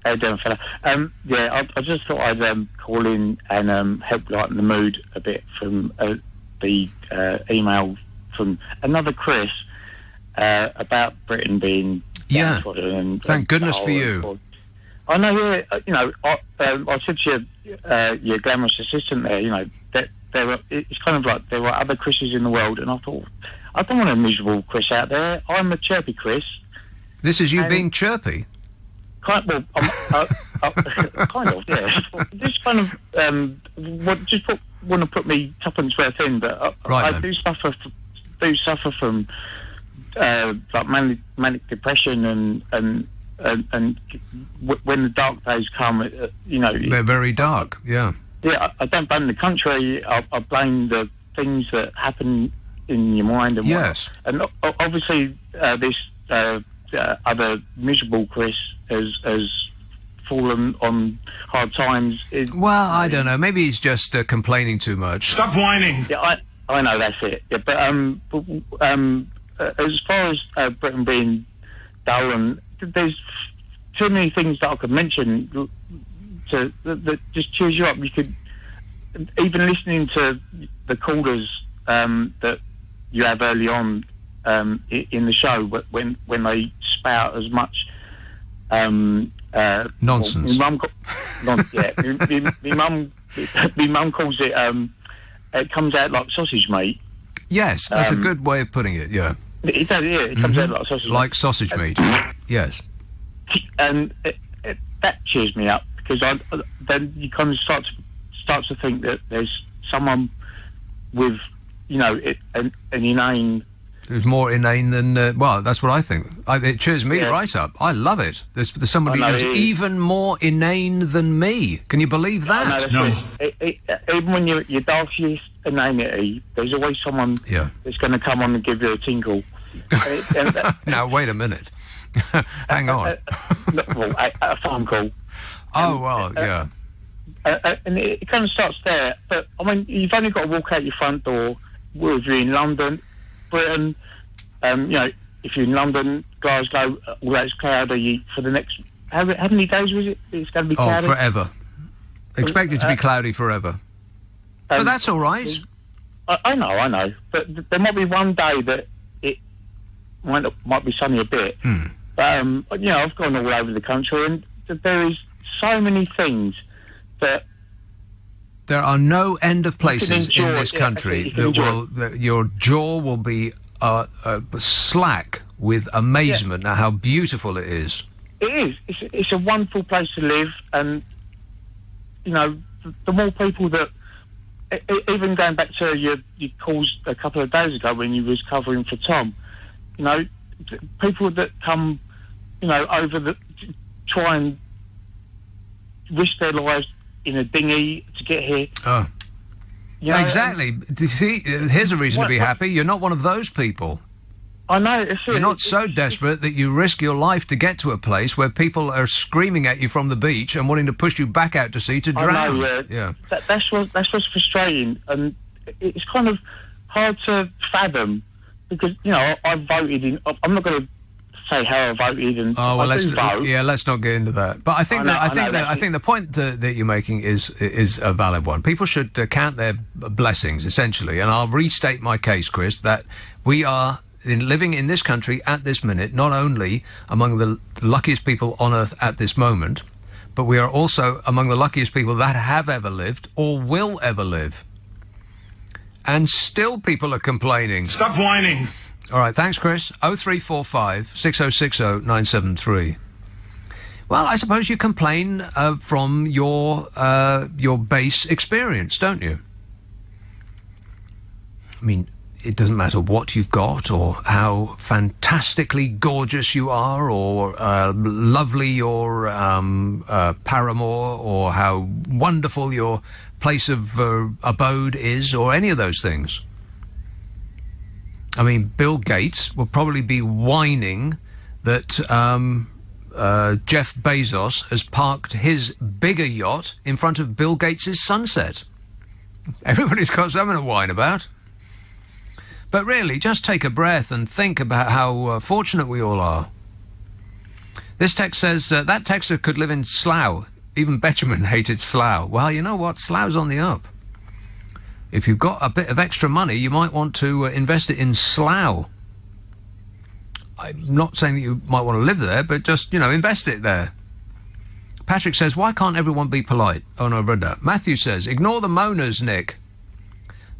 S8: How you doing, fella? I just thought I'd call in and help lighten the mood a bit from the email from another Chris about Britain being downtrodden.
S2: Thank goodness for you.
S8: I know, I said to your glamorous assistant there, that it's kind of like there are other Chris's in the world, and I thought, I don't want a miserable Chris out there. I'm a chirpy Chris.
S2: This is you being chirpy?
S8: Kind of, yeah. Just kind of, want to put me tuppence worth in, but I do suffer from like manic depression and when the dark days come,
S2: they're very dark. Yeah.
S8: Yeah, I don't blame the country. I blame the things that happen in your mind. And
S2: yes.
S8: And obviously, this other miserable Chris has fallen on hard times.
S2: Well, I don't know. Maybe he's just complaining too much.
S8: Stop whining. Yeah, I know that's it. Yeah, but as far as Britain being dull, and there's too many things that I could mention that just cheers you up. You could even listening to the callers that you have early on in the show, when they spout as much
S2: nonsense.
S8: My mum calls it. It comes out like sausage meat.
S2: Yes, that's a good way of putting it. Yeah,
S8: it does. Yeah, it comes out like sausage.
S2: Like sausage meat. Yes,
S8: and that cheers me up, because then you kind of start to think that there's someone with, an inane.
S2: Who's more inane than... well, that's what I think. It cheers me right up. I love it. There's somebody who's even more inane than me. Can you believe that?
S8: No. Even when you're darkest inanity, there's always someone that's going to come on and give you a tinkle.
S2: Now, wait a minute. Hang on.
S8: A phone call.
S2: Oh, well, yeah.
S8: And it kind of starts there. But, I mean, you've only got to walk out your front door, whether you're in London, Britain, if you're in London, Glasgow, although it's cloudy for the next... How many days was it? It's going to be cloudy?
S2: Oh, forever. Expect it to be cloudy forever. But that's all right.
S8: I know. But there might be one day that it might be sunny a bit. But, I've gone all over the country, and there is so many things that...
S2: There are no end of places in this country that your jaw will be slack with amazement at how beautiful it is.
S8: It is. It's a wonderful place to live, and the more people that, even going back to your calls a couple of days ago when you was covering for Tom, people that come, over the try and risk their lives in a dinghy to get here.
S2: Oh. Exactly. See, here's a reason to be happy. You're not one of those people.
S8: I know.
S2: You're not so desperate that you risk your life to get to a place where people are screaming at you from the beach and wanting to push you back out to sea to drown.
S8: I know, that's what's frustrating, and it's kind of hard to fathom, because I voted in. I'm not going to say how I voted, and let's
S2: not get into that. But I think the point that you're making is a valid one. People should count their blessings, essentially. And I'll restate my case, Chris, that we are living in this country at this minute, not only among the luckiest people on earth at this moment, but we are also among the luckiest people that have ever lived or will ever live. And still people are complaining.
S6: Stop whining.
S2: All right, thanks, Chris. 0345 6060 973. Well, I suppose you complain from your base experience, don't you? I mean, it doesn't matter what you've got or how fantastically gorgeous you are or lovely your paramour or how wonderful your place of abode is or any of those things. I mean, Bill Gates will probably be whining that Jeff Bezos has parked his bigger yacht in front of Bill Gates's sunset. Everybody's got something to whine about. But really, just take a breath and think about how fortunate we all are. This text says, that texter could live in Slough. Even Betjeman hated Slough. Well, you know what? Slough's on the up. If you've got a bit of extra money, you might want to invest it in Slough. I'm not saying that you might want to live there, but just, invest it there. Patrick says, why can't everyone be polite? Oh, no, I've read that. Matthew says, ignore the moaners, Nick.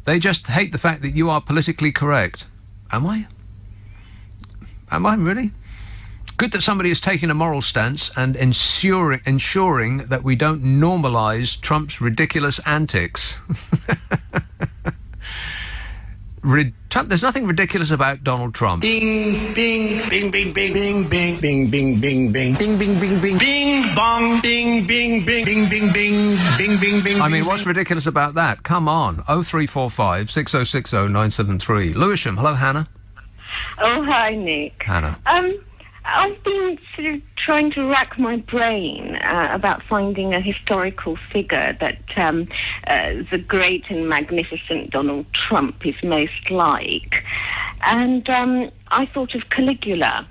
S2: They just hate the fact that you are politically correct. Am I? Am I really? Good that somebody is taking a moral stance and ensuring that we don't normalise Trump's ridiculous antics. There's nothing ridiculous about Donald Trump.
S1: Bing, bing, bing, bing, bing, bing, bing, bing, bing, bing, bing, bing, bing, bing, bing, bing, bong, bing, bing, bing, bing, bing, bing, bing, bing, bing.
S2: I mean, what's ridiculous about that? Come on. 0345 6060 973. Lewisham. Hello, Hannah.
S9: Oh, hi, Nick.
S2: Hannah.
S9: I've been sort of trying to rack my brain about finding a historical figure that the great and magnificent Donald Trump is most like. And I thought of Caligula.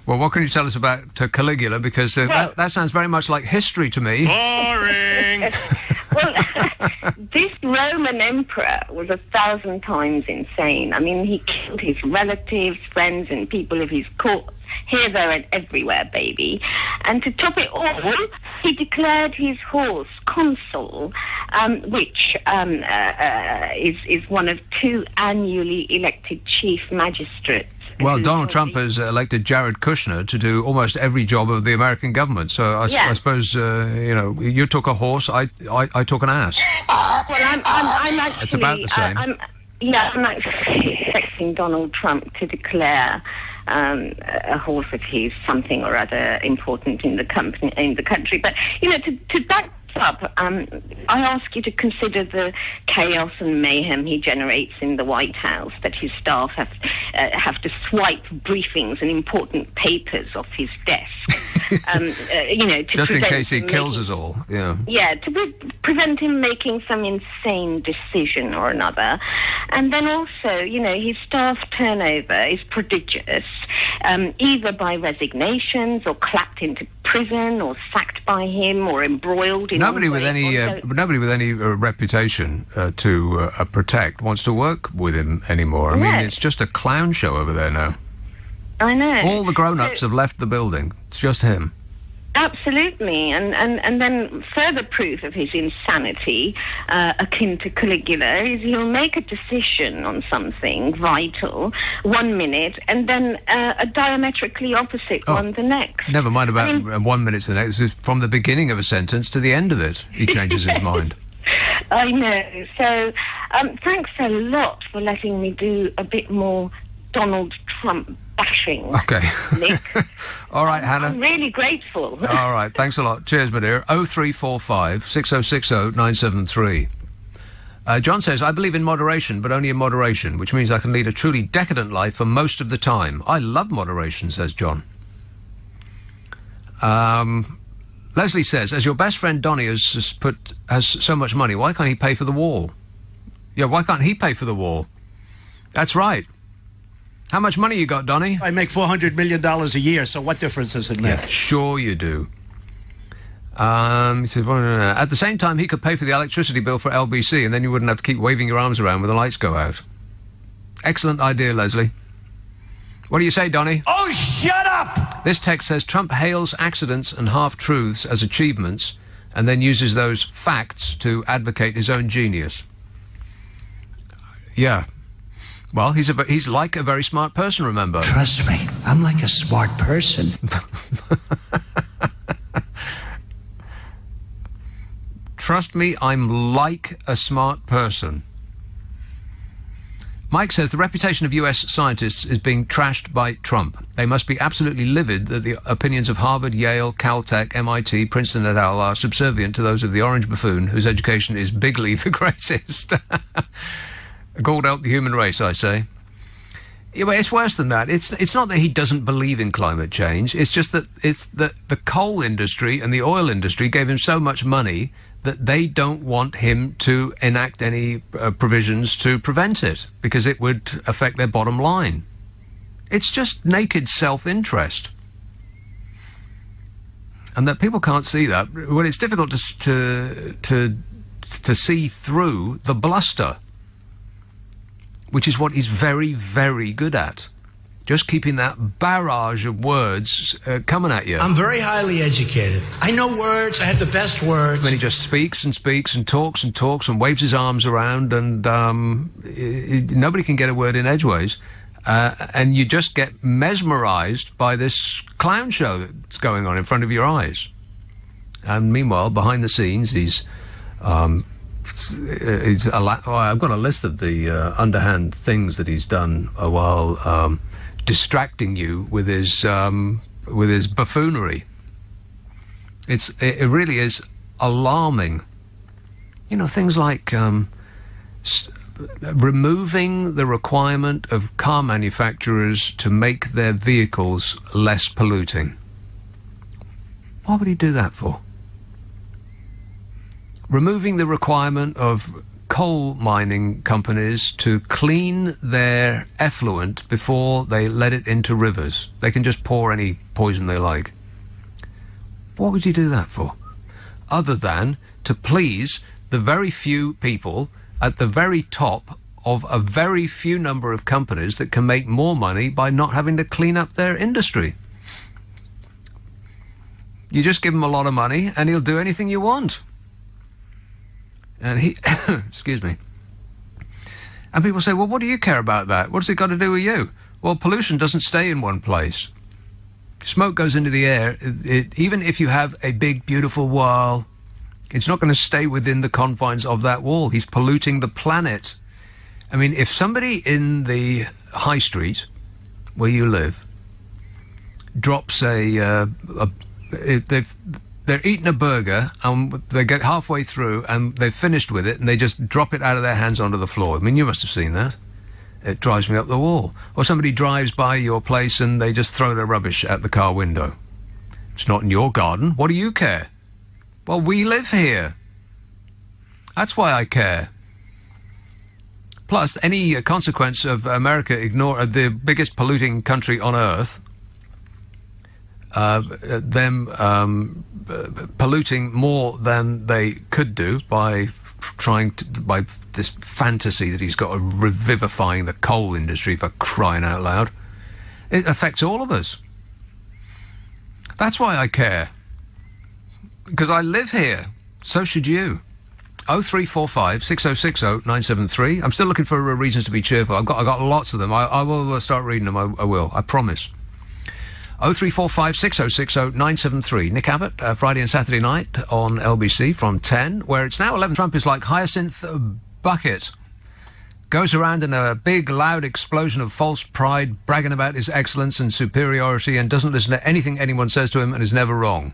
S2: Well, what can you tell us about Caligula? Because that sounds very much like history to me.
S1: Boring!
S9: Well, this Roman emperor was 1,000 times insane. I mean, he killed his relatives, friends, and people of his court. Here, there, and everywhere, baby. And to top it all, he declared his horse consul, which is one of 2 annually elected chief magistrates.
S2: Well, Donald Trump has elected Jared Kushner to do almost every job of the American government. So I suppose, you took a horse, I took an ass.
S9: Well, I'm actually...
S2: It's about the same.
S9: I'm actually expecting Donald Trump to declare a horse of his something or other important in the country. But, to back up, I ask you to consider the chaos and mayhem he generates in the White House, that his staff have to swipe briefings and important papers off his desk.
S2: Just in case he kills us all.
S9: Yeah, to prevent him making some insane decision or another. And then also, his staff turnover is prodigious, either by resignations or clapped into prison or sacked by him or embroiled in...
S2: Nobody with any reputation to protect wants to work with him anymore. I mean, it's just a clown show over there now.
S9: I know.
S2: All the grown-ups have left the building. It's just him.
S9: Absolutely, and then further proof of his insanity, akin to Caligula, is he'll make a decision on something vital 1 minute, and then a diametrically opposite one the next.
S2: Never mind about 1 minute to the next. It's from the beginning of a sentence to the end of it, he changes his mind.
S9: I know. So, thanks a lot for letting me do a bit more Donald Trump bashing.
S2: Okay.
S9: Nick.
S2: All right, Hannah.
S9: I'm really grateful.
S2: All right, thanks a lot. Cheers, my dear. 0345 6060 973. John says, I believe in moderation, but only in moderation, which means I can lead a truly decadent life for most of the time. I love moderation, says John. Leslie says, as your best friend Donny has so much money, why can't he pay for the wall? Yeah, why can't he pay for the wall? That's right. How much money you got, Donny?
S1: I make $400 million a year, so what difference does it make?
S2: Yeah, sure you do. He says, at the same time, he could pay for the electricity bill for LBC, and then you wouldn't have to keep waving your arms around when the lights go out. Excellent idea, Leslie. What do you say, Donny?
S1: Oh, shut up!
S2: This text says Trump hails accidents and half-truths as achievements, and then uses those facts to advocate his own genius. Yeah. Well, he's like a very smart person, remember?
S1: Trust me, I'm like a smart person.
S2: Trust me, I'm like a smart person. Mike says the reputation of US scientists is being trashed by Trump. They must be absolutely livid that the opinions of Harvard, Yale, Caltech, MIT, Princeton et al. Are subservient to those of the orange buffoon whose education is bigly the greatest. Called out the human race, I say. Yeah, but it's worse than that. It's not that he doesn't believe in climate change. It's just that the coal industry and the oil industry gave him so much money that they don't want him to enact any provisions to prevent it because it would affect their bottom line. It's just naked self-interest. And that people can't see that. Well, it's difficult to see through the bluster, which is what he's very, very good at. Just keeping that barrage of words coming at you.
S1: I'm very highly educated. I know words. I have the best words.
S2: And he just speaks and speaks and talks and waves his arms around, and nobody can get a word in edgeways. And you just get mesmerized by this clown show that's going on in front of your eyes. And meanwhile, behind the scenes, I've got a list of the underhand things that he's done while distracting you with his buffoonery. It really is alarming. You know, things like removing the requirement of car manufacturers to make their vehicles less polluting. What would he do that for? Removing the requirement of coal mining companies to clean their effluent before they let it into rivers. They can just pour any poison they like. What would you do that for? Other than to please the very few people at the very top of a very few number of companies that can make more money by not having to clean up their industry. You just give him a lot of money and he'll do anything you want. And he, excuse me. And people say, well, what do you care about that? What's it got to do with you? Well, pollution doesn't stay in one place. Smoke goes into the air. Even if you have a big, beautiful wall, it's not going to stay within the confines of that wall. He's polluting the planet. I mean, if somebody in the high street where you live drops they're eating a burger and they get halfway through and they've finished with it and they just drop it out of their hands onto the floor. I mean, you must have seen that. It drives me up the wall. Or somebody drives by your place and they just throw their rubbish out the car window. It's not in your garden. What do you care? Well, we live here. That's why I care. Plus, any consequence of America the biggest polluting country on earth, polluting more than they could do by by this fantasy that he's got of revivifying the coal industry, for crying out loud. It affects all of us. That's why I care. Because I live here. So should you. 0345 6060 973. I'm still looking for reasons to be cheerful. I've got lots of them. I will start reading them. I will. I promise. 0345 6060 973. Nick Abbott, Friday and Saturday night on LBC from 10, where it's now 11. Trump is like Hyacinth Bucket. Goes around in a big, loud explosion of false pride, bragging about his excellence and superiority, and doesn't listen to anything anyone says to him and is never wrong.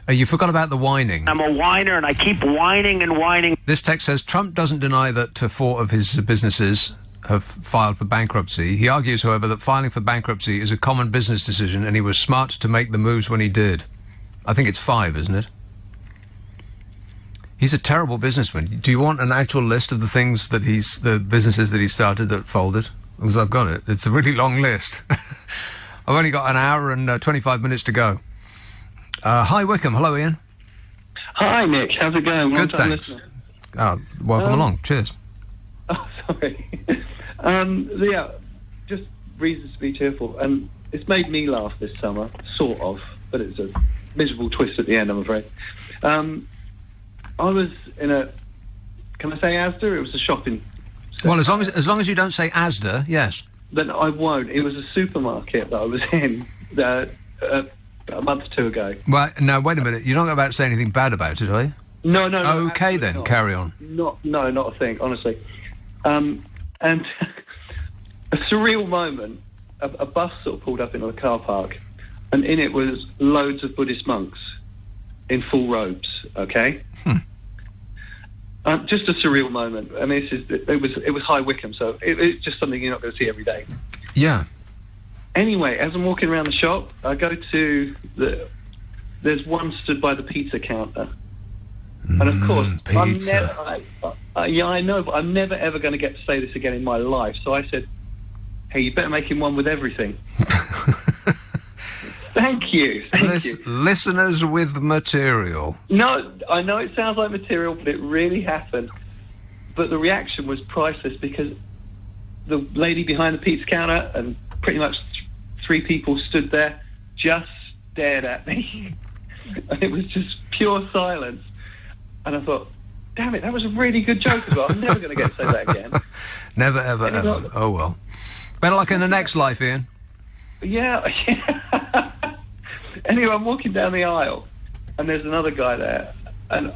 S2: You forgot about the whining.
S6: I'm a whiner, and I keep whining and whining.
S2: This text says, Trump doesn't deny that 4 of his businesses have filed for bankruptcy. He argues, however, that filing for bankruptcy is a common business decision, and he was smart to make the moves when he did. I think it's 5, isn't it? He's a terrible businessman. Do you want an actual list of the businesses that he started that folded? Because I've got it. It's a really long list. I've only got an hour and 25 minutes to go. Hi, Wickham. Hello, Ian.
S10: Hi, Nick. How's it going?
S2: Good, thanks. Welcome along. Cheers.
S10: Oh, sorry. Yeah, just reasons to be cheerful. And it's made me laugh this summer, sort of, but it's a miserable twist at the end, I'm afraid. I was in a... Can I say Asda? It was a shopping...
S2: Well, as long as you don't say Asda, yes.
S10: Then I won't. It was a supermarket that I was in a month or two ago.
S2: Well, now, wait a minute. You're not about to say anything bad about it, are you?
S10: No.
S2: Okay, then.
S10: Not.
S2: Carry on.
S10: Not a thing, honestly. And a surreal moment, a bus sort of pulled up into the car park, and in it was loads of Buddhist monks in full robes, okay? Just a surreal moment. I mean, it was High Wycombe, so it's just something you're not going to see every day.
S2: Yeah.
S10: Anyway, as I'm walking around the shop, I go to there's one stood by the pizza counter. And of course,
S2: pizza.
S10: I know, but I'm never ever going to get to say this again in my life. So I said, hey, you better make him one with everything. Thank you.
S2: Listeners with material.
S10: No, I know it sounds like material, but it really happened. But the reaction was priceless, because the lady behind the pizza counter and pretty much 3 people stood there, just stared at me. And it was just pure silence. And I thought, damn it, that was a really good joke as well. I'm never going to get to say that again.
S2: Never, ever, ever. Oh, well. Better luck in the next life, Ian.
S10: Yeah. Anyway, I'm walking down the aisle, and there's another guy there. And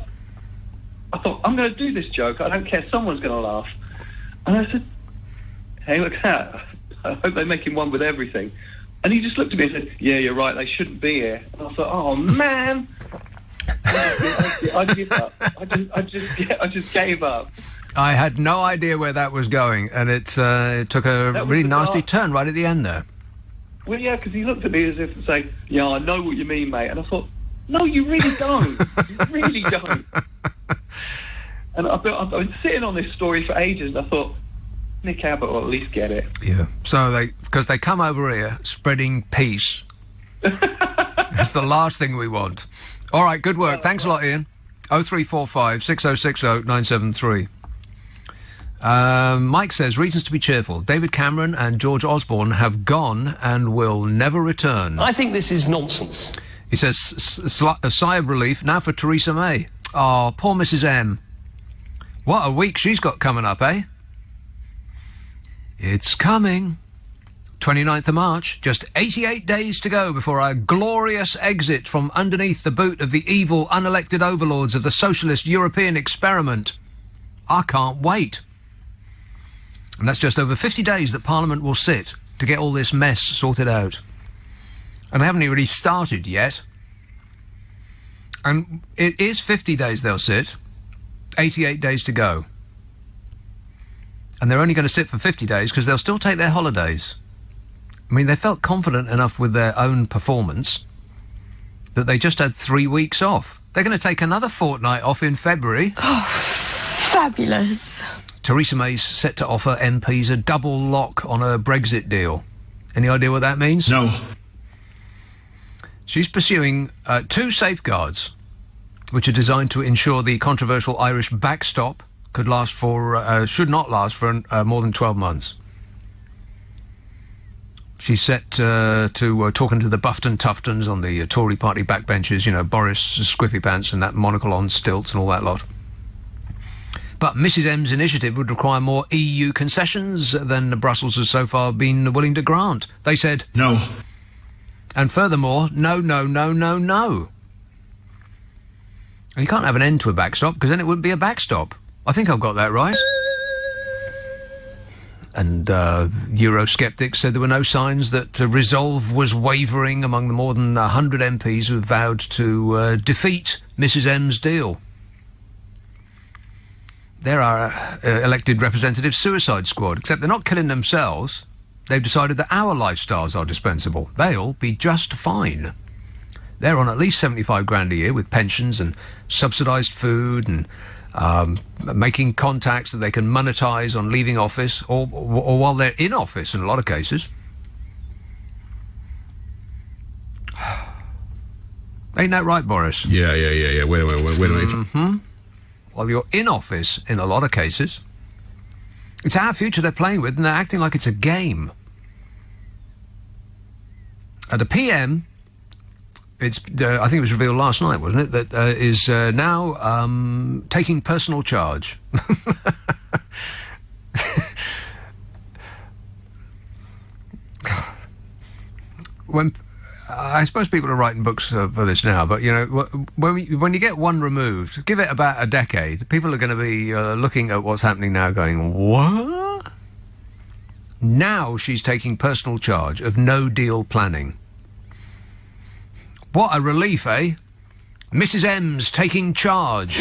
S10: I thought, I'm going to do this joke. I don't care. Someone's going to laugh. And I said, hey, look at that. I hope they make him one with everything. And he just looked at me and said, yeah, you're right. They shouldn't be here. And I thought, oh, man. I give up. I just gave up.
S2: I had no idea where that was going, and it took a really nasty turn right at the end there.
S10: Well, yeah, because he looked at me as if to say, "Yeah, I know what you mean, mate," and I thought, "No, you really don't. You really don't." And I've been sitting on this story for ages, and I thought, Nick Abbott will at least get it.
S2: Yeah. So because they come over here spreading peace. It's the last thing we want. All right, good work. Thanks a lot, Ian. 0345 6060 973. Mike says, reasons to be cheerful. David Cameron and George Osborne have gone and will never return.
S1: I think this is nonsense.
S2: He says, a sigh of relief now for Theresa May. Oh, poor Mrs M. What a week she's got coming up, eh? It's coming. 29th of March, just 88 days to go before our glorious exit from underneath the boot of the evil, unelected overlords of the socialist European experiment. I can't wait. And that's just over 50 days that Parliament will sit to get all this mess sorted out. And they haven't even really started yet. And it is 50 days they'll sit, 88 days to go. And they're only going to sit for 50 days because they'll still take their holidays. I mean, they felt confident enough with their own performance that they just had 3 weeks off. They're going to take another fortnight off in February.
S17: Oh, fabulous.
S2: Theresa May's set to offer MPs a double lock on her Brexit deal. Any idea what that means?
S1: No.
S2: She's pursuing 2 safeguards, which are designed to ensure the controversial Irish backstop should not last for more than 12 months. She's set to talking to the Bufton Tuftons on the Tory party backbenches, you know, Boris Squiffy Pants and that monocle on stilts and all that lot. But Mrs M's initiative would require more EU concessions than Brussels has so far been willing to grant. They said
S1: no.
S2: And furthermore, no. And you can't have an end to a backstop because then it wouldn't be a backstop. I think I've got that right. And Eurosceptics said there were no signs that resolve was wavering among the more than 100 MPs who vowed to defeat Mrs M's deal. They're our elected representative suicide squad, except they're not killing themselves. They've decided that our lifestyles are dispensable. They'll be just fine. They're on at least 75 grand a year with pensions and subsidised food and making contacts that they can monetise on leaving office or while they're in office in a lot of cases. Ain't that right, Boris?
S1: Yeah. Wait a minute.
S2: Mm-hmm. While you're in office in a lot of cases. It's our future they're playing with and they're acting like it's a game. The PM, I think it was revealed last night, wasn't it, that is now taking personal charge. I suppose people are writing books for this now, but, you know, when you get one removed, give it about a decade, people are going to be looking at what's happening now going, what? Now she's taking personal charge of no-deal planning. What a relief, eh? Mrs M's taking charge.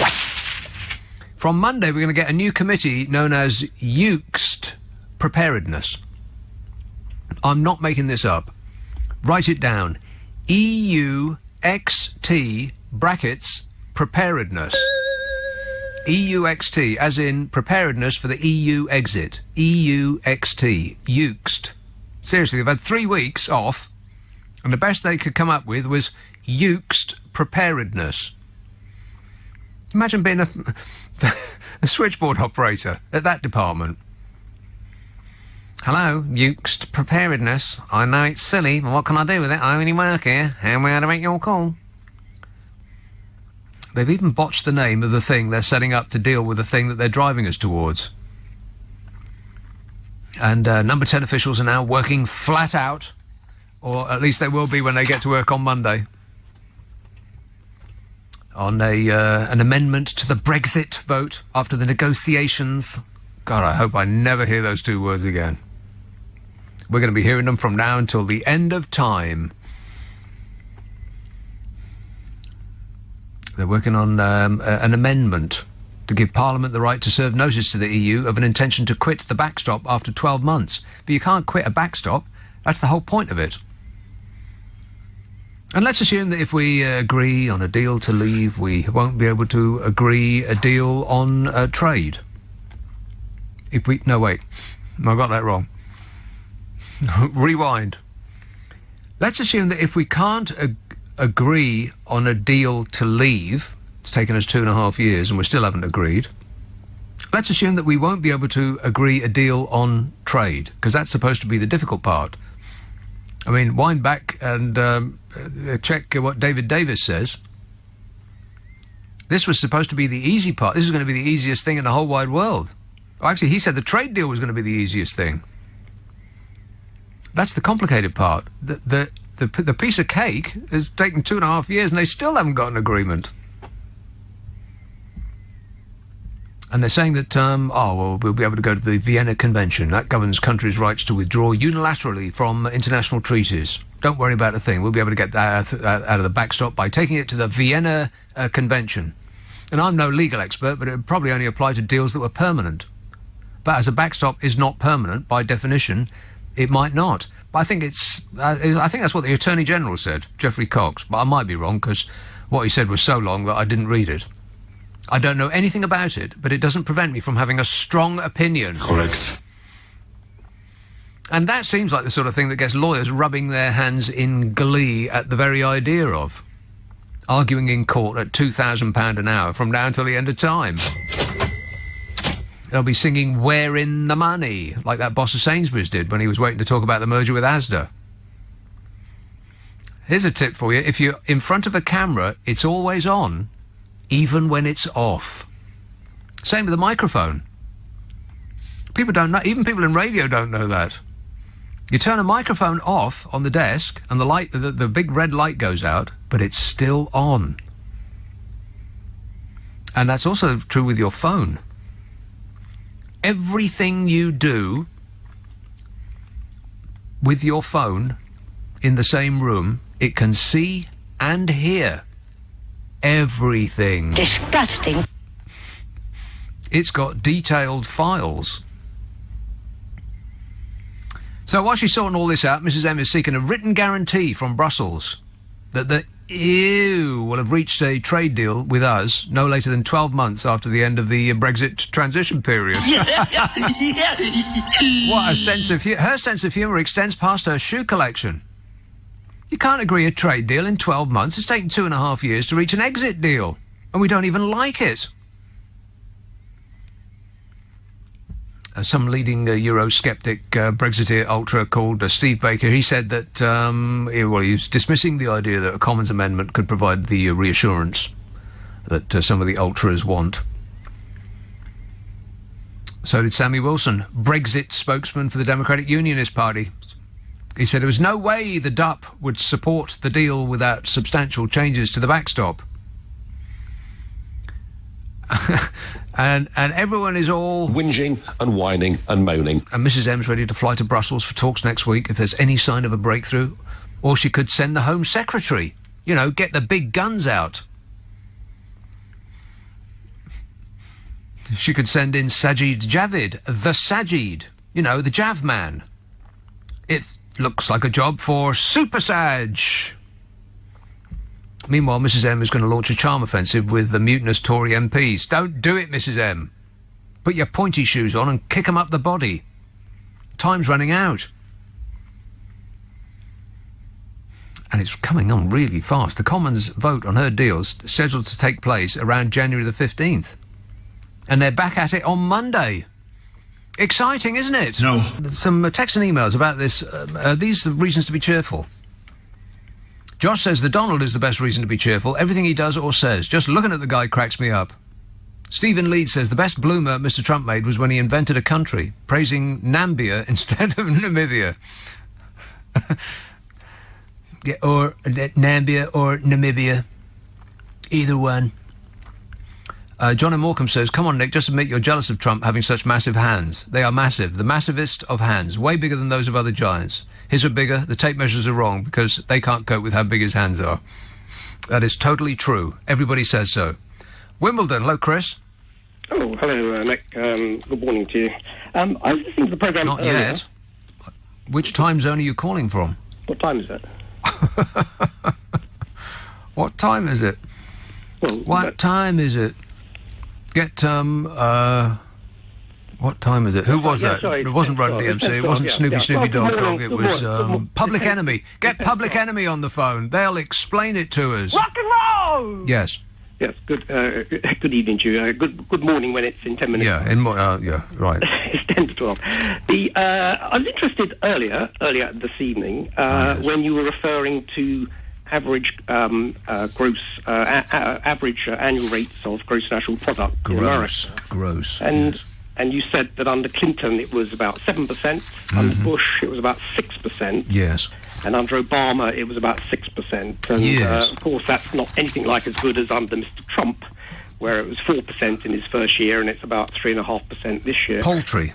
S2: From Monday, we're going to get a new committee known as EUXT Preparedness. I'm not making this up. Write it down. EUXT brackets preparedness. EUXT, as in preparedness for the EU exit. EUXT. EUXT. Seriously, they've had 3 weeks off, and the best they could come up with was EUXT preparedness. Imagine being a switchboard operator at that department. Hello, EUXT preparedness. I know it's silly, but what can I do with it? I only work here. How am I going to make your call? They've even botched the name of the thing they're setting up to deal with the thing that they're driving us towards. And number 10 officials are now working flat out, or at least they will be when they get to work on Monday, on an amendment to the Brexit vote after the negotiations. God, I hope I never hear those 2 words again. We're going to be hearing them from now until the end of time. They're working on an amendment to give Parliament the right to serve notice to the EU of an intention to quit the backstop after 12 months. But you can't quit a backstop. That's the whole point of it. And let's assume that if we agree on a deal to leave, we won't be able to agree a deal on trade. No, wait. I got that wrong. Rewind. Let's assume that if we can't agree on a deal to leave, it's taken us 2.5 years and we still haven't agreed. Let's assume that we won't be able to agree a deal on trade, because that's supposed to be the difficult part. I mean, wind back and check what David Davis says. This was supposed to be the easy part. This is going to be the easiest thing in the whole wide world. Actually, he said the trade deal was going to be the easiest thing. That's the complicated part. The piece of cake has taken 2.5 years and they still haven't got an agreement. And they're saying that, we'll be able to go to the Vienna Convention. That governs countries' rights to withdraw unilaterally from international treaties. Don't worry about a thing. We'll be able to get that out of the backstop by taking it to the Vienna Convention. And I'm no legal expert, but it would probably only apply to deals that were permanent. But as a backstop is not permanent, by definition, it might not. But I think that's what the Attorney General said, Geoffrey Cox. But I might be wrong, because what he said was so long that I didn't read it. I don't know anything about it, but it doesn't prevent me from having a strong opinion.
S1: Correct.
S2: And that seems like the sort of thing that gets lawyers rubbing their hands in glee at the very idea of arguing in court at £2,000 an hour from now until the end of time. They'll be singing "Where in the Money," like that boss of Sainsbury's did when he was waiting to talk about the merger with Asda. Here's a tip for you. If you're in front of a camera, it's always on, even when it's off. Same with the microphone. People don't know, even people in radio don't know that. You turn a microphone off on the desk and the light, the big red light goes out, but it's still on. And that's also true with your phone. Everything you do with your phone in the same room, it can see and hear everything.
S9: Disgusting.
S2: It's got detailed files. So while she's sorting all this out, Mrs M is seeking a written guarantee from Brussels that the EU will have reached a trade deal with us no later than 12 months after the end of the Brexit transition period. What a sense of her sense of humour extends past her shoe collection. You can't agree a trade deal in 12 months. It's taken 2.5 years to reach an exit deal, and we don't even like it. Some leading Eurosceptic Brexiteer ultra called Steve Baker, he said that, he was dismissing the idea that a Commons amendment could provide the reassurance that some of the ultras want. So did Sammy Wilson, Brexit spokesman for the Democratic Unionist Party. He said there was no way the DUP would support the deal without substantial changes to the backstop. And everyone is all
S1: whinging and whining and moaning.
S2: And Mrs M's ready to fly to Brussels for talks next week if there's any sign of a breakthrough. Or she could send the Home Secretary. You know, get the big guns out. She could send in Sajid Javid, the Sajid. You know, the Jav man. It looks like a job for Super Saj. Meanwhile, Mrs M is going to launch a charm offensive with the mutinous Tory MPs. Don't do it, Mrs M. Put your pointy shoes on and kick them up the body. Time's running out. And it's coming on really fast. The Commons vote on her deals scheduled to take place around January the 15th. And they're back at it on Monday. Exciting, isn't it?
S1: No.
S2: Some texts and emails about this. These are reasons to be cheerful. Josh says the Donald is the best reason to be cheerful. Everything he does or says. Just looking at the guy cracks me up. Stephen Leeds says the best bloomer Mr. Trump made was when he invented a country, praising Nambia instead of Namibia. Yeah, or Nambia or Namibia. Either one. John M. Morecambe says, come on, Nick, just admit you're jealous of Trump having such massive hands. They are massive. The massivest of hands. Way bigger than those of other giants. His are bigger. The tape measures are wrong because they can't cope with how big his hands are. That is totally true. Everybody says so. Wimbledon. Hello, Chris.
S11: Oh, hello, Nick. Good morning to you. I was listening to the programme
S2: Not
S11: earlier.
S2: yet. Which time zone are you calling from?
S11: What time is it?
S2: What time is it?
S11: Well,
S2: what time is it? Get, what time is it? Who was that?
S11: sorry,
S2: It wasn't Run
S11: sorry,
S2: DMC. It wasn't
S11: yeah,
S2: Snoopy
S11: yeah.
S2: Snoopy
S11: Good
S2: Dog
S11: morning,
S2: Dog. It
S11: good
S2: was
S11: morning.
S2: Public Enemy. Get Public Enemy on the phone. They'll explain it to us.
S11: Rock and roll!
S2: Yes.
S11: Yes, good good evening to you. Good morning when it's in 10 minutes.
S2: Yeah, yeah, right.
S11: It's 10 to 12. I was interested earlier this evening when you were referring to average average annual rates of gross national product in America.
S2: Gross.
S11: And you said that under Clinton it was about 7%, under Bush it was about 6%.
S2: Yes.
S11: And under Obama, it was about 6%. And,
S2: Yes.
S11: of course, that's not anything like as good as under Mr. Trump, where it was 4% in his first year, and it's about 3.5% this year.
S2: Poultry.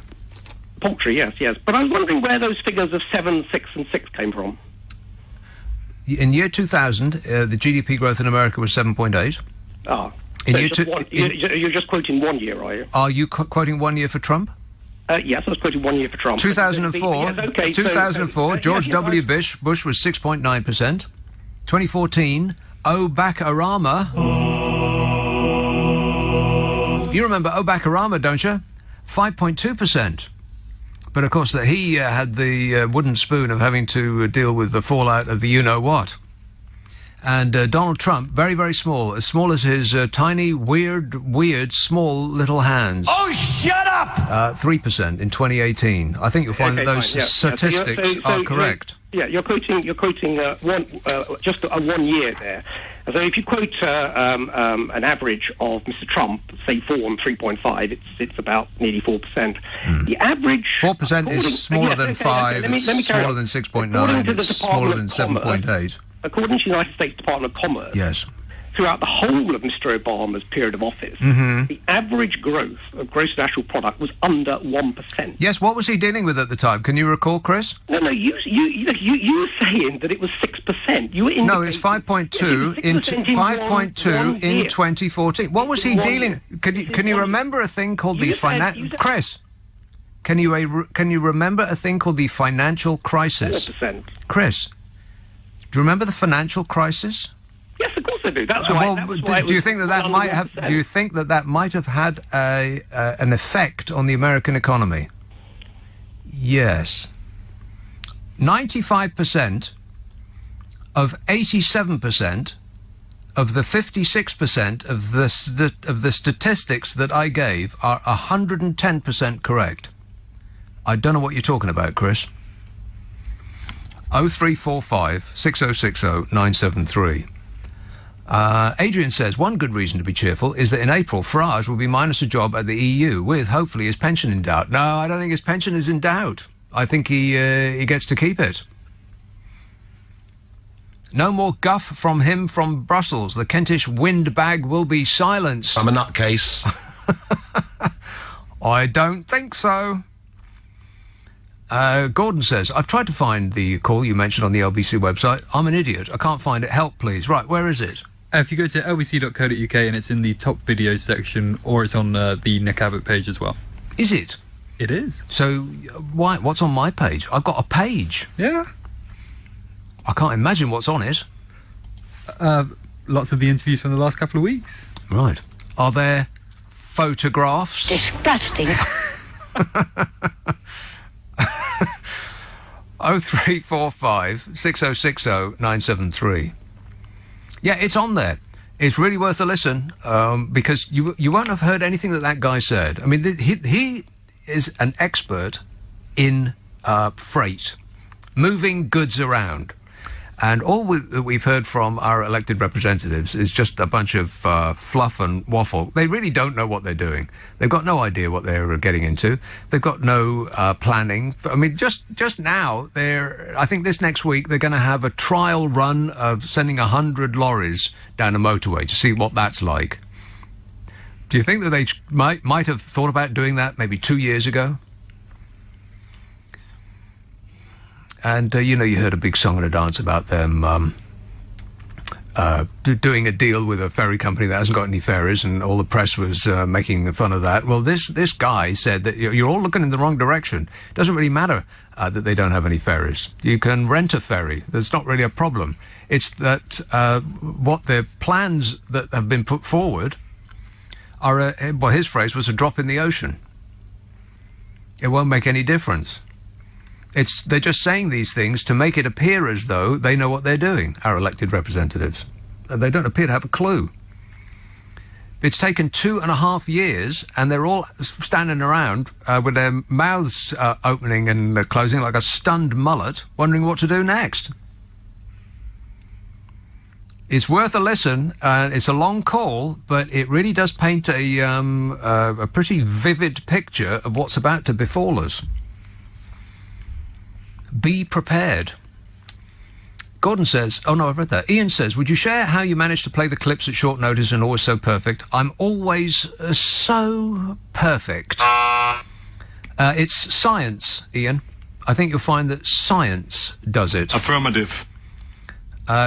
S11: Poultry, yes. But I was wondering where those figures of 7, 6, and 6 came from.
S2: In year 2000, the GDP growth in America was 7.8.
S11: Ah.
S2: In
S11: So
S2: year
S11: it's just you're just quoting 1 year, are you?
S2: Are you quoting 1 year for Trump?
S11: Yes, I was quoting 1 year for Trump.
S2: 2004,
S11: Yes, okay,
S2: 2004, George W.
S11: Bush.
S2: Bush was 6.9%. 2014, Obama. You remember Obama, don't you? 5.2%. But of course, he had the wooden spoon of having to deal with the fallout of the you-know-what. And Donald Trump, very, very small, as small as his tiny, weird, small little hands.
S1: Oh, shut up!
S2: 3% in 2018. I think you'll find that those statistics are correct.
S11: You're quoting just a 1 year there. So if you quote an average of Mr. Trump, say 4 and 3.5, it's about nearly 4%. The average
S2: 4% is smaller than 5. It's smaller than 6.9. It's smaller than 7.8.
S11: According to the United States Department of Commerce,
S2: yes,
S11: throughout the whole of Mr. Obama's period of office, the average growth of gross national product was under 1%.
S2: Yes, what was he dealing with at the time? Can you recall, Chris?
S11: No, you were saying that it was 6%. You were
S2: no, it's 5.2 in 5.2 in 2014. What was he dealing? Can you remember a thing called the financial? Chris, can you remember a thing called the financial crisis?
S11: 4%.
S2: Chris, do you remember the financial crisis?
S11: Yes, of course I do. That's why.
S2: Do you think that might have? Do you think that might have had an effect on the American economy? Yes. 95% of 87% of the 56% of the statistics that I gave are 110% correct. I don't know what you're talking about, Chris. 0345 6060 973. Adrian says, one good reason to be cheerful is that in April, Farage will be minus a job at the EU, with hopefully his pension in doubt. No, I don't think his pension is in doubt. I think he gets to keep it. No more guff from him from Brussels. The Kentish windbag will be silenced.
S1: I'm a nutcase.
S2: I don't think so. Gordon says, I've tried to find the call you mentioned on the LBC website. I'm an idiot. I can't find it. Help, please. Right, where is it?
S4: If you go to lbc.co.uk and it's in the top videos section, or it's on the Nick Abbott page as well.
S2: Is it?
S4: It is.
S2: So, why? What's on my page? I've got a page.
S4: Yeah.
S2: I can't imagine what's on it.
S4: Lots of the interviews from the last couple of weeks.
S2: Right. Are there photographs?
S9: Disgusting.
S2: 0345 6060 973. Yeah, it's on there. It's really worth a listen, because you won't have heard anything that guy said. I mean, he is an expert in freight, moving goods around. And all that we've heard from our elected representatives is just a bunch of fluff and waffle. They really don't know what they're doing. They've got no idea what they're getting into. They've got no planning. I mean, just now, I think this next week, they're going to have a trial run of sending 100 lorries down a motorway to see what that's like. Do you think that they might have thought about doing that maybe 2 years ago? And, you heard a big song and a dance about them doing a deal with a ferry company that hasn't got any ferries, and all the press was making fun of that. Well, this guy said that you're all looking in the wrong direction. It doesn't really matter that they don't have any ferries. You can rent a ferry. There's not really a problem. It's that what the plans that have been put forward are, his phrase was a drop in the ocean. It won't make any difference. They're just saying these things to make it appear as though they know what they're doing, our elected representatives. They don't appear to have a clue. It's taken 2.5 years, and they're all standing around with their mouths opening and closing like a stunned mullet, wondering what to do next. It's worth a listen. It's a long call, but it really does paint a pretty vivid picture of what's about to befall us. Be prepared. Gordon says, oh no, I've read that. Ian says, would you share how you managed to play the clips at short notice and always so perfect? I'm always so perfect. It's science, Ian. I think you'll find that science does it.
S1: Affirmative.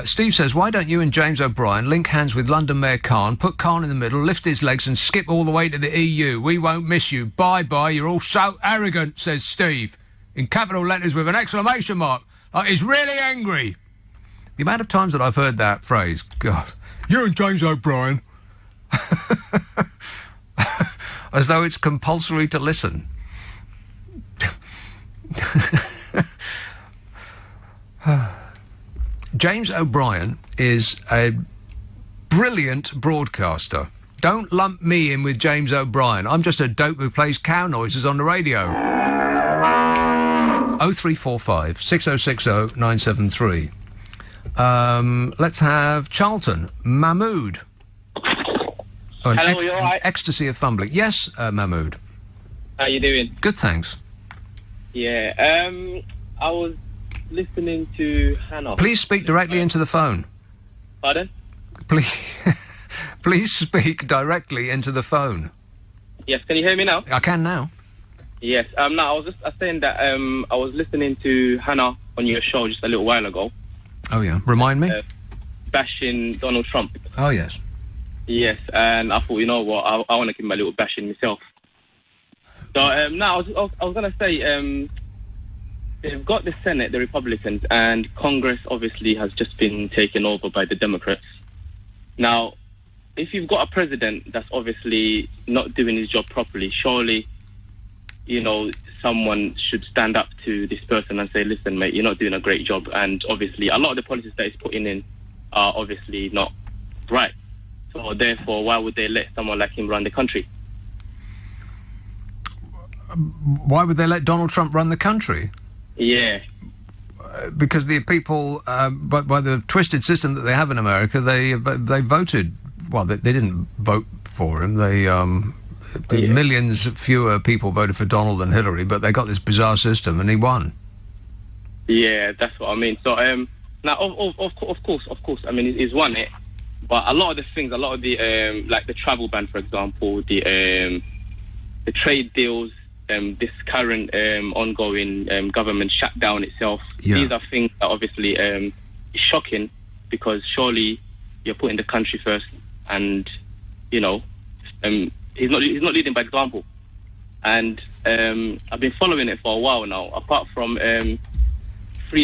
S2: Steve says, why don't you and James O'Brien link hands with London Mayor Khan, put Khan in the middle, lift his legs and skip all the way to the EU? We won't miss you. Bye-bye. You're all so arrogant, says Steve. In capital letters with an exclamation mark. Like he's really angry. The amount of times that I've heard that phrase, God, you and James O'Brien. As though it's compulsory to listen. James O'Brien is a brilliant broadcaster. Don't lump me in with James O'Brien. I'm just a dope who plays cow noises on the radio. 0345 6060 973. Let's have Charlton. Mahmood.
S12: Hello, you all right?
S2: Ecstasy of fumbling. Yes, Mahmood.
S12: How you doing?
S2: Good, thanks.
S12: Yeah, I was listening to Hannah.
S2: Please speak directly into the phone.
S12: Pardon?
S2: Please speak directly into the phone.
S12: Yes, can you hear me now?
S2: I can now.
S12: Yes, no, I was just saying that I was listening to Hannah on your show just a little while ago.
S2: Oh, yeah. Remind me?
S12: Bashing Donald Trump.
S2: Oh, yes.
S12: Yes, and I thought, you know what, I want to give him a little bashing myself. So, now, I was going to say, they've got the Senate, the Republicans, and Congress obviously has just been taken over by the Democrats. Now, if you've got a president that's obviously not doing his job properly, surely, you know, someone should stand up to this person and say, listen, mate, you're not doing a great job. And obviously, a lot of the policies that he's putting in are obviously not right. So therefore, why would they let someone like him run the country?
S2: Why would they let Donald Trump run the country?
S12: Yeah.
S2: Because the people, by the twisted system that they have in America, they voted. Well, they didn't vote for him. Millions fewer people voted for Donald than Hillary, but they got this bizarre system, and he won.
S12: Yeah, that's what I mean. So now, of course, I mean, he's won it. But a lot of the things, a lot of the like the travel ban, for example, the trade deals, this current ongoing government shutdown itself.
S2: Yeah.
S12: These are things that obviously is shocking, because surely you're putting the country first, and you know, he's not leading by example. And I've been following it for a while now. Apart from 3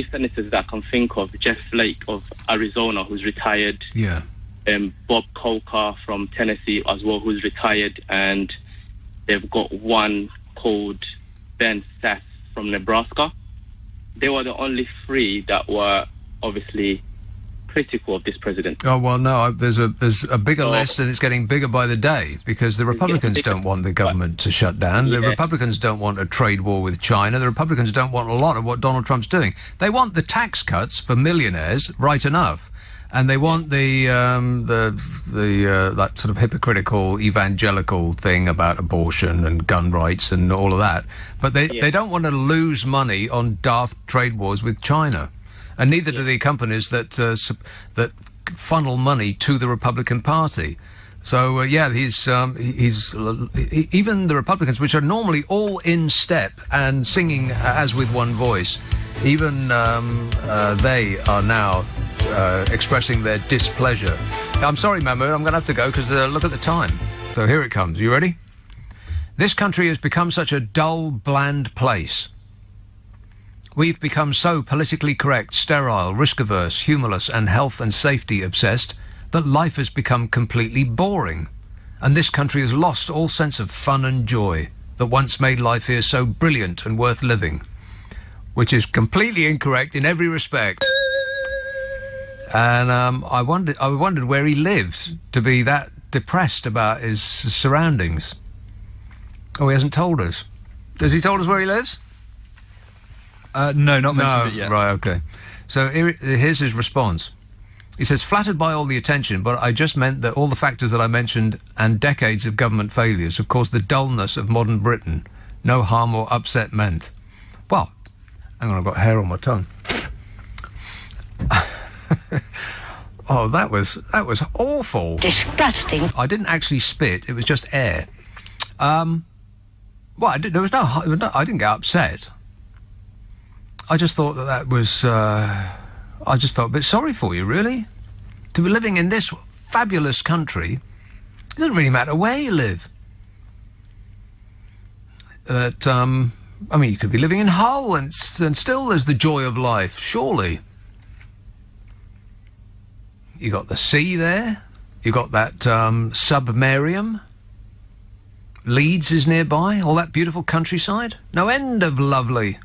S12: senators that I can think of, Jeff Flake of Arizona, who's retired.
S2: Yeah.
S12: Bob Coker from Tennessee as well, who's retired, and they've got one called Ben Sass from Nebraska. They were the only 3 that were obviously critical of this president.
S2: Oh, well, no, there's a bigger list, and it's getting bigger by the day, because the Republicans don't want the government to shut down. The Republicans don't want a trade war with China. The Republicans don't want a lot of what Donald Trump's doing. They want the tax cuts for millionaires, right enough. And they want the that sort of hypocritical evangelical thing about abortion and gun rights and all of that. But they don't want to lose money on daft trade wars with China, and neither do the companies that funnel money to the Republican Party. So he's even the Republicans, which are normally all in step and singing as with one voice, even they are now expressing their displeasure. I'm sorry, Mahmood, I'm going to have to go because look at the time. So here it comes. You ready? This country has become such a dull, bland place. We've become so politically correct, sterile, risk-averse, humourless and health and safety obsessed that life has become completely boring. And this country has lost all sense of fun and joy that once made life here so brilliant and worth living. Which is completely incorrect in every respect. And I wondered where he lived to be that depressed about his surroundings. Oh, he hasn't told us. Has he told us where he lives?
S4: No, not mentioned it yet.
S2: Right, okay. So here's his response. He says, flattered by all the attention, but I just meant that all the factors that I mentioned and decades of government failures have caused the dullness of modern Britain. No harm or upset meant. Well, hang on, I've got hair on my tongue. Oh, that was awful.
S9: Disgusting.
S2: I didn't actually spit, it was just air. Well, I didn't get upset. I just thought that was... I just felt a bit sorry for you, really. To be living in this fabulous country, it doesn't really matter where you live. I mean, you could be living in Hull and still there's the joy of life, surely. You got the sea there. You got that submarium. Leeds is nearby. All that beautiful countryside. No end of lovely.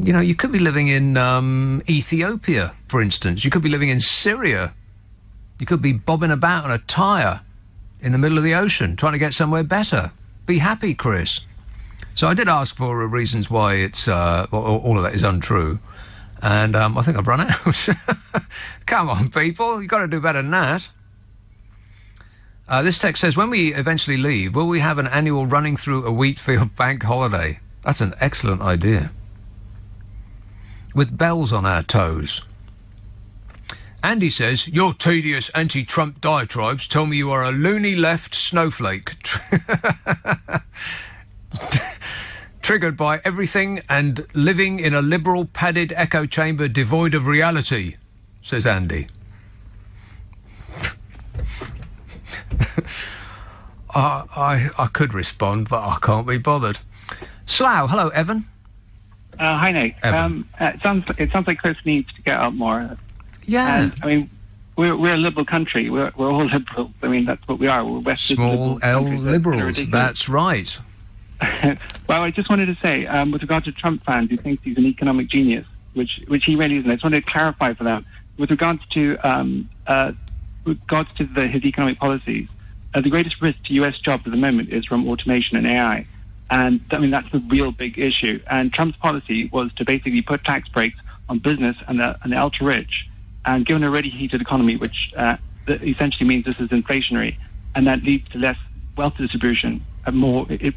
S2: You know, you could be living in Ethiopia, for instance. You could be living in Syria. You could be bobbing about on a tyre in the middle of the ocean, trying to get somewhere better. Be happy, Chris. So I did ask for reasons why it's all of that is untrue. And I think I've run out. Come on, people. You've got to do better than that. This text says, when we eventually leave, will we have an annual running through a wheat field bank holiday? That's an excellent idea. With bells on our toes. Andy says, your tedious anti-Trump diatribes tell me you are a loony left snowflake. Triggered by everything and living in a liberal padded echo chamber devoid of reality, says Andy. I could respond, but I can't be bothered. Slough, hello, Evan.
S13: Hi, Nick. It sounds like Chris needs to get out more.
S2: Yeah.
S13: And, I mean, we're a liberal country. We're all liberals. I mean, that's what we are. We're Western
S2: Small L liberals. That's right.
S13: Well, I just wanted to say, with regard to Trump fans who think he's an economic genius, which he really isn't. I just wanted to clarify for them. With regards to his economic policies, the greatest risk to U.S. jobs at the moment is from automation and AI. And, I mean, that's the real big issue. And Trump's policy was to basically put tax breaks on business and the ultra-rich. And given a already heated economy, which essentially means this is inflationary, and that leads to less wealth distribution,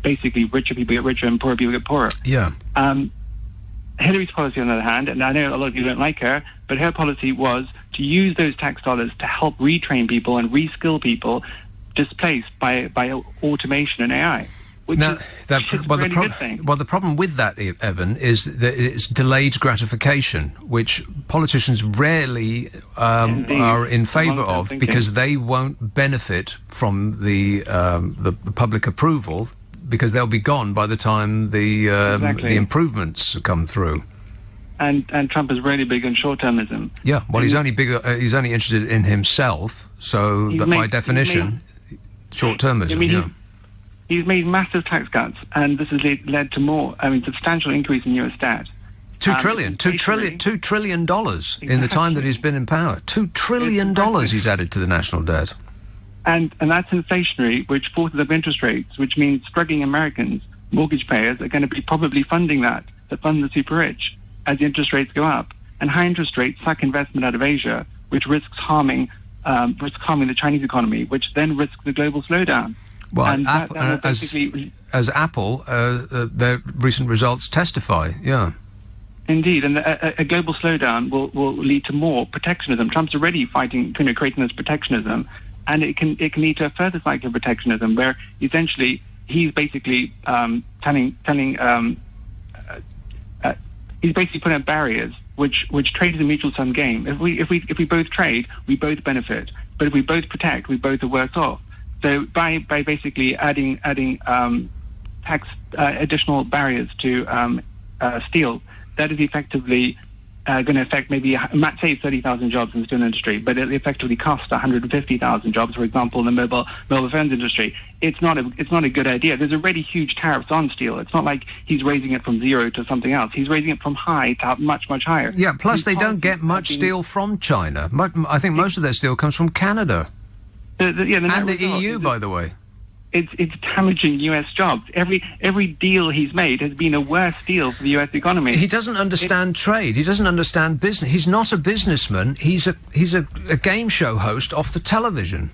S13: basically richer people get richer and poorer people get poorer.
S2: Yeah.
S13: Hillary's policy, on the other hand, and I know a lot of you don't like her, but her policy was to use those tax dollars to help retrain people and reskill people displaced by automation and AI.
S2: The problem with that, Evan, is that it's delayed gratification, which politicians rarely are in favour of because they won't benefit from the public approval because they'll be gone by the time the improvements come through.
S13: And Trump is really big on short-termism.
S2: Yeah, well, he's only interested in himself, so that by definition, short-termism.
S13: He's made massive tax cuts, and this has led to substantial increase in U.S. debt.
S2: $2 trillion in the time that he's been in power. $2 trillion he's added to the national debt.
S13: And that's inflationary, which forces up interest rates, which means struggling Americans, mortgage payers, are going to be probably funding that fund the super rich as the interest rates go up. And high interest rates suck investment out of Asia, which risks harming the Chinese economy, which then risks the global slowdown.
S2: Well, as Apple, their recent results testify, yeah.
S13: Indeed, and a global slowdown will lead to more protectionism. Trump's already creating this protectionism, and it can lead to a further cycle of protectionism, where essentially he's basically telling he's basically putting up barriers, which trade is a mutual sum game. If we both trade, we both benefit. But if we both protect, we both are worse off. So by basically adding tax additional barriers to steel, that is effectively going to affect maybe, Matt say 30,000 jobs in the steel industry, but it effectively costs 150,000 jobs, for example, in the mobile phones industry. It's not a good idea. There's already huge tariffs on steel. It's not like he's raising it from zero to something else. He's raising it from high to much, much higher.
S2: Yeah, plus they don't get much steel from China. I think most of their steel comes from Canada. And the EU, by the way.
S13: It's damaging U.S. jobs. Every deal he's made has been a worse deal for the U.S. economy.
S2: He doesn't understand trade. He doesn't understand business. He's not a businessman. He's a game show host off the television.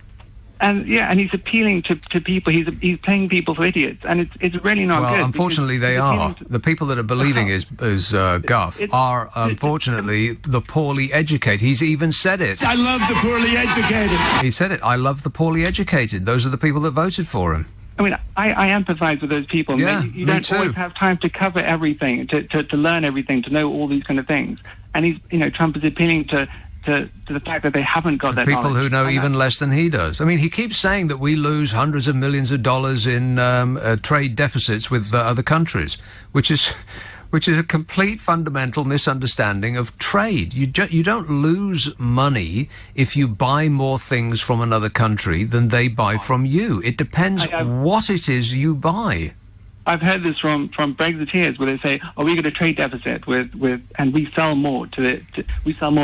S13: And he's appealing to people. He's playing people for idiots, and it's really not good.
S2: Well, unfortunately, they are. The people that are believing his guff are, unfortunately, the poorly educated. He's even said it.
S1: I love the poorly educated.
S2: He said it. I love the poorly educated. Those are the people that voted for him.
S13: I mean, I empathise with those people.
S2: Yeah,
S13: you don't
S2: too.
S13: always have time to cover everything, to learn everything, to know all these kind of things. And Trump is appealing to the fact that they haven't got that
S2: people
S13: knowledge.
S2: who know even less than he does. I mean, he keeps saying that we lose hundreds of millions of dollars in trade deficits with other countries, which is a complete fundamental misunderstanding of trade. You don't lose money if you buy more things from another country than they buy from you. It depends what it is you buy.
S13: I've heard this from Brexiteers, where they say, "Oh, we got a trade deficit and we sell more to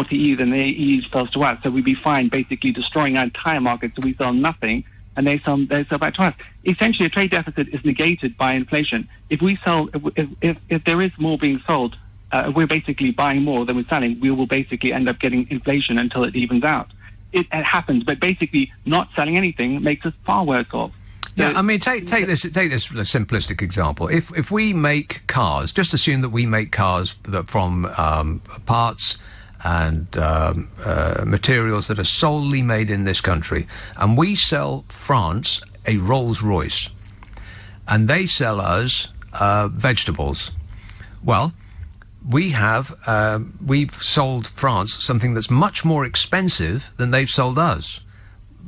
S13: EU than the EU sells to us, so we'd be fine, basically destroying our entire market. So we sell nothing, and they sell back to us. Essentially, a trade deficit is negated by inflation. If there is more being sold, we're basically buying more than we're selling. We will basically end up getting inflation until it evens out. It happens, but basically, not selling anything makes us far worse off.
S2: Yeah, I mean, take this simplistic example. If we make cars, just assume that we make cars from parts and materials that are solely made in this country, and we sell France a Rolls-Royce, and they sell us vegetables. Well, we've sold France something that's much more expensive than they've sold us.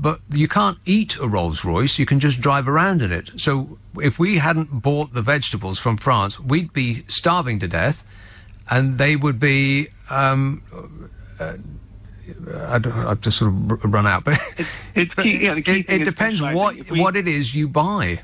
S2: But you can't eat a Rolls-Royce, you can just drive around in it. So if we hadn't bought the vegetables from France, we'd be starving to death, and they would be... I've just sort of run out, but it depends what it is you buy.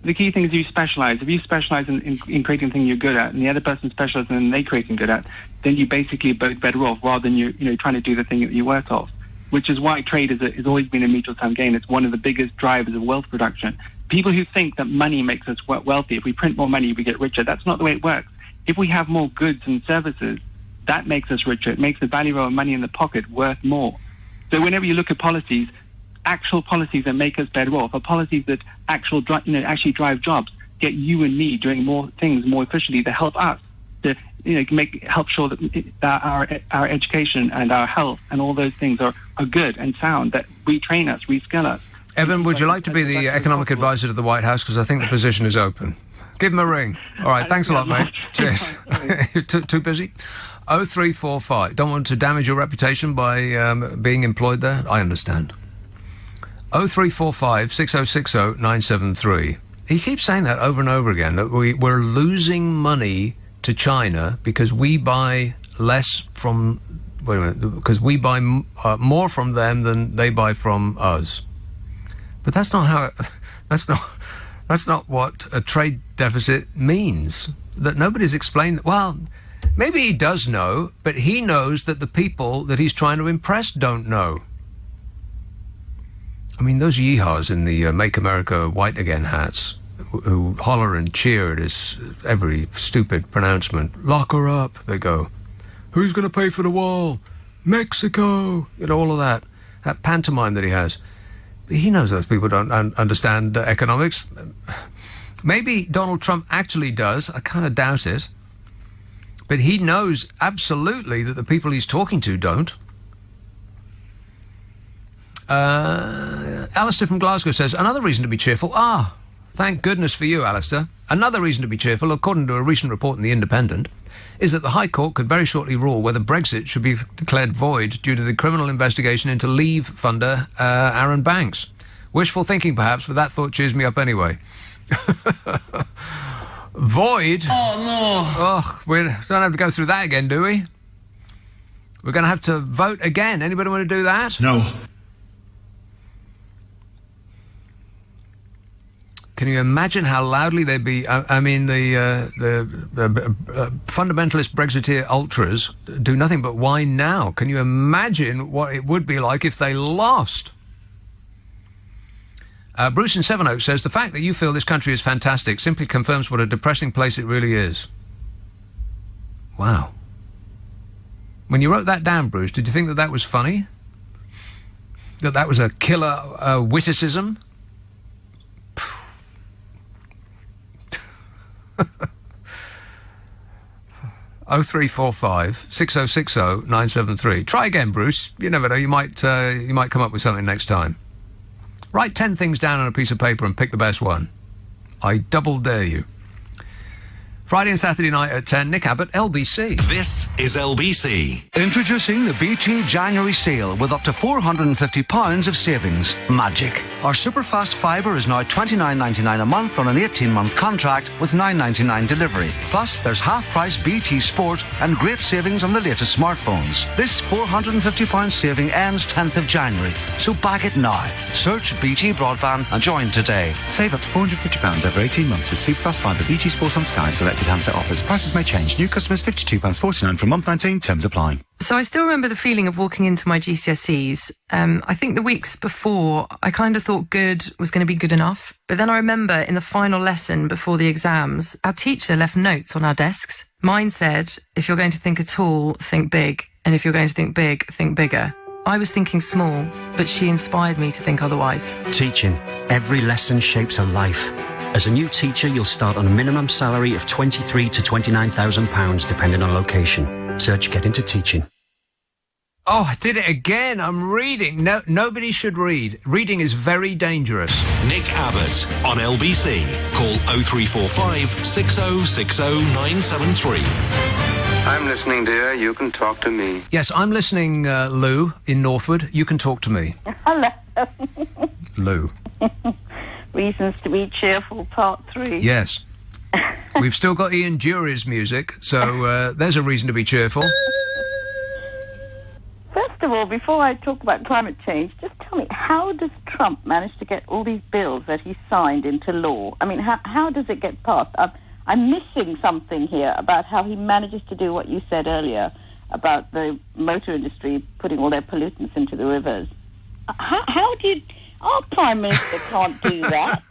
S13: The key thing is you specialize. If you specialize in creating a thing you're good at, and the other person specializes in they creating good at, then you basically both better off, rather than you trying to do the thing that you're worse off. Which is why trade has always been a mutual sum game. It's one of the biggest drivers of wealth production. People who think that money makes us wealthy, if we print more money, we get richer, that's not the way it works. If we have more goods and services, that makes us richer. It makes the value of our money in the pocket worth more. So whenever you look at policies, actual policies that make us better off are policies that actually drive jobs, get you and me doing more things more efficiently to help us, to help sure that our education and our health and all those things are good and sound, that retrain us, reskill us.
S2: Evan, would you like to be the economic advisor to the White House? Because I think the position is open. Give him a ring. All right, thanks a lot, mate. Cheers. Too busy? 0345. Don't want to damage your reputation by being employed there? I understand. 0345 6060 973. He keeps saying that over and over again, that we're losing money to China because we buy less from... Wait a minute, because we buy more from them than they buy from us. But that's not how... That's not what a trade deficit means. That nobody's explained... Well, maybe he does know, but he knows that the people that he's trying to impress don't know. I mean, those yeehaws in the Make America White Again hats who holler and cheer at every stupid pronouncement. Lock her up, they go. Who's going to pay for the wall? Mexico! All of that. That pantomime that he has. He knows those people don't understand economics. Maybe Donald Trump actually does. I kind of doubt it. But he knows absolutely that the people he's talking to don't. Alistair from Glasgow says, another reason to be cheerful. Thank goodness for you, Alistair. Another reason to be cheerful, according to a recent report in The Independent, is that the High Court could very shortly rule whether Brexit should be declared void due to the criminal investigation into Leave funder Aaron Banks. Wishful thinking, perhaps, but that thought cheers me up anyway. Void?
S1: Oh, no.
S2: Ugh, we don't have to go through that again, do we? We're going to have to vote again. Anybody want to do that?
S1: No.
S2: Can you imagine how loudly they'd be? I mean, the fundamentalist Brexiteer ultras do nothing but whine now. Can you imagine what it would be like if they lost? Bruce in Sevenoaks says, the fact that you feel this country is fantastic simply confirms what a depressing place it really is. Wow. When you wrote that down, Bruce, did you think that that was funny? That was a killer witticism? 0345 6060 973. Try again, Bruce. You never know. You might come up with something next time. Write 10 things down on a piece of paper and pick the best one. I double dare you. Friday and Saturday night at 10, Nick Abbott, LBC.
S5: This is LBC.
S14: Introducing the BT January sale with up to £450 of savings. Magic. Our superfast fibre is now $29.99 a month on an 18-month contract with $9.99 delivery. Plus, there's half-price BT Sport and great savings on the latest smartphones. This £450 saving ends 10th of January, so bag it now. Search BT Broadband and join today.
S22: Save up to £450 over 18 months with superfast fibre BT Sport on Sky. Selected handset offers. Prices may change. New customers £52.49 from month 19. Terms apply.
S24: So I still remember the feeling of walking into my GCSEs. I think the weeks before, I kind of thought good was going to be good enough. But then I remember in the final lesson before the exams, our teacher left notes on our desks. Mine said, if you're going to think at all, think big. And if you're going to think big, think bigger. I was thinking small, but she inspired me to think otherwise.
S25: Teaching. Every lesson shapes a life. As a new teacher, you'll start on a minimum salary of £23,000 to £29,000, depending on location. Search Get Into Teaching.
S2: Oh, I did it again. I'm reading. No, nobody should read. Reading is very dangerous.
S5: Nick Abbott on LBC. Call 0345 6060 973.
S26: I'm listening, dear. You can talk to me.
S2: Yes, I'm listening, Lou, in Northwood. You can talk to me.
S27: Hello.
S2: Lou.
S27: Reasons to be cheerful, part 3.
S2: Yes. We've still got Ian Dury's music, so there's a reason to be cheerful.
S27: First of all, before I talk about climate change, just tell me, how does Trump manage to get all these bills that he signed into law? I mean, how does it get passed? I'm missing something here about how he manages to do what you said earlier about the motor industry putting all their pollutants into the rivers. How do you... Our Prime Minister can't do that.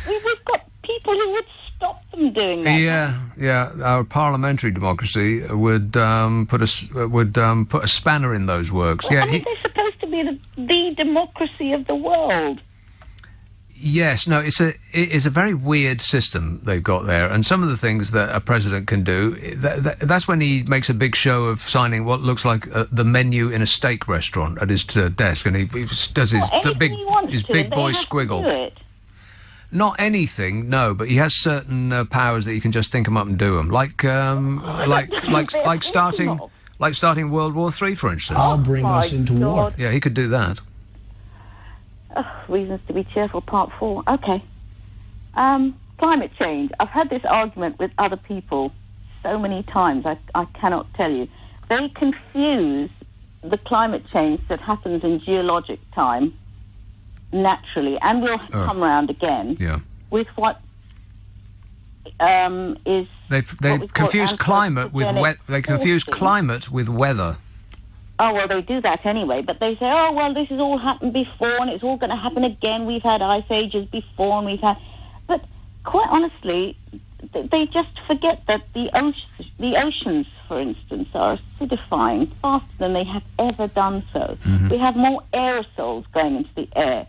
S27: We've got people who would stop them doing that.
S2: Yeah. Our parliamentary democracy would put a spanner in those works.
S27: Well, they're supposed to be the democracy of the world.
S2: Yes, no, it's a very weird system they've got there, and some of the things that a president can do, that's when he makes a big show of signing what looks like the menu in a steak restaurant at his desk, and he does his big boy squiggle. Not anything, no, but he has certain powers that he can just think them up and do them, like starting World War III, for instance.
S1: I'll bring us into war.
S2: Yeah, he could do that.
S27: Reasons to be cheerful, part 4. Okay. Climate change. I've had this argument with other people so many times, I cannot tell you. They confuse the climate change that happens in geologic time, naturally, and will come round again, with what is...
S2: They confuse climate with weather.
S27: Oh, well, they do that anyway, but they say, oh, well, this has all happened before, and it's all going to happen again. We've had ice ages before, and we've had... But quite honestly, they just forget that the oceans, for instance, are acidifying faster than they have ever done so. Mm-hmm. We have more aerosols going into the air,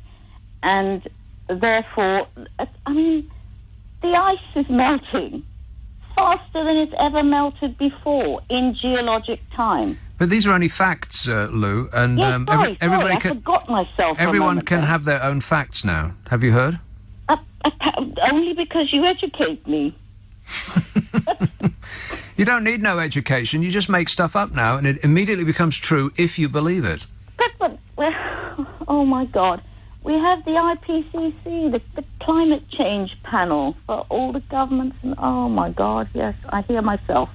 S27: and therefore, I mean, the ice is melting faster than it's ever melted before in geologic time.
S2: But these are only facts, Lou, and
S27: yes,
S2: everybody
S27: I forgot myself.
S2: Everyone can have their own facts now. Have you heard?
S27: Only because you educate me.
S2: You don't need no education. You just make stuff up now, and it immediately becomes true if you believe it.
S27: But oh my God. We have the IPCC, the climate change panel for all the governments. And oh my God, yes, I hear myself.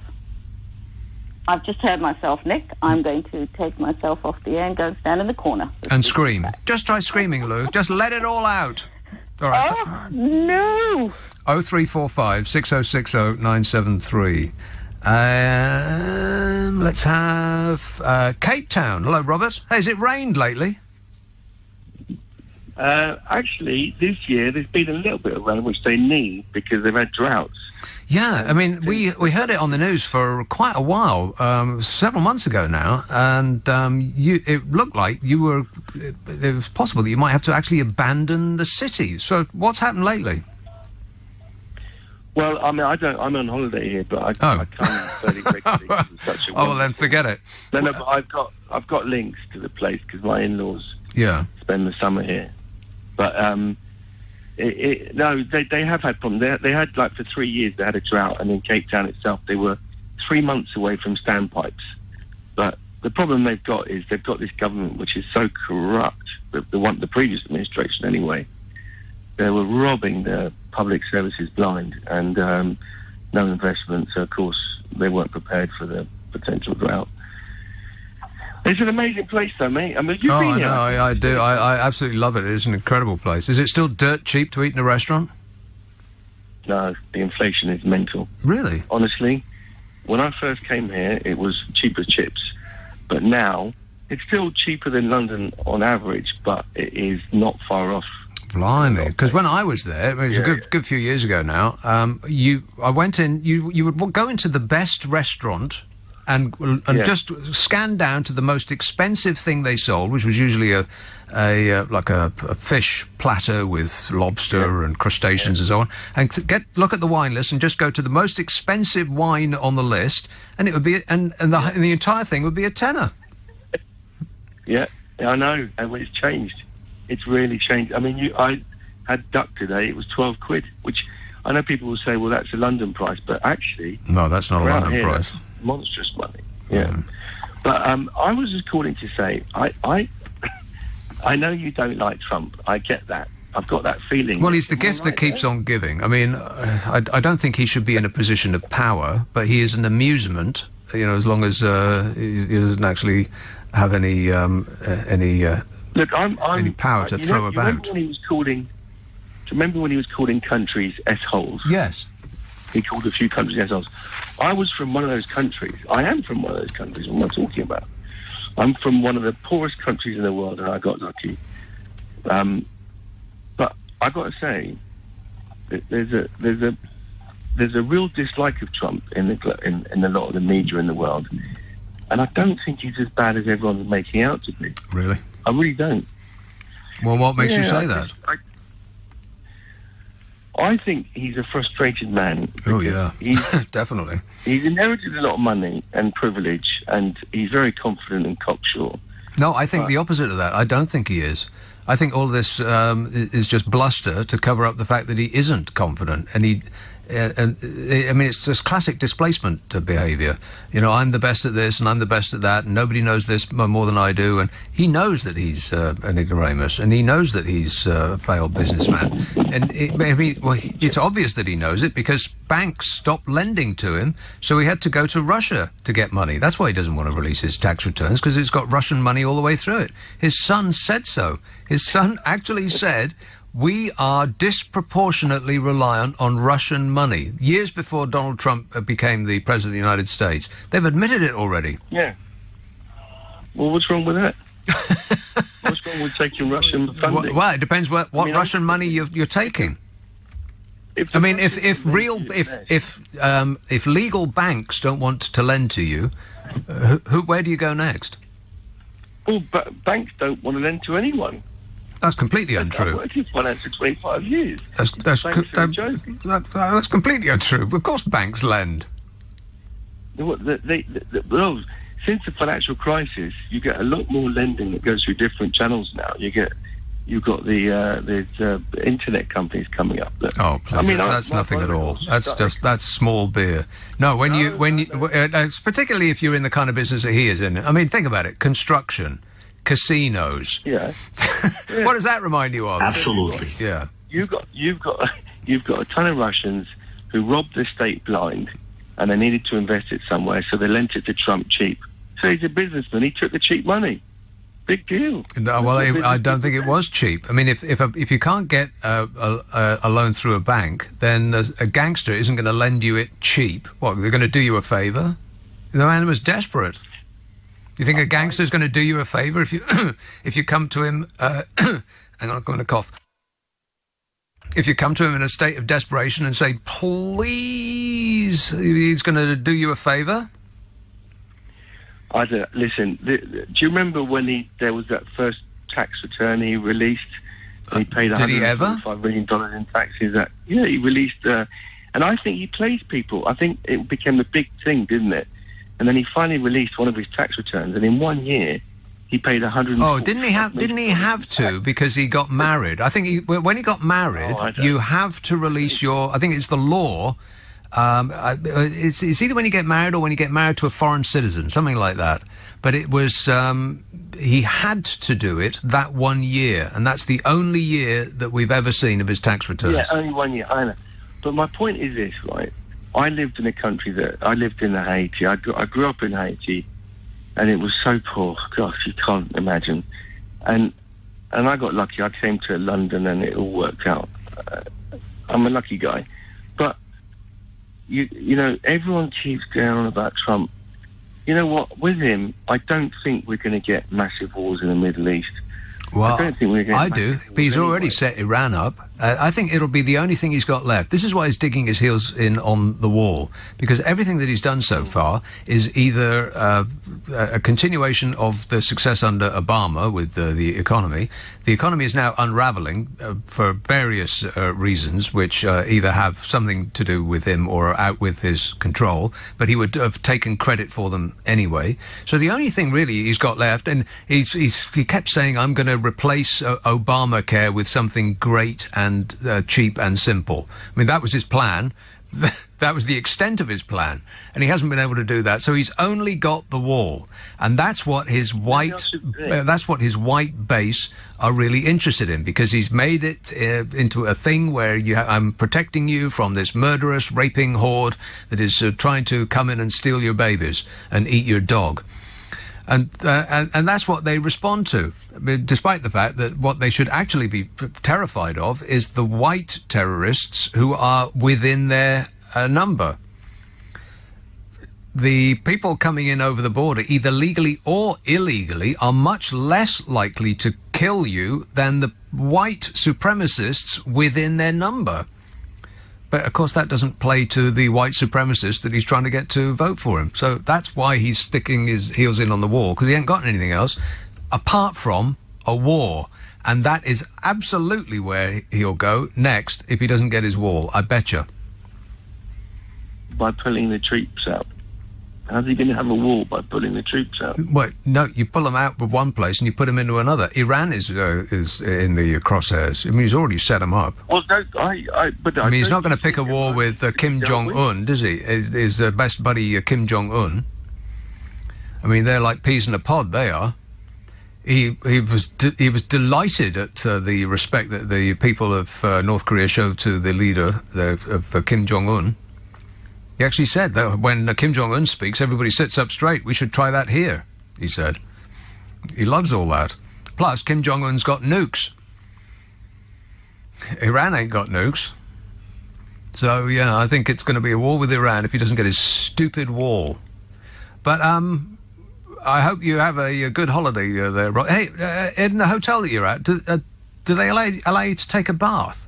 S27: I've just heard myself, Nick. I'm going to take myself off the air and go and stand in the corner.
S2: And scream. Just try screaming, Lou. Just let it all out. All right.
S27: Oh, no.
S2: 0345 6060 973. Let's have Cape Town. Hello, Robert. Hey, has it rained lately?
S3: Actually, this year there's been a little bit of rain, which they need because they've had droughts.
S2: Yeah, I mean, we heard it on the news for quite a while, several months ago now, and it looked like it was possible that you might have to actually abandon the city. So what's happened lately?
S3: Well, I mean, I'm on holiday here, but I come fairly regularly. Such a
S2: well, then forget it.
S3: No, but I've got links to the place because my in-laws spend the summer here. But they have had problems. They had, like, for 3 years, they had a drought, and in Cape Town itself, they were 3 months away from standpipes. But the problem they've got is they've got this government which is so corrupt, the previous administration anyway. They were robbing the public services blind, and no investment, so of course they weren't prepared for the potential drought. It's an amazing place, though, mate. I mean, you've been here.
S2: I do. I absolutely love it. It is an incredible place. Is it still dirt cheap to eat in a restaurant?
S3: No, the inflation is mental.
S2: Really?
S3: Honestly, when I first came here, it was cheap as chips. But now, it's still cheaper than London on average, but it is not far off.
S2: Blimey, because when I was there, it was a good few years ago now, I went in, you would go into the best restaurant and just scan down to the most expensive thing they sold, which was usually a fish platter with lobster and crustaceans and so on, and look at the wine list and just go to the most expensive wine on the list, and it would be and the entire thing would be a tenner.
S3: Yeah, I know, and it's changed. It's really changed. I mean, I had duck today. It was 12 quid, which I know people will say, well, that's a London price, but actually,
S2: no, that's not a London price.
S3: That's monstrous money. Yeah. But I was just calling to say, I know you don't like Trump. I get that. I've got that feeling.
S2: Well, he's the gift that keeps on giving. I mean, I don't think he should be in a position of power, but he is an amusement. You know, as long as he doesn't actually have any
S3: Look,
S2: any power to throw about.
S3: Remember when he was calling countries S-holes?
S2: Yes.
S3: He called a few countries S-holes. I was from one of those countries. I am from one of those countries. What am I talking about? I'm from one of the poorest countries in the world, and I got lucky. But I got to say, there's a real dislike of Trump in a lot of the media in the world, and I don't think he's as bad as everyone's making out to be.
S2: Really?
S3: I really don't.
S2: Well, what makes you say that?
S3: I think he's a frustrated man.
S2: Oh, yeah. Definitely.
S3: He's inherited a lot of money and privilege, and he's very confident and cocksure.
S2: No, I think the opposite of that. I don't think he is. I think all this is just bluster to cover up the fact that he isn't confident, and I mean, it's just classic displacement behaviour. You know, I'm the best at this and I'm the best at that, and nobody knows this more than I do. And he knows that he's an ignoramus, and he knows that he's a failed businessman. And it's obvious that he knows it because banks stopped lending to him, so he had to go to Russia to get money. That's why he doesn't want to release his tax returns, because it's got Russian money all the way through it. His son said so. His son actually said, we are disproportionately reliant on Russian money. Years before Donald Trump became the President of the United States. They've admitted it already.
S3: Yeah. Well, what's wrong with that? What's wrong with taking Russian funding?
S2: Well, it depends what Russian money you're taking. I mean, if legal banks don't want to lend to you, where do you go next?
S3: Well, banks don't want to lend to anyone.
S2: That's completely untrue.
S3: I've worked in finance for 25 years.
S2: That's completely untrue. Of course banks lend.
S3: Well, since the financial crisis, you get a lot more lending that goes through different channels now. You get you've got the internet companies coming up. That,
S2: Oh, please, that's nothing at all. That's small beer. No, when you particularly if you're in the kind of business that he is in. I mean, think about it: construction, casinos.
S3: Yeah.
S2: What does that remind you of?
S3: Absolutely.
S2: Yeah.
S3: You've got a ton of Russians who robbed the state blind, and they needed to invest it somewhere, so they lent it to Trump cheap. So he's a businessman. He took the cheap money. Big deal.
S2: No, well, I don't think it was cheap. I mean, if you can't get a loan through a bank, then a gangster isn't going to lend you it cheap. What, they're going to do you a favour? The man was desperate. You think a gangster is going to do you a favour if you if you come to him? Hang on, I'm going to cough. If you come to him in a state of desperation and say, please, he's going to do you a favour?
S3: Listen, do you remember when there was that first tax return he released? And he paid $145 million in taxes. He released, and I think he plays people. I think it became a big thing, didn't it? And then he finally released one of his tax returns, and in 1 year, he paid $100.
S2: Oh, didn't he have to because he got married? I think when he got married, you have to release your. I think it's the law. It's either when you get married or when you get married to a foreign citizen, something like that. But it was he had to do it that 1 year, and that's the only year that we've ever seen of his tax returns.
S3: Yeah, only 1 year. I know. But my point is this, right? I lived in a country I lived in Haiti. I grew up in Haiti. And it was so poor. Gosh, you can't imagine. And I got lucky. I came to London and it all worked out. I'm a lucky guy. But, you know, everyone keeps going on about Trump. You know what? With him, I don't think we're going to get massive wars in the Middle East.
S2: Well,
S3: I don't think we're going
S2: I do. But he's already set Iran up. I think it'll be the only thing he's got left. This is why he's digging his heels in on the wall, because everything that he's done so far is either a continuation of the success under Obama with the economy. The economy is now unraveling for various reasons, which either have something to do with him or are out with his control, but he would have taken credit for them anyway. So the only thing really he's got left, and he kept saying, I'm going to replace Obamacare with something great and cheap and simple. I mean, that was his plan. That was the extent of his plan, and he hasn't been able to do that. So he's only got the wall, and that's what his white base are really interested in, because he's made it into a thing where I'm protecting you from this murderous, raping horde that is trying to come in and steal your babies and eat your dog. And that's what they respond to, despite the fact that what they should actually be terrified of is the white terrorists who are within their number. The people coming in over the border, either legally or illegally, are much less likely to kill you than the white supremacists within their number. But, of course, that doesn't play to the white supremacist that he's trying to get to vote for him. So that's why he's sticking his heels in on the wall, because he ain't got anything else apart from a war. And that is absolutely where he'll go next if he doesn't get his wall, I betcha.
S3: By pulling the troops out. How's he going to have a wall by pulling the troops out?
S2: Well, no, you pull them out of one place and you put them into another. Iran is in the crosshairs. I mean, he's already set them up.
S3: Well, no,
S2: I mean, he's not going to pick a war with Kim Jong-un, does he? His best buddy, Kim Jong-un. I mean, they're like peas in a pod, they are. He was delighted at the respect that the people of North Korea showed to the leader of Kim Jong-un. He actually said that when Kim Jong-un speaks, everybody sits up straight. We should try that here, he said. He loves all that. Plus, Kim Jong-un's got nukes. Iran ain't got nukes. So, yeah, I think it's going to be a war with Iran if he doesn't get his stupid wall. But I hope you have a good holiday there. Hey, in the hotel that you're at, do they allow you to take a bath?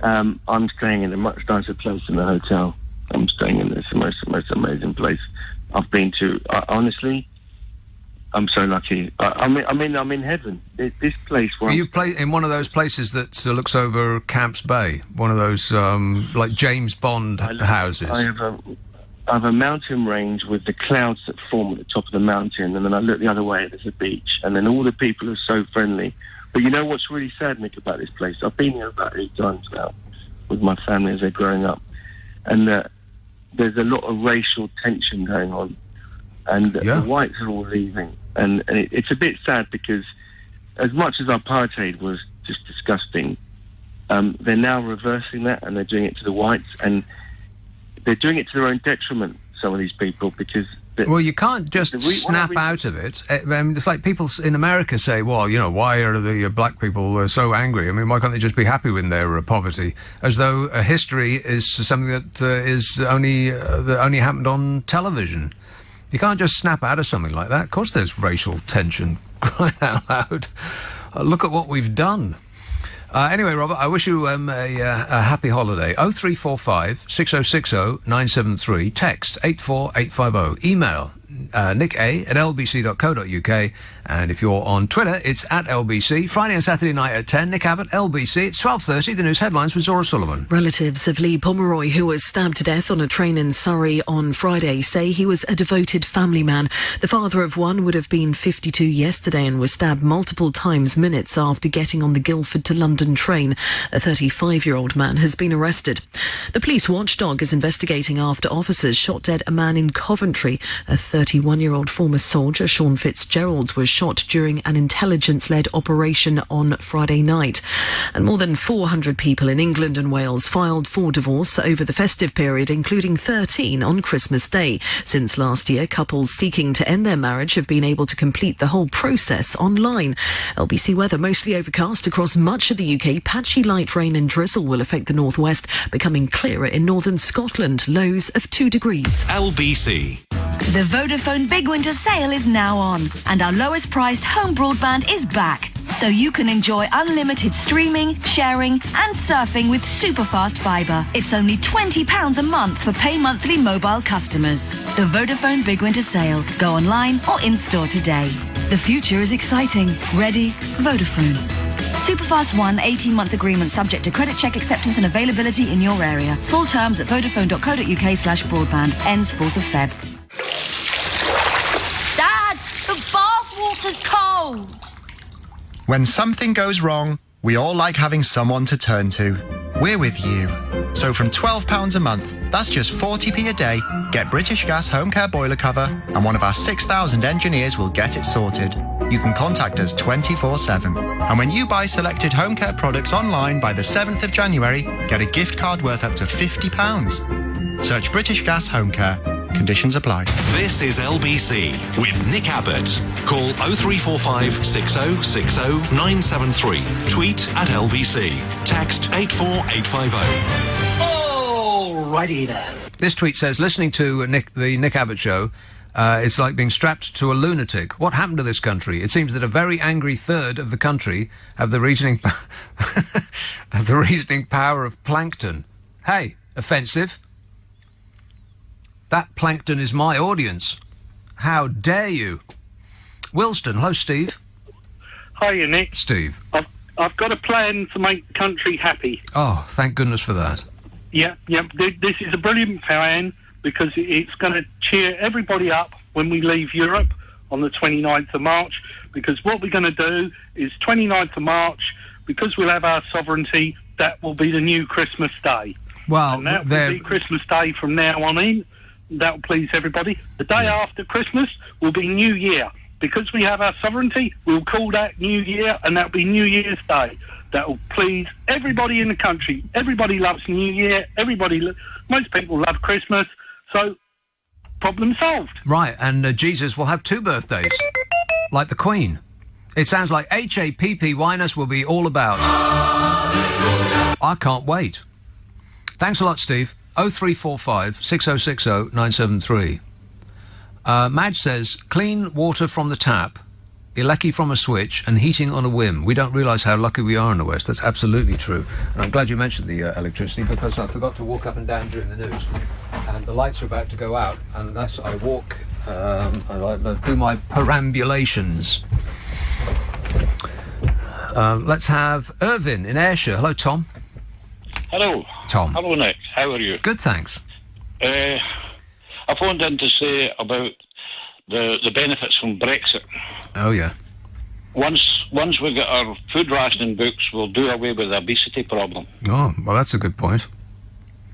S3: I'm staying in a much nicer place than the hotel. I'm staying in this most amazing place I've been to. Honestly, I'm so lucky. I'm in heaven. This place.
S2: Are you in one of those places that looks over Camps Bay? One of those like James Bond houses.
S3: I I have a mountain range with the clouds that form at the top of the mountain, and then I look the other way, there's a beach, and then all the people are so friendly. But you know what's really sad, Nick, about this place? I've been here about 8 times now with my family as they're growing up, and there's a lot of racial tension going on, and the whites are all leaving, and it's a bit sad because as much as apartheid was just disgusting, they're now reversing that, and they're doing it to the whites, and they're doing it to their own detriment, some of these people, because...
S2: Well, you can't just snap out of it. It's like people in America say, well, you know, why are the black people so angry? I mean, why can't they just be happy with their poverty? As though history is something that is only happened on television. You can't just snap out of something like that. Of course there's racial tension. Crying out loud. Look at what we've done. Anyway, Robert, I wish you a happy holiday. 0345 6060 973. Text 84850. Email nicka@lbc.co.uk. And if you're on Twitter, it's @LBC. Friday and Saturday night at 10, Nick Abbott, LBC. It's 12:30, the news headlines with Zora Sullivan.
S7: Relatives of Lee Pomeroy, who was stabbed to death on a train in Surrey on Friday, say he was a devoted family man. The father of one would have been 52 yesterday and was stabbed multiple times minutes after getting on the Guildford to London train. A 35-year-old man has been arrested. The police watchdog is investigating after officers shot dead a man in Coventry. A 31-year-old former soldier, Sean Fitzgerald, was shot during an intelligence-led operation on Friday night. And more than 400 people in England and Wales filed for divorce over the festive period, including 13 on Christmas Day. Since last year, couples seeking to end their marriage have been able to complete the whole process online. LBC weather mostly overcast across much of the UK. Patchy light rain and drizzle will affect the northwest, becoming clearer in northern Scotland. Lows of 2 degrees.
S5: LBC.
S15: The Vodafone Big Winter Sale is now on, and our lowest priced home broadband is back. So you can enjoy unlimited streaming, sharing and surfing with superfast fibre. It's only £20 a month for pay monthly mobile customers. The Vodafone Big Winter Sale. Go online or in-store today. The future is exciting. Ready? Vodafone. Superfast One 18-month agreement subject to credit check acceptance and availability in your area. Full terms at vodafone.co.uk/broadband. Ends 4th of Feb.
S16: Dad, the bathwater's cold.
S19: When something goes wrong, we all like having someone to turn to. We're with you. So from £12 a month, that's just 40p a day, get British Gas home care boiler cover, and one of our 6,000 engineers will get it sorted. You can contact us 24/7. And when you buy selected home care products online by the 7th of January, get a gift card worth up to £50. Search British Gas Home Care. Conditions apply.
S5: This is LBC with Nick Abbott. Call 0345 6060 973. Tweet @LBC. Text 84850.
S16: Alrighty then.
S2: This tweet says, listening to the Nick Abbott show, it's like being strapped to a lunatic. What happened to this country? It seems that a very angry third of the country have the reasoning power of plankton. Hey, offensive. That plankton is my audience. How dare you? Wilston, hello, Steve.
S20: Hiya, Nick.
S2: Steve.
S20: I've got a plan to make the country happy.
S2: Oh, thank goodness for that.
S20: Yeah. This is a brilliant plan because it's going to cheer everybody up when we leave Europe on the 29th of March, because what we're going to do is 29th of March, because we'll have our sovereignty, that will be the new Christmas Day.
S2: Well,
S20: and that will be Christmas Day from now on in. That will please everybody. The day after Christmas will be New Year. Because we have our sovereignty, we'll call that New Year, and that'll be New Year's Day. That will please everybody in the country. Everybody loves New Year. Most people love Christmas. So, problem solved.
S2: Right, and Jesus will have 2 birthdays, like the Queen. It sounds like HAPPY-ness will be all about. I can't wait. Thanks a lot, Steve. 0345 6060 973. Madge says, clean water from the tap, electric from a switch, and heating on a whim. We don't realise how lucky we are in the West. That's absolutely true. And I'm glad you mentioned the electricity, because I forgot to walk up and down during the news. And the lights are about to go out unless I walk, and I do my perambulations. Let's have Irvin in Ayrshire. Hello, Tom.
S21: Hello.
S2: Tom.
S21: Hello, Nick. How are you?
S2: Good, thanks.
S21: I
S6: I phoned in to say about the benefits from Brexit.
S2: Oh, yeah.
S6: Once we get our food rationing books, we'll do away with the obesity problem.
S2: Oh, well, that's a good point.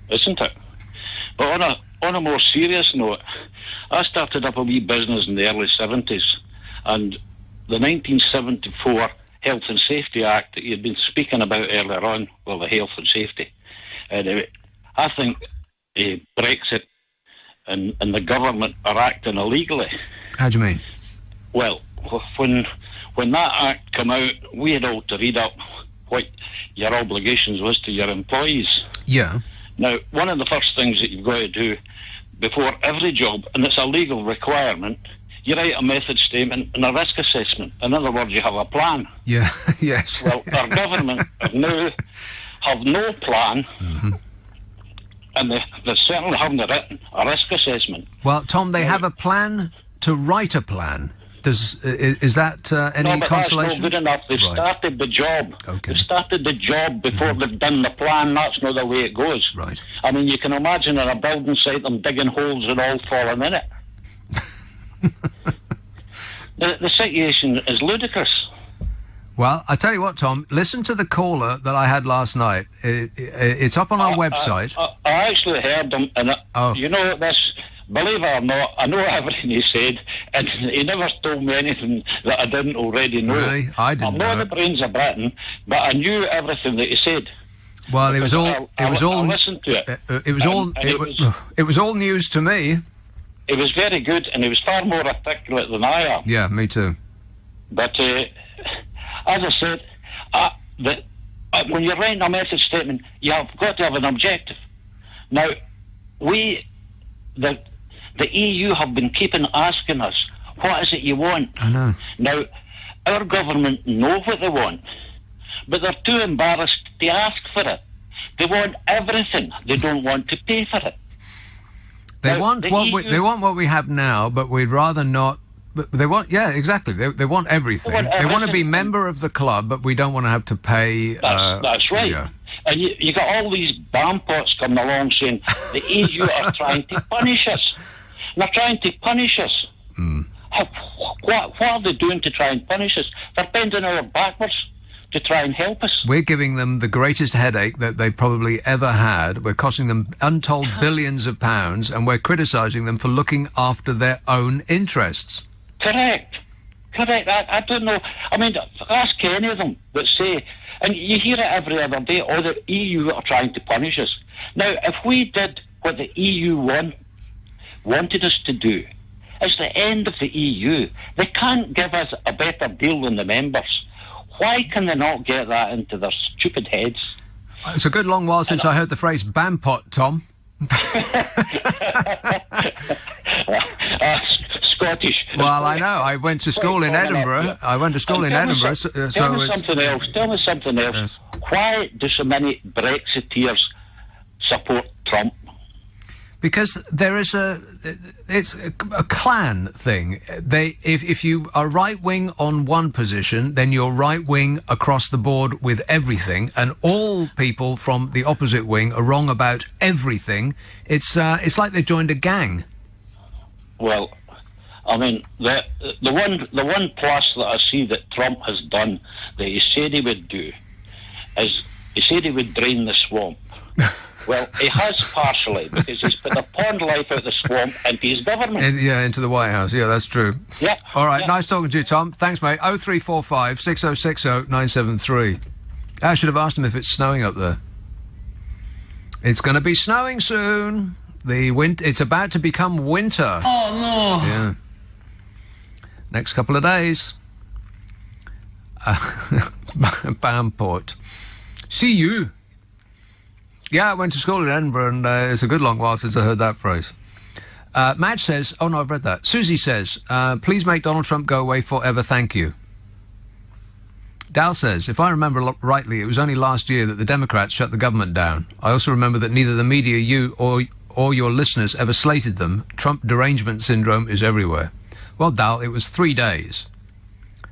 S6: Isn't it? But on a more serious note, I started up a wee business in the early 70s, and the 1974 Health and Safety Act that you'd been speaking about earlier on, well, the health and safety, I think Brexit and the government are acting illegally.
S2: How do you mean?
S6: Well, when that act came out, we had all to read up what your obligations was to your employees.
S2: Yeah.
S6: Now, one of the first things that you've got to do before every job, and it's a legal requirement, you write a method statement and a risk assessment. In other words, you have a plan.
S2: Yeah, yes.
S6: Well, our government now have no plan, and they certainly haven't written a risk assessment.
S2: Well, Tom, they have a plan to write a plan. Is that any consolation?
S6: That's not good enough. They've started the job.
S2: Okay.
S6: They've started the job before they've done the plan. That's not the way it goes.
S2: Right.
S6: I mean, you can imagine on a building site them digging holes and all falling in it. The situation is ludicrous.
S2: Well, I tell you what, Tom, listen to the caller that I had last night. It's up on our website.
S6: I actually heard him, and you know this. Believe it or not, I know everything he said, and he never told me anything that I didn't already know.
S2: Really? I didn't
S6: I'm
S2: know
S6: not the brains of Britain, but I knew everything that he said.
S2: Well, it was all.
S6: I listened to it.
S2: It was all news to me.
S6: It was very good, and he was far more articulate than I am.
S2: Yeah, me too.
S6: But as I said, when you're writing a message statement, you have got to have an objective. Now, the EU have been keeping asking us, what is it you want?
S2: I know.
S6: Now, our government know what they want, but they're too embarrassed to ask for it. They want everything. They don't want to pay for it.
S2: They want what we have now, but we'd rather not. But they want, yeah, exactly. They want everything. They want to be member of the club, but we don't want to have to pay.
S6: That's right.
S2: Yeah.
S6: And you got all these bampots coming along saying the EU are trying to punish us. They're trying to punish us. What are they doing to try and punish us? They're bending over backwards to try and help us.
S2: We're giving them the greatest headache that they probably ever had. We're costing them untold billions of pounds, and we're criticising them for looking after their own interests.
S6: Correct. I don't know. I mean, ask any of them that say, and you hear it every other day, the EU are trying to punish us. Now, if we did what the EU wanted us to do, it's the end of the EU. They can't give us a better deal than the members. Why can they not get that into their stupid heads?
S2: It's a good long while since I heard the phrase bampot, Tom.
S6: Scottish.
S2: Well, I know. I went to school in Edinburgh. Tell me something
S6: else.
S2: Yes.
S6: Why do so many Brexiteers support Trump?
S2: Because it's a clan thing. If you are right wing on one position, then you're right wing across the board with everything, and all people from the opposite wing are wrong about everything. It's like they joined a gang.
S6: Well, I mean, the one plus that I see that Trump has done that he said he would do is he said he would drain the swamp. Well, he has partially, because he's put the pond life out of the swamp into his government.
S2: Into the White House. Yeah, that's true.
S6: Yeah.
S2: All right, nice talking to you, Tom. Thanks, mate. 0345 6060 973. I should have asked him if it's snowing up there. It's going to be snowing soon. It's about to become winter.
S1: Oh, no.
S2: Yeah. Next couple of days. Bamport. See you. Yeah, I went to school in Edinburgh, and it's a good long while since I heard that phrase. Madge says, oh no, I've read that. Susie says, please make Donald Trump go away forever, thank you. Dal says, if I remember rightly, it was only last year that the Democrats shut the government down. I also remember that neither the media, you, or your listeners ever slated them. Trump derangement syndrome is everywhere. Well, Dal, it was 3 days.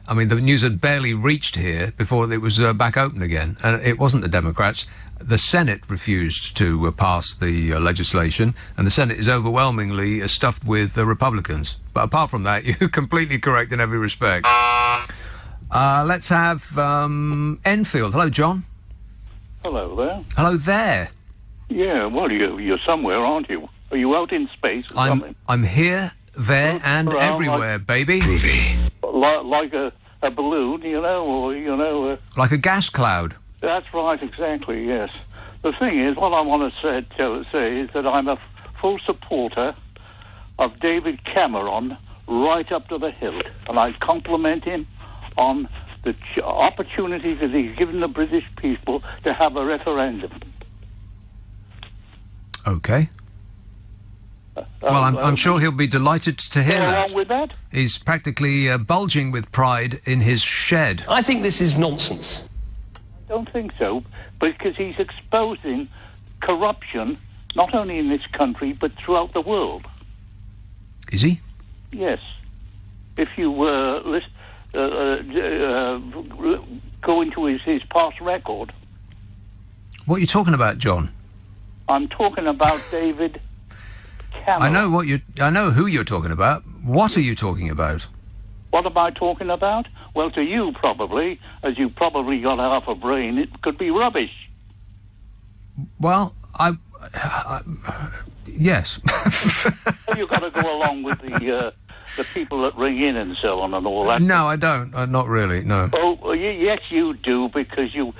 S2: I mean, the news had barely reached here before it was back open again. And it wasn't the Democrats. The Senate refused to pass the legislation, and the Senate is overwhelmingly stuffed with Republicans. But apart from that, you're completely correct in every respect. Let's have Enfield. Hello, John.
S8: Hello there.
S2: Hello there.
S8: Yeah, well, you're somewhere, aren't you? Are you out in space or something?
S2: I'm here, there, and
S8: Around
S2: everywhere, baby.
S8: Like a balloon, or.
S2: Like a gas cloud.
S8: That's right, exactly, yes. The thing is, what I want to say is that I'm a full supporter of David Cameron right up to the hilt, and I compliment him on the opportunity that he's given the British people to have a referendum.
S2: Okay. Well, I'm sure he'll be delighted to hear
S8: Go
S2: that.
S8: along with that?
S2: He's practically bulging with pride in his shed.
S1: I think this is nonsense.
S8: I don't think so, because he's exposing corruption not only in this country but throughout the world.
S2: Is he?
S8: Yes. If you go into his past record,
S2: What are you talking about, John?
S8: I'm talking about David Cameron.
S2: I know who you're talking about. What are you talking about?
S8: What am I talking about? Well, to you probably, as you probably got half a brain, it could be rubbish.
S2: Well, yes.
S8: Well, you've got to go along with the people that ring in and so on and all that.
S2: No, I don't. Not really. No.
S8: Oh, yes, you do, because you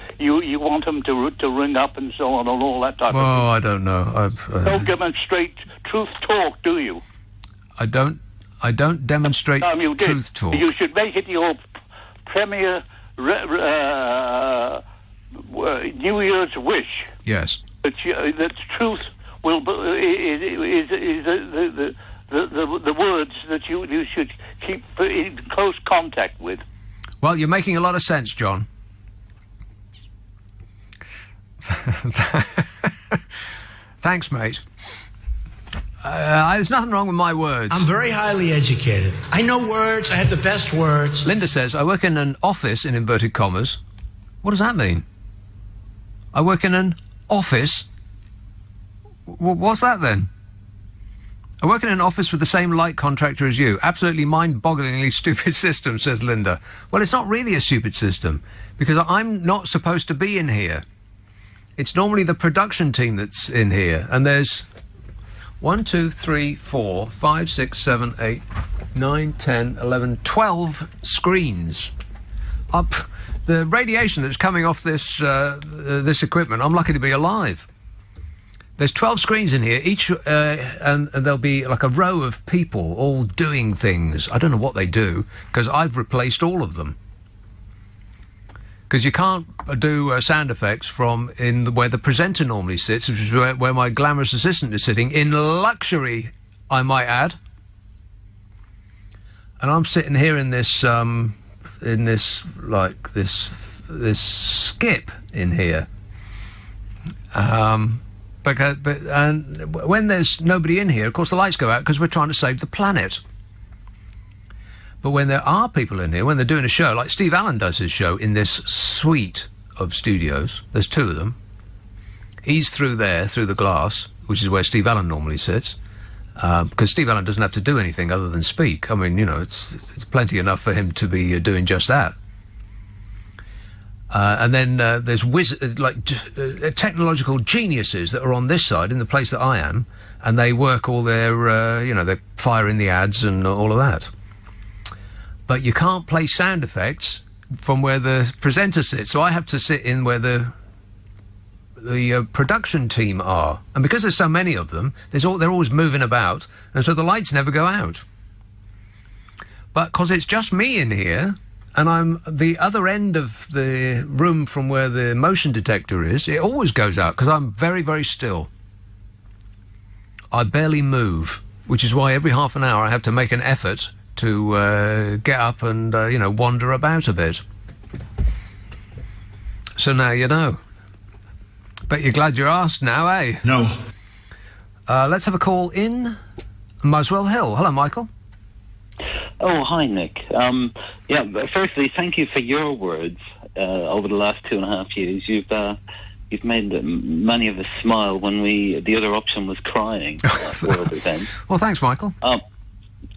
S8: want them to ring up and so on and all that type of thing.
S2: Oh, I don't know.
S8: Don't demonstrate truth talk, do you?
S2: I don't demonstrate truth talk.
S8: You should make it your premier New Year's wish.
S2: Yes.
S8: That truth will is the words that you should keep in close contact with.
S2: Well, you're making a lot of sense, John. Thanks, mate. There's nothing wrong with my words.
S1: I'm very highly educated. I know words. I have the best words.
S2: Linda says, I work in an office, in inverted commas. What does that mean? I work in an office? What's that then? I work in an office with the same light contractor as you. Absolutely mind-bogglingly stupid system, says Linda. Well, it's not really a stupid system, because I'm not supposed to be in here. It's normally the production team that's in here, and there's 1, 2, 3, 4, 5, 6, 7, 8, 9, 10, 11, 12 screens. Up the radiation that's coming off this equipment, I'm lucky to be alive. There's 12 screens in here, each, and there'll be like a row of people all doing things. I don't know what they do, because I've replaced all of them. Because you can't do sound effects from where the presenter normally sits, which is where my glamorous assistant is sitting, in luxury, I might add. And I'm sitting here in this skip in here. And when there's nobody in here, of course the lights go out because we're trying to save the planet. But when there are people in here, when they're doing a show, like Steve Allen does his show in this suite of studios, there's 2 of them. He's through there, through the glass, which is where Steve Allen normally sits, because Steve Allen doesn't have to do anything other than speak. I mean, it's plenty enough for him to be doing just that. And then there's technological geniuses that are on this side, in the place that I am, and they work all their, they fire in the ads and all of that. But you can't play sound effects from where the presenter sits, so I have to sit in where the production team are. And because there's so many of them, they're always moving about, and so the lights never go out. But because it's just me in here, and I'm the other end of the room from where the motion detector is, it always goes out, because I'm very, very still. I barely move, which is why every half an hour I have to make an effort to get up and, wander about a bit. So now you know. Bet you're glad you asked now, eh?
S1: No.
S2: Let's have a call in Muswell Hill. Hello, Michael.
S10: Oh, hi, Nick. Firstly, thank you for your words over the last 2.5 years. You've made many of us smile when the other option was crying at World event.
S2: Well, thanks, Michael.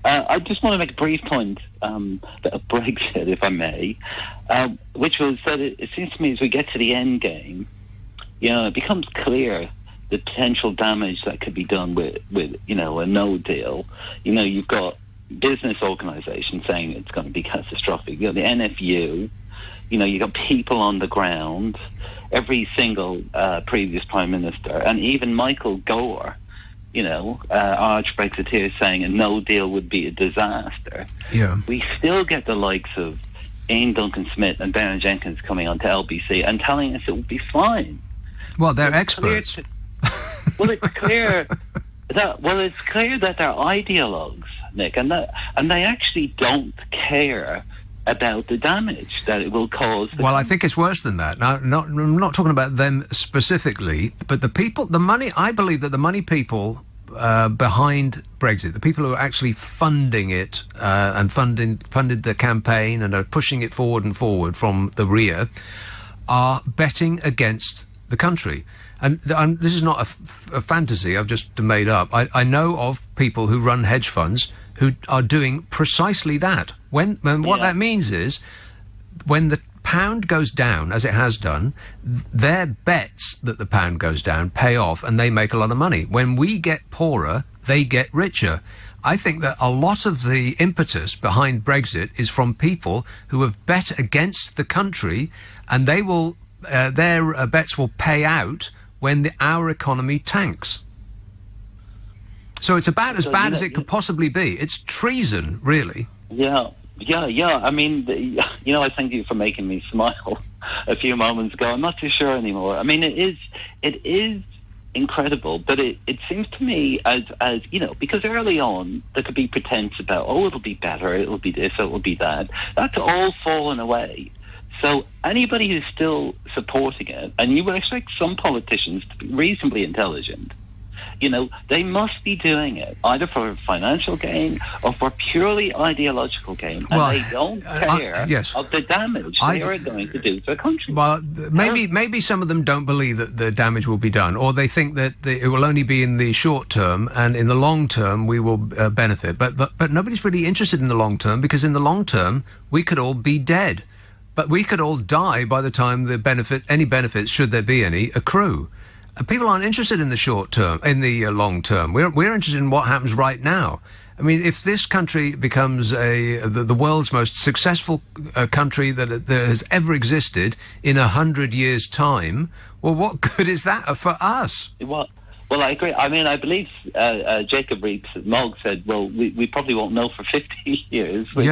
S10: I just want to make a brief point about Brexit, if I may, which was that it seems to me as we get to the end game, it becomes clear the potential damage that could be done with a no deal. You've got business organisations saying it's going to be catastrophic. The NFU, you've got people on the ground, every single previous Prime Minister, and even Michael Gove, arch Brexiteer, saying a no deal would be a disaster.
S2: Yeah.
S10: We still get the likes of Ian Duncan-Smith and Baron Jenkins coming onto LBC and telling us it will be fine.
S2: Well, they're experts.
S10: It's clear that they're ideologues, Nick, and they actually don't care about the damage that it will cause.
S2: Well, I think it's worse than that. Now, I'm not talking about them specifically, but the people, the money. I believe that the money people behind Brexit, the people who are actually funding it and funded the campaign and are pushing it forward and forward from the rear, are betting against the country. And this is not a fantasy I've just made up. I know of people who run hedge funds who are doing precisely that. What that means is, when the pound goes down, as it has done, their bets that the pound goes down pay off and they make a lot of money. When we get poorer, they get richer. I think that a lot of the impetus behind Brexit is from people who have bet against the country, and they will their bets will pay out when our economy tanks. So it's about as bad as it could possibly be. It's treason, really.
S10: Yeah. I mean, I thank you for making me smile a few moments ago. I'm not too sure anymore. I mean, it is incredible, but it seems to me as because early on there could be pretense about, it'll be better, it'll be this, it'll be that. That's all fallen away. So anybody who's still supporting it, and you would expect some politicians to be reasonably intelligent, they must be doing it either for financial gain or for purely ideological gain, and they don't care of the damage they are going to do to the country.
S2: Well, maybe some of them don't believe that the damage will be done, or they think that it will only be in the short term, and in the long term we will benefit. But nobody's really interested in the long term, because in the long term we could all be dead. But we could all die by the time any benefits, should there be any, accrue. And people aren't interested in the short term, in the long term. We're interested in what happens right now. I mean, if this country becomes the world's most successful country that has ever existed in 100 years' time, well, what good is that for us?
S10: Well, I agree. I mean, I believe Jacob Rees-Mogg said, well, we probably won't know for 50 years, which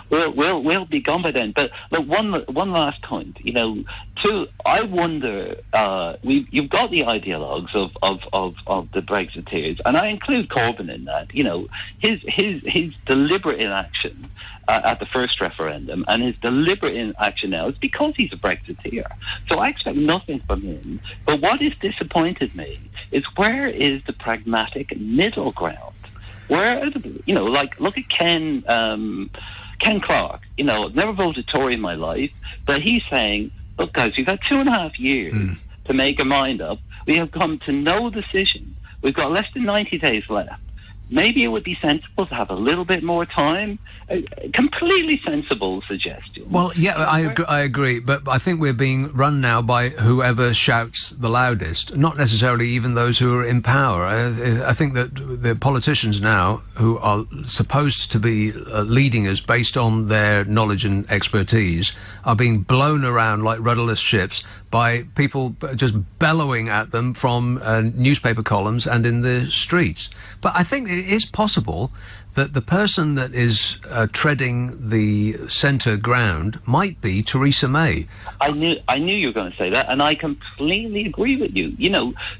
S10: we'll be gone by then. But look, one last point, I wonder, you've got the ideologues of the Brexiteers, and I include Corbyn in that. His deliberate inaction at the first referendum, and his deliberate inaction now is because he's a Brexiteer. So I expect nothing from him. But what has disappointed me is, where is the pragmatic middle ground? Where are look at Ken Clarke. I've never voted Tory in my life, but he's saying, look, guys, we've had 2.5 years to make our mind up. We have come to no decision. We've got less than 90 days left. Maybe it would be sensible to have a little bit more time. Completely sensible suggestion.
S2: Well, yeah, I agree, but I think we're being run now by whoever shouts the loudest, not necessarily even those who are in power. I think that the politicians now, who are supposed to be leading us based on their knowledge and expertise, are being blown around like rudderless ships by people just bellowing at them from newspaper columns and in the streets. But I think it is possible that the person that is treading the centre ground might be Theresa May.
S10: I knew you were going to say that, and I completely agree with you.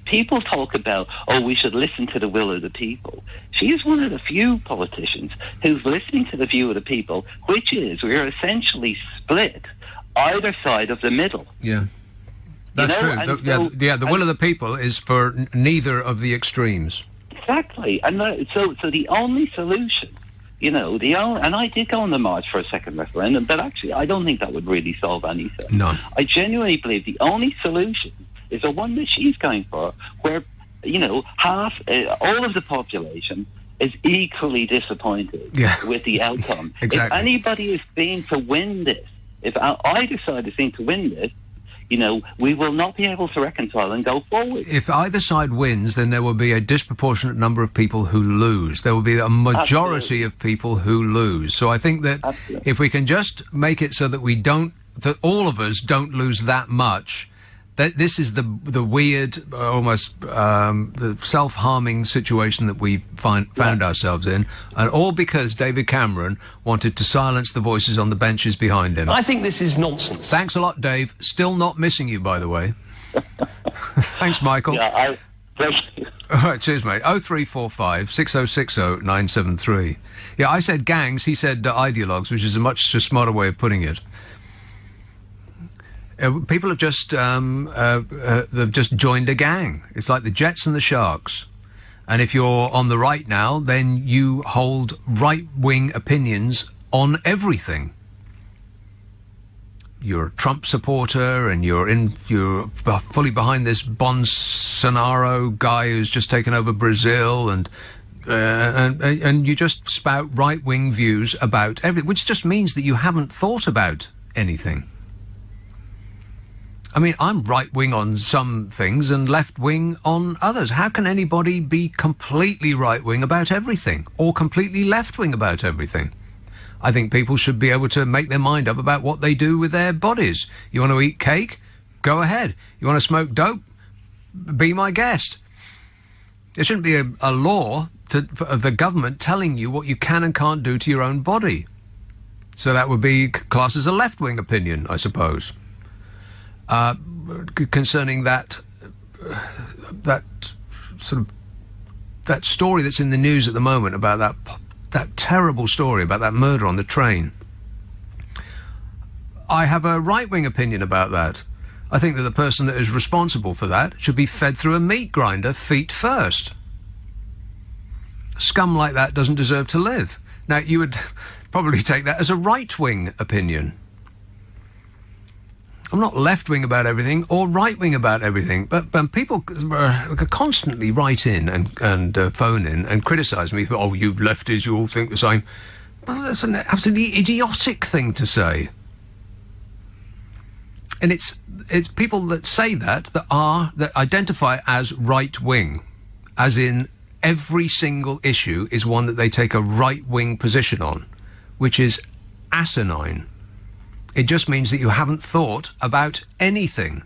S10: People talk about, we should listen to the will of the people. She is one of the few politicians who's listening to the view of the people, which is, we're essentially split either side of the middle.
S2: Yeah. That's true. The will of the people is for neither of the extremes.
S10: Exactly. And so the only solution, You know, and I did go on the march for a second referendum, but actually I don't think that would really solve anything.
S2: No.
S10: I genuinely believe the only solution is the one that she's going for, where, you know, all of the population is equally disappointed with the outcome.
S2: Exactly.
S10: If anybody is seen to win this, if either side is seen to win this, you know, we will not be able to reconcile and go forward.
S2: If either side wins, then there will be a disproportionate number of people who lose. There will be a majority of people who lose. So I think that if we can just make it so that that all of us don't lose that much, that this is the weird, almost the self-harming situation that we found ourselves in, and all because David Cameron wanted to silence the voices on the benches behind him.
S1: I think this is nonsense.
S2: Thanks a lot, Dave. Still not missing you, by the way. Thanks, Michael.
S10: Yeah, thank you.
S2: All right, cheers, mate. 0345 6060 973. Yeah, I said gangs, he said ideologues, which is a much smarter way of putting it. People have just they've just joined a gang. It's like the Jets and the Sharks. And if you're on the right now, then you hold right-wing opinions on everything. You're a Trump supporter, and you're fully behind this Bolsonaro guy who's just taken over Brazil, and you just spout right-wing views about everything, which just means that you haven't thought about anything. I mean, I'm right-wing on some things and left-wing on others. How can anybody be completely right-wing about everything or completely left-wing about everything? I think people should be able to make their mind up about what they do with their bodies. You want to eat cake? Go ahead. You want to smoke dope? Be my guest. There shouldn't be a law of the government telling you what you can and can't do to your own body. So that would be classed as a left-wing opinion, I suppose. Concerning that story that's in the news at the moment about that terrible story about that murder on the train. I have a right-wing opinion about that. I think that the person that is responsible for that should be fed through a meat grinder feet first. Scum like that doesn't deserve to live. Now, you would probably take that as a right-wing opinion. I'm not left-wing about everything or right-wing about everything, but people constantly write in and phone in and criticise me for, you lefties, you all think the same. Well, that's an absolutely idiotic thing to say. And it's people that say that identify as right-wing, as in every single issue is one that they take a right-wing position on, which is asinine. It just means that you haven't thought about anything.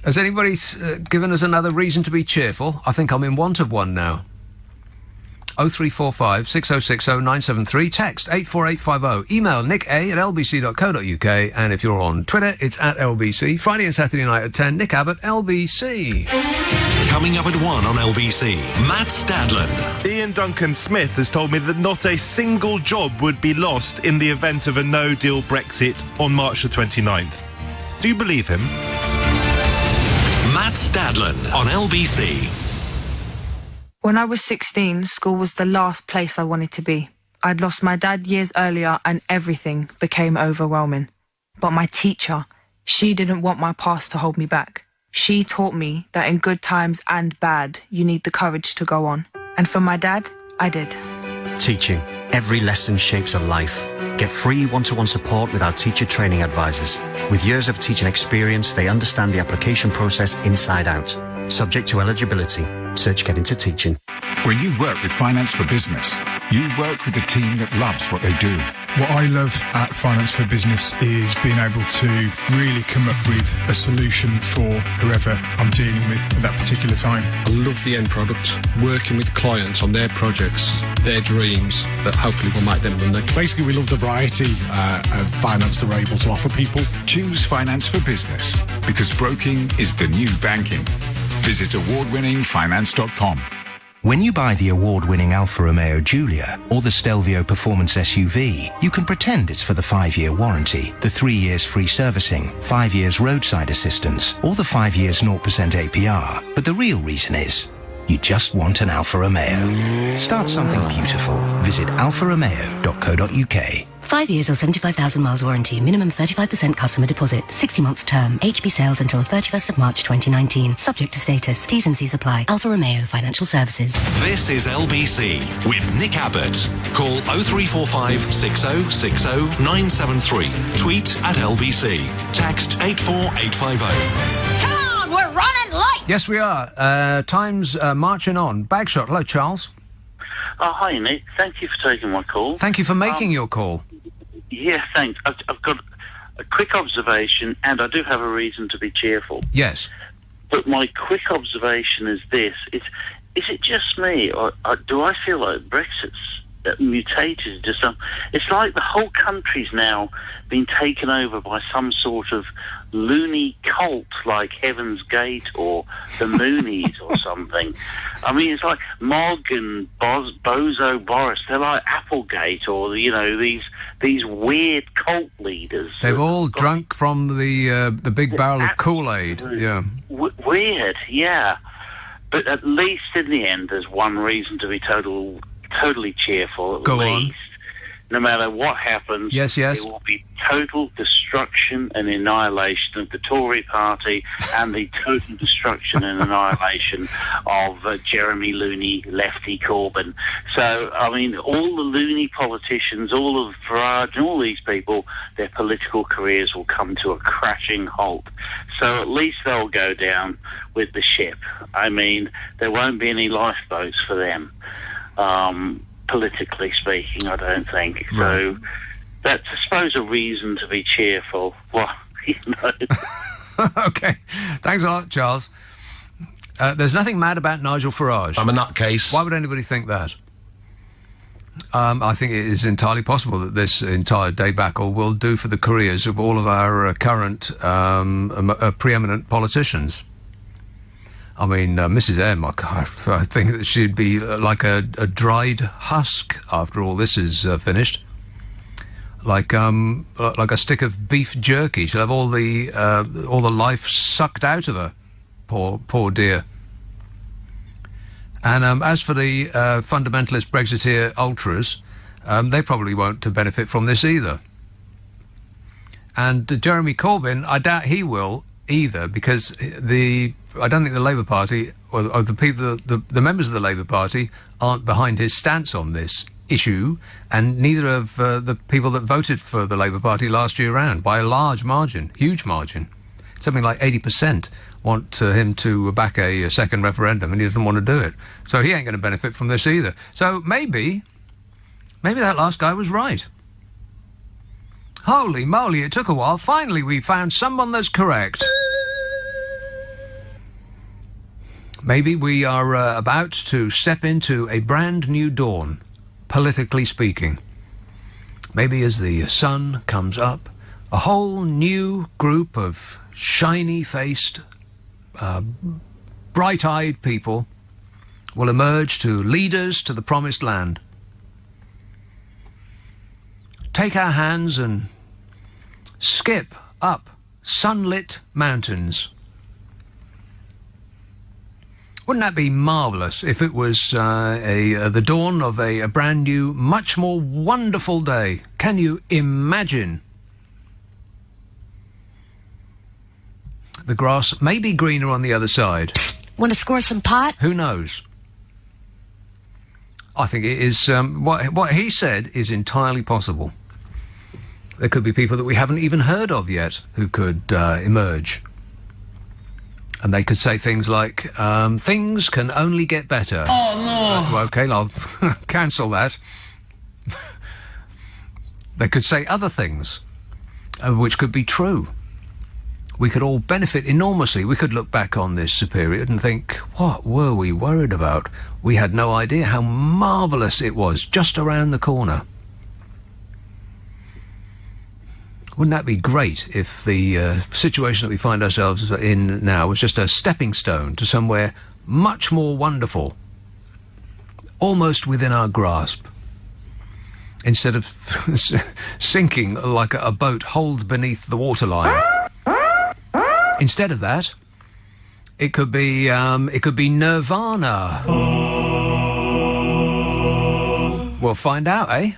S2: Has anybody given us another reason to be cheerful? I think I'm in want of one now. 0345 6060 973. Text 84850. Email nick@lbc.co.uk. And if you're on Twitter, it's @LBC. Friday and Saturday night at 10, Nick Abbott, LBC.
S5: Coming up at 1 on LBC, Matt Stadlen.
S4: Ian Duncan Smith has told me that not a single job would be lost in the event of a no-deal Brexit on March the 29th. Do you believe him?
S5: Matt Stadlen on LBC.
S11: When I was 16, school was the last place I wanted to be. I'd lost my dad years earlier and everything became overwhelming. But my teacher, she didn't want my past to hold me back. She taught me that in good times and bad, you need the courage to go on. And for my dad, I did.
S25: Teaching. Every lesson shapes a life. Get free one-to-one support with our teacher training advisors. With years of teaching experience, they understand the application process inside out. Subject to eligibility. Search Get Into Teaching.
S12: When you work with Finance for Business, you work with a team that loves what they do.
S17: What I love at Finance for Business is being able to really come up with a solution for whoever I'm dealing with at that particular time.
S18: I love the end product, working with clients on their projects, their dreams, that hopefully will make them money.
S21: Basically, we love the variety of finance that we're able to offer people.
S12: Choose Finance for Business, because broking is the new banking. Visit award-winningfinance.com.
S23: When you buy the award-winning Alfa Romeo Giulia or the Stelvio Performance SUV, you can pretend it's for the 5-year warranty, the 3 years free servicing, 5 years roadside assistance, or the 5 years 0% APR. But the real reason is, you just want an Alfa Romeo. Start something beautiful. Visit alfaromeo.co.uk.
S9: 5 years or 75,000 miles warranty. Minimum 35% customer deposit. 60 months term. HB sales until 31st of March 2019. Subject to status. T's and C's apply. Alfa Romeo Financial Services.
S5: This is LBC with Nick Abbott. Call 0345 6060 973. Tweet at LBC. Text 84850.
S16: Come on, we're running late.
S2: Yes, we are. Time's marching on. Bagshot. Hello, Charles.
S13: Oh, hi, Nick. Thank you for taking my call.
S2: Thank you for making your call.
S13: Yeah, thanks. I've got a quick observation, and I do have a reason to be cheerful.
S2: Yes.
S13: But my quick observation is this. Is it just me, or do I feel like Brexit's mutated to some... It's like the whole country's now been taken over by some sort of loony cult like Heaven's Gate or the Moonies or something. I mean, it's like Mog and Bozo Boris. They're like Applegate or, you know, these weird cult leaders.
S2: They've all drunk from the big barrel of Kool-Aid. Yeah.
S13: Weird, yeah. But at least in the end, there's one reason to be totally cheerful. At least. No matter what happens,
S2: yes.
S13: There will be total destruction and annihilation of the Tory party and the total destruction and annihilation of Jeremy Looney, Lefty Corbyn. So, I mean, all the loony politicians, all of Farage and all these people, their political careers will come to a crashing halt. So at least they'll go down with the ship. I mean, there won't be any lifeboats for them. Politically speaking, I don't think. Right. So that's, I suppose, a reason to be cheerful. Well, you know.
S2: Okay. Thanks a lot, Charles. There's nothing mad about Nigel Farage.
S1: I'm a nutcase.
S2: Why would anybody think that? I think it is entirely possible that this entire debacle will do for the careers of all of our current preeminent politicians. I mean, Mrs. M, I think that she'd be like a dried husk after all this is finished. Like a stick of beef jerky. She'll have all the life sucked out of her. Poor dear. And as for the fundamentalist Brexiteer ultras, they probably won't benefit from this either. And Jeremy Corbyn, I doubt he will either, because I don't think the Labour Party or the people, the members of the Labour Party aren't behind his stance on this issue, and neither of the people that voted for the Labour Party last year round by a large margin, huge margin. Something like 80% want him to back a second referendum, and he doesn't want to do it. So he ain't going to benefit from this either. So maybe that last guy was right. Holy moly, it took a while. Finally, we found someone that's correct. Maybe we are about to step into a brand new dawn, politically speaking. Maybe as the sun comes up, a whole new group of shiny-faced, bright-eyed people will emerge to lead us to the promised land. Take our hands and skip up sunlit mountains. Wouldn't that be marvellous if it was the dawn of a brand new, much more wonderful day? Can you imagine? The grass may be greener on the other side.
S16: Want to score some pot?
S2: Who knows? I think it is what he said is entirely possible. There could be people that we haven't even heard of yet who could emerge. And they could say things like, things can only get better.
S16: Oh, no.
S2: Okay, I'll cancel that. They could say other things, which could be true. We could all benefit enormously. We could look back on this period and think, what were we worried about? We had no idea how marvellous it was just around the corner. Wouldn't that be great if the situation that we find ourselves in now was just a stepping stone to somewhere much more wonderful, almost within our grasp, instead of sinking like a boat holed beneath the waterline? Instead of that, It could be Nirvana. We'll find out, eh?